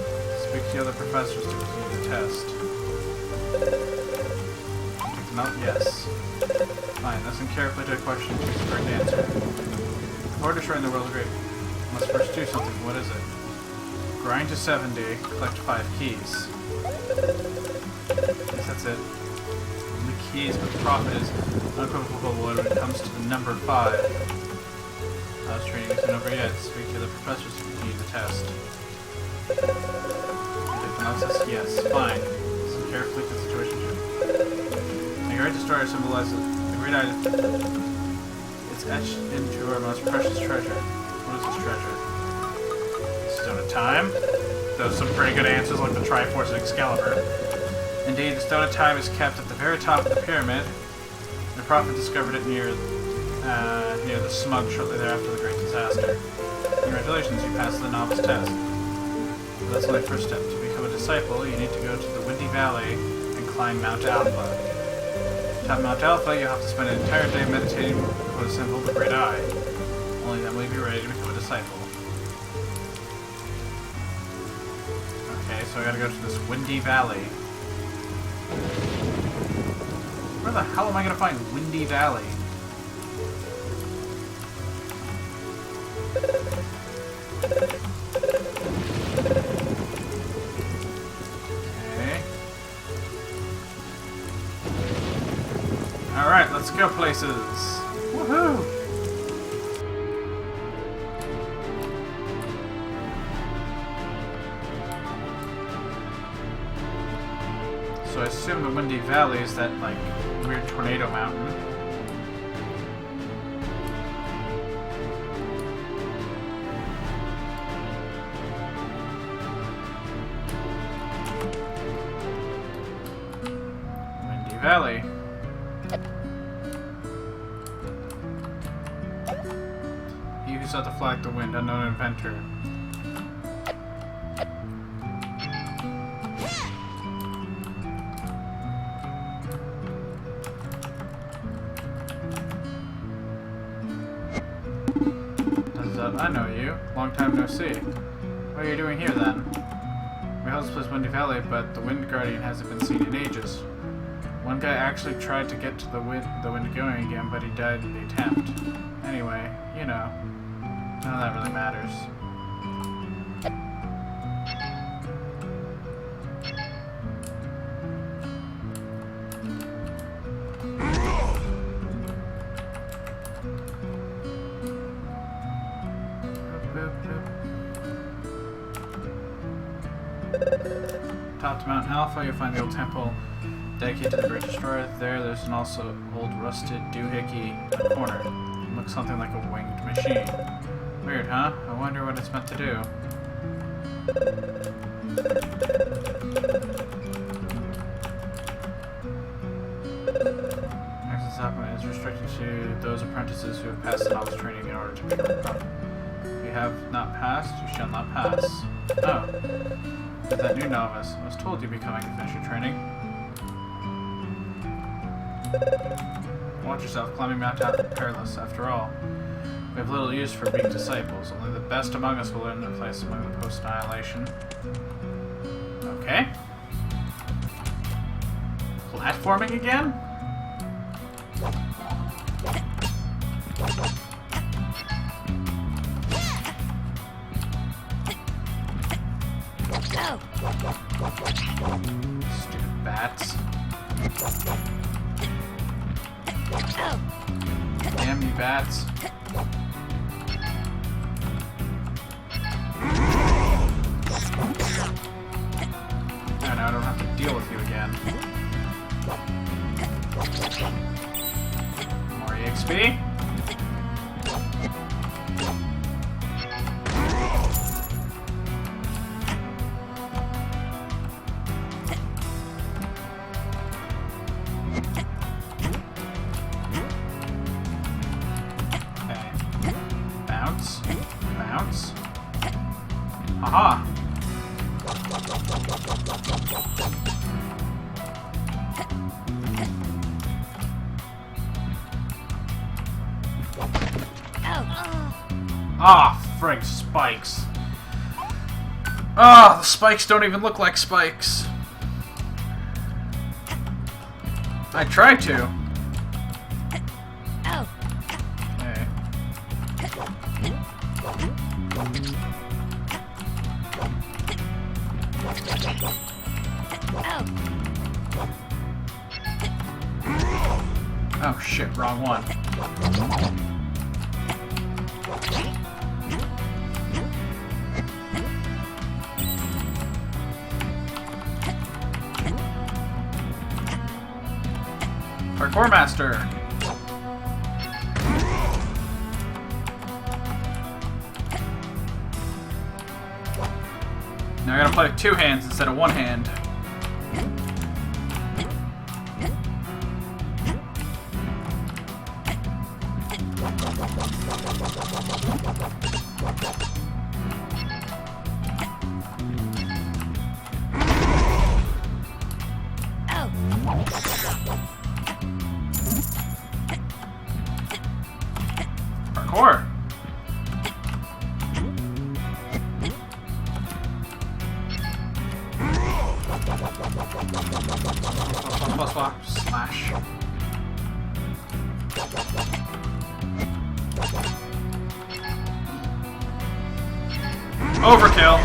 Speak to the other professors to continue the test. Yes. Fine, listen carefully to a question and choose the correct answer. Before destroying the world, great. Must first do something. What is it? Grind to 70, collect 5 keys. Yes, that's it. The keys, but the prophet is unequivocal when it comes to the number 5. House training isn't over yet. Speak to the professors to continue the test. Take the analysis? Yes. Fine. Listen carefully to the situation. The Great Destroyer symbolizes the great item. It's etched into our most precious treasure. What is this treasure? Stone of Time? Those are some pretty good answers, like the Triforce and Excalibur. Indeed, the Stone of Time is kept at the very top of the pyramid. The prophet discovered it near the smug shortly thereafter the great disaster. Congratulations, you passed the novice test. But that's only the first step. To become a disciple, you need to go to the Windy Valley and climb Mount Alpha. Top Mount Alpha, you'll have to spend an entire day meditating before the symbol of the Great Eye. Only then will you be ready to become a disciple. Okay, so I gotta go to this Windy Valley. Where the hell am I gonna find Windy Valley? Alright, let's go places. Woohoo! So I assume the Windy Valley is that, like, weird tornado mountain. Windy Valley. Sought to flag the wind, unknown inventor. I know you. Long time no see. What are you doing here then? We held this place Windy Valley, but the Wind Guardian hasn't been seen in ages. One guy actually tried to get to the wind going again, but he died in the attempt. Anyway, you know. None of that really matters. top to Mount Alpha, you'll find the old temple dedicated to the Great Destroyer. There's an also old rusted doohickey in the corner. It looks something like a winged machine. Weird, huh? I wonder what it's meant to do. Access happening is restricted to those apprentices who have passed the novice training in order to become a prophet. If you have not passed, you shall not pass. Oh. With that new novice, I was told you'd be coming to finish your training. Watch yourself, climbing Mount Alpha perilous, after all. We have little use for weak disciples. Only the best among us will earn their place among the post-annihilation. Okay. Platforming again? Stupid bats. Damn you bats. Oh, no, I don't have to deal with you again. More EXP. Bounce. Aha! Ah, frig, spikes. Ah, the spikes don't even look like spikes. I tried to. Hey. Oh shit, wrong one. Parkour Master! Now I gotta play with two hands instead of one hand. Parkour! Slash. Overkill!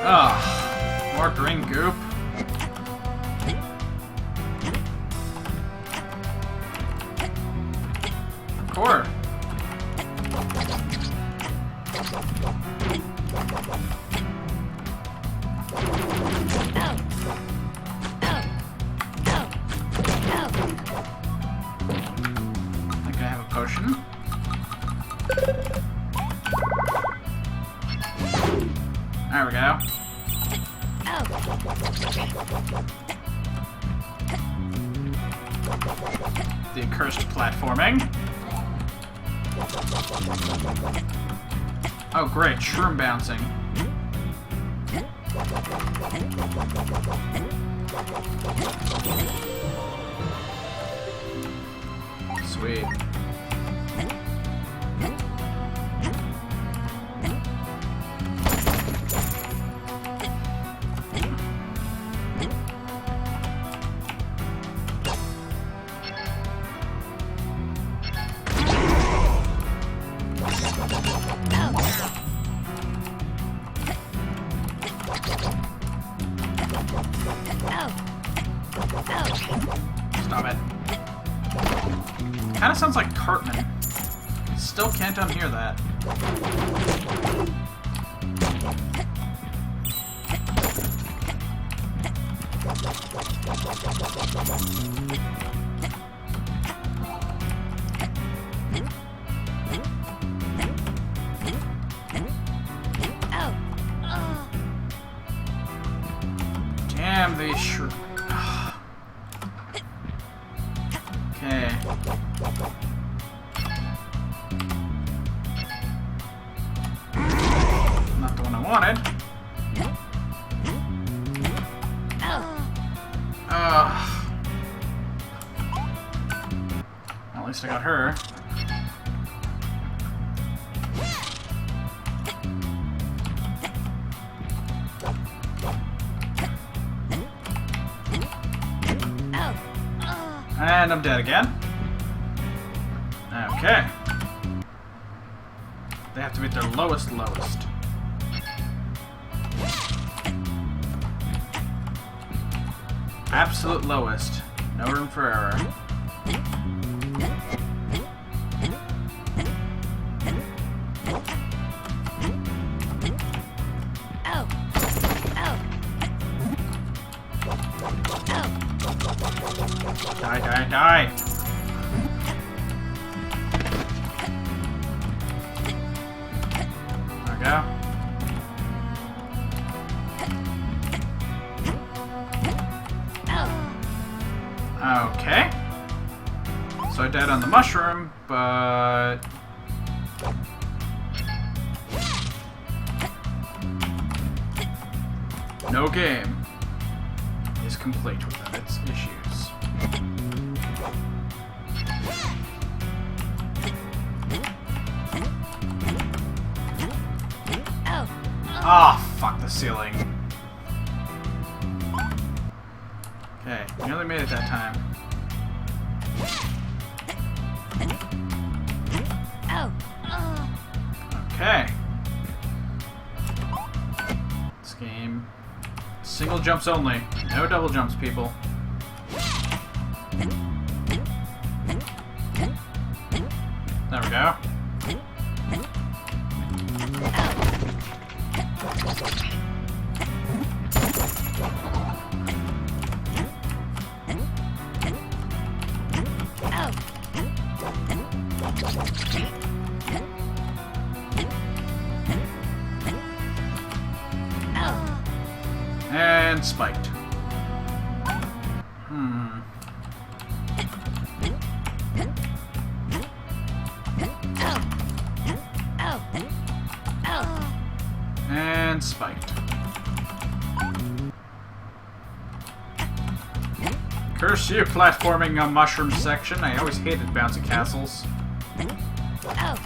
Ugh. More green goop. Parkour. I think I have a potion. There we go. The accursed platforming. Oh great, shroom bouncing. Sweet. Stop it. Kinda sounds like Cartman. Still can't unhear that. Damn these Okay. Not the one I wanted. At least I got her. And I'm dead again. Okay. They have to be at their lowest. Absolute lowest. No room for error. Die. There we go. Okay. So I died on the mushroom, but... no game is complete without its issues. Oh, fuck the ceiling. Okay, nearly made it that time. Okay. This game, single jumps only. No double jumps, people. There we go. And spiked. And spiked. Curse you, platforming a mushroom section. I always hated bouncy castles. Oh.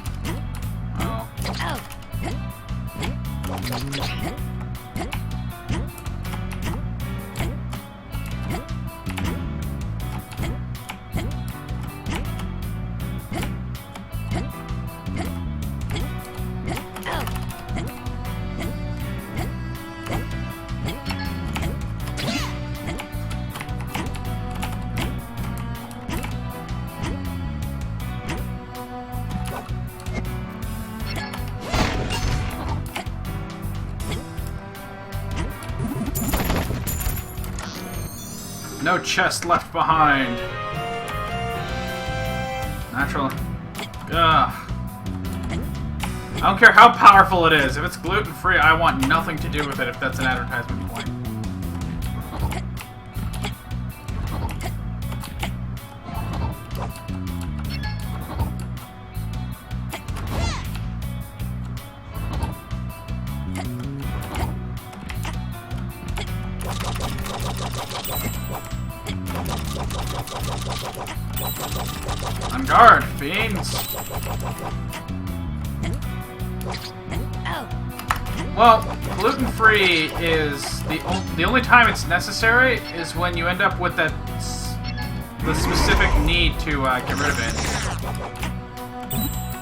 No chest left behind. Natural. Ugh. I don't care how powerful it is. If it's gluten-free, I want nothing to do with it if that's an advertisement point. On guard, fiends! Well, gluten-free is the only time it's necessary is when you end up with the specific need to get rid of it.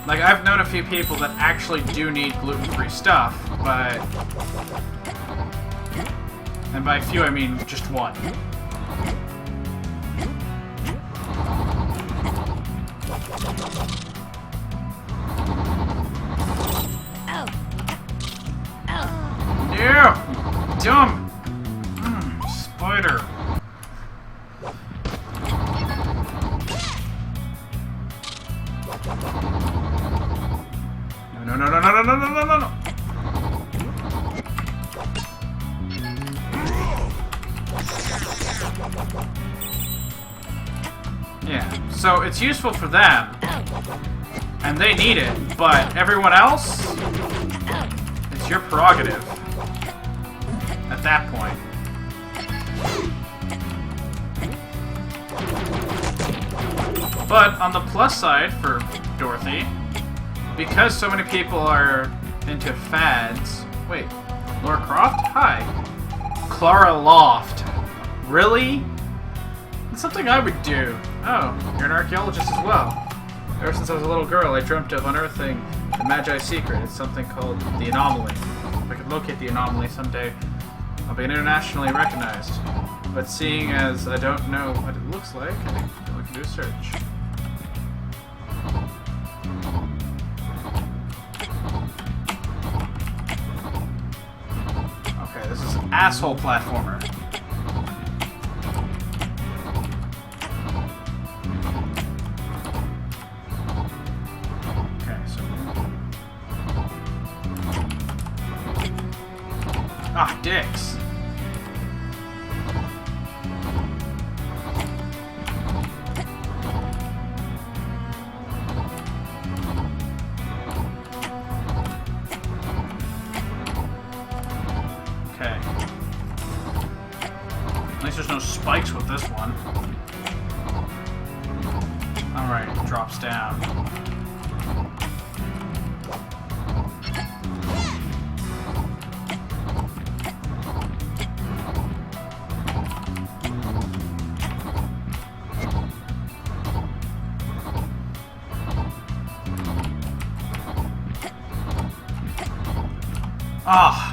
Like, I've known a few people that actually do need gluten-free stuff, but... and by few I mean just one. No, no, no, no, no, no, no, no, no, no. Yeah, so it's useful for them, and they need it, but everyone else, it's your prerogative at that point. But on the plus side for Dorothy, because so many people are into fads... Wait, Laura Croft? Hi. Clara Loft. Really? It's something I would do. Oh, you're an archaeologist as well. Ever since I was a little girl, I dreamt of unearthing the Magi's secret. It's something called the anomaly. If I could locate the anomaly someday, I'll be internationally recognized. But seeing as I don't know what it looks like, I think we can do a search. Okay, this is an asshole platformer. Ah, dicks. Okay. At least there's no spikes with this one. Alright, it drops down. Ah!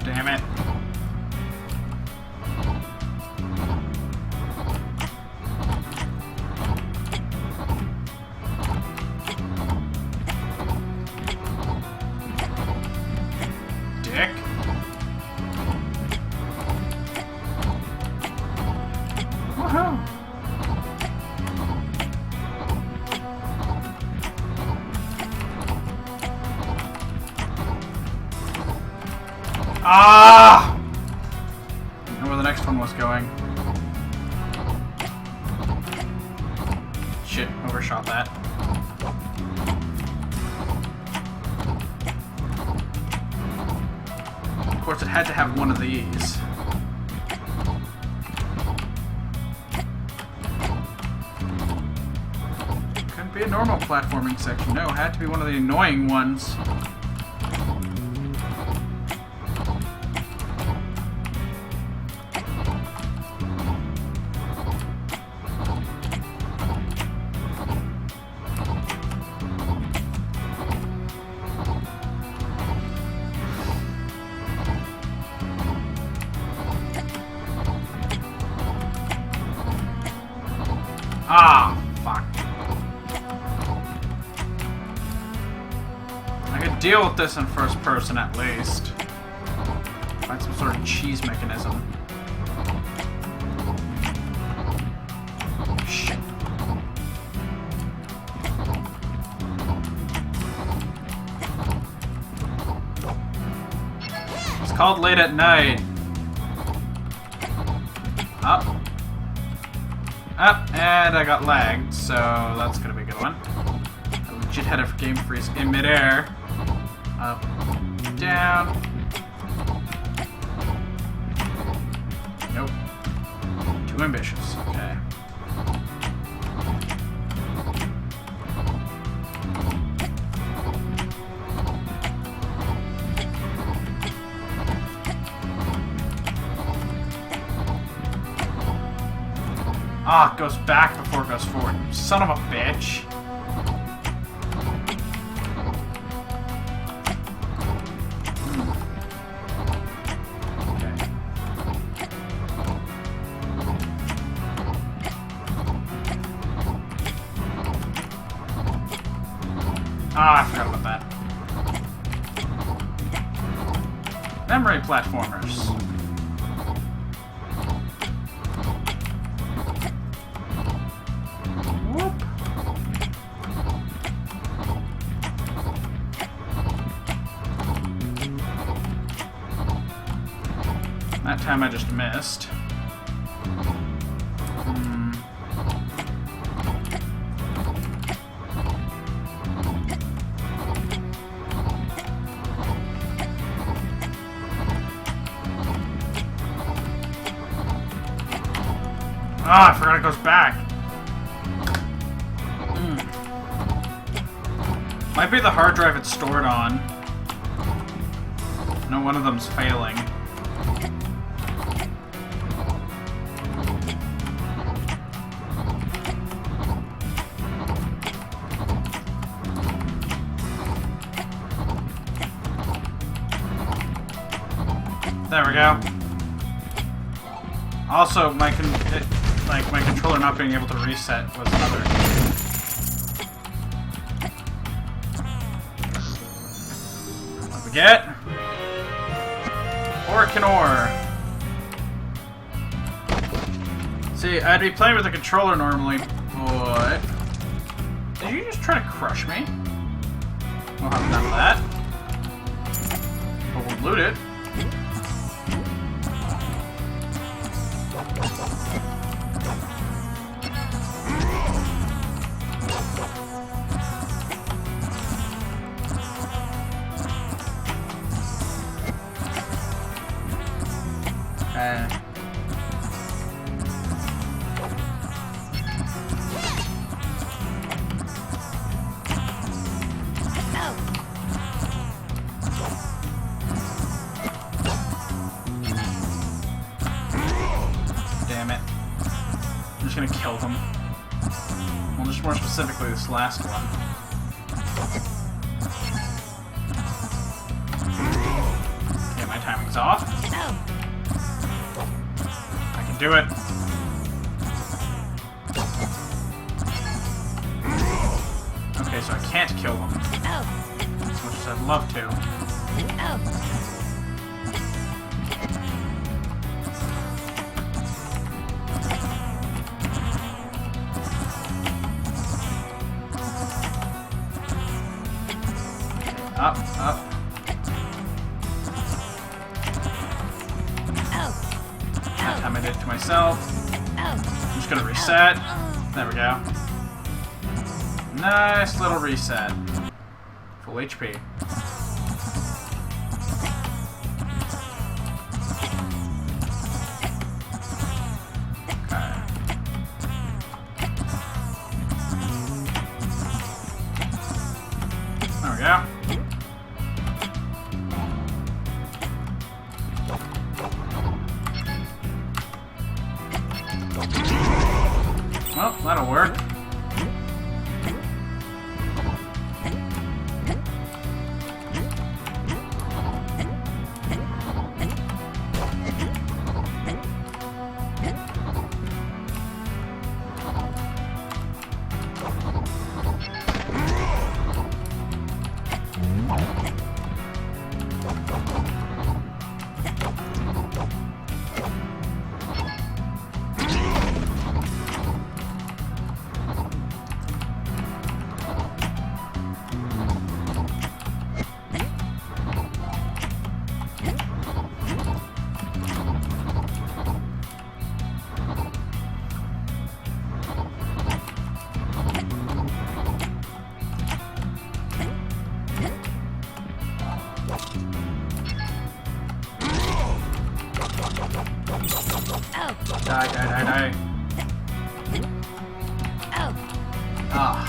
Damn it. Dick. Woohoo! Ah! I know where the next one was going. Shit, overshot that. Of course, it had to have one of these. Couldn't be a normal platforming section. No, it had to be one of the annoying ones. Ah, fuck. I could deal with this in first person at least. Find some sort of cheese mechanism. Shit. It's called Late at Night. Up. Up, and I got lagged, so that's gonna be a good one. I legit had a game freeze in midair. Up, down. Nope. Too ambitious. Okay. Ah, it goes back before it goes forward. Son of a bitch. Okay. Ah, I forgot about that. Memory platformers. That time I just missed. Ah, I forgot it goes back. Might be the hard drive it's stored on. No, one of them's failing. There we go. Also, my controller not being able to reset was another. What we get? Orkin ore. See, I'd be playing with the controller normally, but did you just try to crush me? We'll have none of that. But we'll loot it. Damn it. I'm just gonna kill them. Well, just more specifically this last one. Okay, my timing's off. I can do it. Okay, so I can't kill them. As much as I'd love to. Up, up. That time I did it to myself. I'm just gonna reset. There we go. Nice little reset. Full HP. Okay. There we go. Well, that'll work. Die, die, die, die. Ah.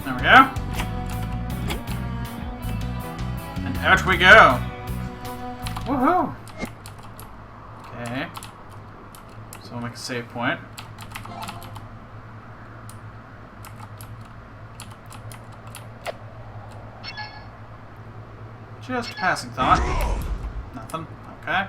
There we go. And out we go. Woohoo! Okay. So we'll make a save point. Just a passing thought. Nothing. Okay.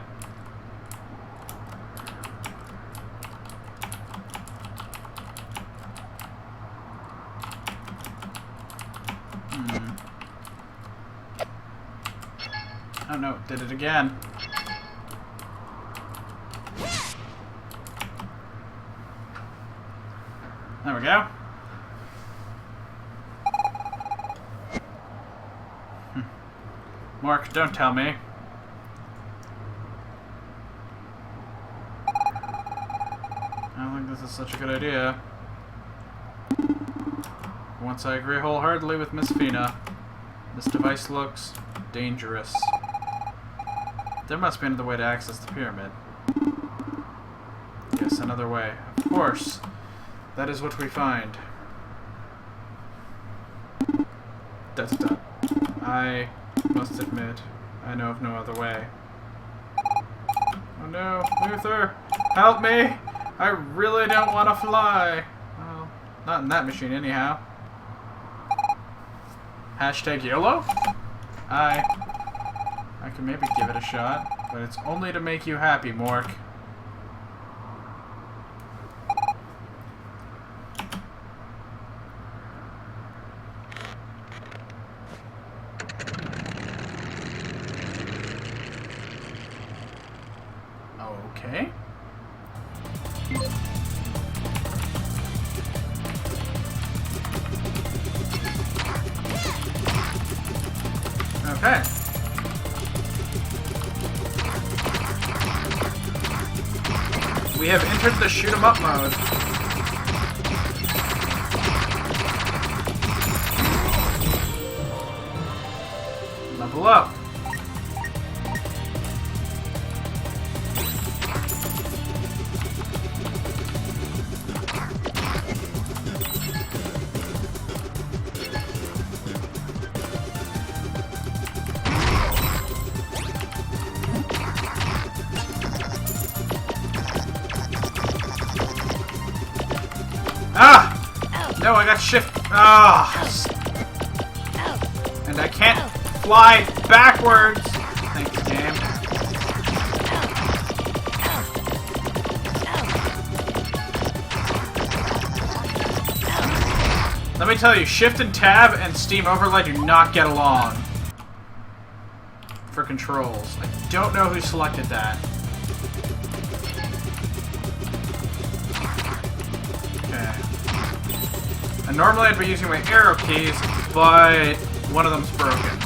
Oh no, it did it again. There we go. Mark, don't tell me. I don't think this is such a good idea. Once I agree wholeheartedly with Miss Fina, this device looks dangerous. There must be another way to access the pyramid. Yes, another way. Of course. That is what we find. That's done. I must admit, I know of no other way. Oh no, Luther! Help me! I really don't want to fly! Well, not in that machine anyhow. Hashtag YOLO? I can maybe give it a shot, but it's only to make you happy, Mork. Okay. Okay. We have entered the shoot 'em up mode. Level up. Ah! No, I got shift. Ah! And I can't fly backwards. Thanks, game. Let me tell you, Shift and Tab and Steam Overlay do not get along for controls. I don't know who selected that. And normally I'd be using my arrow keys, but one of them's broken.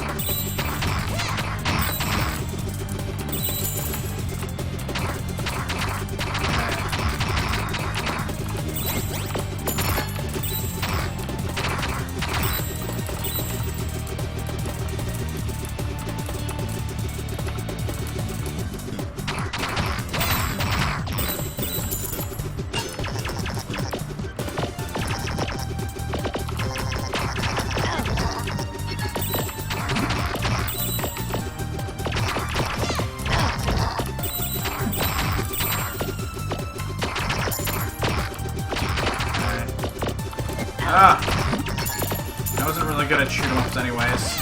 Ah! I wasn't really good at shoot 'em ups anyways.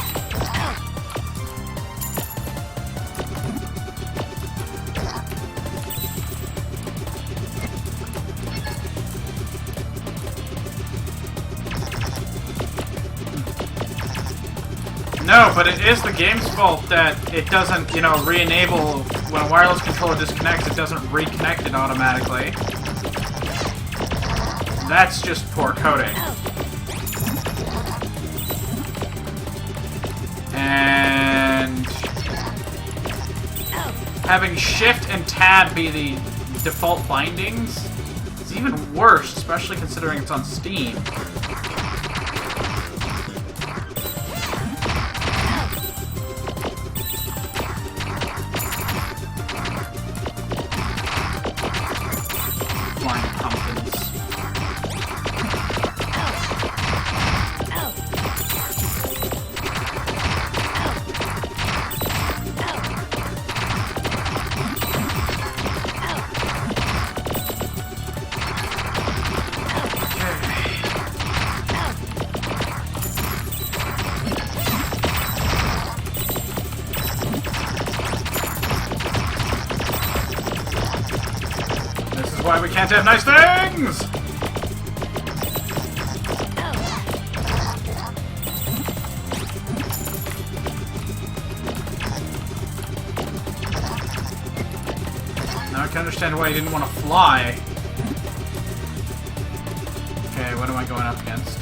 No, but it is the game's fault that it doesn't, you know, re-enable when a wireless controller disconnects, it doesn't reconnect it automatically. That's just poor coding. And having Shift and Tab be the default bindings is even worse, especially considering it's on Steam. Flying pumpkins. Why we can't have nice things! Now I can understand why you didn't want to fly. Okay, what am I going up against?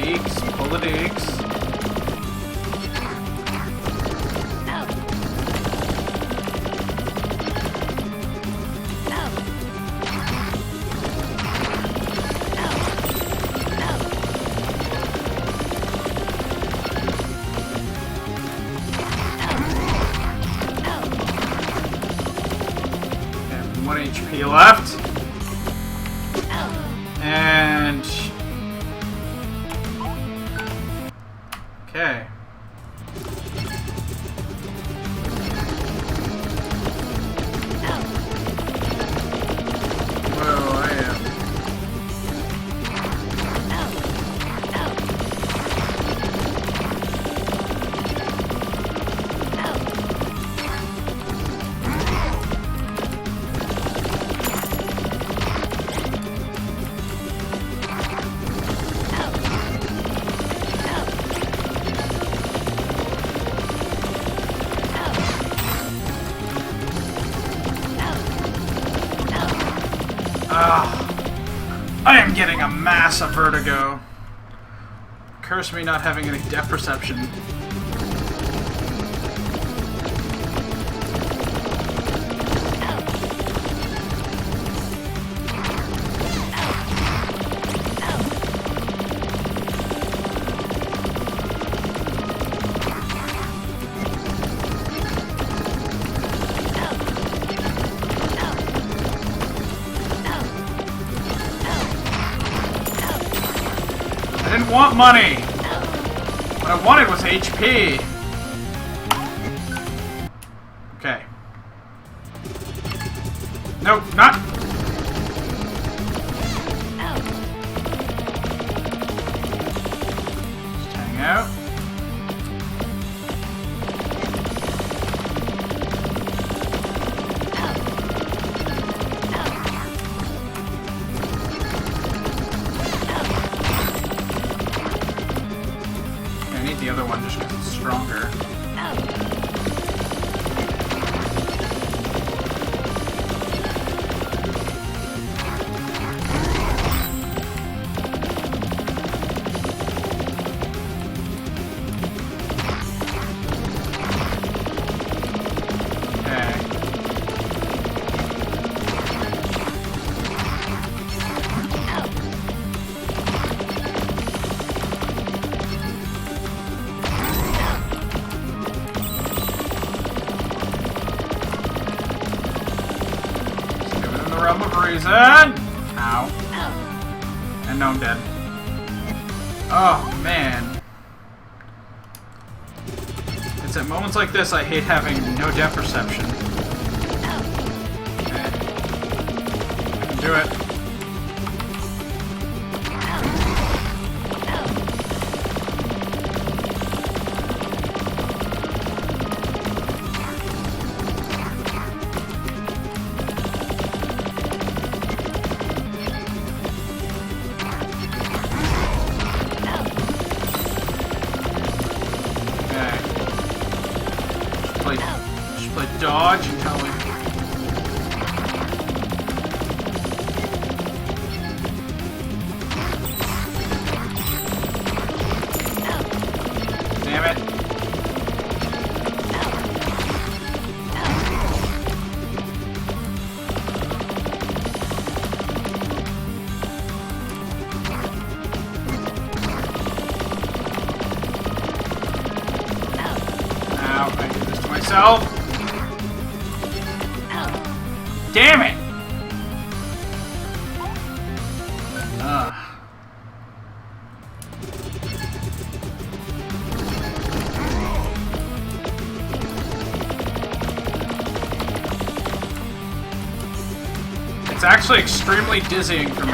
deeks. Pull the deeks. And 1 HP left. And... okay. Whoa, I am... I am getting a massive vertigo. Curse me not having any depth perception. I didn't want money! What I wanted was HP! Okay. Nope, not... Just hang out. The other one just because it's stronger. Realm of reason. Ow. And no, I'm dead. Oh, man. It's at moments like this I hate having no depth perception. Okay. I can do it. Just play dodge and tell me. Damn it. Ow, I did this to myself. Damn it! It's actually extremely dizzying for me.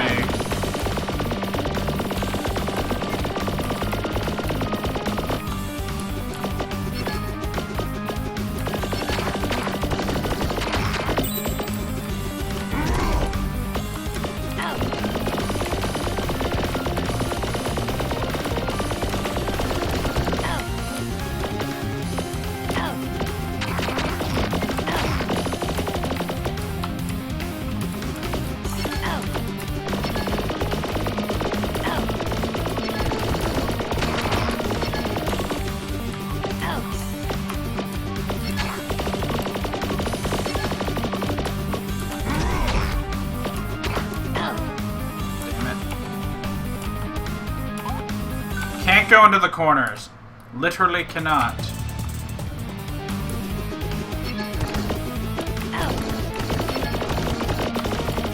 go into the corners. Literally cannot.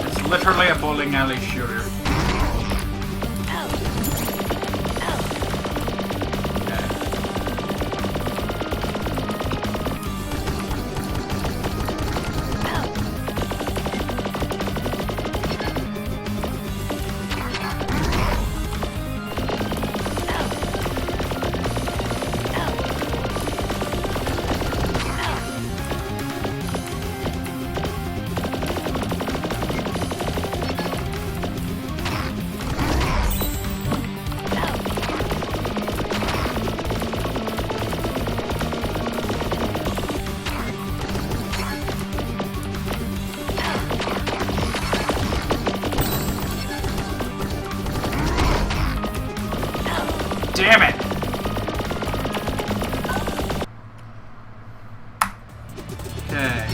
It's literally a bowling alley shooter. Damn it! Okay.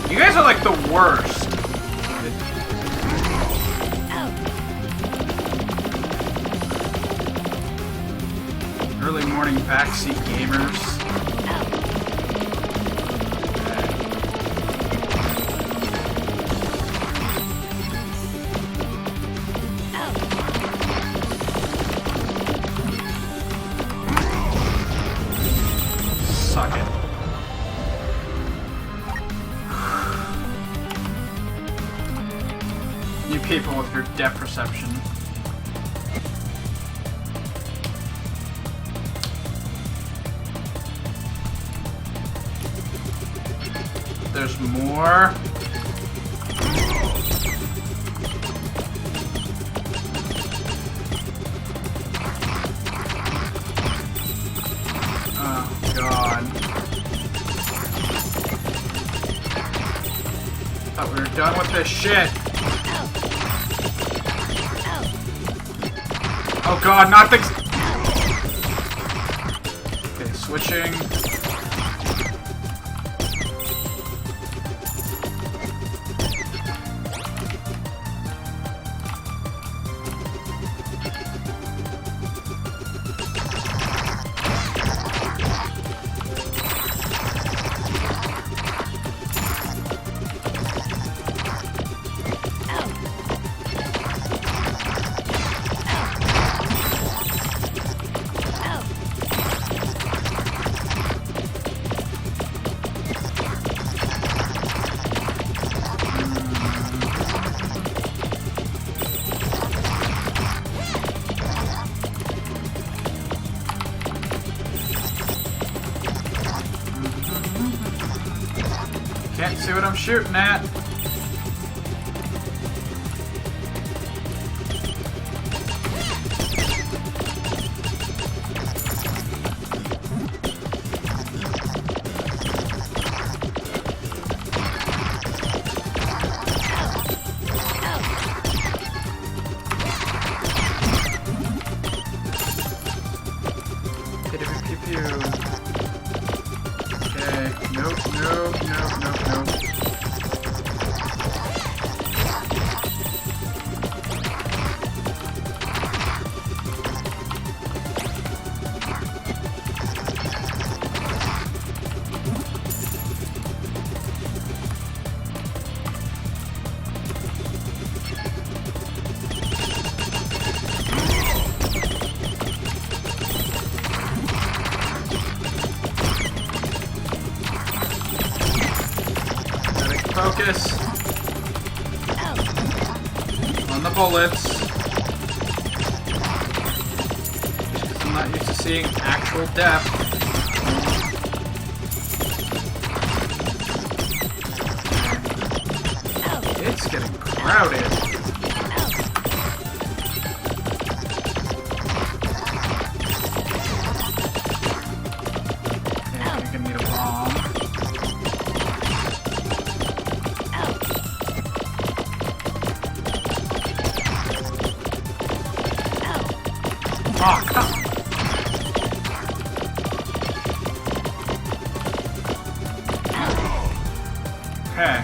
You guys are like the worst. Early morning backseat gamers. Suck it. You people with your depth perception. There's more. Oh, God. Thought we were done with this shit. Oh God, not things. Okay, switching. Can't see what I'm shooting at. Okay, nope, nope, nope, nope, nope. Focus on the bullets. I'm not used to seeing actual depth. It's getting crowded. Oh, come on. Okay.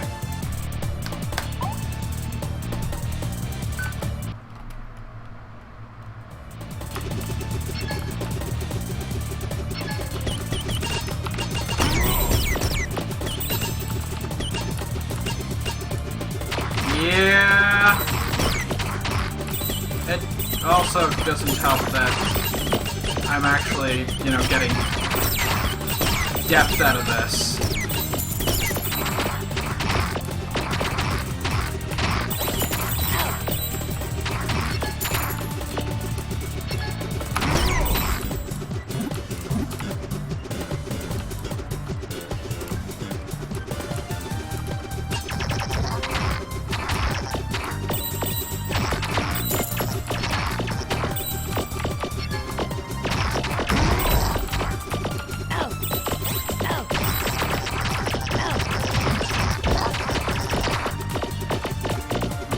Yeah. It also doesn't help that I'm actually, you know, getting depth out of this.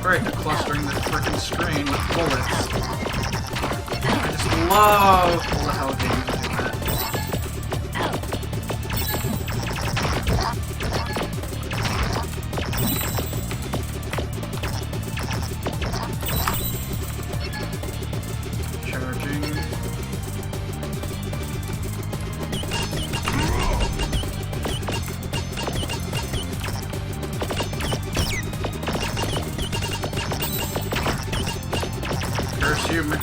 Great, they're clustering the freaking screen with bullets. I just love bullet hell games that do that. Charging. Curse you, man.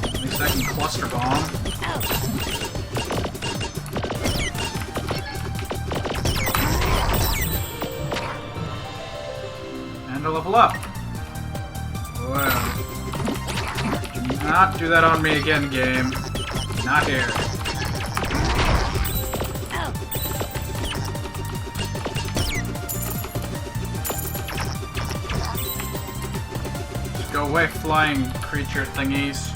At least I can cluster bomb. And to level up. Wow. Do not do that on me again, game. Not here. Go away, flying creature thingies.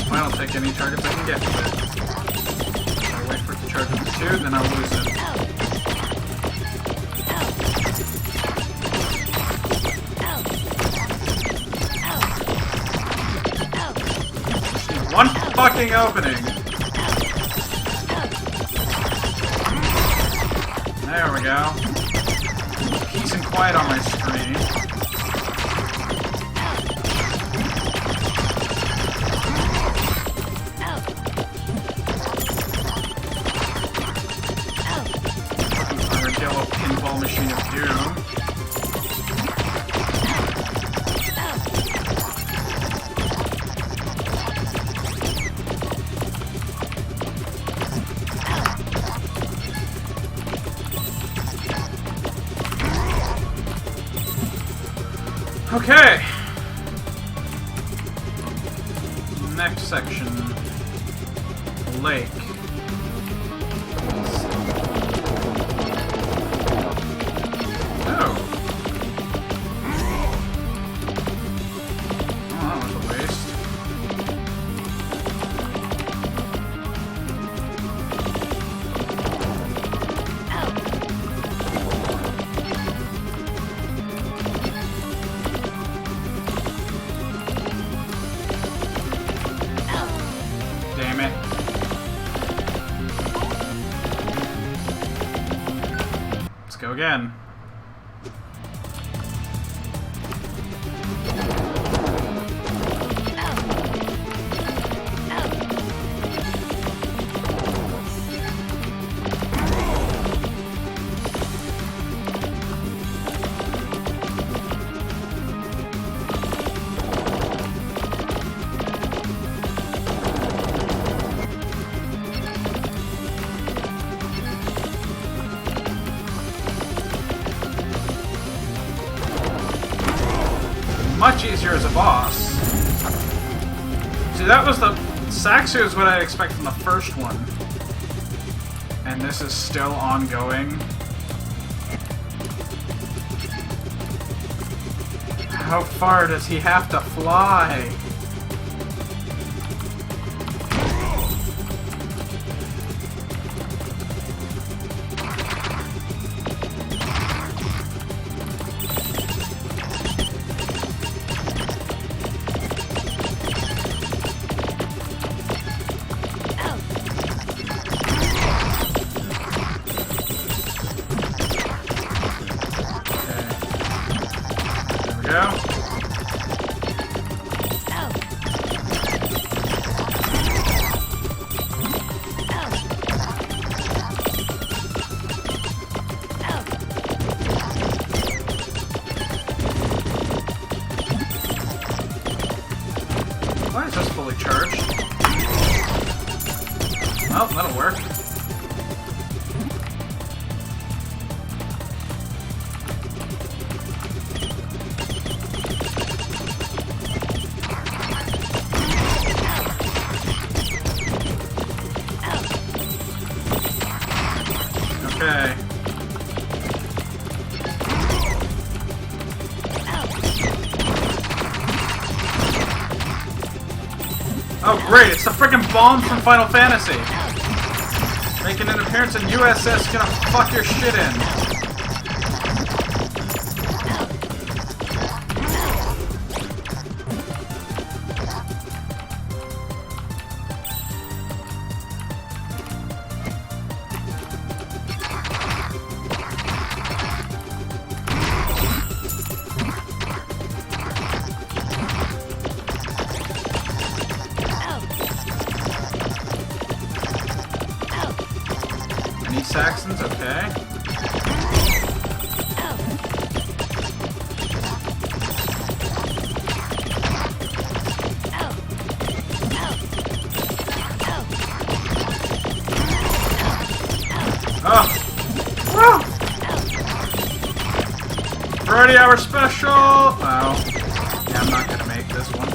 I don't take any targets I can get to it. I'll wait for it to charge up to 2, then I'll lose it. One fucking opening! There we go. Peace and quiet on my screen. Fucking yellow pinball machine of doom. Okay. Next section. Lake. Oh. Oh, that was a waste. Damn it. Let's go again. Much easier as a boss. See, that was the Saxu is what I expect from the first one. And this is still ongoing. How far does he have to fly? Why is this fully charged? Well, that'll work. Okay. Oh great, it's the frickin' bomb from Final Fantasy! Making an appearance in USS, gonna fuck your shit in. Saxons, okay. Oh! Woo! Variety Hour Special! Oh. Yeah, I'm not gonna make this one.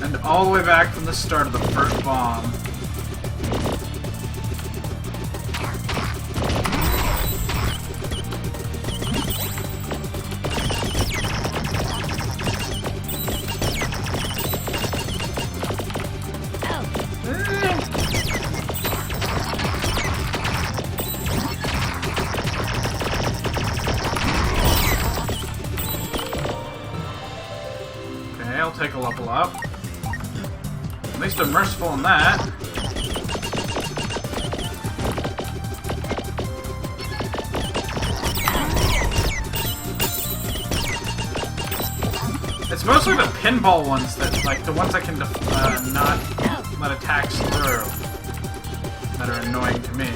And all the way back from the start of the first bomb. Okay, I'll take a level up. At least I'm merciful in that. It's mostly the pinball ones that, like, the ones that can not let attacks through that are annoying to me.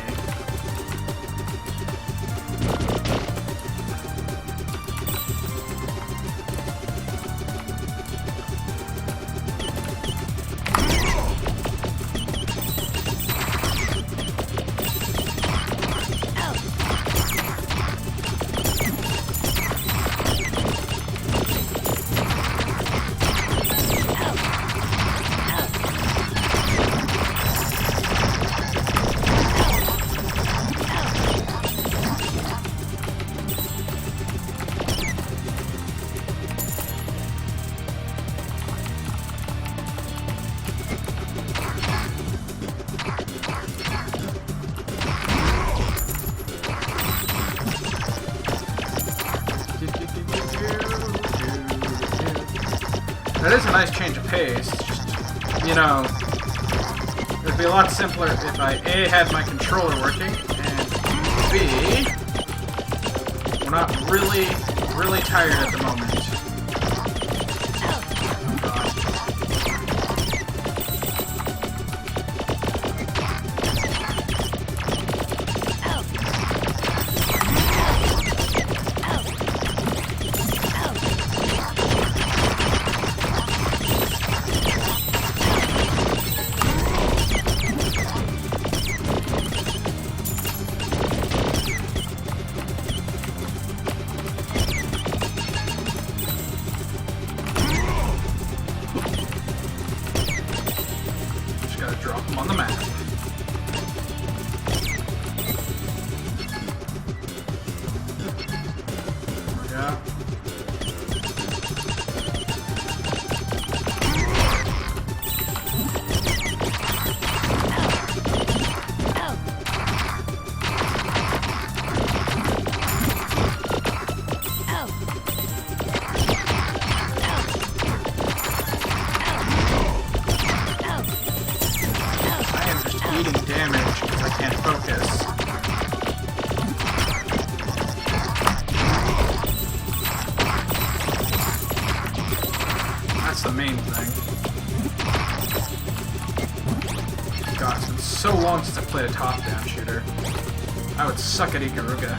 That is a nice change of pace. Just, you know, it would be a lot simpler if I A, had my controller working, and B, we're not really tired at the moment. Drop them on the map. There we go. Eating damage because I can't focus. That's the main thing. God, it's been so long since I played a top-down shooter. I would suck at Ikaruga.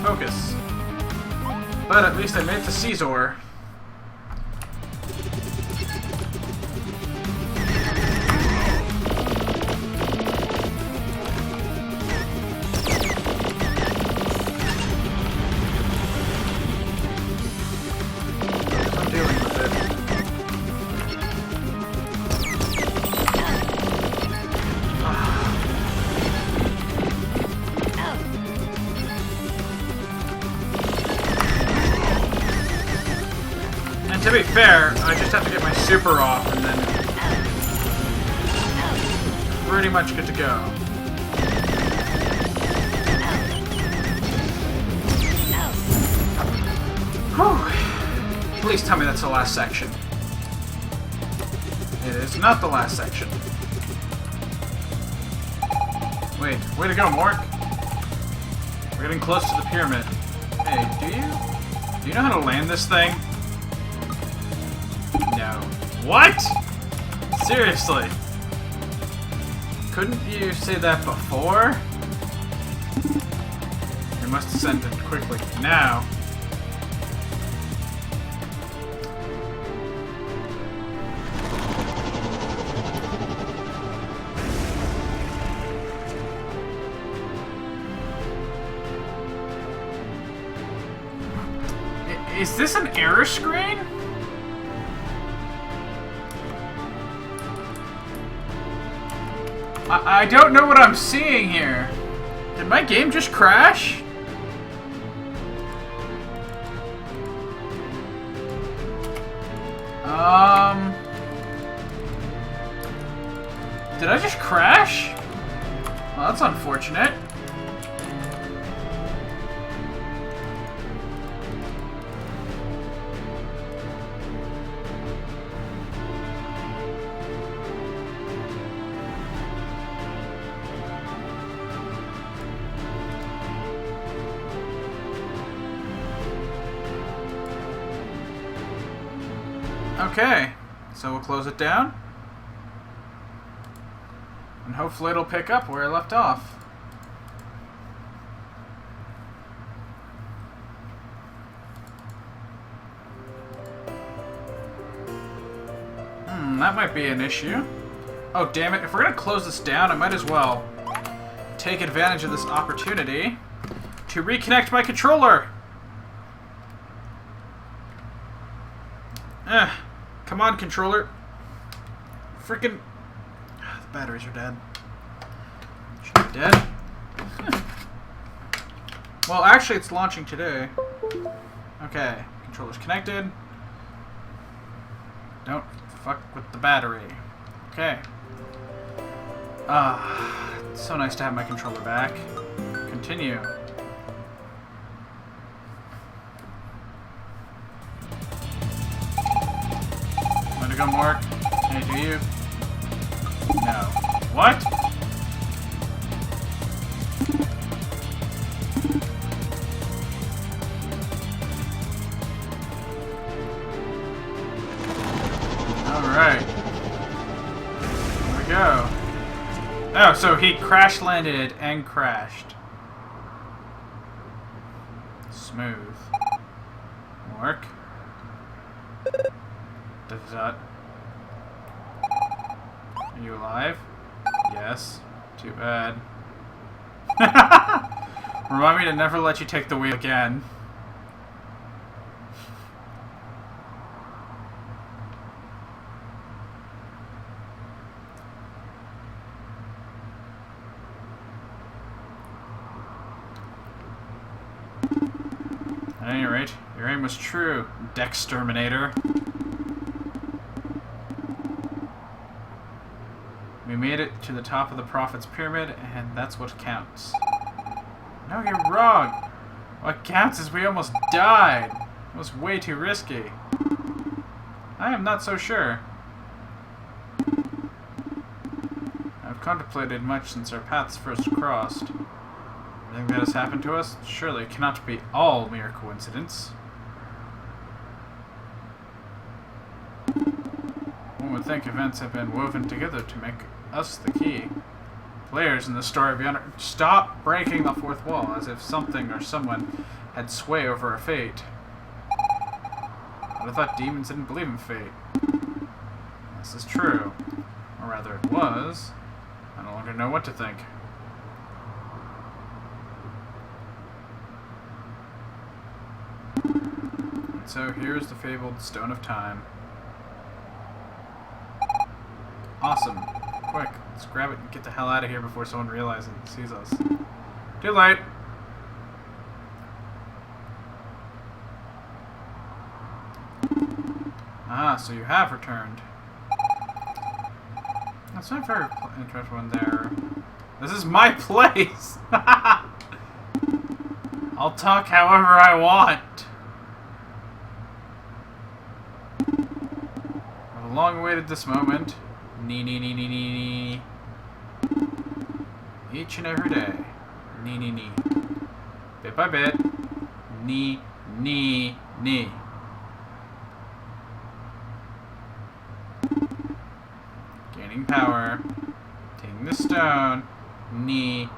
Focus. But at least I made it to Caesar. I'm dealing with it. To be fair, I just have to get my super off and then pretty much good to go. Whew. Please tell me that's the last section. It is not the last section. Wait, way to go, Mork. We're getting close to the pyramid. Hey, do you know how to land this thing? No. What? Seriously? Couldn't you say that before? You must have sent it quickly. Now. Is this an error screen? I don't know what I'm seeing here. Did my game just crash? Did I just crash? Well, that's unfortunate. Okay, so we'll close it down. And hopefully it'll pick up where I left off. That might be an issue. Oh, damn it. If we're going to close this down, I might as well take advantage of this opportunity to reconnect my controller. Come on, controller. Freaking... The batteries are dead. Should be dead. Well, actually, it's launching today. Okay, controller's connected. Don't fuck with the battery. Okay. It's so nice to have my controller back. Continue. Want to go, Mark? Hey, do you? No. What? Alright. Here we go. Oh, so he crash landed and crashed. Smooth. Work. Are you alive? Yes. Too bad. Remind me to never let you take the wheel again. At any rate, your aim was true, Dexterminator. We made it to the top of the Prophet's Pyramid, and that's what counts. No, you're wrong. What counts is we almost died. It was way too risky. I am not so sure. I've contemplated much since our paths first crossed. Everything that has happened to us surely cannot be all mere coincidence. One would think events have been woven together to make us the key. Players in the story beyond. Stop breaking the fourth wall, as if something or someone had sway over our fate. But I thought demons didn't believe in fate. This is true. Or rather, it was. I no longer know what to think. And so here's the fabled Stone of Time. Awesome. Quick, let's grab it and get the hell out of here before someone realizes and sees us. Too late! Ah, so you have returned. That's not very interesting one there. This is my place! I'll talk however I want. I've long awaited this moment. Nee. Each and every day. Nee. Bit by bit. Nee. Gaining power. Taking the stone. Nee.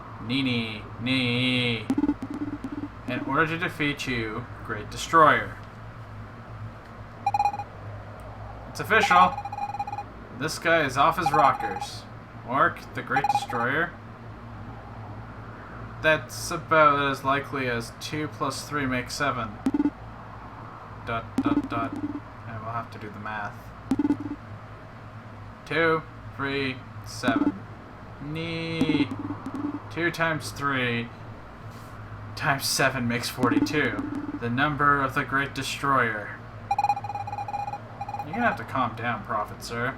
In order to defeat you, Great Destroyer. It's official. This guy is off his rockers. Orc, the Great Destroyer. That's about as likely as 2 plus 3 makes 7. ... And we'll have to do the math. 2, 3, 7. Nee. 2 times 3 times 7 makes 42. The number of the Great Destroyer. You're gonna have to calm down, Prophet, sir.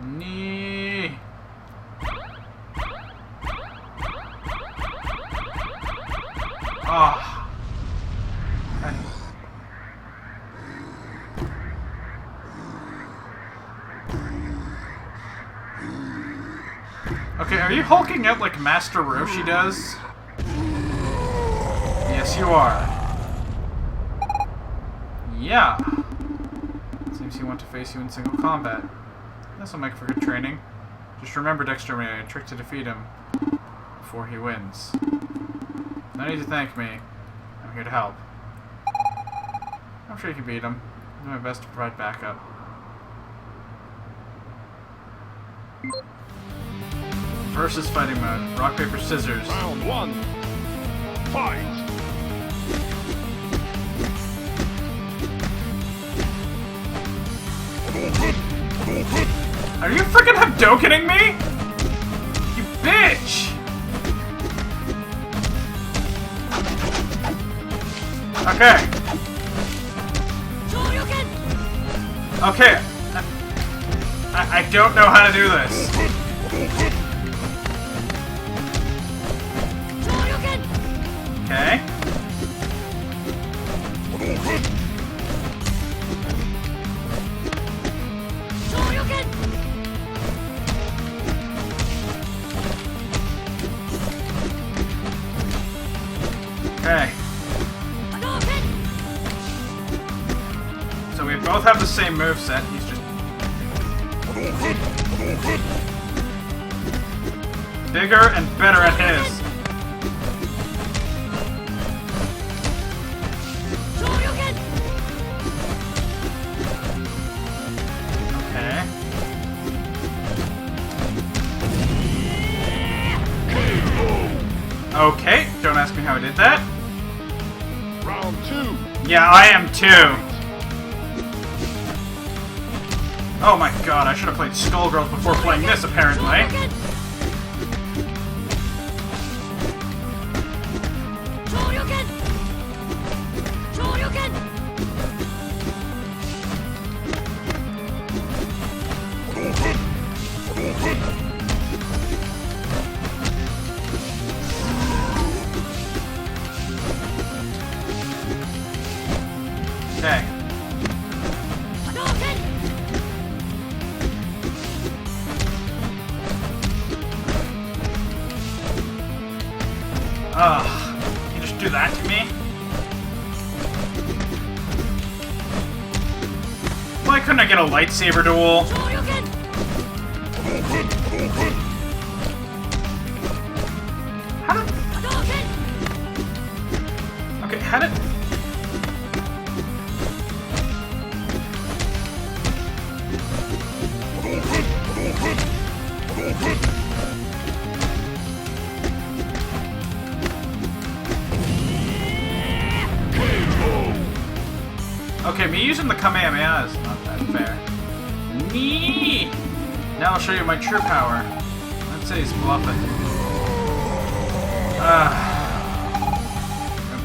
Nee. Ah. Okay, are you hulking out like Master Roshi does? Yes, you are. Yeah. Seems he wants to face you in single combat. This will make for good training. Just remember, Dexterminator, a trick to defeat him before he wins. No need to thank me. I'm here to help. I'm sure you can beat him. I'll do my best to provide backup. Versus fighting mode. Rock, paper, scissors. Round 1. Fight! Are you freaking Hadokening me? bitch! Okay. Okay. I don't know how to do this. Okay. Okay. So we both have the same moveset. He's just bigger and better at his. Okay. Okay, don't ask me how I did that. Round 2. Yeah, I am too. Oh my god, I should have played Skullgirls before playing this, apparently. Okay. Ugh. You just do that to me? Why couldn't I get a lightsaber duel? How did... Okay, how did... Okay, me using the Kamehameha is not that fair. Nee! Now I'll show you my true power. Let's say he's bluffing.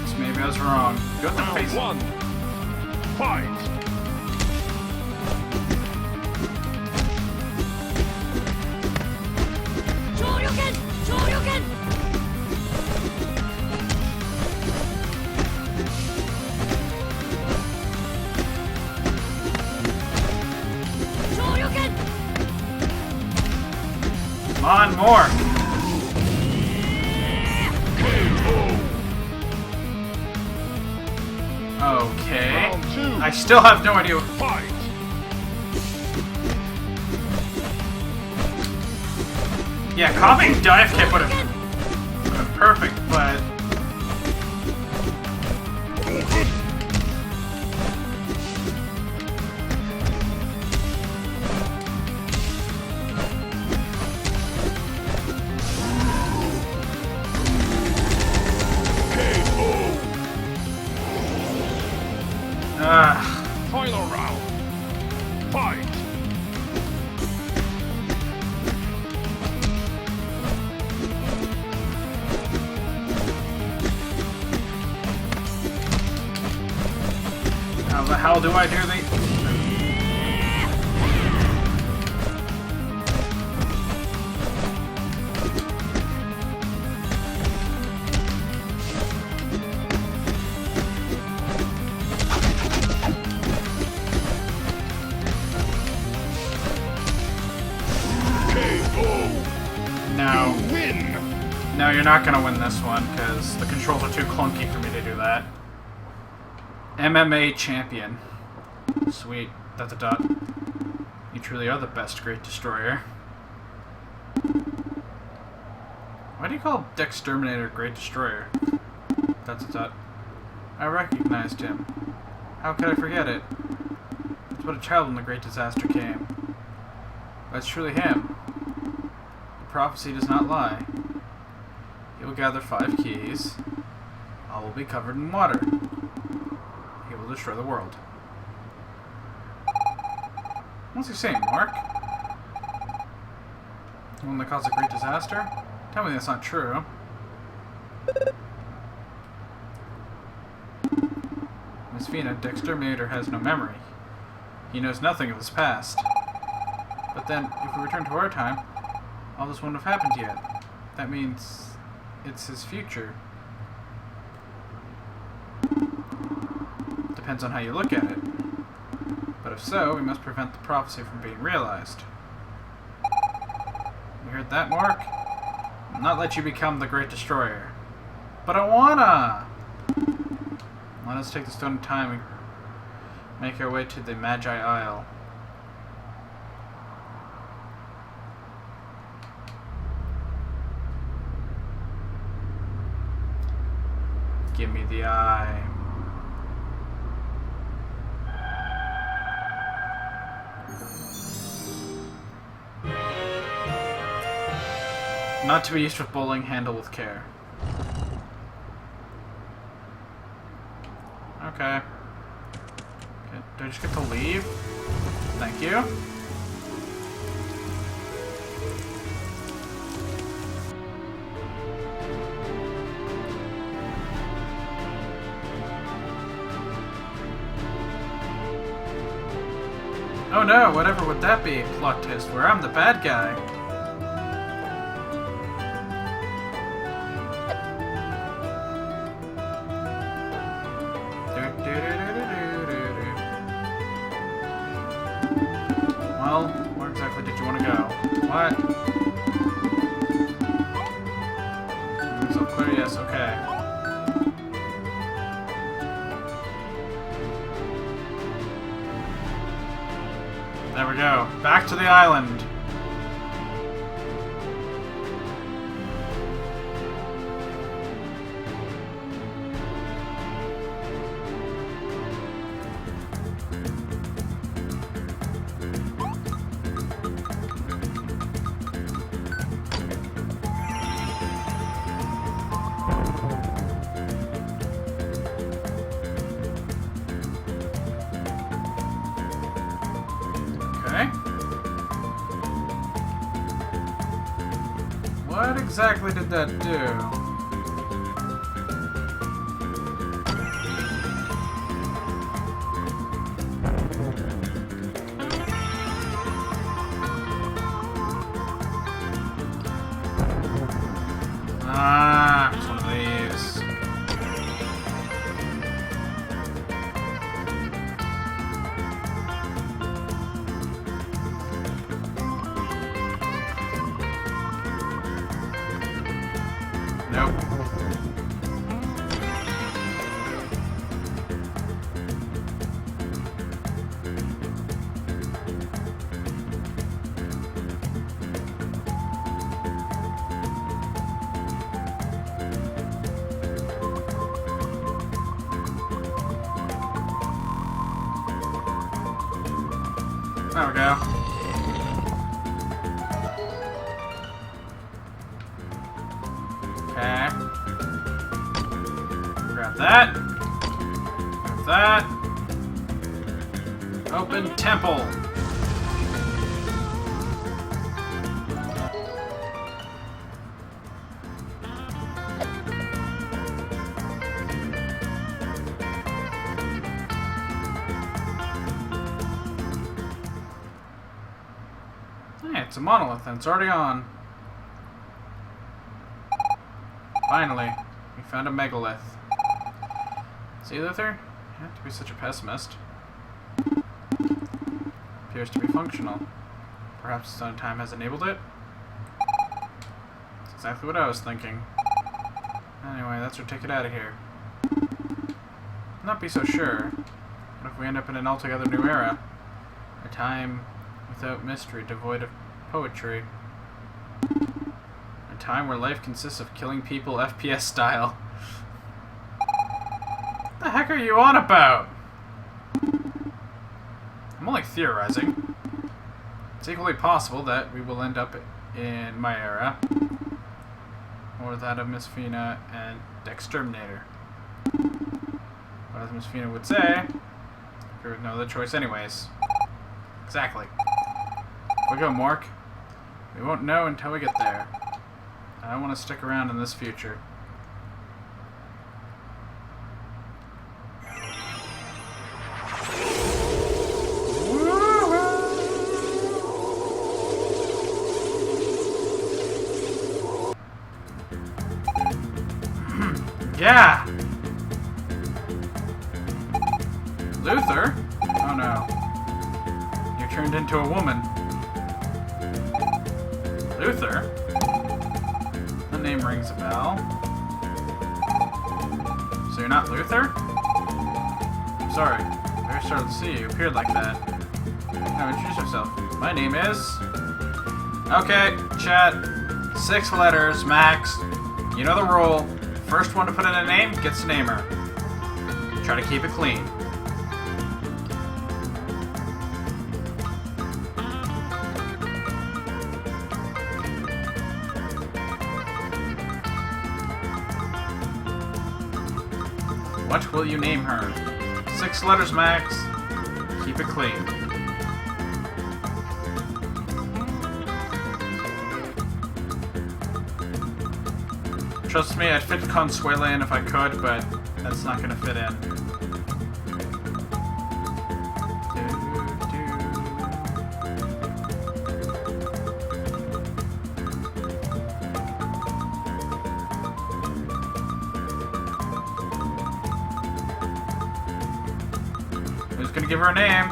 Oops, maybe I was wrong. Go to the face. Round 1. Fight. Come on, more! Okay. Round 2. I still have no idea. Fight. Yeah, copying dive kick would have been perfect, but... Final round. Fight. How the hell do I do the... No. Win. No, you're not gonna win this one, because the controls are too clunky for me to do that. MMA champion. Sweet. That's a dot. You truly are the best Great Destroyer. Why do you call Dexterminator Great Destroyer? That's a dot. I recognized him. How could I forget it? It's what a child when the Great Disaster came. That's truly him. The prophecy does not lie. He will gather 5 keys. All will be covered in water. He will destroy the world. What's he saying, Mark? The one that caused a great disaster? Tell me that's not true. Miss Fina, the exterminator has no memory. He knows nothing of his past. But then, if we return to our time, all this wouldn't have happened yet. That means it's his future. Depends on how you look at it. But if so, we must prevent the prophecy from being realized. You heard that, Mark? I'll not let you become the Great Destroyer. But I wanna! Let us take the stone of time and make our way to the Magi Isle. Give me the eye. Not to be used with bowling, handle with care. Okay. Do I just get to leave? Thank you. Oh no, whatever would that be? Plot twist where I'm the bad guy. Well, where exactly did you want to go? What? So clear, yes, okay. There we go. Back to the island. What exactly did that do? Ah, it's one of these. Nope. There we go. Okay. Grab that. Grab that. Open temple. Hey, it's a monolith and it's already on. Finally, we found a megalith. See, Luther? You have to be such a pessimist. Appears to be functional. Perhaps the Stone of Time has enabled it? That's exactly what I was thinking. Anyway, that's our ticket out of here. Not be so sure. What if we end up in an altogether new era? A time without mystery, devoid of poetry. A time where life consists of killing people FPS style. What the heck are you on about? I'm only theorizing. It's equally possible that we will end up in my era, or that of Miss Fina and the Exterminator. But as Miss Fina would say, there was no other choice anyways. Exactly. If we go, Mork, we won't know until we get there. I want to stick around in this future. Yeah! Luther? Oh no. You turned into a woman. Luther? The name rings a bell. So you're not Luther? I'm sorry. Very startled to see you. You appeared like that. Now introduce yourself. My name is... Okay, chat. 6 letters, max. You know the rule. First one to put in a name gets a namer. Try to keep it clean. What will you name her? 6 letters max. Keep it clean. Trust me, I'd fit Consuela in if I could, but that's not gonna fit in. I'm just gonna give her a name.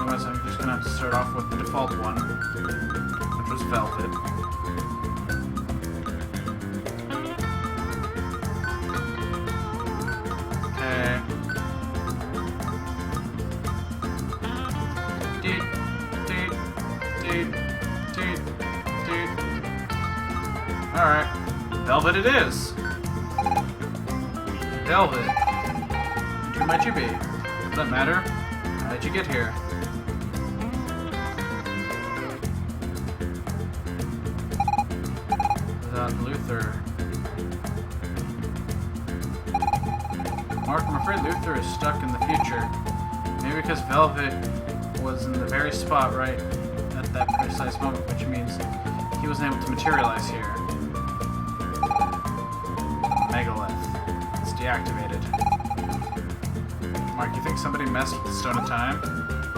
Otherwise, I'm just gonna have to start off with the default one, which was Velvet. Alright. Velvet it is. Velvet. Who might you be? Does that matter? How did you get here? Without Luther. Mark, I'm afraid Luther is stuck in the future. Maybe because Velvet was in the very spot right at that precise moment, which means he wasn't able to materialize here. Megalith. It's deactivated. Mark, you think somebody messed with the Stone of Time?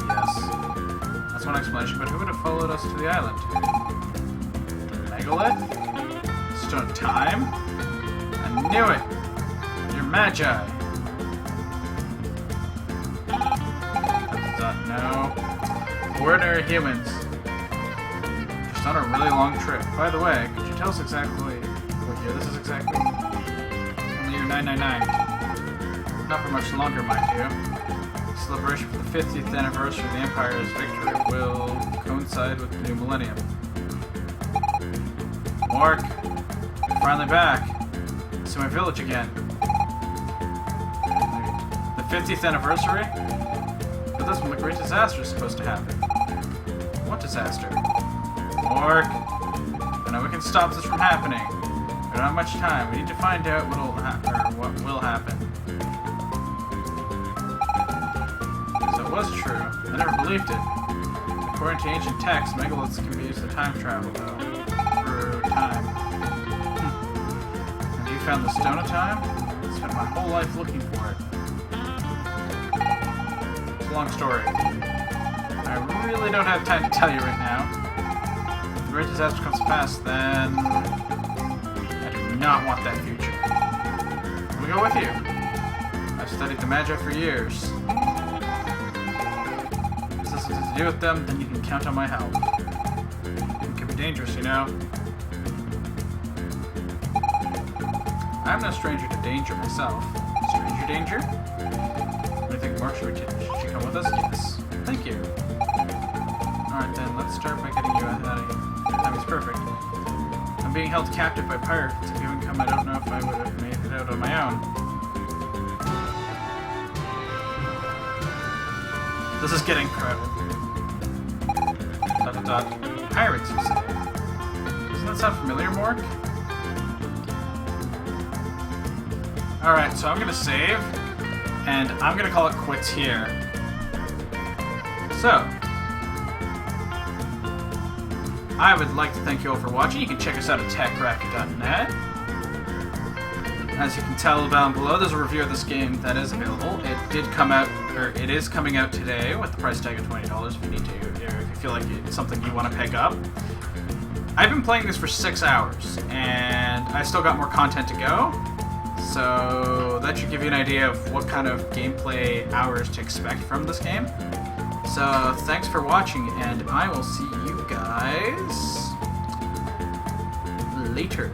Yes. That's one explanation, but who would have followed us to the island? Megalith? Stone of Time? I knew it! You're Magi! No. Ordinary humans. Just on a really long trip. By the way, could you tell us exactly what year this is exactly? From the year 999. Not for much longer, mind you. Celebration for the 50th anniversary of the Empire's victory will coincide with the new millennium. Mork, finally back. To my village again. The 50th anniversary? But that's when the great disaster is supposed to happen. What disaster? Mork. I know we can stop this from happening. We don't have much time. We need to find out what will happen. So it was true. I never believed it. According to ancient texts, megaliths can be used to time travel, though. Through time. And you found the Stone of Time? I spent my whole life looking for it. It's a long story. I really don't have time to tell you right now. If the great disaster comes to pass, then I do not want that future. Let me go with you. I've studied the Magi for years. If this has to do with them, then you can count on my help. It can be dangerous, you know. I'm no stranger to danger myself. Stranger danger? What do you think, Mark? Should you come with us? Yes. Thank you. Alright then, let's start by getting you out of here. Timing's perfect. I'm being held captive by pirates. If you hadn't come, I don't know if I would have made it out on my own. This is getting crowded. ... Pirates, you say? Doesn't that sound familiar, Mork? Alright, so I'm gonna save, and I'm gonna call it quits here. So, I would like to thank you all for watching. You can check us out at techraptor.net. As you can tell down below, there's a review of this game that is available. It did come out, or it is coming out today with the price tag of $20 if you need to, or if you feel like it's something you want to pick up. I've been playing this for 6 hours, and I still got more content to go. So that should give you an idea of what kind of gameplay hours to expect from this game. So thanks for watching, and I will see you guys later.